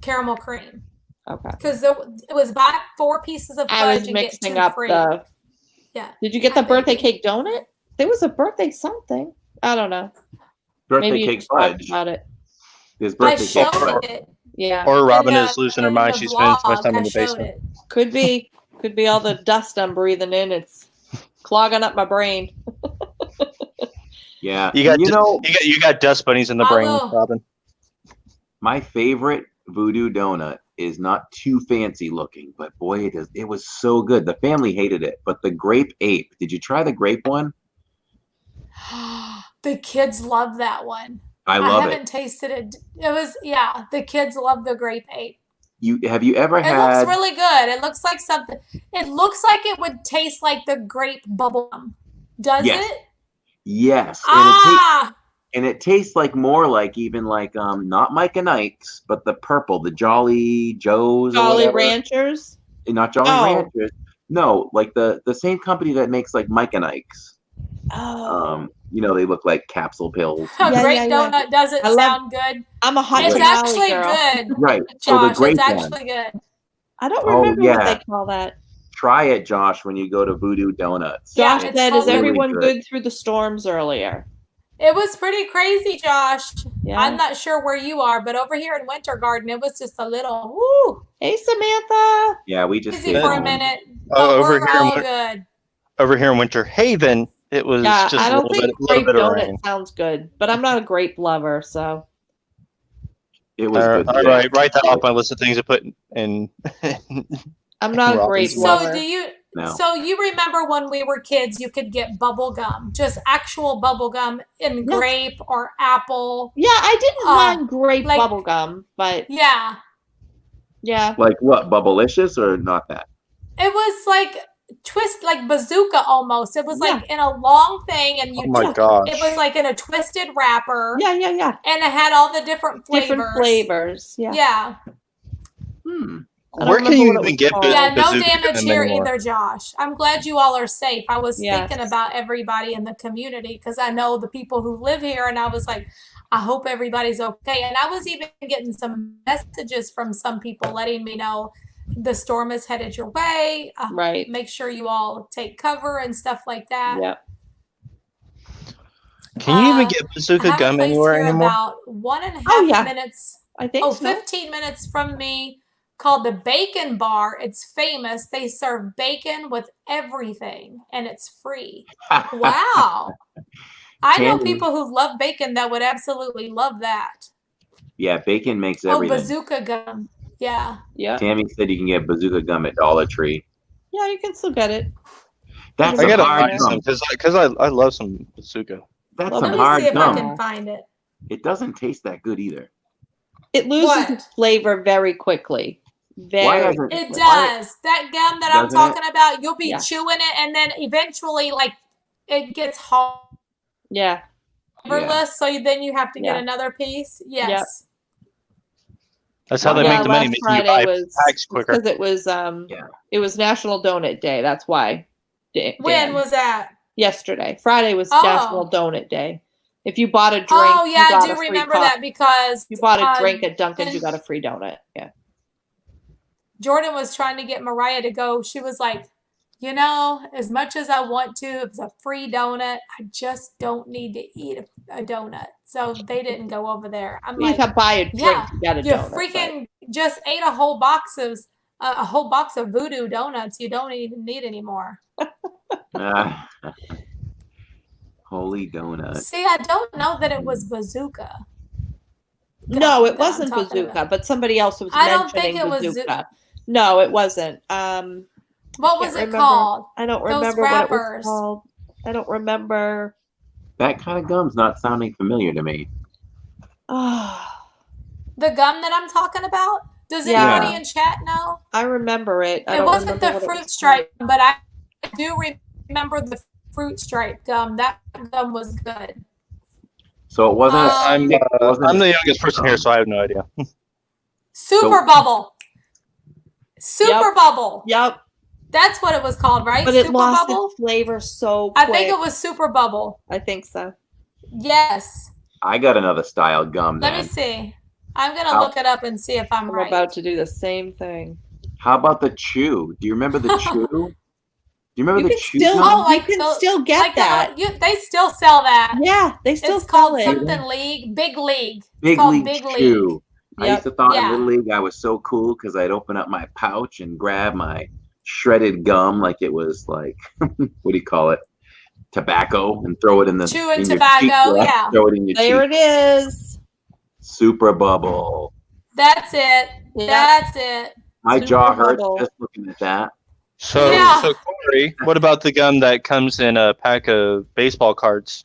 Speaker 1: caramel cream.
Speaker 10: Okay.
Speaker 1: Because it was buy 4 pieces of
Speaker 10: I was
Speaker 1: fudge and get
Speaker 10: mixing
Speaker 1: 2
Speaker 10: up
Speaker 1: free.
Speaker 10: the.
Speaker 1: Yeah.
Speaker 10: Did you get the birthday cake donut? There was a birthday something. I don't know.
Speaker 5: Birthday
Speaker 10: Maybe you
Speaker 5: cake
Speaker 10: just talked
Speaker 5: fudge.
Speaker 10: about it.
Speaker 5: There's
Speaker 1: I
Speaker 5: birthday cake
Speaker 1: showed
Speaker 5: fudge.
Speaker 1: it.
Speaker 10: Yeah.
Speaker 3: Or Robin
Speaker 1: in
Speaker 3: is losing her
Speaker 1: in
Speaker 3: mind.
Speaker 1: the
Speaker 3: She spends too much
Speaker 1: vlog,
Speaker 3: time in
Speaker 1: I
Speaker 3: the
Speaker 1: showed
Speaker 3: basement.
Speaker 1: it.
Speaker 10: Could be. Could be all the dust I'm breathing in. It's clogging up my brain.
Speaker 5: Yeah,
Speaker 3: You got
Speaker 5: you know,
Speaker 3: you got dust bunnies in the
Speaker 1: I
Speaker 3: brain,
Speaker 1: will.
Speaker 3: Robin.
Speaker 5: my favorite voodoo donut is not too fancy looking, but boy, it was so good. The family hated it, but the grape ape. Did you try the grape one?
Speaker 1: The kids love that one.
Speaker 5: I love
Speaker 1: haven't
Speaker 5: it.
Speaker 1: tasted it. It was the kids love the grape ape.
Speaker 5: Have you ever
Speaker 1: It
Speaker 5: had?
Speaker 1: looks really good. It looks like something. It looks like it would taste like the grape bubblegum. Does
Speaker 5: Yes.
Speaker 1: it?
Speaker 5: Yes, and it tastes like more like even like not Mike and Ike's, but the purple, the Jolly Joes, or
Speaker 10: Jolly
Speaker 5: whatever.
Speaker 10: Ranchers.
Speaker 5: Not Jolly
Speaker 10: Oh.
Speaker 5: Ranchers. No, like the same company that makes like Mike and Ike's.
Speaker 10: Oh.
Speaker 5: They look like capsule pills.
Speaker 1: A
Speaker 10: Yeah,
Speaker 1: grape
Speaker 10: yeah, yeah.
Speaker 1: donut doesn't
Speaker 10: I love-
Speaker 1: sound good.
Speaker 10: I'm a hot
Speaker 1: It's
Speaker 10: tamale
Speaker 1: actually
Speaker 10: girl.
Speaker 1: good,
Speaker 5: Right. So the
Speaker 1: Josh.
Speaker 5: grape
Speaker 1: It's
Speaker 5: one.
Speaker 1: actually good.
Speaker 10: I don't
Speaker 5: Oh,
Speaker 10: remember what
Speaker 5: yeah.
Speaker 10: they call that.
Speaker 5: Try it, Josh, when you go to Voodoo Donuts.
Speaker 1: Yeah,
Speaker 10: Josh
Speaker 1: it's
Speaker 10: said, "Is
Speaker 1: totally
Speaker 10: everyone
Speaker 5: good.
Speaker 10: good through the storms earlier?"
Speaker 1: It was pretty crazy, Josh.
Speaker 10: Yeah.
Speaker 1: I'm not sure where you are, but over here in Winter Garden, it was just a little woo.
Speaker 10: Hey, Samantha.
Speaker 5: Yeah, we just
Speaker 1: Busy
Speaker 5: stayed
Speaker 1: for a
Speaker 5: home.
Speaker 1: minute,
Speaker 3: Oh,
Speaker 1: but
Speaker 3: over
Speaker 1: we're
Speaker 3: here in
Speaker 1: all
Speaker 3: Win-
Speaker 1: good.
Speaker 3: Over here in Winter Haven, it was
Speaker 10: Yeah,
Speaker 3: just
Speaker 10: I
Speaker 3: a
Speaker 10: don't
Speaker 3: little
Speaker 10: think
Speaker 3: bit
Speaker 10: grape
Speaker 3: of
Speaker 10: donut
Speaker 3: rain.
Speaker 10: sounds good, but I'm not a grape lover, so.
Speaker 5: It was good.
Speaker 3: All right, write that off my list of things to put in.
Speaker 10: I'm not a grape
Speaker 3: Robin's
Speaker 10: lover.
Speaker 1: So do you?
Speaker 5: No.
Speaker 1: So you remember when we were kids, you could get bubble gum, just actual bubble gum in
Speaker 10: Yes.
Speaker 1: grape or apple.
Speaker 10: Yeah, I didn't mind grape
Speaker 1: like-
Speaker 10: bubble gum, but
Speaker 1: Yeah,
Speaker 10: yeah.
Speaker 5: Like what? Bubblicious or not that?
Speaker 1: it was like twist, like bazooka almost. It was like in a long thing, and you.
Speaker 3: Oh my gosh.
Speaker 1: It was like in a twisted wrapper.
Speaker 10: Yeah.
Speaker 1: And it had all the different flavors.
Speaker 10: Different flavors. Yeah.
Speaker 1: Yeah.
Speaker 10: I don't
Speaker 3: Where can
Speaker 10: remember
Speaker 3: you
Speaker 10: what it
Speaker 3: even
Speaker 10: was
Speaker 3: get
Speaker 10: called.
Speaker 1: Yeah, no
Speaker 3: bazooka
Speaker 1: damage
Speaker 3: gum
Speaker 1: here
Speaker 3: anymore?
Speaker 1: either, Josh. I'm glad you all are safe. I was
Speaker 10: Yes.
Speaker 1: thinking about everybody in the community because I know the people who live here, and I was like, I hope everybody's okay. And I was even getting some messages from some people letting me know the storm is headed your way.
Speaker 10: Right.
Speaker 1: Make sure you all take cover and stuff like that.
Speaker 10: Yep.
Speaker 3: Can you even get
Speaker 1: I
Speaker 3: bazooka
Speaker 1: have a
Speaker 3: gum
Speaker 1: place
Speaker 3: anywhere
Speaker 1: here
Speaker 3: anymore?
Speaker 1: about 1.5
Speaker 10: Oh, yeah.
Speaker 1: minutes.
Speaker 10: I think so.
Speaker 1: 15 minutes from me, called the Bacon Bar. It's famous. They serve bacon with everything, and it's free. Wow. I know
Speaker 5: Tammy.
Speaker 1: people who love bacon that would absolutely love that.
Speaker 5: Yeah, bacon makes everything.
Speaker 1: Oh, bazooka gum. Yeah.
Speaker 10: Yeah.
Speaker 5: Tammy said you can get bazooka gum at Dollar Tree.
Speaker 10: Yeah, you can still get it.
Speaker 5: That's
Speaker 3: I
Speaker 5: some
Speaker 3: gotta
Speaker 5: hard
Speaker 3: find some
Speaker 5: gum.
Speaker 3: because I love some bazooka.
Speaker 5: That's
Speaker 10: Well,
Speaker 5: some
Speaker 1: Let me
Speaker 5: hard
Speaker 1: see if I
Speaker 5: gum.
Speaker 1: can find it.
Speaker 5: It doesn't taste that good either.
Speaker 10: It loses
Speaker 1: What?
Speaker 10: its flavor very quickly.
Speaker 5: Why
Speaker 10: Very
Speaker 5: hasn't
Speaker 1: It
Speaker 10: quickly.
Speaker 1: does. That gum that I'm
Speaker 5: Doesn't it?
Speaker 1: talking about, you'll be
Speaker 10: Yeah.
Speaker 1: chewing it, and then eventually, like, it gets hard.
Speaker 10: Yeah.
Speaker 1: Flavorless, so then you have to get
Speaker 10: Yeah.
Speaker 1: another piece. Yes.
Speaker 3: That's how they
Speaker 10: Yeah,
Speaker 3: make the money,
Speaker 10: last
Speaker 3: making you
Speaker 10: Friday
Speaker 3: buy
Speaker 10: was
Speaker 3: packs quicker.
Speaker 10: because it was it was National Donut Day. That's why.
Speaker 1: When
Speaker 10: Dan.
Speaker 1: was that?
Speaker 10: Yesterday? Friday was
Speaker 1: Oh.
Speaker 10: National Donut Day. If you bought a drink,
Speaker 1: Oh yeah,
Speaker 10: you
Speaker 1: I
Speaker 10: got
Speaker 1: do
Speaker 10: a free
Speaker 1: remember
Speaker 10: cup.
Speaker 1: that because
Speaker 10: You bought a drink at Dunkin's, you got a free donut. Yeah.
Speaker 1: Jordan was trying to get Mariah to go. She was like, you know, as much as I want to, if it's a free donut, I just don't need to eat a donut. So they didn't go over there. I'm
Speaker 10: You
Speaker 1: like,
Speaker 10: have to buy a drink
Speaker 1: yeah,
Speaker 10: to get a
Speaker 1: you
Speaker 10: donut. but-
Speaker 1: freaking just ate a whole box of Voodoo donuts. You don't even need anymore.
Speaker 5: Ah. Holy donut.
Speaker 1: See, I don't know that it was bazooka.
Speaker 10: No, it
Speaker 1: that I'm
Speaker 10: wasn't
Speaker 1: talking
Speaker 10: bazooka,
Speaker 1: about.
Speaker 10: but somebody else was
Speaker 1: I don't think
Speaker 10: mentioning
Speaker 1: it was
Speaker 10: bazooka. No, it wasn't.
Speaker 1: What was
Speaker 10: can't
Speaker 1: it
Speaker 10: remember.
Speaker 1: called?
Speaker 10: I don't
Speaker 1: Those
Speaker 10: remember what it was
Speaker 1: wrappers.
Speaker 10: called. I don't remember.
Speaker 5: That kind of gum's not sounding familiar to me.
Speaker 10: Oh,
Speaker 1: The gum that I'm talking about? Does
Speaker 10: Yeah.
Speaker 1: anybody in chat know?
Speaker 10: I remember it. I
Speaker 1: It
Speaker 10: don't
Speaker 1: wasn't
Speaker 10: remember
Speaker 1: the
Speaker 10: what it
Speaker 1: fruit
Speaker 10: was
Speaker 1: stripe, but I do remember the fruit stripe gum. That gum was good.
Speaker 5: So it wasn't a
Speaker 3: I'm
Speaker 5: stick, it wasn't
Speaker 3: I'm
Speaker 5: a
Speaker 3: the
Speaker 5: stick
Speaker 3: youngest person
Speaker 5: gum.
Speaker 3: here, so I have no idea.
Speaker 1: Super Bubble. Super Bubble.
Speaker 10: Yep.
Speaker 1: That's what it was called, right?
Speaker 10: But it
Speaker 1: Super
Speaker 10: lost
Speaker 1: Bubble?
Speaker 10: its flavor so
Speaker 1: I
Speaker 10: quick.
Speaker 1: think it was Super Bubble.
Speaker 10: I think so.
Speaker 1: Yes.
Speaker 5: I got another style gum
Speaker 1: Let
Speaker 5: then.
Speaker 1: me see. I'm going to
Speaker 5: How-
Speaker 1: look it up and see if I'm
Speaker 10: I'm
Speaker 1: right.
Speaker 10: about to do the same thing.
Speaker 5: How about the chew? Do you remember the chew? Do you remember
Speaker 10: You
Speaker 5: the
Speaker 10: can
Speaker 5: chew
Speaker 10: still,
Speaker 5: gum?
Speaker 10: you can still get
Speaker 1: like
Speaker 10: that.
Speaker 1: they still sell that.
Speaker 10: Yeah, they still
Speaker 1: It's
Speaker 10: sell
Speaker 1: called
Speaker 10: it.
Speaker 1: something league. Big League. It's
Speaker 5: Big
Speaker 1: called
Speaker 5: League
Speaker 1: Big
Speaker 5: Chew.
Speaker 1: League.
Speaker 5: I
Speaker 10: Yep.
Speaker 5: used to thought
Speaker 1: Yeah.
Speaker 5: in Little League I was so cool because I'd open up my pouch and grab my shredded gum like it was like what do you call it? Tobacco and throw it in the
Speaker 1: Chewing
Speaker 5: in your
Speaker 1: tobacco,
Speaker 5: cheek.
Speaker 1: yeah.
Speaker 5: Throw it in your
Speaker 10: There
Speaker 5: cheek.
Speaker 10: it is.
Speaker 5: Super Bubble.
Speaker 1: That's it.
Speaker 10: Yeah.
Speaker 1: That's it.
Speaker 5: My
Speaker 10: Super
Speaker 5: jaw hurts
Speaker 10: Bubble.
Speaker 5: just looking at that.
Speaker 3: So,
Speaker 1: Yeah.
Speaker 3: so Corey, what about the gum that comes in a pack of baseball cards?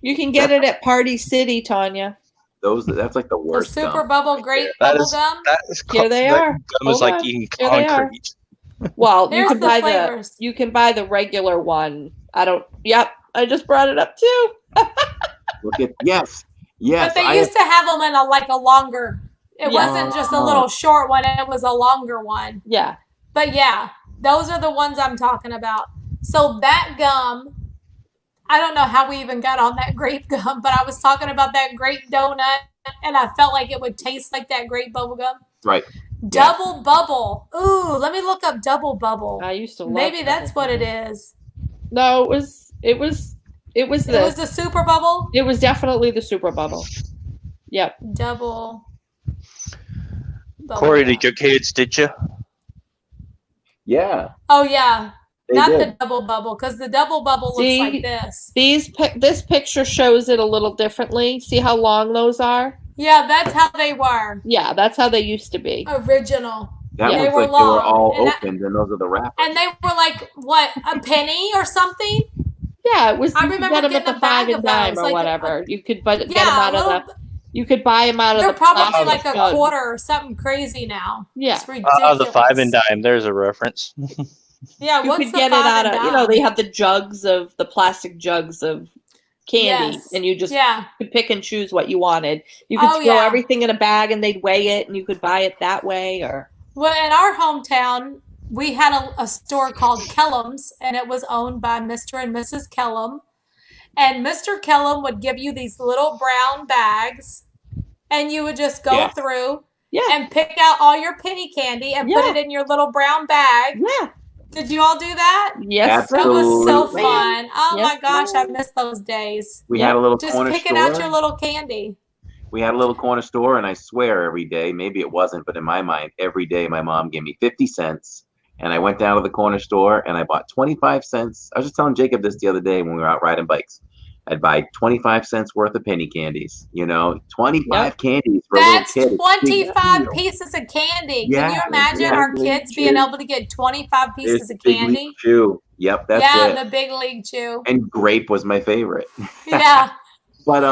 Speaker 10: You can get it at Party City, Tanya.
Speaker 5: That's like the
Speaker 1: The
Speaker 5: worst
Speaker 1: Super
Speaker 5: gum.
Speaker 1: Bubble Grape
Speaker 3: That
Speaker 1: Bubble
Speaker 3: is
Speaker 1: Gum.
Speaker 3: that is
Speaker 10: Here they
Speaker 3: that
Speaker 10: are.
Speaker 3: gum
Speaker 10: Hold
Speaker 3: is like
Speaker 10: on.
Speaker 3: eating
Speaker 10: Here they are.
Speaker 3: concrete.
Speaker 10: Well,
Speaker 1: Here's
Speaker 10: you can
Speaker 1: the
Speaker 10: buy
Speaker 1: flavors.
Speaker 10: you can buy the regular one. I don't. Yep, I just brought it up too.
Speaker 5: Look at yes. Yes.
Speaker 1: But they
Speaker 5: I
Speaker 1: used to have them in a longer. It
Speaker 10: Yeah.
Speaker 1: wasn't just a little short one. It was a longer one.
Speaker 10: Yeah.
Speaker 1: But yeah, those are the ones I'm talking about. So that gum, I don't know how we even got on that grape gum, but I was talking about that grape donut, and I felt like it would taste like that grape bubble gum.
Speaker 5: right.
Speaker 1: Double Bubble. Ooh, let me look up Double Bubble.
Speaker 10: I used to love
Speaker 1: Maybe that's
Speaker 10: Double
Speaker 1: what it
Speaker 10: Bubble.
Speaker 1: is.
Speaker 10: No, it was
Speaker 1: It was the Super Bubble?
Speaker 10: It was definitely the Super Bubble. Yep.
Speaker 1: Double Bubble.
Speaker 3: Corey, did your kids stitch you?
Speaker 5: Yeah.
Speaker 1: Oh, yeah.
Speaker 5: They
Speaker 1: Not
Speaker 5: did.
Speaker 1: the Double Bubble, because the Double Bubble looks like this.
Speaker 10: This picture shows it a little differently. See how long those are?
Speaker 1: Yeah, that's how they were.
Speaker 10: Yeah, that's how they used to be.
Speaker 1: Original.
Speaker 5: That
Speaker 1: They
Speaker 5: looks
Speaker 1: were
Speaker 5: like they were
Speaker 1: long,
Speaker 5: all
Speaker 1: and
Speaker 5: opened, and those are the wrappers.
Speaker 1: And they were like, what, a penny or something?
Speaker 10: Yeah, it was.
Speaker 1: I
Speaker 10: You could
Speaker 1: remember
Speaker 10: get them
Speaker 1: getting
Speaker 10: at the
Speaker 1: a bag
Speaker 10: 5
Speaker 1: of
Speaker 10: and dime
Speaker 1: those,
Speaker 10: or
Speaker 1: like,
Speaker 10: whatever. You could get them
Speaker 1: Yeah,
Speaker 10: out
Speaker 1: a
Speaker 10: of
Speaker 1: little,
Speaker 10: the. You could buy them out of
Speaker 1: they're
Speaker 10: the.
Speaker 1: probably
Speaker 10: plastic
Speaker 1: like a
Speaker 10: jug.
Speaker 1: quarter or something crazy now.
Speaker 10: Yeah.
Speaker 1: It's ridiculous.
Speaker 3: The 5 and dime. There's a reference.
Speaker 1: Yeah,
Speaker 10: You
Speaker 1: what's
Speaker 10: could
Speaker 1: the
Speaker 10: get it
Speaker 1: 5
Speaker 10: out
Speaker 1: and
Speaker 10: of.
Speaker 1: dime?
Speaker 10: They have the plastic jugs of candy,
Speaker 1: Yes.
Speaker 10: and you just
Speaker 1: Yeah.
Speaker 10: could pick and choose what you wanted. You could
Speaker 1: Oh,
Speaker 10: throw
Speaker 1: yeah.
Speaker 10: everything in a bag, and they'd weigh it, and you could buy it that way. Or
Speaker 1: Well, in our hometown, we had a store called Kellum's, and it was owned by Mr. and Mrs. Kellum. And Mr. Kellum would give you these little brown bags, and you would just go through and pick out all your penny candy and put it in your little brown bag.
Speaker 10: Yeah.
Speaker 1: Did you all do that?
Speaker 10: Yes,
Speaker 1: That was so
Speaker 5: Absolutely.
Speaker 1: fun. Oh
Speaker 10: Yes,
Speaker 1: my gosh, I miss those days.
Speaker 5: We had a little
Speaker 1: Just
Speaker 5: corner
Speaker 1: picking
Speaker 5: store.
Speaker 1: out your little candy.
Speaker 5: We had a little corner store, and I swear every day, maybe it wasn't, but in my mind, every day my mom gave me 50 cents. And I went down to the corner store and I bought 25 cents. I was just telling Jacob this the other day when we were out riding bikes. I'd buy 25 cents worth of penny candies, 25 candies for
Speaker 1: That's
Speaker 5: a little kid.
Speaker 1: 25 pieces of candy. Can you
Speaker 5: Yeah,
Speaker 1: imagine
Speaker 5: yeah,
Speaker 1: our
Speaker 5: big
Speaker 1: kids being
Speaker 5: chew.
Speaker 1: able to get 25 pieces
Speaker 5: It's
Speaker 1: of
Speaker 5: Big
Speaker 1: candy?
Speaker 5: League Chew. Yep, that's
Speaker 1: Yeah,
Speaker 5: it.
Speaker 1: the Big League Chew.
Speaker 5: And grape was my favorite.
Speaker 1: Yeah.
Speaker 5: But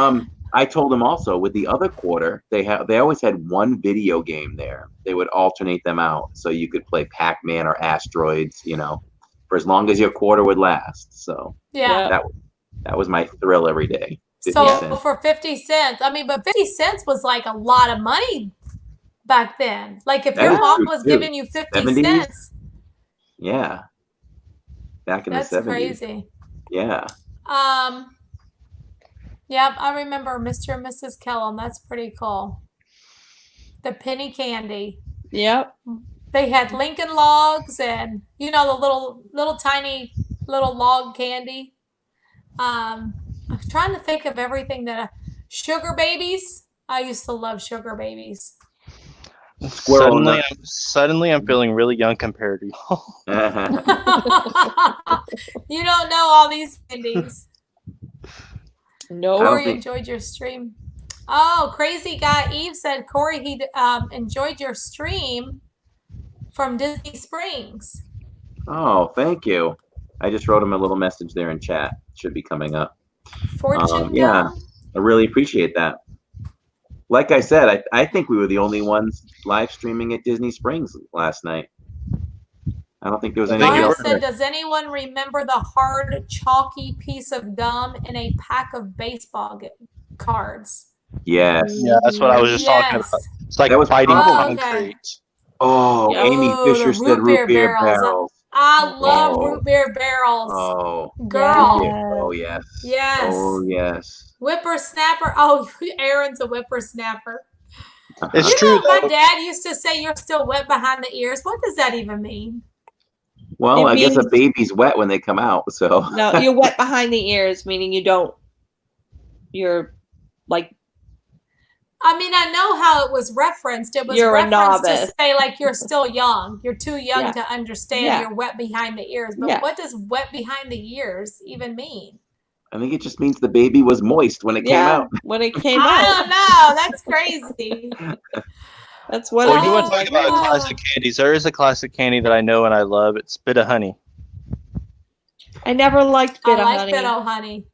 Speaker 5: I told them also with the other quarter, they always had one video game there. They would alternate them out, so you could play Pac-Man or Asteroids, for as long as your quarter would last. So
Speaker 1: Yeah.
Speaker 5: that was my thrill every day. 50
Speaker 1: So
Speaker 5: cents.
Speaker 1: for 50 cents, but 50 cents was like a lot of money back then. Like if
Speaker 5: That
Speaker 1: your
Speaker 5: is
Speaker 1: mom
Speaker 5: true,
Speaker 1: was
Speaker 5: too.
Speaker 1: giving you 50
Speaker 5: 70s?
Speaker 1: cents,
Speaker 5: Yeah, back in
Speaker 1: that's
Speaker 5: the 70s.
Speaker 1: crazy.
Speaker 5: Yeah.
Speaker 1: Yep, I remember Mr. and Mrs. Kellum. That's pretty cool. The penny candy.
Speaker 10: Yep.
Speaker 1: They had Lincoln Logs and the little tiny little log candy. I'm trying to think of everything Sugar Babies. I used to love Sugar Babies.
Speaker 3: Suddenly, I'm feeling really young compared to you.
Speaker 1: You don't know all these candies.
Speaker 10: No.
Speaker 1: Corey enjoyed your stream. Oh, Crazy Guy Eve said, Corey, he enjoyed your stream from Disney Springs.
Speaker 5: Oh, thank you. I just wrote him a little message there in chat. Should be coming up.
Speaker 1: Fortune
Speaker 5: yeah,
Speaker 1: Gum.
Speaker 5: I really appreciate that. Like I said, I think we were the only ones live streaming at Disney Springs last night. I don't think there was anybody
Speaker 1: Laura
Speaker 5: else
Speaker 1: said,
Speaker 5: there.
Speaker 1: does anyone remember the hard, chalky piece of gum in a pack of baseball cards?
Speaker 5: Yes.
Speaker 3: Yeah, that's what I was just talking about. It's like
Speaker 5: That was
Speaker 3: fighting
Speaker 5: probably-
Speaker 3: concrete.
Speaker 5: Oh, Amy
Speaker 1: Oh,
Speaker 5: Fisher
Speaker 1: the
Speaker 5: said root beer barrels.
Speaker 1: I love
Speaker 5: Oh.
Speaker 1: root beer barrels.
Speaker 5: Oh,
Speaker 1: Girl.
Speaker 5: oh yes.
Speaker 1: Yes.
Speaker 5: Oh yes.
Speaker 1: Whippersnapper. Oh, Aaron's a whippersnapper.
Speaker 3: It's true.
Speaker 1: My dad used to say you're still wet behind the ears. What does that even mean?
Speaker 5: Well,
Speaker 10: It
Speaker 5: I guess a
Speaker 10: means-
Speaker 5: baby's wet when they come out. So
Speaker 10: No, you're wet behind the ears, meaning you're like.
Speaker 1: I know how it was referenced. It was
Speaker 10: You're a
Speaker 1: referenced to
Speaker 10: novice.
Speaker 1: say like you're still young. You're too young
Speaker 10: Yeah.
Speaker 1: to understand
Speaker 10: Yeah.
Speaker 1: you're wet behind the ears. But
Speaker 10: Yeah.
Speaker 1: what does wet behind the ears even mean?
Speaker 5: I think it just means the baby was moist when it came
Speaker 10: Yeah,
Speaker 5: out.
Speaker 10: when it came
Speaker 1: I
Speaker 10: out.
Speaker 1: don't know. That's crazy.
Speaker 10: That's what
Speaker 3: Well,
Speaker 10: it
Speaker 3: you want
Speaker 10: is.
Speaker 3: to talk about classic candies? There is a classic candy that I know and I love. It's Bit of Honey.
Speaker 10: I never liked
Speaker 1: I
Speaker 10: Bit of
Speaker 1: like
Speaker 10: Honey.
Speaker 1: Bit of Honey.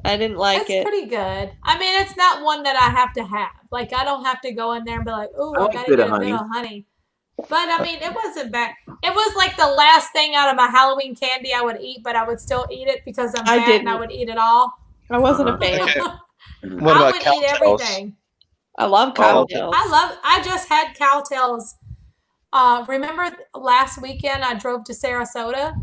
Speaker 10: I didn't like
Speaker 1: It's
Speaker 10: it.
Speaker 1: pretty good. It's not one that I have to have. Like I don't have to go in there and be like, "Ooh,
Speaker 5: I
Speaker 1: I
Speaker 5: like
Speaker 1: gotta
Speaker 5: Bit
Speaker 1: get
Speaker 5: of
Speaker 1: a bit
Speaker 5: Honey.
Speaker 1: of honey." But it wasn't bad. It was like the last thing out of my Halloween candy I would eat, but I would still eat it because I'm
Speaker 10: I
Speaker 1: fat and I
Speaker 10: didn't.
Speaker 1: would eat it all.
Speaker 10: I wasn't a fan.
Speaker 3: Okay.
Speaker 5: Mhm.
Speaker 3: What
Speaker 1: I
Speaker 3: about
Speaker 1: would eat
Speaker 3: Cowtails?
Speaker 1: everything.
Speaker 10: I love cocktails.
Speaker 1: I just had Cowtails. Remember last weekend I drove to Sarasota?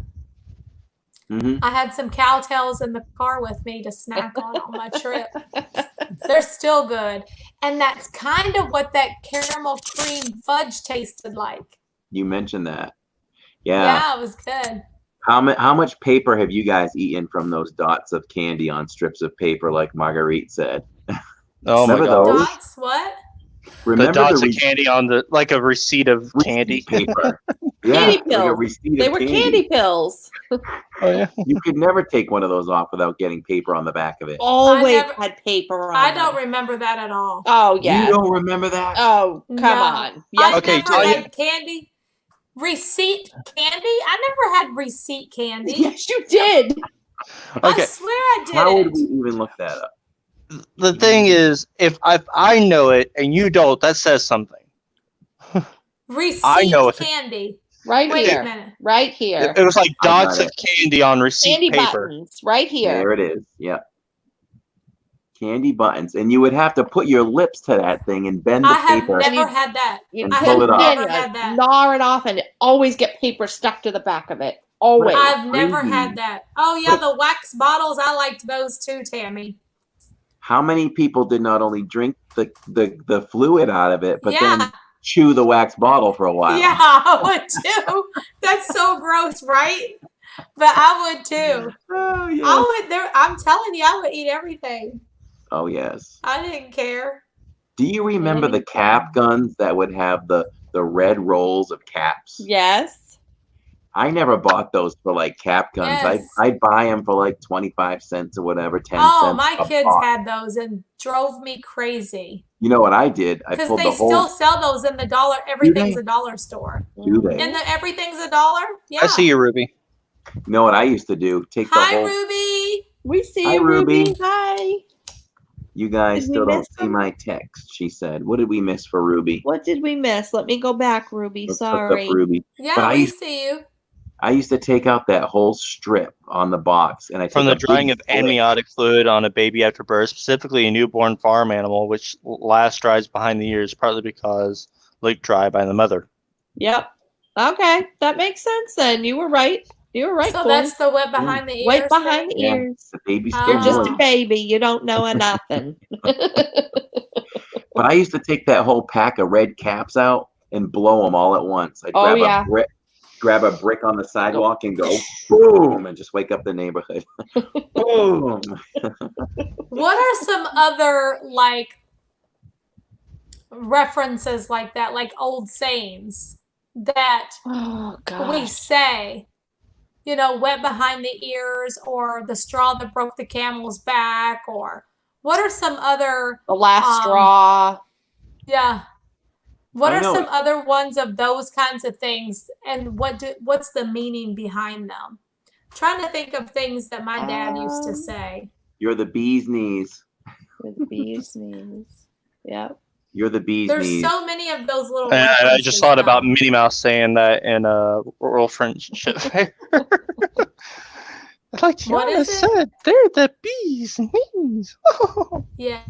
Speaker 5: Mhm.
Speaker 1: I had some Cowtails in the car with me to snack on my trip. They're still good. And that's kind of what that caramel cream fudge tasted like.
Speaker 5: You mentioned that. Yeah.
Speaker 1: Yeah, it was good.
Speaker 5: How much paper have you guys eaten from those dots of candy on strips of paper, like Marguerite said?
Speaker 3: Oh my
Speaker 5: Remember
Speaker 3: god.
Speaker 5: those?
Speaker 1: Dots, what?
Speaker 5: Remember
Speaker 3: the dots
Speaker 5: the
Speaker 3: of candy on the like a receipt of candy.
Speaker 5: paper? Yeah,
Speaker 10: Candy
Speaker 5: like a
Speaker 10: pills.
Speaker 5: receipt
Speaker 10: They
Speaker 5: of
Speaker 10: were candy pills.
Speaker 3: Oh yeah.
Speaker 5: You could never take one of those off without getting paper on the back of it.
Speaker 10: Always
Speaker 1: never-
Speaker 10: had paper on
Speaker 1: I don't
Speaker 10: them.
Speaker 1: remember that at all.
Speaker 10: Oh, yeah.
Speaker 5: You don't remember that?
Speaker 10: Oh, come
Speaker 1: No.
Speaker 10: on. Yes,
Speaker 1: I've
Speaker 3: Okay,
Speaker 1: never
Speaker 3: Tanya-
Speaker 1: had candy. Receipt candy? I never had receipt candy.
Speaker 10: yes, you did.
Speaker 3: Okay.
Speaker 1: I swear I did.
Speaker 5: How would we even look that up?
Speaker 3: The thing is, if I know it and you don't, that says something.
Speaker 1: Receipt
Speaker 3: I know it.
Speaker 1: candy.
Speaker 10: Right
Speaker 1: Wait a
Speaker 10: here.
Speaker 1: minute.
Speaker 10: Right here.
Speaker 3: It was like
Speaker 5: I got
Speaker 3: dots of
Speaker 5: it.
Speaker 3: candy on receipt
Speaker 10: Candy
Speaker 3: paper.
Speaker 10: buttons. Right here.
Speaker 5: There it is. Yep. Candy buttons, and you would have to put your lips to that thing and bend the
Speaker 1: I have
Speaker 5: paper.
Speaker 1: never had that.
Speaker 10: You
Speaker 5: And
Speaker 1: I
Speaker 5: pull
Speaker 1: have
Speaker 5: it off.
Speaker 1: never had that.
Speaker 10: Gnaw it off and always get paper stuck to the back of it. Always.
Speaker 1: I've never
Speaker 5: Crazy.
Speaker 1: had that. Oh yeah, the wax bottles. I liked those too, Tammy.
Speaker 5: How many people did not only drink the fluid out of it, but
Speaker 1: Yeah.
Speaker 5: then chew the wax bottle for a while?
Speaker 1: Yeah, I would too. That's so gross, right? But I would too.
Speaker 5: Oh, yes.
Speaker 1: I would. I'm telling you, I would eat everything.
Speaker 5: Oh, yes.
Speaker 1: I didn't care.
Speaker 5: Do you remember the cap guns that would have the red rolls of caps?
Speaker 10: Yes.
Speaker 5: I never bought those for like cap guns.
Speaker 1: Yes.
Speaker 5: I'd buy them for like 25 cents or whatever, 10
Speaker 1: Oh,
Speaker 5: cents.
Speaker 1: my
Speaker 5: a
Speaker 1: kids
Speaker 5: pop.
Speaker 1: had those and drove me crazy.
Speaker 5: You know what I did? I
Speaker 1: Because
Speaker 5: pulled
Speaker 1: they
Speaker 5: the
Speaker 1: still
Speaker 5: whole.
Speaker 1: sell those in the dollar. Everything's a dollar store.
Speaker 5: Do they?
Speaker 1: And the everything's a dollar. Yeah.
Speaker 3: I see you, Ruby.
Speaker 5: You know what I used to do? Take the
Speaker 1: Hi,
Speaker 5: whole.
Speaker 1: Ruby.
Speaker 10: We see
Speaker 5: Hi,
Speaker 10: you, Ruby.
Speaker 5: Ruby.
Speaker 10: Hi.
Speaker 5: You guys
Speaker 10: Did we
Speaker 5: still don't
Speaker 10: miss
Speaker 5: see
Speaker 10: them?
Speaker 5: my text. She said, "What did we miss for Ruby?"
Speaker 10: What did we miss? Let me go back, Ruby.
Speaker 5: Let's look up
Speaker 10: Sorry.
Speaker 5: Ruby.
Speaker 1: Yeah,
Speaker 5: But
Speaker 1: we see you.
Speaker 5: I used to take out that whole strip on the box, and I
Speaker 3: From
Speaker 5: took
Speaker 3: the
Speaker 5: a
Speaker 3: drying
Speaker 5: big
Speaker 3: of
Speaker 5: split.
Speaker 3: amniotic fluid on a baby after birth, specifically a newborn farm animal, which last dries behind the ears, partly because leak dry by the mother.
Speaker 10: Yep. Okay. That makes sense then. You were right. You were right.
Speaker 1: So
Speaker 10: Cole.
Speaker 1: that's the wet behind the ears.
Speaker 10: Wait behind the
Speaker 5: Yeah.
Speaker 10: ears.
Speaker 5: The baby's
Speaker 1: Ah.
Speaker 5: still
Speaker 10: You're just a
Speaker 5: moist.
Speaker 10: baby. You don't know a nothing.
Speaker 5: But I used to take that whole pack of red caps out and blow them all at once. I'd
Speaker 10: Oh, yeah.
Speaker 5: grab a brick on the sidewalk and go boom, and just wake up the neighborhood. Boom.
Speaker 1: What are some other like references like that, like old sayings that
Speaker 10: Oh
Speaker 1: we
Speaker 10: gosh.
Speaker 1: say? You know, wet behind the ears, or the straw that broke the camel's back, or what are some other
Speaker 10: The last straw.
Speaker 1: yeah. What
Speaker 5: I
Speaker 1: are
Speaker 5: know
Speaker 1: some
Speaker 5: it.
Speaker 1: other ones of those kinds of things, and what's the meaning behind them? Trying to think of things that my dad used to say.
Speaker 5: You're the bee's knees.
Speaker 10: With the bee's knees. Yep.
Speaker 5: You're the bee's
Speaker 1: There's
Speaker 5: knees.
Speaker 1: so many of those little.
Speaker 3: And I
Speaker 1: references,
Speaker 3: just thought about
Speaker 1: though.
Speaker 3: Minnie Mouse saying that in a Royal Friendship Fair. Like
Speaker 1: What
Speaker 3: Tiana
Speaker 1: is it?
Speaker 3: said, they're the bees knees.
Speaker 1: Yeah.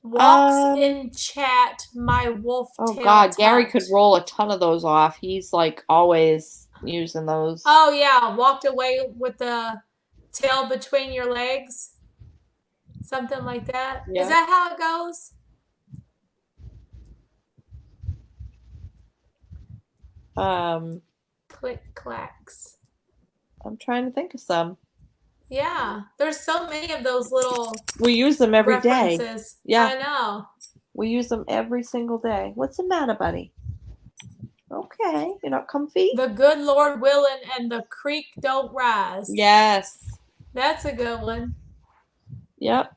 Speaker 1: Walks
Speaker 10: Um,
Speaker 1: in chat, my wolf.
Speaker 10: Oh
Speaker 1: tail
Speaker 10: God, Gary
Speaker 1: tucked.
Speaker 10: could roll a ton of those off. He's like always using those.
Speaker 1: Oh yeah, walked away with the tail between your legs. Something like that. Is
Speaker 10: Yeah.
Speaker 1: that how it goes? Click clacks.
Speaker 10: I'm trying to think of some.
Speaker 1: Yeah, there's so many of those little
Speaker 10: We use them every day.
Speaker 1: references.
Speaker 10: Yeah.
Speaker 1: I know.
Speaker 10: We use them every single day. What's the matter, buddy? Okay, you're not comfy?
Speaker 1: The good Lord willing and the creek don't rise.
Speaker 10: Yes.
Speaker 1: That's a good one.
Speaker 10: Yep.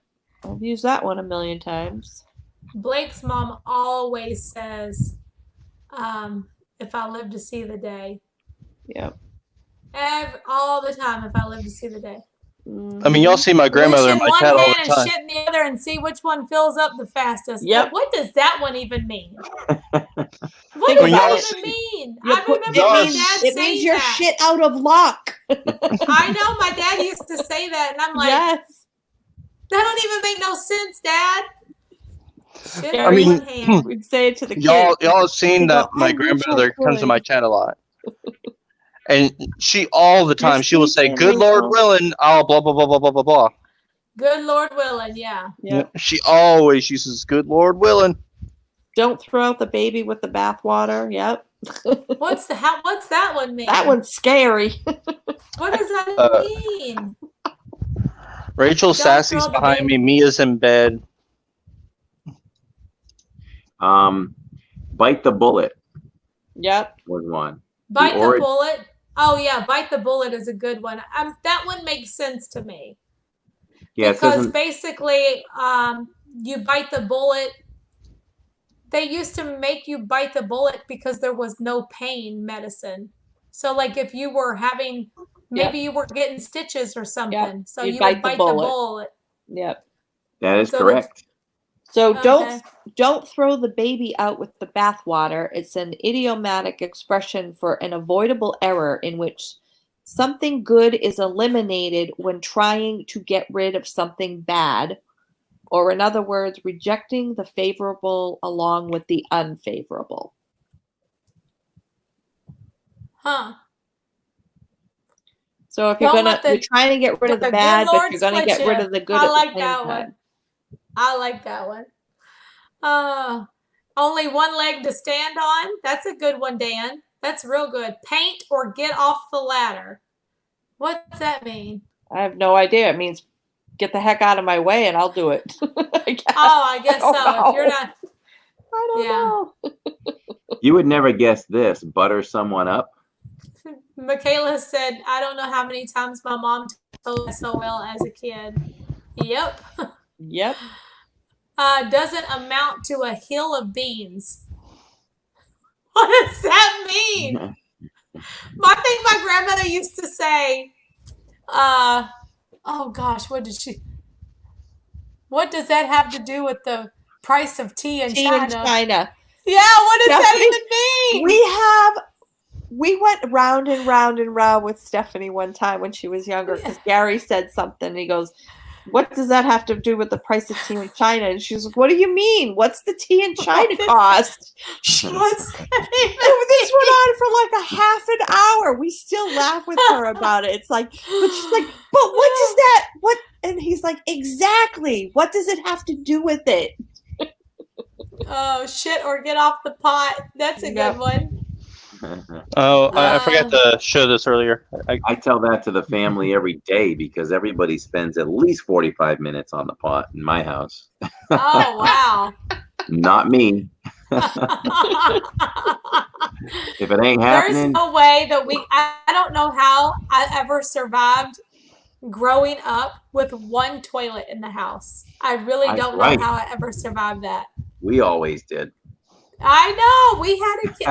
Speaker 10: I've used that one a million times.
Speaker 1: Blake's mom always says, if I live to see the day.
Speaker 10: Yep.
Speaker 1: All the time, if I live to see the day.
Speaker 3: I mean, y'all see my grandmother
Speaker 1: Wish
Speaker 3: in
Speaker 1: in
Speaker 3: my
Speaker 1: one
Speaker 3: chat all
Speaker 1: hand
Speaker 3: the
Speaker 1: and
Speaker 3: time.
Speaker 1: shit in the other and see which one fills up the fastest.
Speaker 10: Yep.
Speaker 1: What does that one even mean? What
Speaker 10: Think
Speaker 1: does
Speaker 10: about
Speaker 1: that
Speaker 10: it.
Speaker 1: even mean?
Speaker 10: You
Speaker 1: I
Speaker 10: put-
Speaker 1: remember
Speaker 10: it
Speaker 1: my
Speaker 10: means,
Speaker 1: dad
Speaker 10: it
Speaker 1: saying
Speaker 10: means you're
Speaker 1: that.
Speaker 10: shit out of luck.
Speaker 1: I know my dad used to say that, and I'm like,
Speaker 10: Yes.
Speaker 1: that don't even make no sense, Dad. Shit
Speaker 10: I
Speaker 1: in
Speaker 3: mean,
Speaker 1: one hand.
Speaker 10: We'd say it to the kids.
Speaker 3: Y'all have seen
Speaker 10: You
Speaker 3: that
Speaker 10: go,
Speaker 3: my
Speaker 10: "I wish I
Speaker 3: grandmother comes to
Speaker 10: could."
Speaker 3: my chat a lot. And she all the time she will say,
Speaker 10: speaking
Speaker 3: "Good Lord
Speaker 10: Rachel.
Speaker 3: willing, I'll blah blah blah blah blah blah blah."
Speaker 1: Good Lord willing, yeah.
Speaker 10: Yep.
Speaker 3: She always uses "good Lord willing."
Speaker 10: Don't throw out the baby with the bathwater. Yep.
Speaker 1: What's that one mean?
Speaker 10: That one's scary.
Speaker 1: What does that mean?
Speaker 3: Rachel
Speaker 1: Don't
Speaker 3: Sassy's
Speaker 1: throw the
Speaker 3: behind me.
Speaker 1: baby.
Speaker 3: Mia's in bed.
Speaker 5: Bite the bullet
Speaker 10: Yep.
Speaker 5: was one.
Speaker 1: Bite the
Speaker 5: ori-
Speaker 1: bullet. Oh yeah, bite the bullet is a good one. That one makes sense to me.
Speaker 5: Yeah, it
Speaker 1: Because
Speaker 5: says
Speaker 1: basically, you bite the bullet. They used to make you bite the bullet because there was no pain medicine. So like if you were having, maybe you were getting stitches or something. So
Speaker 10: You'd
Speaker 1: you would bite the bullet.
Speaker 10: Yep.
Speaker 5: that is
Speaker 1: So
Speaker 5: correct.
Speaker 10: So
Speaker 1: Okay.
Speaker 10: don't throw the baby out with the bathwater. It's an idiomatic expression for an avoidable error in which something good is eliminated when trying to get rid of something bad, or in other words, rejecting the favorable along with the unfavorable.
Speaker 1: Huh.
Speaker 10: So if you're trying to get rid of the bad,
Speaker 1: good
Speaker 10: but
Speaker 1: Lord
Speaker 10: you're gonna
Speaker 1: split
Speaker 10: get rid
Speaker 1: you.
Speaker 10: of the good
Speaker 1: I
Speaker 10: at the
Speaker 1: like
Speaker 10: same
Speaker 1: that
Speaker 10: time.
Speaker 1: one. I like that one. Only one leg to stand on. That's a good one, Dan. That's real good. Paint or get off the ladder. What's that mean?
Speaker 10: I have no idea. It means get the heck out of my way and I'll do it. I guess.
Speaker 1: Oh, I guess
Speaker 10: don't
Speaker 1: so.
Speaker 10: know.
Speaker 1: If you're not,
Speaker 10: I don't know.
Speaker 5: You would never guess this. Butter someone up.
Speaker 1: Michaela said, I don't know how many times my mom told me so well as a kid. Yep.
Speaker 10: Yep.
Speaker 1: Doesn't amount to a hill of beans. What does that mean? I think my grandmother used to say, oh gosh, what does that have to do with the price of tea in China?
Speaker 10: In China.
Speaker 1: Yeah, what does that even mean?
Speaker 10: We went round and round and round with Stephanie one time when she was younger because Gary said something and he goes, what does that have to do with the price of tea in China? And she was like, what do you mean? What's the tea in China cost?
Speaker 1: What's that
Speaker 10: This went on for like a half an hour. We still laugh with her about it. It's like, but she's like, but what does that, what? And he's like, exactly. What does it have to do with it?
Speaker 1: Oh, shit or get off the pot. That's a good one.
Speaker 3: Oh, I forgot to show this earlier.
Speaker 5: I tell that to the family every day because everybody spends at least 45 minutes on the pot in my house.
Speaker 1: Oh, wow.
Speaker 5: Not me. If it ain't happening.
Speaker 1: There's no way that I don't know how I ever survived growing up with one toilet in the house. I really don't know how I ever survived that.
Speaker 5: We always did.
Speaker 1: I know.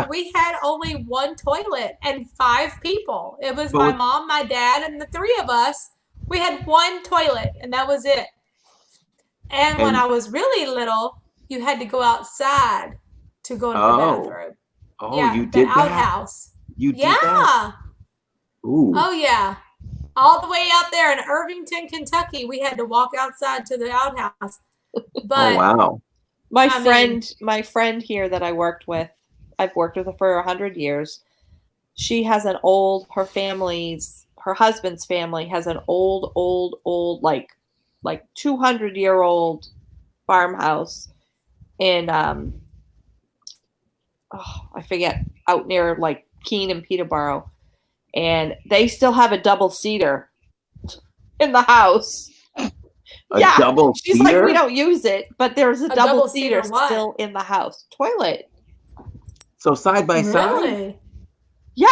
Speaker 1: We had only one toilet and 5 people. It was my mom, my dad, and the 3 of us. We had one toilet and that was it. And when I was really little, you had to go outside to go to the bathroom.
Speaker 5: Oh,
Speaker 1: yeah,
Speaker 5: you did
Speaker 1: the outhouse.
Speaker 5: You did that? Ooh.
Speaker 1: Oh yeah. All the way out there in Irvington, Kentucky, we had to walk outside to the outhouse. But
Speaker 5: wow.
Speaker 10: My friend here that I worked with, I've worked with her for 100 years. She has her husband's family has an old, like 200-year-old farmhouse in, I forget, out near like Keene and Peterborough. And they still have a double-seater in the house.
Speaker 5: Double
Speaker 10: she's
Speaker 5: seater?
Speaker 10: like, we don't use it, but there's a double seater
Speaker 1: what?
Speaker 10: still in the house. Toilet.
Speaker 5: So side by side?
Speaker 1: Really?
Speaker 10: Yeah.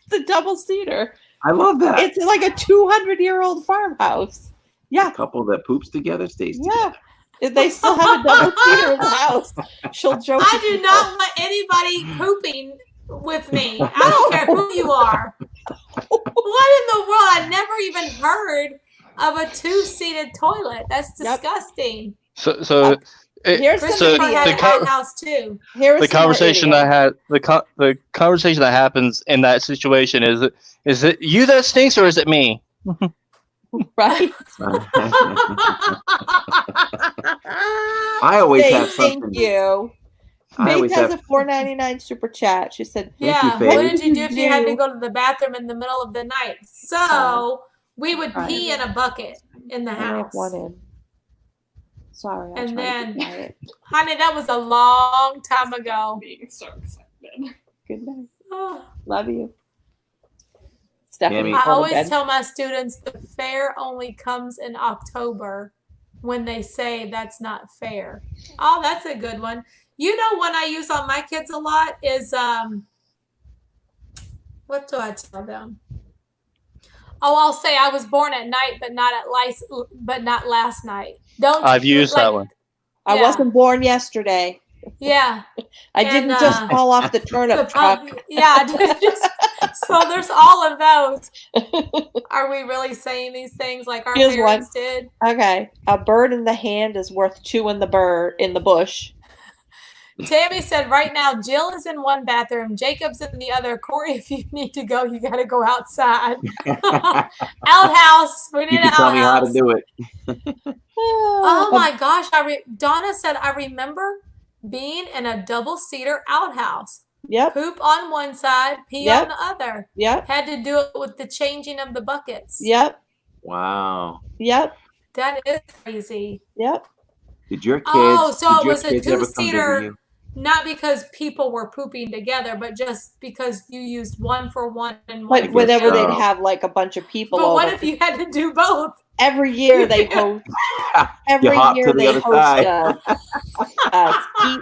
Speaker 10: It's a double seater.
Speaker 5: I love that.
Speaker 10: It's like a 200-year-old farmhouse. Yeah.
Speaker 5: A couple that poops together stays together.
Speaker 10: Yeah. They still have a double seater in the house. She'll joke.
Speaker 1: I do not want anybody pooping with me. I don't care who you are. What in the world? I never even heard of a 2-seated toilet. That's disgusting.
Speaker 3: The conversation that happens in that situation is it you that stinks or is it me?
Speaker 10: Right.
Speaker 5: I always have something.
Speaker 10: Thank you. Faith has a $4.99 super chat. She said,
Speaker 1: yeah, what did you do if you had to go to the bathroom in the middle of the night? So We would pee in a bucket in the
Speaker 10: I have
Speaker 1: house.
Speaker 10: one in. Sorry, I
Speaker 1: And
Speaker 10: tried
Speaker 1: then,
Speaker 10: to be quiet.
Speaker 1: honey, that was a long time ago.
Speaker 4: Being so excited.
Speaker 10: Good night.
Speaker 1: Oh.
Speaker 10: Love you. Stephanie,
Speaker 1: I always tell my students the fair only comes in October when they say that's not fair. Oh, that's a good one. You know, one I use on my kids a lot is, what do I tell them? Oh, I'll say I was born at night, but not last night.
Speaker 3: I've used that one.
Speaker 10: I wasn't born yesterday.
Speaker 1: Yeah.
Speaker 10: I didn't just fall off the turnip truck.
Speaker 1: Yeah. So there's all of those. Are we really saying these things like our
Speaker 10: Here's
Speaker 1: parents
Speaker 10: one.
Speaker 1: did?
Speaker 10: Okay. A bird in the hand is worth two in the bush.
Speaker 1: Tammy said right now Jill is in one bathroom, Jacob's in the other. Corey, if you need to go, you got to go outside. Outhouse. We need
Speaker 5: You
Speaker 1: an
Speaker 5: can tell me how to
Speaker 1: outhouse.
Speaker 5: do it.
Speaker 1: Oh my gosh. Donna said, I remember being in a double-seater outhouse.
Speaker 10: Yep.
Speaker 1: Poop on one side, pee
Speaker 10: Yep.
Speaker 1: on the other.
Speaker 10: Yep.
Speaker 1: Had to do it with the changing of the buckets.
Speaker 10: Yep.
Speaker 5: Wow.
Speaker 10: Yep.
Speaker 1: That is crazy.
Speaker 10: Yep.
Speaker 5: Did your kids?
Speaker 1: Oh, so
Speaker 5: did
Speaker 1: it
Speaker 5: your
Speaker 1: was a
Speaker 5: kids ever come visit
Speaker 1: two-seater,
Speaker 5: you?
Speaker 1: not because people were pooping together, but just because you used one for one and one
Speaker 10: Like
Speaker 1: for
Speaker 10: whenever
Speaker 1: the
Speaker 10: they'd
Speaker 1: other.
Speaker 10: have like a bunch of people
Speaker 1: But
Speaker 10: over.
Speaker 1: what if you had to do both?
Speaker 10: Every year they host. Every
Speaker 5: hop
Speaker 10: year
Speaker 5: to the
Speaker 10: they
Speaker 5: other
Speaker 10: host
Speaker 5: side.
Speaker 10: a ski.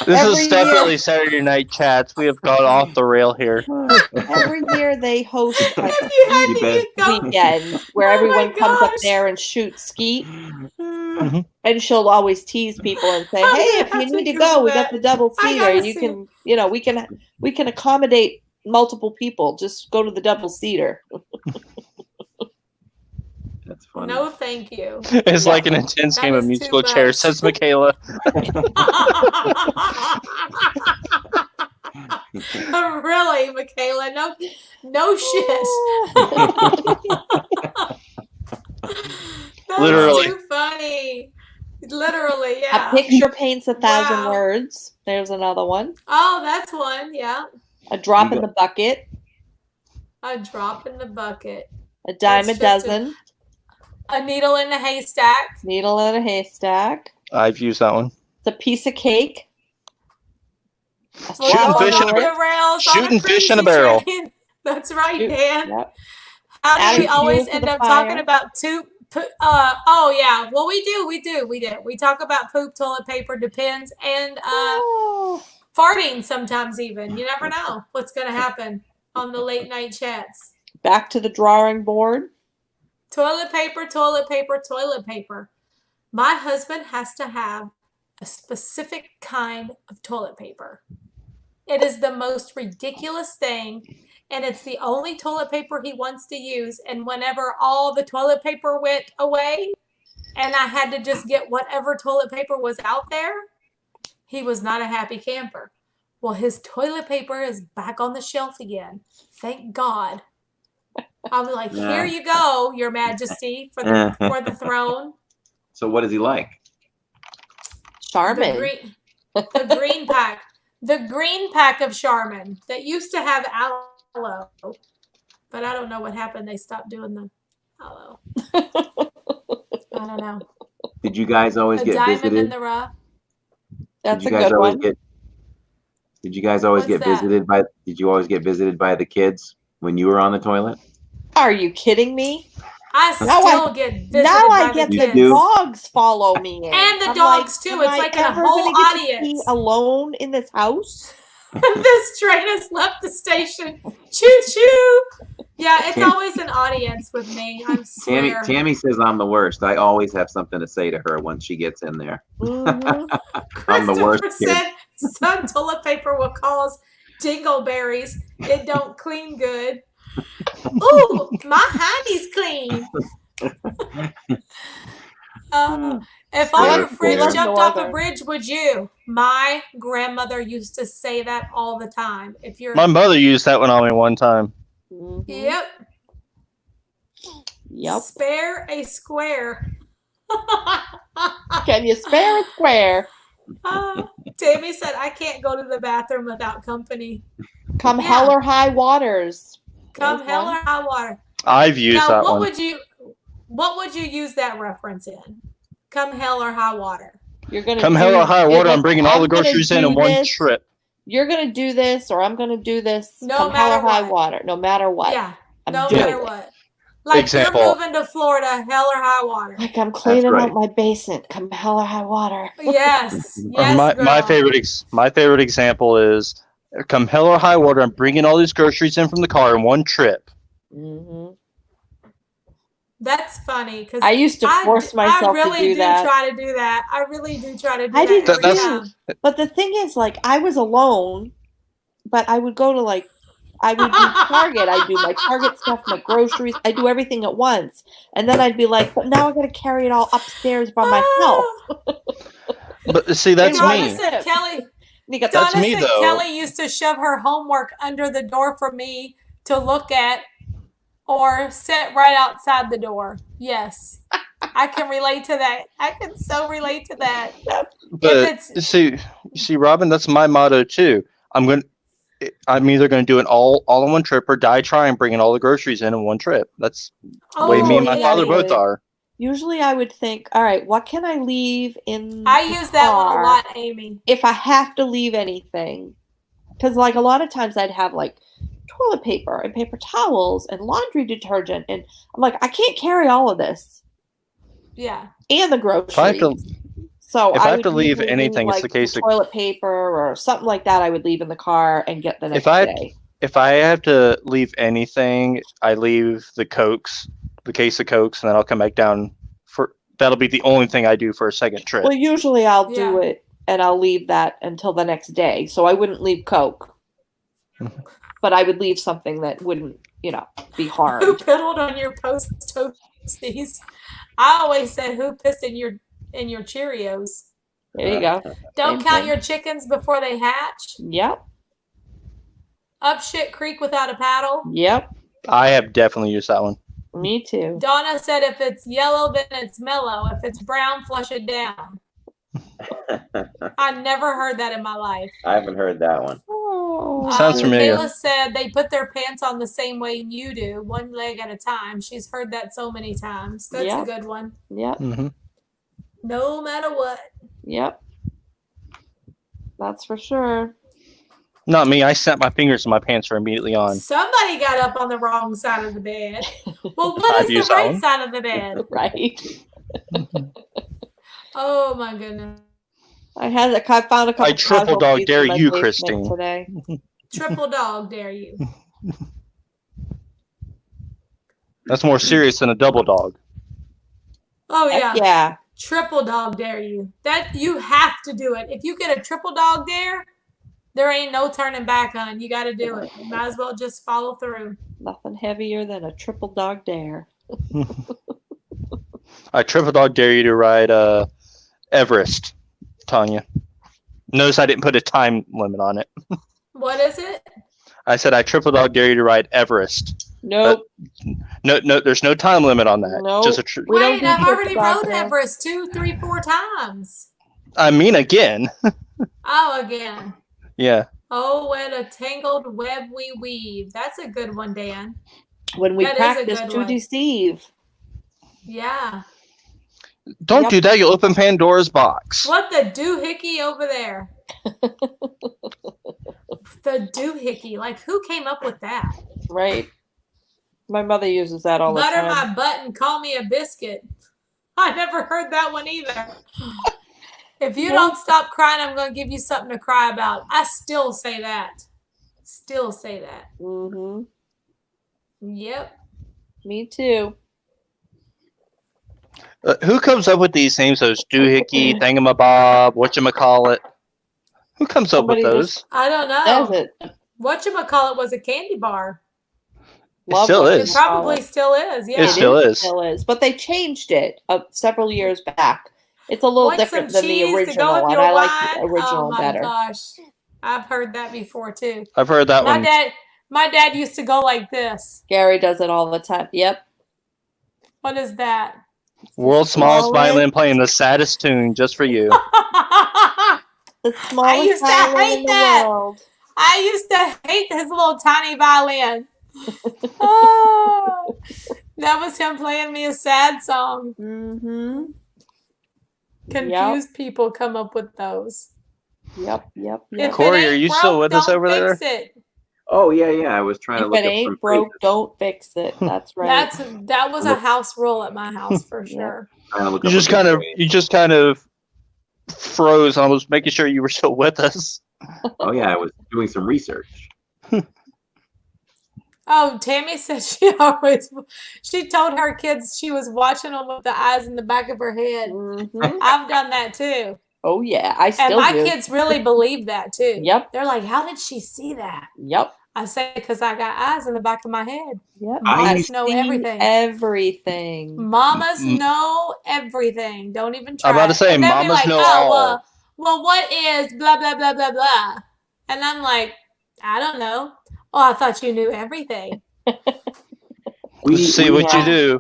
Speaker 3: This
Speaker 10: Every
Speaker 3: is definitely Saturday night chats. We have gone off the rail here.
Speaker 10: Every year they host a
Speaker 1: You had
Speaker 5: You
Speaker 1: to
Speaker 5: bet.
Speaker 1: go.
Speaker 10: weekend where
Speaker 1: Oh my
Speaker 10: everyone comes up
Speaker 1: gosh.
Speaker 10: there and shoots skeet.
Speaker 3: Mm-hmm.
Speaker 10: And she'll always tease people and say,
Speaker 1: I'm
Speaker 10: "Hey,
Speaker 1: gonna
Speaker 10: if you
Speaker 1: have to
Speaker 10: need to
Speaker 1: Google
Speaker 10: go, we got
Speaker 1: that.
Speaker 10: the double
Speaker 1: I
Speaker 10: seater.
Speaker 1: gotta
Speaker 10: You
Speaker 1: see
Speaker 10: can, we can accommodate multiple people. Just go to the double seater."
Speaker 5: That's funny.
Speaker 1: No, thank you.
Speaker 3: It's like an intense
Speaker 1: That
Speaker 3: game of
Speaker 1: is too
Speaker 3: musical chairs,
Speaker 1: much.
Speaker 3: says Michaela.
Speaker 1: Really, Michaela? No shit. That's
Speaker 3: Literally.
Speaker 1: too funny. Literally,
Speaker 10: A
Speaker 1: yeah.
Speaker 10: picture paints 1,000
Speaker 1: Wow.
Speaker 10: words. There's another one.
Speaker 1: Oh, that's one. Yeah.
Speaker 10: A drop
Speaker 5: You
Speaker 10: in
Speaker 5: go-
Speaker 10: the bucket.
Speaker 1: A drop in the bucket.
Speaker 10: A dime a
Speaker 1: That's just
Speaker 10: dozen.
Speaker 1: A needle in a haystack.
Speaker 10: Needle in a haystack.
Speaker 3: I've used that one.
Speaker 10: It's a piece of cake. A
Speaker 1: We're
Speaker 3: Shooting
Speaker 1: going
Speaker 3: fish in
Speaker 1: off
Speaker 3: a
Speaker 1: the
Speaker 3: barrel.
Speaker 1: rails on
Speaker 3: Shooting fish in a
Speaker 1: crazy
Speaker 3: barrel.
Speaker 1: train. That's right,
Speaker 10: Shoot.
Speaker 1: Dan.
Speaker 10: Yep.
Speaker 1: How do we
Speaker 10: Adding
Speaker 1: always
Speaker 10: fuel to
Speaker 1: end
Speaker 10: the
Speaker 1: up talking
Speaker 10: fire.
Speaker 1: about oh yeah. Well, we do. We talk about poop, toilet paper, depends, and
Speaker 10: Oh.
Speaker 1: farting sometimes even. You never know what's going to happen on the late night chats.
Speaker 10: Back to the drawing board.
Speaker 1: Toilet paper, toilet paper, toilet paper. My husband has to have a specific kind of toilet paper. It is the most ridiculous thing, and it's the only toilet paper he wants to use. And whenever all the toilet paper went away and I had to just get whatever toilet paper was out there, he was not a happy camper. Well, his toilet paper is back on the shelf again. Thank God. I'll be like, here you go, Your Majesty, for the throne.
Speaker 5: So what is he like?
Speaker 10: Charmin.
Speaker 1: The green pack. The green pack of Charmin that used to have aloe. But I don't know what happened. They stopped doing the aloe. I don't know.
Speaker 5: Did you guys always
Speaker 1: A
Speaker 5: get
Speaker 1: diamond
Speaker 5: visited?
Speaker 1: in the rough.
Speaker 10: That's
Speaker 5: Did
Speaker 10: a
Speaker 5: you guys
Speaker 10: good
Speaker 5: always
Speaker 10: one.
Speaker 5: get? Did you guys always
Speaker 1: What's
Speaker 5: get
Speaker 1: that?
Speaker 5: visited by? Did you always get visited by the kids when you were on the toilet?
Speaker 10: Are you kidding me?
Speaker 1: I
Speaker 10: Now
Speaker 1: still get visited
Speaker 10: Now
Speaker 1: by
Speaker 10: I get
Speaker 1: the
Speaker 10: the
Speaker 1: kids.
Speaker 10: dogs follow me in.
Speaker 1: And the
Speaker 10: I'm
Speaker 1: dogs, too.
Speaker 10: am
Speaker 1: It's
Speaker 10: I
Speaker 1: like a
Speaker 10: ever
Speaker 1: whole
Speaker 10: gonna get to
Speaker 1: audience.
Speaker 10: be alone in this house.
Speaker 1: This train has left the station. Choo choo. Yeah, it's
Speaker 5: Tam-
Speaker 1: always an audience with me. I swear.
Speaker 5: Tammy says I'm the worst. I always have something to say to her once she gets in there.
Speaker 10: Mhm.
Speaker 5: I'm the worst
Speaker 1: Christopher
Speaker 5: kid.
Speaker 1: said some toilet paper will cause dingleberries. It don't clean good. Ooh, my handy's clean. If all your friends
Speaker 10: love
Speaker 1: jumped off a
Speaker 10: Northern.
Speaker 1: bridge, would you? My grandmother used to say that all the time. If you're
Speaker 3: My mother used that one on me one time.
Speaker 10: Mhm.
Speaker 1: Yep.
Speaker 10: Yep.
Speaker 1: Spare a square.
Speaker 10: Can you spare a square?
Speaker 1: Tammy said, I can't go to the bathroom without company.
Speaker 10: Come
Speaker 1: Yeah.
Speaker 10: hell or high waters.
Speaker 1: Come
Speaker 10: There's
Speaker 1: hell or
Speaker 10: one.
Speaker 1: high water.
Speaker 3: I've used
Speaker 1: Now,
Speaker 3: that
Speaker 1: what
Speaker 3: one.
Speaker 1: would you use that reference in? Come hell or high water.
Speaker 10: You're gonna
Speaker 3: Come
Speaker 10: do,
Speaker 3: hell or high water,
Speaker 10: you're
Speaker 3: I'm bringing all the groceries in
Speaker 10: do
Speaker 3: one
Speaker 10: this,
Speaker 3: trip.
Speaker 10: You're gonna do this, or I'm gonna do this.
Speaker 1: No
Speaker 10: come hell or
Speaker 1: matter
Speaker 10: high
Speaker 1: what.
Speaker 10: water, no matter what.
Speaker 1: Yeah,
Speaker 10: I'm
Speaker 1: no
Speaker 10: doing
Speaker 1: matter
Speaker 10: it.
Speaker 1: what. Like
Speaker 3: Example.
Speaker 1: you're moving to Florida, hell or high water.
Speaker 10: Like I'm cleaning
Speaker 5: right.
Speaker 10: out my basement. Come hell or high water.
Speaker 1: Yes,
Speaker 3: Or
Speaker 1: yes,
Speaker 3: my
Speaker 1: girl.
Speaker 3: favorite example is come hell or high water, I'm bringing all these groceries in from the car in one trip.
Speaker 10: hmm
Speaker 1: That's funny because
Speaker 10: I used to force myself
Speaker 1: I really
Speaker 10: to do that.
Speaker 1: try to do that. I really do try to do
Speaker 10: I
Speaker 1: that
Speaker 10: did
Speaker 1: every
Speaker 10: too.
Speaker 1: time.
Speaker 10: But the thing is, like, I was alone, but I would go to I would do Target. I'd do my Target stuff, my groceries. I do everything at once, and then I'd be like, but now I got to carry it all upstairs by myself.
Speaker 3: But see, that's
Speaker 10: Donna
Speaker 3: me.
Speaker 10: said
Speaker 1: Kelly,
Speaker 3: That's me, though.
Speaker 1: Kelly used to shove her homework under the door for me to look at or sit right outside the door. Yes. I can relate to that. I can so relate to that.
Speaker 3: But see, Robin, that's my motto too. I'm either going to do it all in one trip or die trying bringing all the groceries in one trip. That's the way me and my father both are.
Speaker 10: Usually I would think, all right, what can I leave in
Speaker 1: I
Speaker 10: the
Speaker 1: use that one a
Speaker 10: car
Speaker 1: lot, Amy.
Speaker 10: if I have to leave anything? Because like a lot of times I'd have like toilet paper and paper towels and laundry detergent, and I'm like, I can't carry all of this.
Speaker 1: Yeah.
Speaker 10: And the groceries.
Speaker 3: If I have to leave
Speaker 10: usually
Speaker 3: anything,
Speaker 10: leave,
Speaker 3: it's the case of
Speaker 10: toilet paper or something like that. I would leave in the car and get the next day.
Speaker 3: If I have to leave anything, I leave the case of Cokes, and then I'll come back down for. That'll be the only thing I do for a second trip.
Speaker 10: Well, usually I'll do it and I'll leave that until the next day. So I wouldn't leave Coke, but I would leave something that wouldn't, be hard.
Speaker 1: Who piddled on your post toasties? I always said, who pissed in your Cheerios?
Speaker 10: There you go.
Speaker 1: Don't
Speaker 10: Same
Speaker 1: count
Speaker 10: thing.
Speaker 1: your chickens before they hatch.
Speaker 10: Yep.
Speaker 1: Up shit creek without a paddle.
Speaker 10: Yep.
Speaker 3: I have definitely used that one.
Speaker 10: Me too.
Speaker 1: Donna said, if it's yellow, then it's mellow. If it's brown, flush it down. I never heard that in my life.
Speaker 11: I haven't heard that one.
Speaker 3: Sounds familiar.
Speaker 1: Michaela said they put their pants on the same way you do, one leg at a time. She's heard that so many times. That's a good one.
Speaker 10: Yep.
Speaker 3: Mm-hmm.
Speaker 1: No matter what.
Speaker 10: Yep. That's for sure.
Speaker 3: Not me. I snap my fingers and my pants are immediately on.
Speaker 1: Somebody got up on the wrong side of the bed. Well, what
Speaker 3: I've
Speaker 1: is
Speaker 3: used
Speaker 1: the
Speaker 3: that
Speaker 1: right
Speaker 3: one.
Speaker 1: side of the bed?
Speaker 10: Right.
Speaker 1: Oh my goodness.
Speaker 10: I found a couple.
Speaker 3: I triple
Speaker 10: casualties
Speaker 3: dog
Speaker 10: in
Speaker 3: dare
Speaker 10: my
Speaker 3: you,
Speaker 10: basement
Speaker 3: Christine.
Speaker 10: Today.
Speaker 1: Triple dog dare you.
Speaker 3: That's more serious than a double dog.
Speaker 1: Oh yeah.
Speaker 10: Yeah.
Speaker 1: Triple dog dare you. That you have to do it. If you get a triple dog dare, there ain't no turning back on. You got to do it. You might as well just follow through.
Speaker 10: Nothing heavier than a triple dog dare.
Speaker 3: I triple dog dare you to ride Everest, Tanya. Notice I didn't put a time limit on it.
Speaker 1: What is it?
Speaker 3: I said I triple dog dare you to ride Everest.
Speaker 10: Nope.
Speaker 3: No, there's no time limit on that.
Speaker 10: Nope.
Speaker 3: Just a
Speaker 1: Wait, I've already
Speaker 10: dog
Speaker 1: rode
Speaker 10: dare.
Speaker 1: Everest 2, 3, 4 times.
Speaker 3: I mean, again.
Speaker 1: Oh, again.
Speaker 3: Yeah.
Speaker 1: Oh, what a tangled web we weave. That's a good one, Dan.
Speaker 10: When we
Speaker 1: That is a
Speaker 10: practice
Speaker 1: good
Speaker 10: to
Speaker 1: one.
Speaker 10: deceive.
Speaker 1: Yeah.
Speaker 3: Don't
Speaker 10: Yep.
Speaker 3: do that. You'll open Pandora's box.
Speaker 1: What the doohickey over there? The doohickey. Like, who came up with that?
Speaker 10: Right. My mother uses that all
Speaker 1: Butter
Speaker 10: the time.
Speaker 1: my butt and call me a biscuit. I never heard that one either. If you don't stop crying, I'm going to give you something to cry about. I still say that. Still say that.
Speaker 10: Mm-hmm.
Speaker 1: Yep.
Speaker 10: Me too.
Speaker 3: Who comes up with these names? Those doohickey, thingamabob, whatchamacallit? Who comes up with
Speaker 10: Somebody
Speaker 3: those?
Speaker 10: just
Speaker 1: I don't
Speaker 10: Does
Speaker 1: know.
Speaker 10: it?
Speaker 1: Whatchamacallit was a candy bar.
Speaker 3: It still
Speaker 10: what
Speaker 3: is.
Speaker 10: you
Speaker 1: Probably
Speaker 10: call it.
Speaker 1: still is. Yeah.
Speaker 3: It still is.
Speaker 10: Still is. But they changed it several years back. It's a little
Speaker 1: Want
Speaker 10: different
Speaker 1: some
Speaker 10: than the
Speaker 1: cheese to
Speaker 10: original
Speaker 1: go with
Speaker 10: one.
Speaker 1: your
Speaker 10: I like
Speaker 1: wine?
Speaker 10: the original
Speaker 1: Oh my
Speaker 10: better.
Speaker 1: gosh. I've heard that before too.
Speaker 3: I've heard that
Speaker 1: My
Speaker 3: one.
Speaker 1: my dad used to go like this.
Speaker 10: Gary does it all the time. Yep.
Speaker 1: What is that?
Speaker 3: World's smallest
Speaker 10: smallest-
Speaker 3: violin playing the saddest tune just for you.
Speaker 10: The smallest
Speaker 1: used to
Speaker 10: violin
Speaker 1: hate
Speaker 10: in the
Speaker 1: that.
Speaker 10: world.
Speaker 1: I used to hate his little tiny violin. Oh, that was him playing me a sad song.
Speaker 10: Mm-hmm.
Speaker 1: Confused people come up with those.
Speaker 10: Yep.
Speaker 1: If
Speaker 3: Corey,
Speaker 1: it
Speaker 3: are
Speaker 1: ain't
Speaker 3: you
Speaker 1: broke,
Speaker 3: still with us
Speaker 1: don't
Speaker 3: over
Speaker 1: fix
Speaker 3: there?
Speaker 1: it.
Speaker 5: Oh yeah. I was trying to
Speaker 10: If
Speaker 5: look
Speaker 10: it
Speaker 5: up some
Speaker 10: ain't broke,
Speaker 5: phrases.
Speaker 10: don't fix it. That's right.
Speaker 1: That was a house rule at my house for sure.
Speaker 5: Trying to look
Speaker 3: You
Speaker 5: up a
Speaker 3: just
Speaker 5: good
Speaker 3: kind of
Speaker 5: phrase.
Speaker 3: froze. I was making sure you were still with us.
Speaker 5: Oh yeah, I was doing some research.
Speaker 1: Oh, Tammy said she told her kids she was watching them with the eyes in the back of her head.
Speaker 10: Mm-hmm.
Speaker 1: I've done that too.
Speaker 10: Oh yeah, I still
Speaker 1: And my
Speaker 10: do.
Speaker 1: kids really believe that too.
Speaker 10: Yep.
Speaker 1: They're like, how did she see that?
Speaker 10: Yep.
Speaker 1: I say, because I got eyes in the back of my head.
Speaker 10: Yep.
Speaker 1: Mamas know
Speaker 10: see
Speaker 1: everything.
Speaker 10: Everything.
Speaker 1: Mamas know everything. Don't even try.
Speaker 3: I'm about to say,
Speaker 1: and they'll be
Speaker 3: mamas
Speaker 1: like,
Speaker 3: know
Speaker 1: oh,
Speaker 3: all.
Speaker 1: well, what is blah, blah, blah, blah, blah? And I'm like, I don't know. Oh, I thought you knew everything.
Speaker 3: See what you do.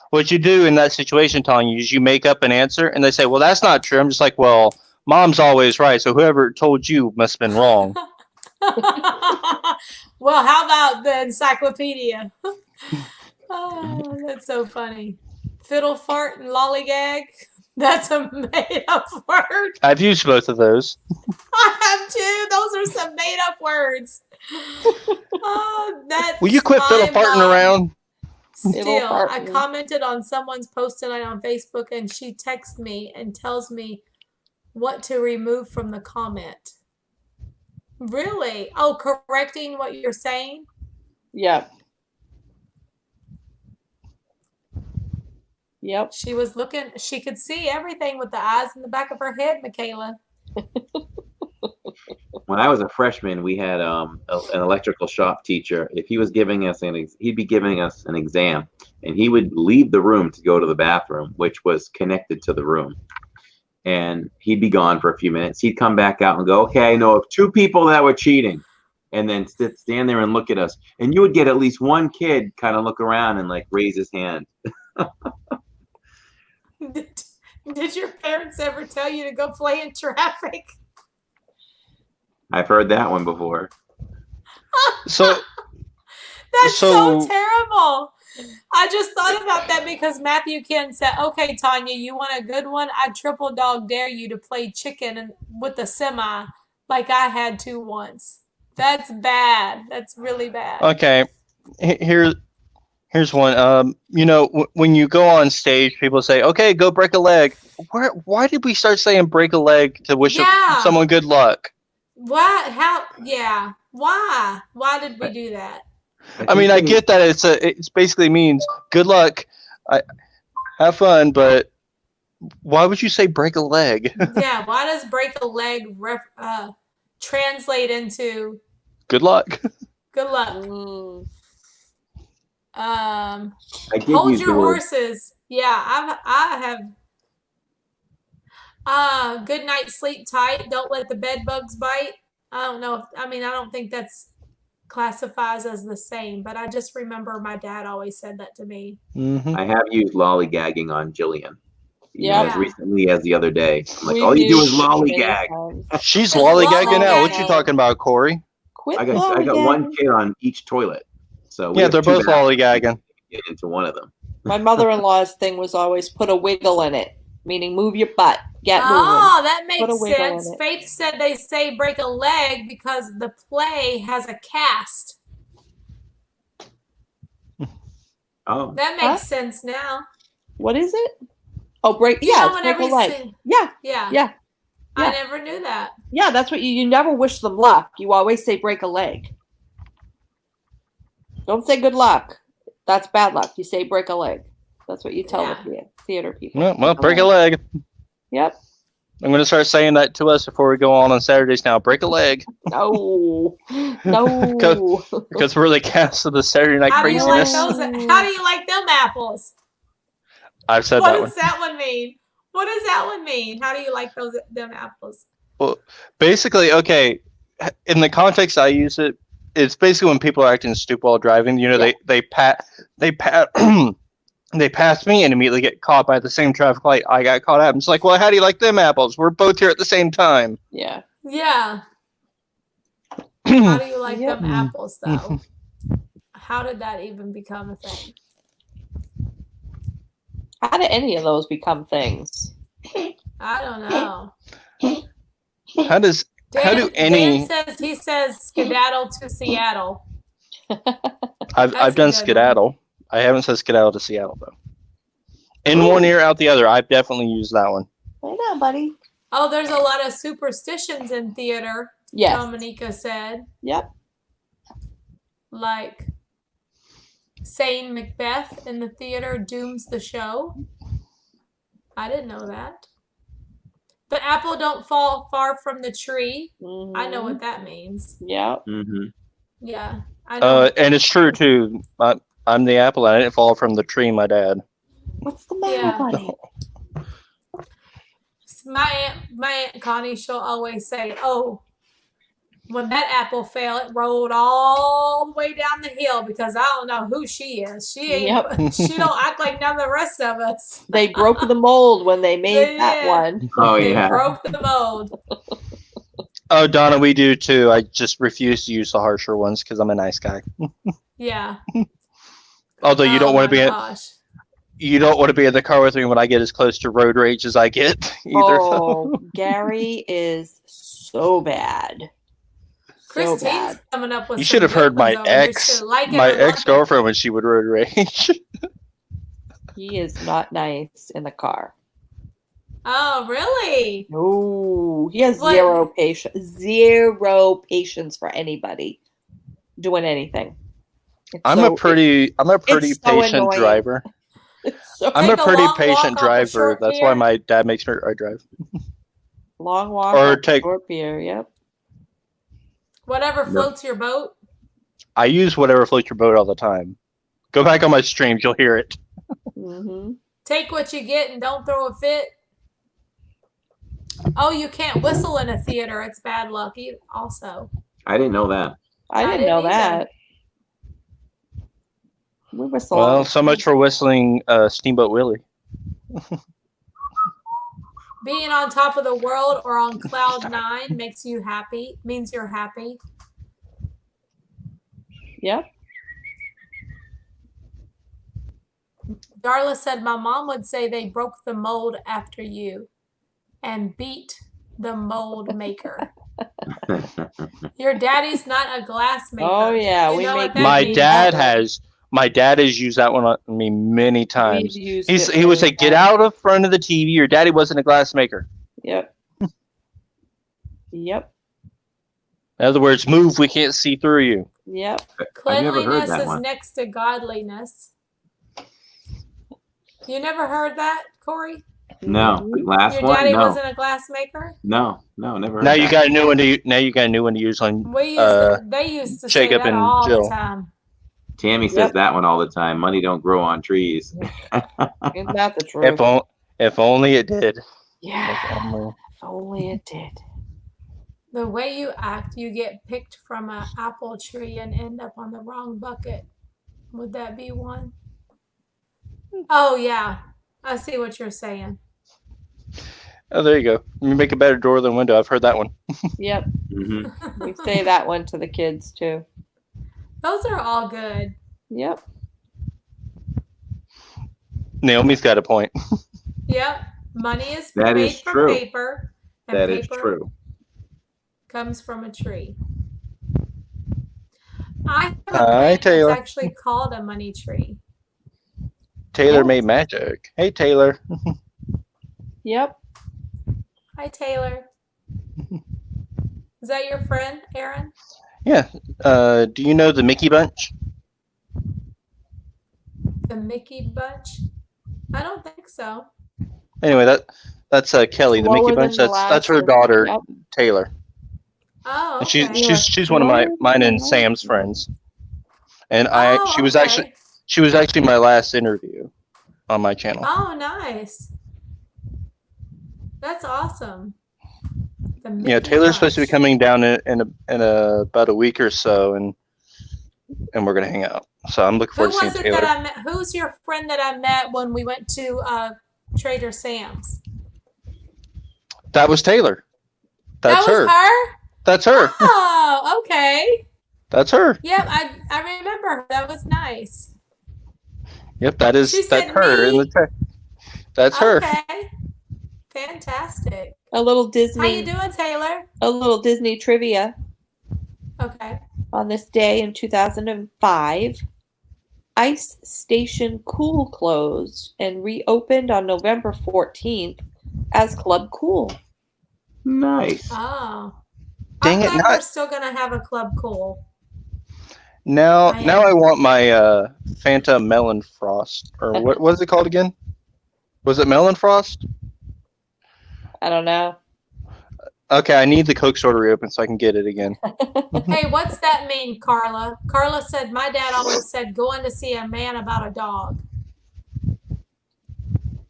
Speaker 3: What you do in that situation, Tanya, is you make up an answer, and they say, "Well, that's not true." I'm just like, "Well, mom's always right, so whoever told you must have been wrong."
Speaker 1: Well, how about the encyclopedia? Oh, that's so funny. Fiddle, fart, and lollygag. That's a made-up word.
Speaker 3: I've used both of those.
Speaker 1: I have too. Those are some made-up words. Oh, that's
Speaker 3: Will you quit fiddle farting around?
Speaker 1: Still, I commented on someone's post tonight on Facebook, and she texts me and tells me what to remove from the comment. Really? Oh, correcting what you're saying?
Speaker 10: Yep. Yep.
Speaker 1: She was looking, she could see everything with the eyes in the back of her head, Michaela.
Speaker 5: When I was a freshman, we had an electrical shop teacher. If he was giving us he'd be giving us an exam, and he would leave the room to go to the bathroom, which was connected to the room. And he'd be gone for a few minutes. He'd come back out and go, "Okay, I know of 2 people that were cheating," and then stand there and look at us. And you would get at least one kid kind of look around and like raise his hand.
Speaker 1: Did your parents ever tell you to go play in traffic?
Speaker 5: I've heard that one before.
Speaker 3: So
Speaker 1: that's so terrible. I just thought about that because Matthew Ken said, "Okay, Tanya, you want a good one? I triple dog dare you to play chicken with a semi like I had to once." That's bad. That's really bad.
Speaker 3: Okay, here's one. You know, when you go on stage, people say, "Okay, go break a leg." Why did we start saying break a leg to wish someone good luck?
Speaker 1: Why? How? Yeah. Why? Why did we do that?
Speaker 3: I mean, I get that it's basically means good luck, have fun, but why would you say break a leg?
Speaker 1: Yeah. Why does break a leg translate into
Speaker 3: good luck?
Speaker 1: Good luck.
Speaker 5: Hold
Speaker 1: your horses. Yeah, I have. Good night, sleep tight. Don't let the bed bugs bite. I don't know. I don't think that's classifies as the same, but I just remember my dad always said that to me.
Speaker 5: Mm-hmm. I have used lollygagging on Jillian. As recently as the other day. I'm like, all you do is lollygag.
Speaker 3: She's lollygagging now. What you talking about, Corey?
Speaker 5: I got one kid on each toilet. So
Speaker 3: yeah, they're both lollygagging.
Speaker 5: Get into one of them.
Speaker 10: My mother-in-law's thing was always put a wiggle in it, meaning move your butt, get moving.
Speaker 1: Oh, that makes sense. Faith said they say break a leg because the play has a cast.
Speaker 5: Oh,
Speaker 1: that makes sense now.
Speaker 10: What is it? Oh, break a leg.
Speaker 1: Yeah. I never knew that.
Speaker 10: Yeah, that's what you never wish them luck. You always say break a leg. Don't say good luck. That's bad luck. You say break a leg. That's what you tell the theater people.
Speaker 3: Well, break a leg.
Speaker 10: Yep.
Speaker 3: I'm going to start saying that to us before we go on Saturdays now. Break a leg.
Speaker 10: No.
Speaker 3: Because we're the cast of the Saturday Night Craziness.
Speaker 1: How do you like them apples?
Speaker 3: I've said
Speaker 1: that one.
Speaker 3: What
Speaker 1: does that one mean? What does that one mean? How do you like them apples?
Speaker 3: Well, basically, okay, in the context I use it, it's basically when people are acting stupid while driving. You know, they pass me and immediately get caught by the same traffic light I got caught at. I'm just like, well, how do you like them apples? We're both here at the same time.
Speaker 10: Yeah.
Speaker 1: Yeah. How do you like them apples, though? How did that even become a thing?
Speaker 10: How did any of those become things?
Speaker 1: I don't know.
Speaker 3: How do any?
Speaker 1: Dan says skedaddle to Seattle.
Speaker 3: I've done skedaddle. I haven't said skedaddle to Seattle though. In one ear, out the other. I've definitely used that one.
Speaker 10: Right on, buddy.
Speaker 1: Oh, there's a lot of superstitions in theater.
Speaker 10: Yes.
Speaker 1: Dominica said.
Speaker 10: Yep.
Speaker 1: Like saying Macbeth in the theater dooms the show. I didn't know that. The apple don't fall far from the tree.
Speaker 10: Mm-hmm.
Speaker 1: I know what that means.
Speaker 10: Yep.
Speaker 5: Mm-hmm.
Speaker 1: Yeah. I know.
Speaker 3: And it's true too. I'm the apple. I didn't fall from the tree. My dad.
Speaker 10: What's the matter, buddy?
Speaker 1: My Aunt Connie, she'll always say, "Oh, when that apple fell, it rolled all the way down the hill because I don't know who she is. She ain't. She don't act like none of the rest of us."
Speaker 10: They broke the mold when they made that one.
Speaker 5: Oh
Speaker 1: They
Speaker 5: yeah.
Speaker 1: broke the mold.
Speaker 3: Oh, Donna, we do too. I just refuse to use the harsher ones because I'm a nice guy.
Speaker 1: Yeah.
Speaker 3: Although you don't want to be
Speaker 1: gosh.
Speaker 3: You don't want to be in the car with me when I get as close to road rage as I get either.
Speaker 10: Oh, Gary is so bad.
Speaker 1: Christine's coming up with.
Speaker 3: You should have heard my ex-girlfriend when she would road rage.
Speaker 10: He is not nice in the car.
Speaker 1: Oh, really?
Speaker 10: No, he has zero patience for anybody doing anything. I'm a pretty
Speaker 3: patient driver. I'm a pretty patient driver. That's why my dad makes me drive.
Speaker 10: Long walk
Speaker 3: or take
Speaker 10: short beer. Yep.
Speaker 1: Whatever floats your boat.
Speaker 3: I use whatever floats your boat all the time. Go back on my streams, you'll hear it.
Speaker 10: Mm-hmm.
Speaker 1: Take what you get and don't throw a fit. Oh, you can't whistle in a theater. It's bad luck. Also,
Speaker 5: I didn't know that.
Speaker 10: I didn't know that. We whistle.
Speaker 3: Well, so much for whistling Steamboat Willie.
Speaker 1: Being on top of the world or on cloud 9 makes you happy. Means you're happy.
Speaker 10: Yep.
Speaker 1: Darla said, "My mom would say they broke the mold after you and beat the mold maker." Your daddy's not a glass maker.
Speaker 10: Oh yeah,
Speaker 1: you know what that
Speaker 3: my
Speaker 1: means?
Speaker 3: dad has used that one on me many times.
Speaker 10: He
Speaker 3: would say, "Get out of front of the TV. Your daddy wasn't a glass maker."
Speaker 10: Yep. Yep.
Speaker 3: In other words, move. We can't see through you.
Speaker 10: Yep.
Speaker 1: Cleanliness is next to godliness. You never heard that, Corey?
Speaker 5: No, the glass
Speaker 1: Your
Speaker 5: one.
Speaker 1: daddy
Speaker 5: No.
Speaker 1: wasn't a glass maker.
Speaker 5: No, never. Heard
Speaker 3: Now
Speaker 5: that.
Speaker 3: you got a new one to. Now you got a new one to use on.
Speaker 1: They used to say
Speaker 3: Jacob
Speaker 1: that
Speaker 3: and
Speaker 1: all
Speaker 3: Jill.
Speaker 1: the time.
Speaker 5: Tammy says that one all the time. Money don't grow on trees.
Speaker 10: Isn't that the truth?
Speaker 3: If only it did.
Speaker 10: Yeah. If only it did.
Speaker 1: The way you act, you get picked from an apple tree and end up on the wrong bucket. Would that be one? Oh, yeah. I see what you're saying.
Speaker 3: Oh, there you go. You make a better door than window. I've heard that one.
Speaker 10: Yep.
Speaker 5: Mm-hmm.
Speaker 10: We say that one to the kids too.
Speaker 1: Those are all good.
Speaker 10: Yep.
Speaker 3: Naomi's got a point.
Speaker 1: Yep. Money is
Speaker 5: That
Speaker 1: made
Speaker 5: is
Speaker 1: from
Speaker 5: true.
Speaker 1: paper. And
Speaker 5: That is
Speaker 1: paper
Speaker 5: true.
Speaker 1: comes from a tree. I have a
Speaker 3: Hi,
Speaker 1: plant
Speaker 3: Taylor.
Speaker 1: that's actually called a money tree.
Speaker 3: Taylor made magic. Hey, Taylor.
Speaker 10: Yep.
Speaker 1: Hi, Taylor. Is that your friend, Aaron?
Speaker 3: Yeah. Do you know the Mickey Bunch?
Speaker 1: The Mickey Bunch? I don't think so.
Speaker 3: Anyway, that's Kelly, the
Speaker 10: Lower
Speaker 3: Mickey
Speaker 10: than
Speaker 3: Bunch.
Speaker 10: the
Speaker 3: That's her
Speaker 10: last
Speaker 3: daughter,
Speaker 10: one.
Speaker 3: Taylor.
Speaker 1: Oh,
Speaker 3: And
Speaker 1: okay.
Speaker 3: she's one of mine and Sam's friends. And she was actually my last interview on my channel.
Speaker 1: Oh, nice. That's awesome. The
Speaker 3: Yeah,
Speaker 1: Mickey
Speaker 3: Taylor's supposed to be
Speaker 1: Bunch.
Speaker 3: coming down in about a week or so, and we're gonna hang out. So I'm looking
Speaker 1: Who
Speaker 3: forward to
Speaker 1: was
Speaker 3: seeing
Speaker 1: it that
Speaker 3: Taylor.
Speaker 1: I met? Who's your friend that I met when we went to Trader Sam's?
Speaker 3: That was Taylor. That's
Speaker 1: that was
Speaker 3: her.
Speaker 1: her?
Speaker 3: That's her.
Speaker 1: Oh, okay.
Speaker 3: That's her.
Speaker 1: Yep, I remember her. That was nice.
Speaker 3: Yep,
Speaker 1: She
Speaker 3: that's
Speaker 1: said
Speaker 3: her in the
Speaker 1: me.
Speaker 3: text. That's her.
Speaker 1: Okay. Fantastic.
Speaker 10: A little
Speaker 1: How you
Speaker 10: Disney,
Speaker 1: doing, Taylor?
Speaker 10: a little Disney trivia.
Speaker 1: Okay.
Speaker 10: On this day in 2005, Ice Station Cool closed and reopened on November 14th as Club Cool.
Speaker 5: Nice.
Speaker 1: Oh.
Speaker 3: Dang
Speaker 1: I'm
Speaker 3: it!
Speaker 1: glad we're still gonna have a Club Cool.
Speaker 3: Now
Speaker 1: I
Speaker 3: I
Speaker 1: am.
Speaker 3: want my Fanta Melon Frost, or what was it called again? Was it Melon Frost?
Speaker 10: I don't know.
Speaker 3: Okay, I need the Coke store to reopen so I can get it again.
Speaker 1: Hey, what's that mean, Carla? Carla said my dad always said going to see a man about a dog.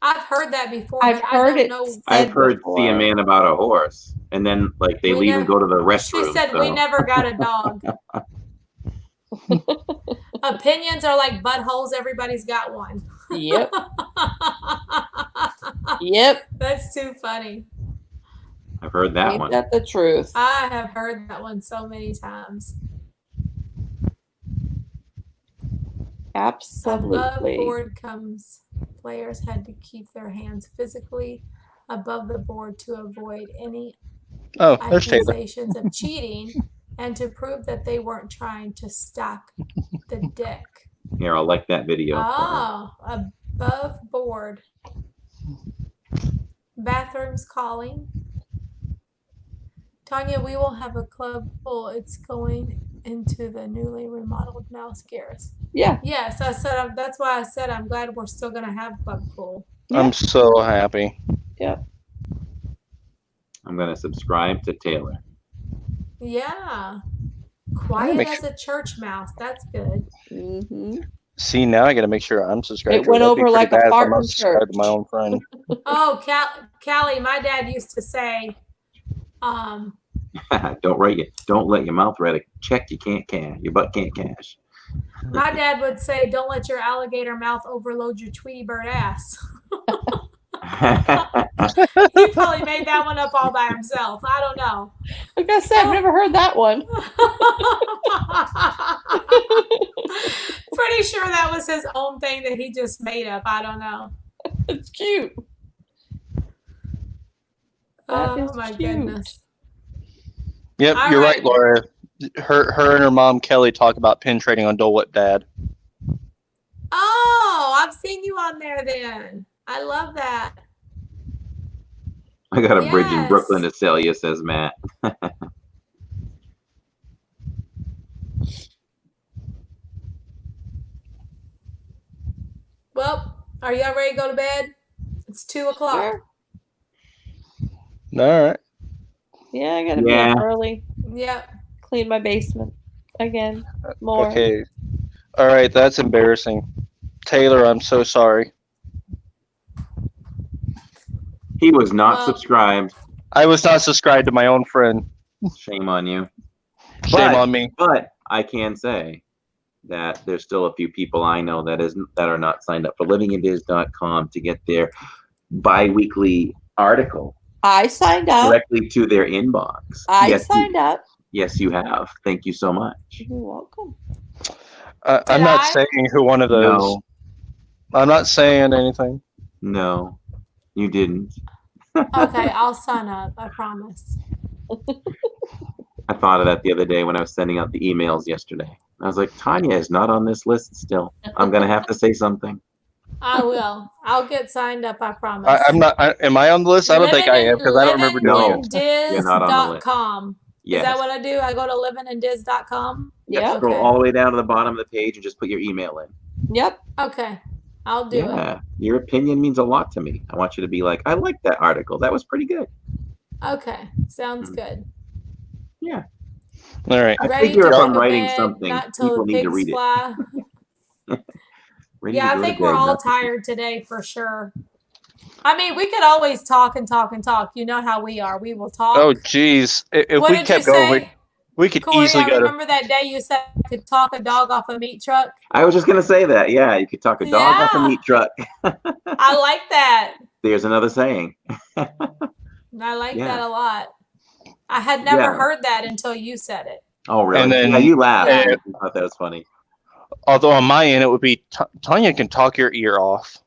Speaker 1: I've heard that before,
Speaker 10: I've
Speaker 1: but
Speaker 10: heard
Speaker 1: I don't
Speaker 10: it
Speaker 1: know.
Speaker 5: I've heard
Speaker 10: before.
Speaker 5: see a man about a horse, and then like they
Speaker 1: We
Speaker 5: leave
Speaker 1: never-
Speaker 5: and go to the
Speaker 1: She
Speaker 5: restroom.
Speaker 1: said we
Speaker 5: so.
Speaker 1: never got a dog. Opinions are like buttholes. Everybody's got one.
Speaker 10: Yep. Yep.
Speaker 1: That's too funny.
Speaker 5: I've heard that
Speaker 10: Ain't
Speaker 5: one.
Speaker 10: that the truth?
Speaker 1: I have heard that one so many times. Above
Speaker 10: Absolutely.
Speaker 1: board comes. Players had to keep their hands physically above the board to avoid any
Speaker 3: Oh, there's Taylor.
Speaker 1: accusations of cheating and to prove that they weren't trying to stack the deck.
Speaker 5: Here, I'll like that video.
Speaker 1: Oh, above board. Bathrooms calling. Tanya, we will have a club full. It's going into the newly remodeled Mouse Garris.
Speaker 10: Yeah.
Speaker 1: Yes, I said that's why I said I'm glad we're still gonna have Club Cool.
Speaker 3: I'm so happy.
Speaker 10: Yep.
Speaker 5: I'm gonna subscribe to Taylor.
Speaker 1: Yeah. Quiet
Speaker 3: make
Speaker 1: as a church mouse. That's good.
Speaker 10: Mm-hmm.
Speaker 3: See, now I got to make sure I'm subscribed.
Speaker 10: It
Speaker 3: to her.
Speaker 10: went
Speaker 3: That'd be
Speaker 10: over
Speaker 3: pretty
Speaker 10: like a
Speaker 3: bad if
Speaker 10: fart
Speaker 3: I'm not
Speaker 10: in
Speaker 3: subscribed to my
Speaker 10: church.
Speaker 3: own friend.
Speaker 1: Oh, Callie, my dad used to say,
Speaker 5: Don't let your mouth write a check you can't cash. Your butt can't cash.
Speaker 1: my dad would say, don't let your alligator mouth overload your Tweety Bird ass. He probably made that one up all by himself. I don't know.
Speaker 10: Like I said, I've never heard that one.
Speaker 1: Pretty sure that was his own thing that he just made up. I don't know.
Speaker 10: It's cute. That
Speaker 1: Oh
Speaker 10: is
Speaker 1: my
Speaker 10: cute.
Speaker 1: goodness.
Speaker 3: Yep,
Speaker 1: All
Speaker 3: you're
Speaker 1: right.
Speaker 3: right, Laura. Her and her mom Kelly talk about pin trading on Dole Whip Dad.
Speaker 1: Oh, I've seen you on there then. I love that.
Speaker 5: I got a bridge in
Speaker 1: Yes.
Speaker 5: Brooklyn to sell you, says Matt.
Speaker 1: Well, are y'all ready to go to bed? It's 2:00.
Speaker 10: Sure.
Speaker 3: All right.
Speaker 10: Yeah, I gotta
Speaker 5: Yeah.
Speaker 10: be up early.
Speaker 1: Yep.
Speaker 10: Clean my basement again. More.
Speaker 3: Okay. All right, that's embarrassing. Taylor, I'm so sorry.
Speaker 5: He was not
Speaker 1: Well-
Speaker 5: subscribed.
Speaker 3: I was not subscribed to my own friend.
Speaker 5: Shame on you.
Speaker 3: Shame
Speaker 5: But-
Speaker 3: on me.
Speaker 5: But I can say that there's still a few people I know that are not signed up for livingindiz.com to get their bi-weekly article
Speaker 10: I signed up.
Speaker 5: directly to their inbox.
Speaker 10: I
Speaker 5: yes,
Speaker 10: signed up.
Speaker 5: Yes, you have. Thank you so much.
Speaker 10: You're welcome.
Speaker 3: I'm
Speaker 1: Did
Speaker 3: not
Speaker 1: I?
Speaker 3: saying who one of those.
Speaker 5: No,
Speaker 3: I'm not saying anything.
Speaker 5: no, you didn't.
Speaker 1: Okay, I'll sign up. I promise.
Speaker 5: I thought of that the other day when I was sending out the emails yesterday. I was like, Tanya is not on this list still. I'm going to have to say something.
Speaker 1: I will. I'll get signed up. I promise.
Speaker 3: I'm not. Am I on the list? I don't think I am because I don't remember doing it.
Speaker 5: You're not on the list.
Speaker 1: livingindiz.com.
Speaker 5: Yes.
Speaker 1: Is that what I do? I go to livingindiz.com?
Speaker 10: Yep.
Speaker 5: Scroll
Speaker 1: Okay.
Speaker 5: all the way down to the bottom of the page and just put your email in.
Speaker 10: Yep.
Speaker 1: Okay. I'll do it.
Speaker 5: Yeah, your opinion means a lot to me. I want you to be like, I like that article. That was pretty good.
Speaker 1: Okay. Sounds good.
Speaker 5: Yeah.
Speaker 3: All right.
Speaker 5: I
Speaker 1: Ready
Speaker 5: figure
Speaker 1: to
Speaker 5: if
Speaker 1: go
Speaker 5: I'm
Speaker 1: to
Speaker 5: writing
Speaker 1: bed,
Speaker 5: something,
Speaker 1: not till
Speaker 5: people
Speaker 1: the
Speaker 5: need to
Speaker 1: pigs
Speaker 5: read it.
Speaker 1: fly.
Speaker 5: Ready
Speaker 1: Yeah,
Speaker 5: to
Speaker 1: I
Speaker 5: go to
Speaker 1: think we're
Speaker 5: bed,
Speaker 1: all
Speaker 5: not to-
Speaker 1: tired today for sure. I mean, we could always talk and talk and talk. You know how we are. We will talk.
Speaker 3: Oh, geez. If
Speaker 1: What
Speaker 3: we
Speaker 1: did
Speaker 3: kept
Speaker 1: you
Speaker 3: going,
Speaker 1: say?
Speaker 3: we could
Speaker 1: Corey,
Speaker 3: easily
Speaker 1: I
Speaker 3: go to.
Speaker 1: remember that day you said I could talk a dog off a meat truck.
Speaker 5: I was just going to say that. Yeah, you could talk a dog off a
Speaker 1: Yeah.
Speaker 5: meat truck.
Speaker 1: I like that.
Speaker 5: There's another saying.
Speaker 1: I like
Speaker 5: Yeah.
Speaker 1: that a lot. I had never
Speaker 5: Yeah.
Speaker 1: heard that until you said it.
Speaker 5: Oh, really?
Speaker 3: And then,
Speaker 5: yeah, you laughed.
Speaker 1: Yeah.
Speaker 5: I thought that was funny.
Speaker 3: although on my end, it would be Tanya can talk your ear off.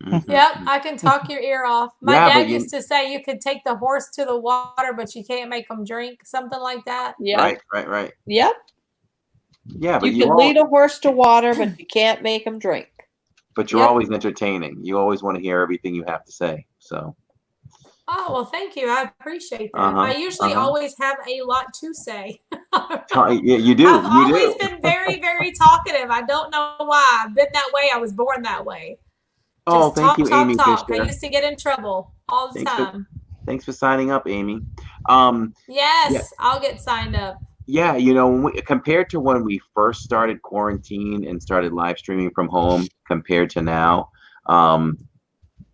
Speaker 5: Mhm.
Speaker 1: Yep, I can talk your ear off. My
Speaker 5: Yeah, but
Speaker 1: dad
Speaker 5: you-
Speaker 1: used to say you could take the horse to the water, but you can't make them drink, something like that.
Speaker 10: Yep.
Speaker 5: Right.
Speaker 10: Yep.
Speaker 5: Yeah, but
Speaker 10: You can lead a horse to water, but you can't make him drink.
Speaker 5: But you're
Speaker 1: Yep.
Speaker 5: always entertaining. You always want to hear everything you have to say. So
Speaker 1: Oh, well, thank you. I appreciate that.
Speaker 5: Uh-huh,
Speaker 1: I usually always have a lot to say.
Speaker 5: yeah, you do.
Speaker 1: I've
Speaker 5: You
Speaker 1: always
Speaker 5: do.
Speaker 1: been very, very talkative. I don't know why. I've been that way. I was born that way.
Speaker 5: Oh,
Speaker 1: Just
Speaker 5: thank
Speaker 1: talk,
Speaker 5: you,
Speaker 1: talk,
Speaker 5: Amy
Speaker 1: talk.
Speaker 5: Fisher.
Speaker 1: I used to get in trouble all the time.
Speaker 5: Thanks for signing up, Amy.
Speaker 1: Yes,
Speaker 5: Yeah.
Speaker 1: I'll get signed up.
Speaker 5: Yeah, compared to when we first started quarantine and started live streaming from home compared to now,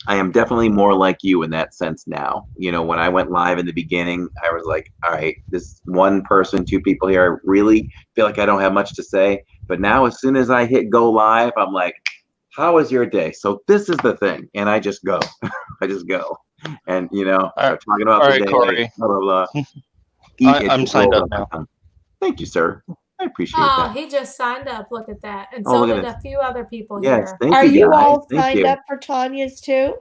Speaker 5: I am definitely more like you in that sense now. When I went live in the beginning, I was like, all right, this one person, two people here, I really feel like I don't have much to say. But now as soon as I hit go live, I'm like, how was your day? So this is the thing. And I just go. I just go. And, start talking about the day,
Speaker 3: Corey.
Speaker 5: blah, blah, blah.
Speaker 3: I'm signed up now.
Speaker 5: Thank you, sir. I appreciate
Speaker 1: Oh,
Speaker 5: that.
Speaker 1: he just signed up. Look at that. And
Speaker 5: Oh,
Speaker 1: so
Speaker 5: look at
Speaker 1: did
Speaker 5: this.
Speaker 1: a few other people
Speaker 5: Yes,
Speaker 1: here.
Speaker 5: thank
Speaker 10: Are
Speaker 5: you,
Speaker 10: you
Speaker 5: guys.
Speaker 10: all
Speaker 5: Thank
Speaker 10: signed
Speaker 5: you.
Speaker 10: up for Tanya's too?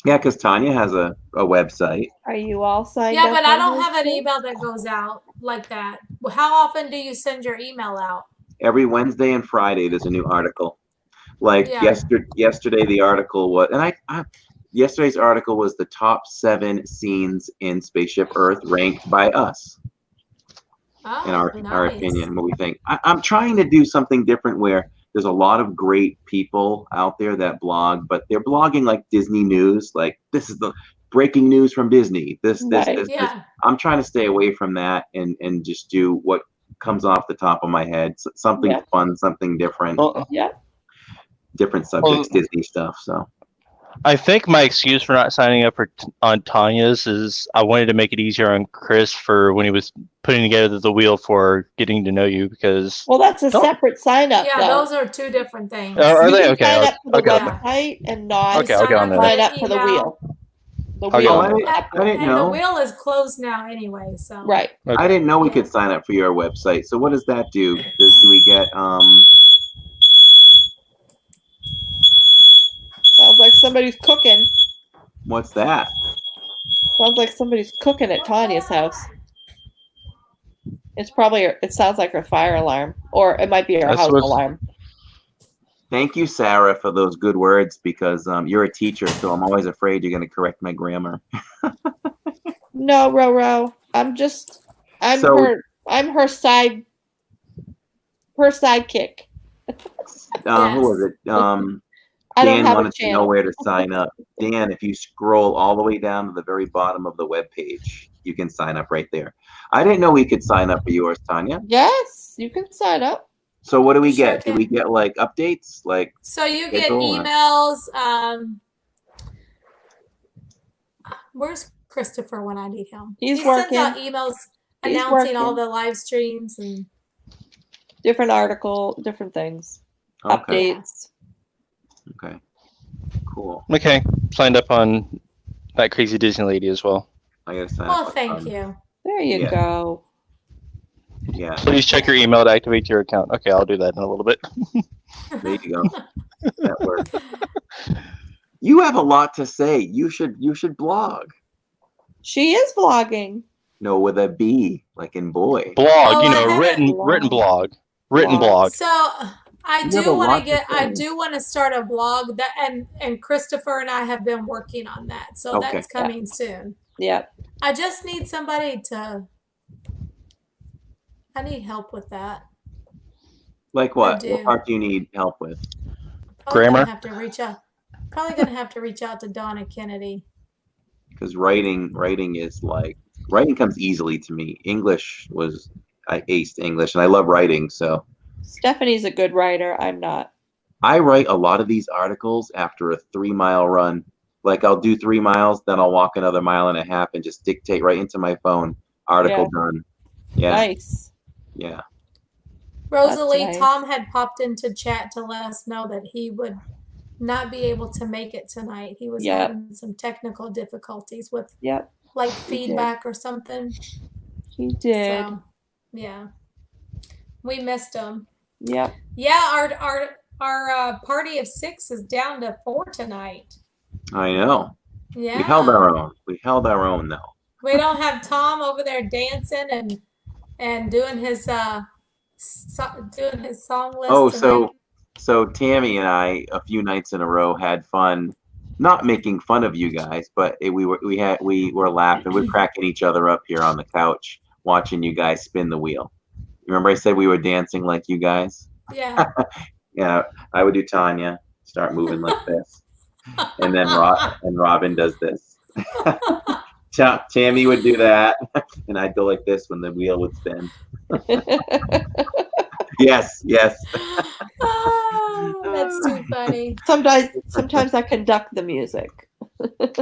Speaker 5: Yeah, because Tanya has a website.
Speaker 10: Are you all signed
Speaker 1: Yeah,
Speaker 10: up?
Speaker 1: but I
Speaker 10: on
Speaker 1: don't
Speaker 10: hers
Speaker 1: have an
Speaker 10: too?
Speaker 1: email that goes out like that. Well, how often do you send your email out?
Speaker 5: Every Wednesday and Friday, there's a new article. Like
Speaker 1: Yeah.
Speaker 5: yesterday, the article was, and yesterday's article was the top 7 scenes in Spaceship Earth ranked by us.
Speaker 1: Oh,
Speaker 5: In our
Speaker 1: nice.
Speaker 5: opinion, what we think. I'm trying to do something different where there's a lot of great people out there that blog, but they're blogging like Disney news, like this is the breaking news from Disney. This.
Speaker 1: Yeah.
Speaker 5: I'm trying to stay away from that and just do what comes off the top of my head. Something
Speaker 10: Yeah.
Speaker 5: fun, something different,
Speaker 10: Yeah.
Speaker 5: different subjects, Disney stuff. So
Speaker 3: I think my excuse for not signing up on Tanya's is I wanted to make it easier on Chris for when he was putting together the wheel for getting to know you because.
Speaker 10: Well, that's a separate sign up.
Speaker 1: Yeah,
Speaker 10: though.
Speaker 1: those are two different things.
Speaker 3: Are
Speaker 10: You
Speaker 3: they?
Speaker 10: can
Speaker 3: Okay.
Speaker 10: sign up for the
Speaker 3: Okay.
Speaker 10: website and not
Speaker 3: Okay, I'll get on
Speaker 10: sign
Speaker 3: that.
Speaker 10: up for the wheel. The
Speaker 3: I'll get
Speaker 10: wheel.
Speaker 3: on
Speaker 5: I didn't
Speaker 1: And
Speaker 5: know.
Speaker 1: the wheel is closed now anyway, so.
Speaker 10: Right.
Speaker 5: I didn't know we could sign up for your website. So what does that do? Do we get
Speaker 10: Sounds like somebody's cooking.
Speaker 5: what's that?
Speaker 10: Sounds like somebody's cooking at Tanya's house. It's probably it sounds like her fire alarm, or it might be her house alarm.
Speaker 5: Thank you, Sarah, for those good words because you're a teacher, so I'm always afraid you're going to correct my grammar.
Speaker 10: No, Roro. I'm her sidekick.
Speaker 5: Who was it?
Speaker 10: I don't
Speaker 5: Dan
Speaker 10: have a
Speaker 5: wanted to know
Speaker 10: channel.
Speaker 5: where to sign up. Dan, if you scroll all the way down to the very bottom of the web page, you can sign up right there. I didn't know we could sign up for yours, Tanya.
Speaker 10: Yes, you can sign up.
Speaker 5: So what do we
Speaker 1: Sure
Speaker 5: get? Do we get like updates? Like
Speaker 1: So you get
Speaker 5: schedule or-
Speaker 1: emails. Where's Christopher when I need him?
Speaker 10: He's
Speaker 1: he
Speaker 10: working.
Speaker 1: sends out emails
Speaker 10: He's
Speaker 1: announcing all
Speaker 10: working.
Speaker 1: the live streams and
Speaker 10: Different article, different things.
Speaker 5: Okay.
Speaker 10: Updates.
Speaker 5: Okay. Cool.
Speaker 3: Okay. Signed up on that crazy Disney lady as well.
Speaker 5: I gotta sign
Speaker 1: well,
Speaker 5: up.
Speaker 1: thank you.
Speaker 10: There you
Speaker 5: Yeah.
Speaker 10: go.
Speaker 5: Yeah.
Speaker 3: Please check your email to activate your account. Okay, I'll do that in a little bit.
Speaker 5: There you go. That works. You have a lot to say. You should blog.
Speaker 10: She is vlogging.
Speaker 5: No, with a B, like in boy.
Speaker 3: Blog,
Speaker 1: Oh, I haven't-
Speaker 3: written blog. Written blog.
Speaker 1: So I
Speaker 5: You have a
Speaker 1: do want
Speaker 5: lot
Speaker 1: to
Speaker 5: to
Speaker 1: get. I
Speaker 5: say.
Speaker 1: do want to start a blog that, and Christopher and I have been working on that. So
Speaker 5: Okay.
Speaker 1: that's coming soon.
Speaker 10: Yep.
Speaker 1: I just need somebody to. I need help with that.
Speaker 5: Like what?
Speaker 1: do.
Speaker 5: What part do you need help with?
Speaker 1: Probably
Speaker 3: Grammar?
Speaker 1: Gonna have to reach out. Probably gonna have to reach out to Donna Kennedy.
Speaker 5: Because writing is like writing comes easily to me. I aced English and I love writing, so
Speaker 10: Stephanie's a good writer. I'm not.
Speaker 5: I write a lot of these articles after a 3-mile run. Like I'll do 3 miles, then I'll walk another mile and a half and just dictate right into my phone. Article done. Yeah.
Speaker 10: Nice.
Speaker 5: Yeah.
Speaker 1: Rosalie,
Speaker 10: nice.
Speaker 1: Tom had popped into chat to let us know that he would not be able to make it tonight. He was
Speaker 10: Yep.
Speaker 1: having some technical difficulties with
Speaker 10: Yep.
Speaker 1: like
Speaker 10: He did.
Speaker 1: feedback or something.
Speaker 10: He did.
Speaker 1: So Yeah. We missed them.
Speaker 10: Yep.
Speaker 1: Yeah, our party of 6 is down to 4 tonight.
Speaker 5: I know.
Speaker 1: Yeah.
Speaker 5: We held our own. We held our own though.
Speaker 1: We don't have Tom over there dancing and doing his song list
Speaker 5: Oh,
Speaker 1: tonight.
Speaker 5: so Tammy and I a few nights in a row had fun, not making fun of you guys, but we were laughing, we're cracking each other up here on the couch watching you guys spin the wheel. Remember I said we were dancing like you guys?
Speaker 1: Yeah.
Speaker 5: Yeah, I would do Tanya, start moving like this, and then Robin does this. Tammy would do that, and I'd go like this when the wheel would spin. Yes.
Speaker 1: Oh, that's too funny.
Speaker 10: Sometimes I conduct the music.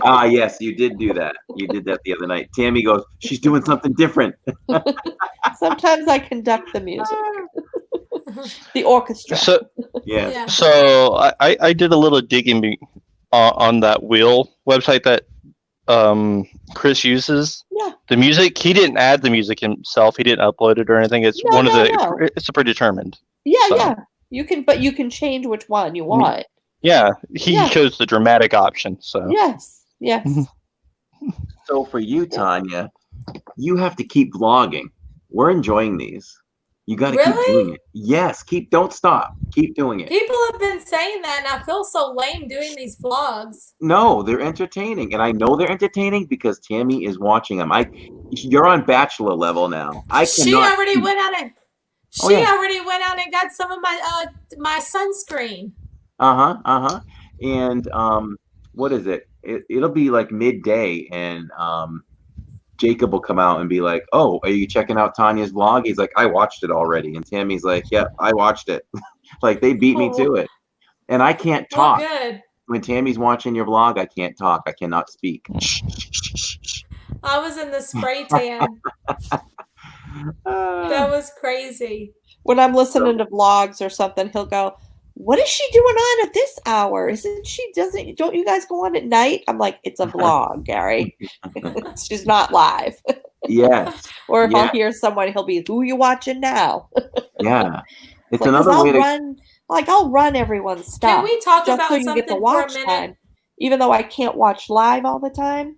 Speaker 5: Yes, you did do that. You did that the other night. Tammy goes, she's doing something different.
Speaker 10: Sometimes I conduct the music. The orchestra.
Speaker 3: So
Speaker 5: Yeah.
Speaker 3: So I did a little digging on that wheel website that Chris uses.
Speaker 10: Yeah.
Speaker 3: The music, he didn't add the music himself. He didn't upload it or anything. It's it's a predetermined.
Speaker 10: Yeah,
Speaker 3: so.
Speaker 10: yeah. You can change which one you want.
Speaker 3: Yeah, he chose the dramatic option. So
Speaker 10: yes.
Speaker 5: So for you, Tanya, you have to keep vlogging. We're enjoying these. You got to keep doing it. Yes, don't stop. Keep doing it.
Speaker 1: People have been saying that, and I feel so lame doing these vlogs.
Speaker 5: No, they're entertaining, and I know they're entertaining because Tammy is watching them. You're on Bachelor level now.
Speaker 1: She already went out and got some of my sunscreen.
Speaker 5: And what is it? It'll be like midday, and Jacob will come out and be like, "Oh, are you checking out Tanya's vlog?" He's like, "I watched it already." And Tammy's like, "Yeah, I watched it." Like they beat me to it, and I can't talk.
Speaker 1: Good.
Speaker 5: When Tammy's watching your vlog, I can't talk. I cannot speak.
Speaker 1: I was in the spray tan. That was crazy.
Speaker 10: When I'm listening to vlogs or something, he'll go, "What is she doing on at this hour? Don't you guys go on at night?" I'm like, "It's a vlog, Gary. She's not live."
Speaker 5: Yes.
Speaker 10: Or if I'll hear someone, he'll be, "Who are you watching now?"
Speaker 5: Yeah. It's
Speaker 10: like,
Speaker 5: another way to
Speaker 10: I'll run everyone's stuff.
Speaker 1: Can we talk
Speaker 10: just
Speaker 1: about
Speaker 10: so you
Speaker 1: something
Speaker 10: get the
Speaker 1: for
Speaker 10: watch
Speaker 1: a minute?
Speaker 10: time. Even though I can't watch live all the time,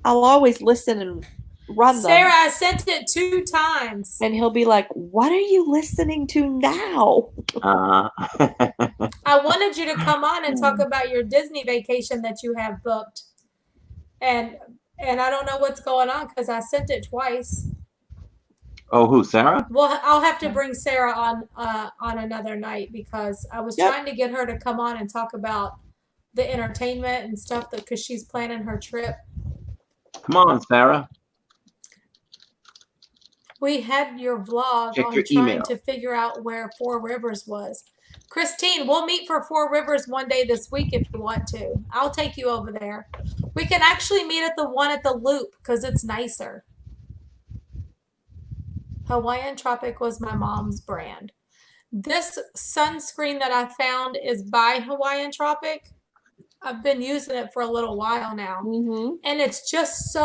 Speaker 10: I'll always listen and run them.
Speaker 1: Sarah, I sent it 2 times.
Speaker 10: And he'll be like, "What are you listening to now?"
Speaker 1: I wanted you to come on and talk about your Disney vacation that you have booked. And I don't know what's going on because I sent it twice.
Speaker 5: Oh, who, Sarah?
Speaker 1: Well, I'll have to bring Sarah on another night because I was trying to get her to come on and talk about the entertainment and stuff because she's planning her trip.
Speaker 5: Come on, Sarah.
Speaker 1: We had your vlog
Speaker 5: Check
Speaker 1: on
Speaker 5: your
Speaker 1: trying
Speaker 5: email.
Speaker 1: to figure out where Four Rivers was. Christine, we'll meet for Four Rivers one day this week if you want to. I'll take you over there. We can actually meet at the one at the Loop because it's nicer. Hawaiian Tropic was my mom's brand. This sunscreen that I found is by Hawaiian Tropic. I've been using it for a little while now. And it's just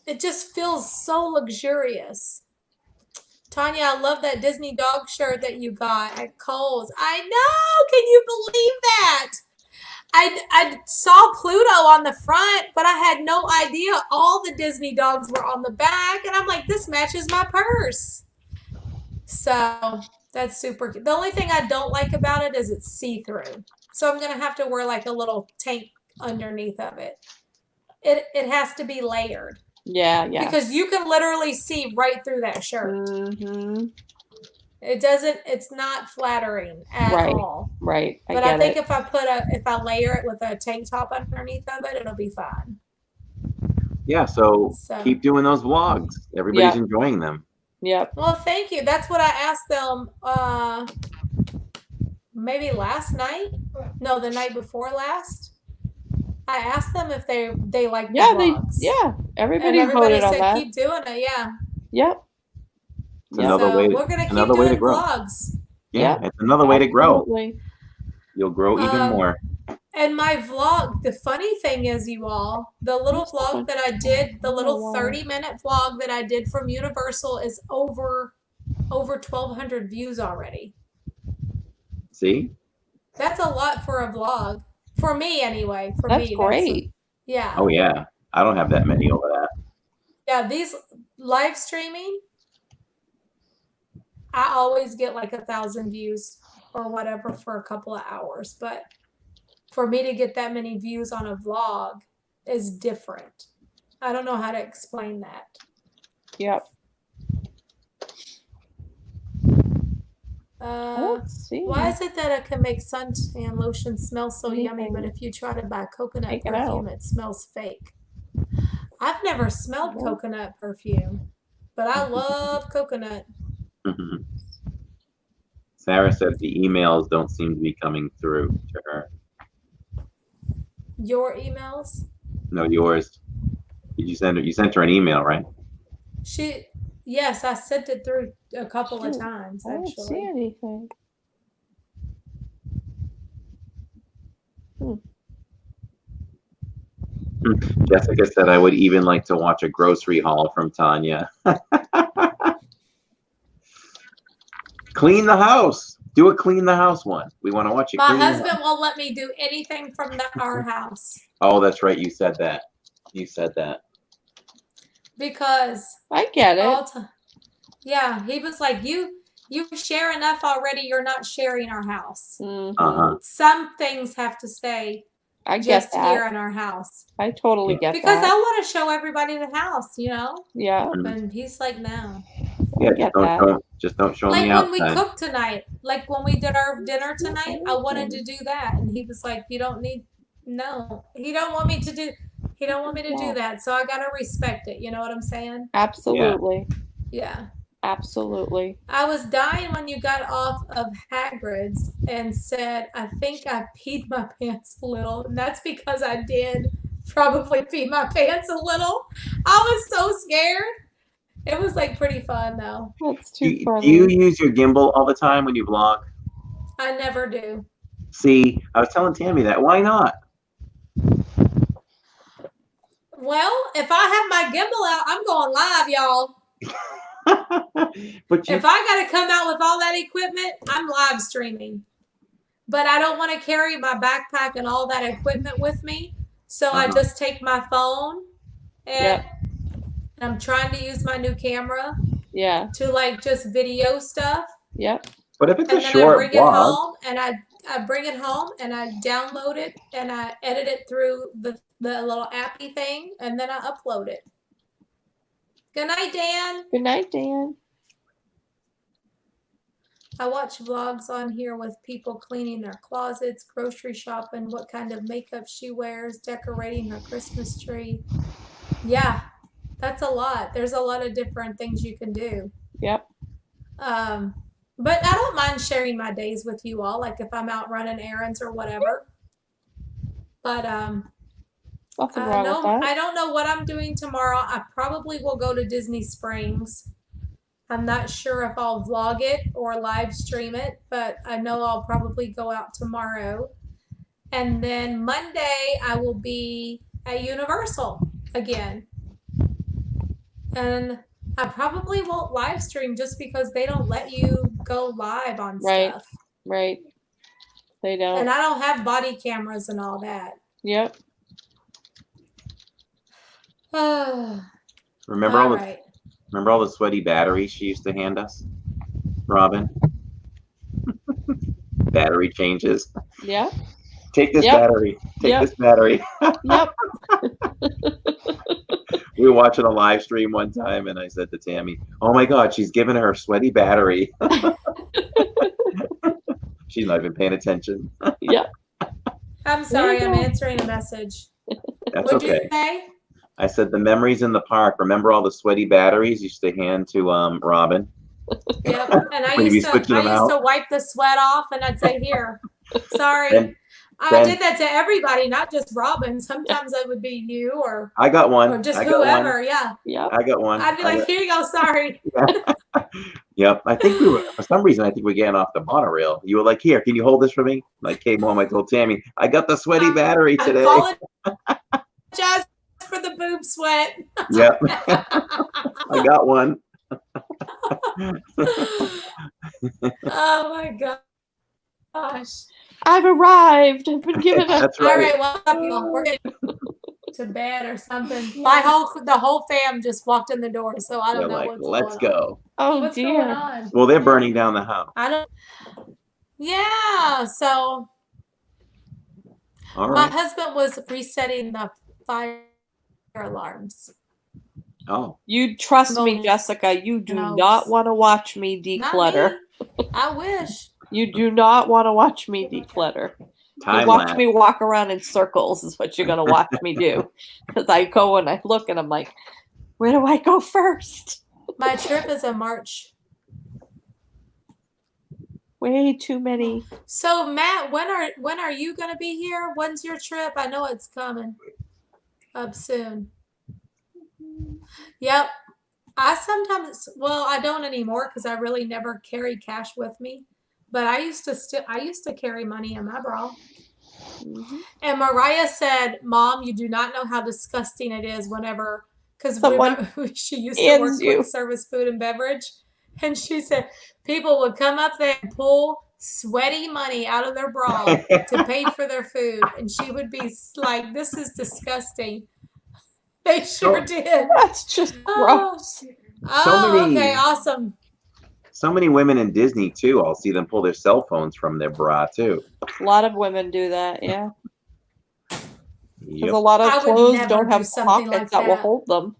Speaker 1: it just feels so luxurious. Tanya, I love that Disney dog shirt that you got at Kohl's. I know. Can you believe that? I saw Pluto on the front, but I had no idea all the Disney dogs were on the back. And I'm like, this matches my purse. So that's super cute. The only thing I don't like about it is it's see-through. So I'm going to have to wear like a little tank underneath of it. It has to be layered.
Speaker 10: Yeah.
Speaker 1: Because you can literally see right through that shirt. It's not flattering at all.
Speaker 10: Right.
Speaker 1: But I think if I layer it with a tank top underneath of it, it'll be fine.
Speaker 5: Yeah, so keep doing those vlogs. Everybody's enjoying them.
Speaker 10: Yep.
Speaker 1: Well, thank you. That's what I asked them maybe last night. No, the night before last. I asked them if they liked the vlogs.
Speaker 10: Everybody
Speaker 1: voted
Speaker 10: on
Speaker 1: said
Speaker 10: that.
Speaker 1: Keep doing it. Yeah.
Speaker 10: Yep.
Speaker 5: It's another way.
Speaker 1: We're gonna keep
Speaker 5: another way to
Speaker 1: doing
Speaker 5: grow.
Speaker 1: vlogs.
Speaker 5: Yeah, it's another way to grow.
Speaker 10: Absolutely.
Speaker 5: You'll grow even more.
Speaker 1: And my vlog, the funny thing is, you all, the little vlog that I did, the little 30-minute vlog that I did from Universal is over 1,200 views already.
Speaker 5: See?
Speaker 1: That's a lot for a vlog. For me, anyway. For
Speaker 10: That's
Speaker 1: me,
Speaker 10: great.
Speaker 1: Yeah.
Speaker 5: Oh yeah. I don't have that many over that.
Speaker 1: Yeah, these live streaming, I always get like 1,000 views or whatever for a couple of hours. But for me to get that many views on a vlog is different. I don't know how to explain that.
Speaker 10: Yep.
Speaker 1: Let's see. Why is it that it can make suntan lotion smell so yummy, but if you try to buy coconut perfume, it smells fake? I've never smelled coconut perfume, but I love coconut.
Speaker 5: Sarah said the emails don't seem to be coming through to her.
Speaker 1: Your emails?
Speaker 5: No, yours. Did you send her? You sent her an email, right?
Speaker 1: Yes, I sent it through a couple of times.
Speaker 10: I don't see anything.
Speaker 5: Jessica said I would even like to watch a grocery haul from Tanya. Clean the house. Do a clean the house one. We want to watch it.
Speaker 1: My husband won't let me do anything from our house.
Speaker 5: Oh, that's right. You said that. You said that.
Speaker 1: Because
Speaker 10: I get it.
Speaker 1: Yeah, he was like, you share enough already. You're not sharing our house. Some things have to stay just here in our house.
Speaker 10: I totally get that.
Speaker 1: Because I want to show everybody the house, you know?
Speaker 10: Yeah.
Speaker 1: And he's like, no.
Speaker 5: Yeah, just don't show me
Speaker 1: Like
Speaker 5: outside.
Speaker 1: when we cooked tonight, like when we did our dinner tonight, I wanted to do that. And he was like, you don't need, no. He don't want me to do that. So I got to respect it. You know what I'm saying?
Speaker 10: Absolutely.
Speaker 1: Yeah.
Speaker 10: Absolutely.
Speaker 1: I was dying when you got off of Hagrid's and said, I think I peed my pants a little. And that's because I did probably pee my pants a little. I was so scared. It was like pretty fun though.
Speaker 10: That's too funny.
Speaker 5: Do you use your gimbal all the time when you vlog?
Speaker 1: I never do.
Speaker 5: See, I was telling Tammy that. Why not?
Speaker 1: Well, if I have my gimbal out, I'm going live, y'all. If I got to come out with all that equipment, I'm live streaming. But I don't want to carry my backpack and all that equipment with me. So I just take my phone and I'm trying to use my new camera to like just video stuff.
Speaker 10: Yep.
Speaker 5: But if it's
Speaker 1: and
Speaker 5: a
Speaker 1: then
Speaker 5: short
Speaker 1: I bring it
Speaker 5: vlog,
Speaker 1: home and I bring it home and I download it and I edit it through the little appy thing and then I upload it. Good night, Dan.
Speaker 10: Good night, Dan.
Speaker 1: I watch vlogs on here with people cleaning their closets, grocery shopping, what kind of makeup she wears, decorating her Christmas tree. Yeah, that's a lot. There's a lot of different things you can do.
Speaker 10: Yep.
Speaker 1: But I don't mind sharing my days with you all, like if I'm out running errands or whatever. But
Speaker 10: nothing wrong with that.
Speaker 1: I don't know what I'm doing tomorrow. I probably will go to Disney Springs. I'm not sure if I'll vlog it or live stream it, but I know I'll probably go out tomorrow. And then Monday, I will be at Universal again. And I probably won't live stream just because they don't let you go live on stuff.
Speaker 10: Right. They don't.
Speaker 1: And I don't have body cameras and all that.
Speaker 10: Yep.
Speaker 5: remember all the sweaty batteries she used to hand us, Robin? Battery changes.
Speaker 10: Yeah.
Speaker 5: Take this battery. Take this battery.
Speaker 10: Yep.
Speaker 5: We were watching a live stream one time, and I said to Tammy, "Oh my God, she's giving her sweaty battery." She's not even paying attention.
Speaker 10: Yep.
Speaker 1: I'm sorry, I'm answering a message.
Speaker 5: That's
Speaker 1: What'd
Speaker 5: okay.
Speaker 1: you say?
Speaker 5: I said the memories in the park. Remember all the sweaty batteries you used to hand to Robin?
Speaker 1: Yep. And I
Speaker 5: When you'd be
Speaker 1: used
Speaker 5: switching them out?
Speaker 1: to wipe the sweat off, and I'd say, "Here, sorry." I did that to everybody, not just Robin. Sometimes that would be you or
Speaker 5: I got one.
Speaker 1: or just
Speaker 5: I got
Speaker 1: whoever.
Speaker 5: one.
Speaker 1: Yeah.
Speaker 10: Yep.
Speaker 5: I got one.
Speaker 1: I'd be like, here you go. Sorry.
Speaker 5: Yep. I think we were, for some reason, I think we're getting off the monorail. You were like, here, can you hold this for me? I came home, I told Tammy, I got the sweaty battery today.
Speaker 1: I apologize for the boob sweat.
Speaker 5: Yep. I got one.
Speaker 1: Oh my gosh.
Speaker 10: I've arrived. I've been given a.
Speaker 5: That's right.
Speaker 1: All right, well, people, we're getting to bed or something. The whole fam just walked in the door, so I don't
Speaker 5: They're
Speaker 1: know
Speaker 5: like,
Speaker 1: what's
Speaker 5: let's
Speaker 1: going on.
Speaker 5: go.
Speaker 10: Oh
Speaker 1: What's
Speaker 10: dear.
Speaker 1: going on?
Speaker 5: Well, they're burning down the house.
Speaker 1: I don't. Yeah. So
Speaker 5: All
Speaker 1: my
Speaker 5: right.
Speaker 1: husband was resetting the fire alarms.
Speaker 5: Oh.
Speaker 10: You trust me, Jessica. You do not want to watch me declutter.
Speaker 1: Not me. I wish.
Speaker 10: You do not want to watch me declutter.
Speaker 5: Time
Speaker 10: You watch
Speaker 5: lapse.
Speaker 10: me walk around in circles is what you're going to watch me do. Because I go and I look and I'm like, where do I go first?
Speaker 1: My trip is in March.
Speaker 10: Way too many.
Speaker 1: So Matt, when are you going to be here? When's your trip? I know it's coming up soon. Yep. I sometimes, well, I don't anymore because I really never carry cash with me. But I used to carry money in my bra.
Speaker 10: Mm-hmm.
Speaker 1: And Mariah said, "Mom, you do not know how disgusting it is whenever," because she used to work quick service food and beverage, and she said people would come up there and pull sweaty money out of their bra to pay for their food, and she would be like, "This is disgusting." They sure did.
Speaker 10: That's just gross.
Speaker 1: Okay, awesome.
Speaker 5: So many women in Disney too. I'll see them pull their cell phones from their bra too.
Speaker 10: A lot of women do that, yeah. Because
Speaker 5: Yep.
Speaker 10: a lot of
Speaker 1: I would
Speaker 10: clothes
Speaker 1: never
Speaker 10: don't
Speaker 1: do
Speaker 10: have
Speaker 1: something
Speaker 10: pockets
Speaker 1: like
Speaker 10: that will
Speaker 1: that.
Speaker 10: hold them.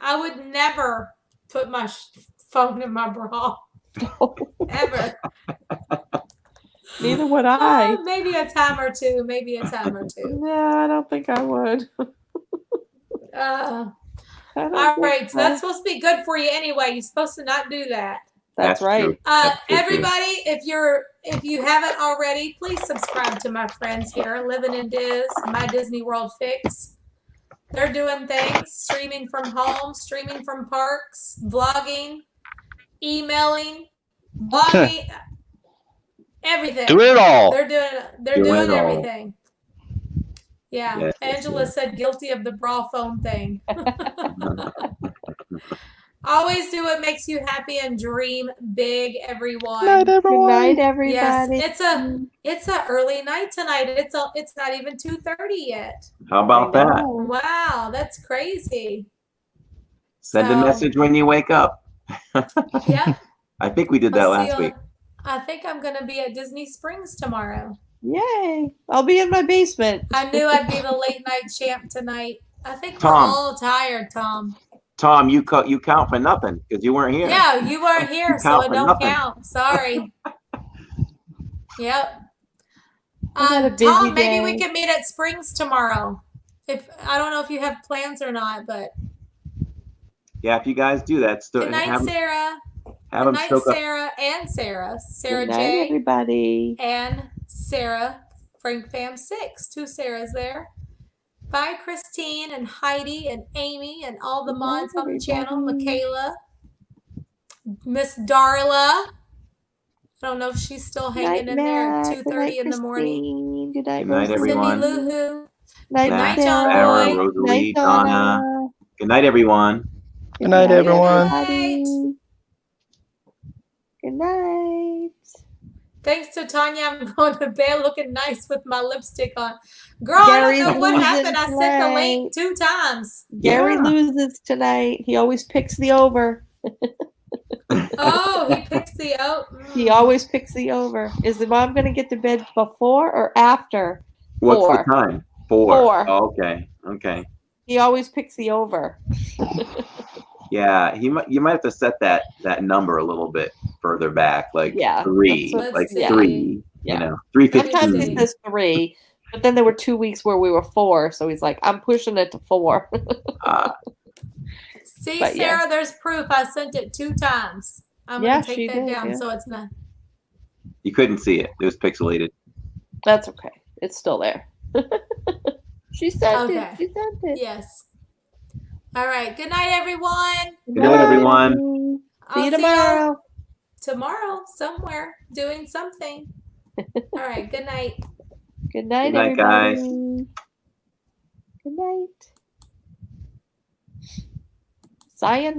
Speaker 1: I would never put my phone in my bra. Ever.
Speaker 10: Neither would I.
Speaker 1: Maybe a time or two. Maybe a time or two.
Speaker 10: No, I don't think I would.
Speaker 1: All right. So that's supposed to be good for you anyway. You're supposed to not do that.
Speaker 10: That's right.
Speaker 5: True.
Speaker 1: Everybody, if you haven't already, please subscribe to my friends here, Living in Diz, My Disney World Fix. They're doing things, streaming from home, streaming from parks, vlogging, emailing, blogging, everything.
Speaker 3: Do it all.
Speaker 1: They're doing
Speaker 5: it all.
Speaker 1: everything. Yeah.
Speaker 5: Yes,
Speaker 1: Angela said guilty of the bra phone thing. Always do what makes you happy and dream big, everyone.
Speaker 3: Night, everyone.
Speaker 10: Good night, everybody.
Speaker 1: Yes, it's a early night tonight. It's not even 2:30 yet.
Speaker 5: How about that?
Speaker 1: Wow, that's crazy.
Speaker 5: Send a message when you wake up.
Speaker 1: Yeah.
Speaker 5: I think we did that last week.
Speaker 1: I think I'm gonna be at Disney Springs tomorrow.
Speaker 10: Yay. I'll be in my basement.
Speaker 1: I knew I'd be the late night champ tonight. I think
Speaker 5: Tom.
Speaker 1: we're all tired, Tom.
Speaker 5: Tom, you count for nothing because you weren't here.
Speaker 1: Yeah, you weren't here,
Speaker 5: You
Speaker 1: so
Speaker 5: count
Speaker 1: it
Speaker 5: for
Speaker 1: don't
Speaker 5: nothing.
Speaker 1: count. Sorry. Yep.
Speaker 10: had a busy
Speaker 1: Tom, maybe
Speaker 10: day.
Speaker 1: we can meet at Springs tomorrow. I don't know if you have plans or not, but
Speaker 5: Yeah, if you guys do that,
Speaker 1: good night, Sarah.
Speaker 5: have
Speaker 1: Good
Speaker 5: them
Speaker 1: night,
Speaker 5: stoke up.
Speaker 1: Sarah and Sarah. Sarah
Speaker 10: Good night,
Speaker 1: J.
Speaker 10: everybody.
Speaker 1: And Sarah Frank Fam 6. 2 Sarahs there. Bye, Christine and Heidi and Amy and all the mods on the channel. Michaela. Miss Darla. I don't know if she's still hanging in there at 2:30 in the morning.
Speaker 10: Good night,
Speaker 5: Good night, everyone.
Speaker 1: Cindy Lou Who.
Speaker 10: Night,
Speaker 1: Night,
Speaker 10: Matt,
Speaker 1: John
Speaker 5: Sarah,
Speaker 1: Boy.
Speaker 5: Rosalie,
Speaker 10: Night, Donna.
Speaker 5: Donna. Good night, everyone.
Speaker 3: Good night, everyone.
Speaker 10: everybody. Good night.
Speaker 1: Thanks to Tanya, I'm going to bed looking nice with my lipstick on. Girl,
Speaker 10: Gary's
Speaker 1: I don't know what
Speaker 10: losing
Speaker 1: happened. I sent the link
Speaker 10: tonight.
Speaker 1: 2 times.
Speaker 10: Gary
Speaker 5: Yeah.
Speaker 10: loses tonight. He always picks the over.
Speaker 1: Oh, he picks the
Speaker 10: He always picks the over. Is the mom going to get to bed before or after?
Speaker 5: What's
Speaker 10: 4.
Speaker 5: the time? 4.
Speaker 10: 4.
Speaker 5: Oh, okay.
Speaker 10: He always picks the over.
Speaker 5: Yeah, you might have to set that number a little bit further back, like
Speaker 10: Yeah,
Speaker 5: 3,
Speaker 10: that's what-
Speaker 5: like
Speaker 10: yeah.
Speaker 5: 3.
Speaker 10: Yeah.
Speaker 5: You know,
Speaker 10: Sometimes he
Speaker 5: 3:15.
Speaker 10: says 3, but then there were 2 weeks where we were 4, so he's like, I'm pushing it to 4.
Speaker 1: See,
Speaker 10: But, yeah.
Speaker 1: Sarah, there's proof. I sent it 2 times. I'm
Speaker 10: Yeah,
Speaker 1: going to
Speaker 10: she
Speaker 1: take that
Speaker 10: did,
Speaker 1: down
Speaker 10: yeah.
Speaker 1: so it's not.
Speaker 5: You couldn't see it. It was pixelated.
Speaker 10: That's okay. It's still there. She sent
Speaker 1: Okay.
Speaker 10: it. She sent it.
Speaker 1: Yes. All right. Good night, everyone.
Speaker 5: Good night, everyone.
Speaker 10: See
Speaker 1: I'll
Speaker 10: you
Speaker 1: see y'all
Speaker 10: tomorrow.
Speaker 1: tomorrow somewhere doing something. All right. Good night.
Speaker 10: Good night,
Speaker 5: Good night,
Speaker 10: everybody.
Speaker 5: guys.
Speaker 10: Good night. Sayonara.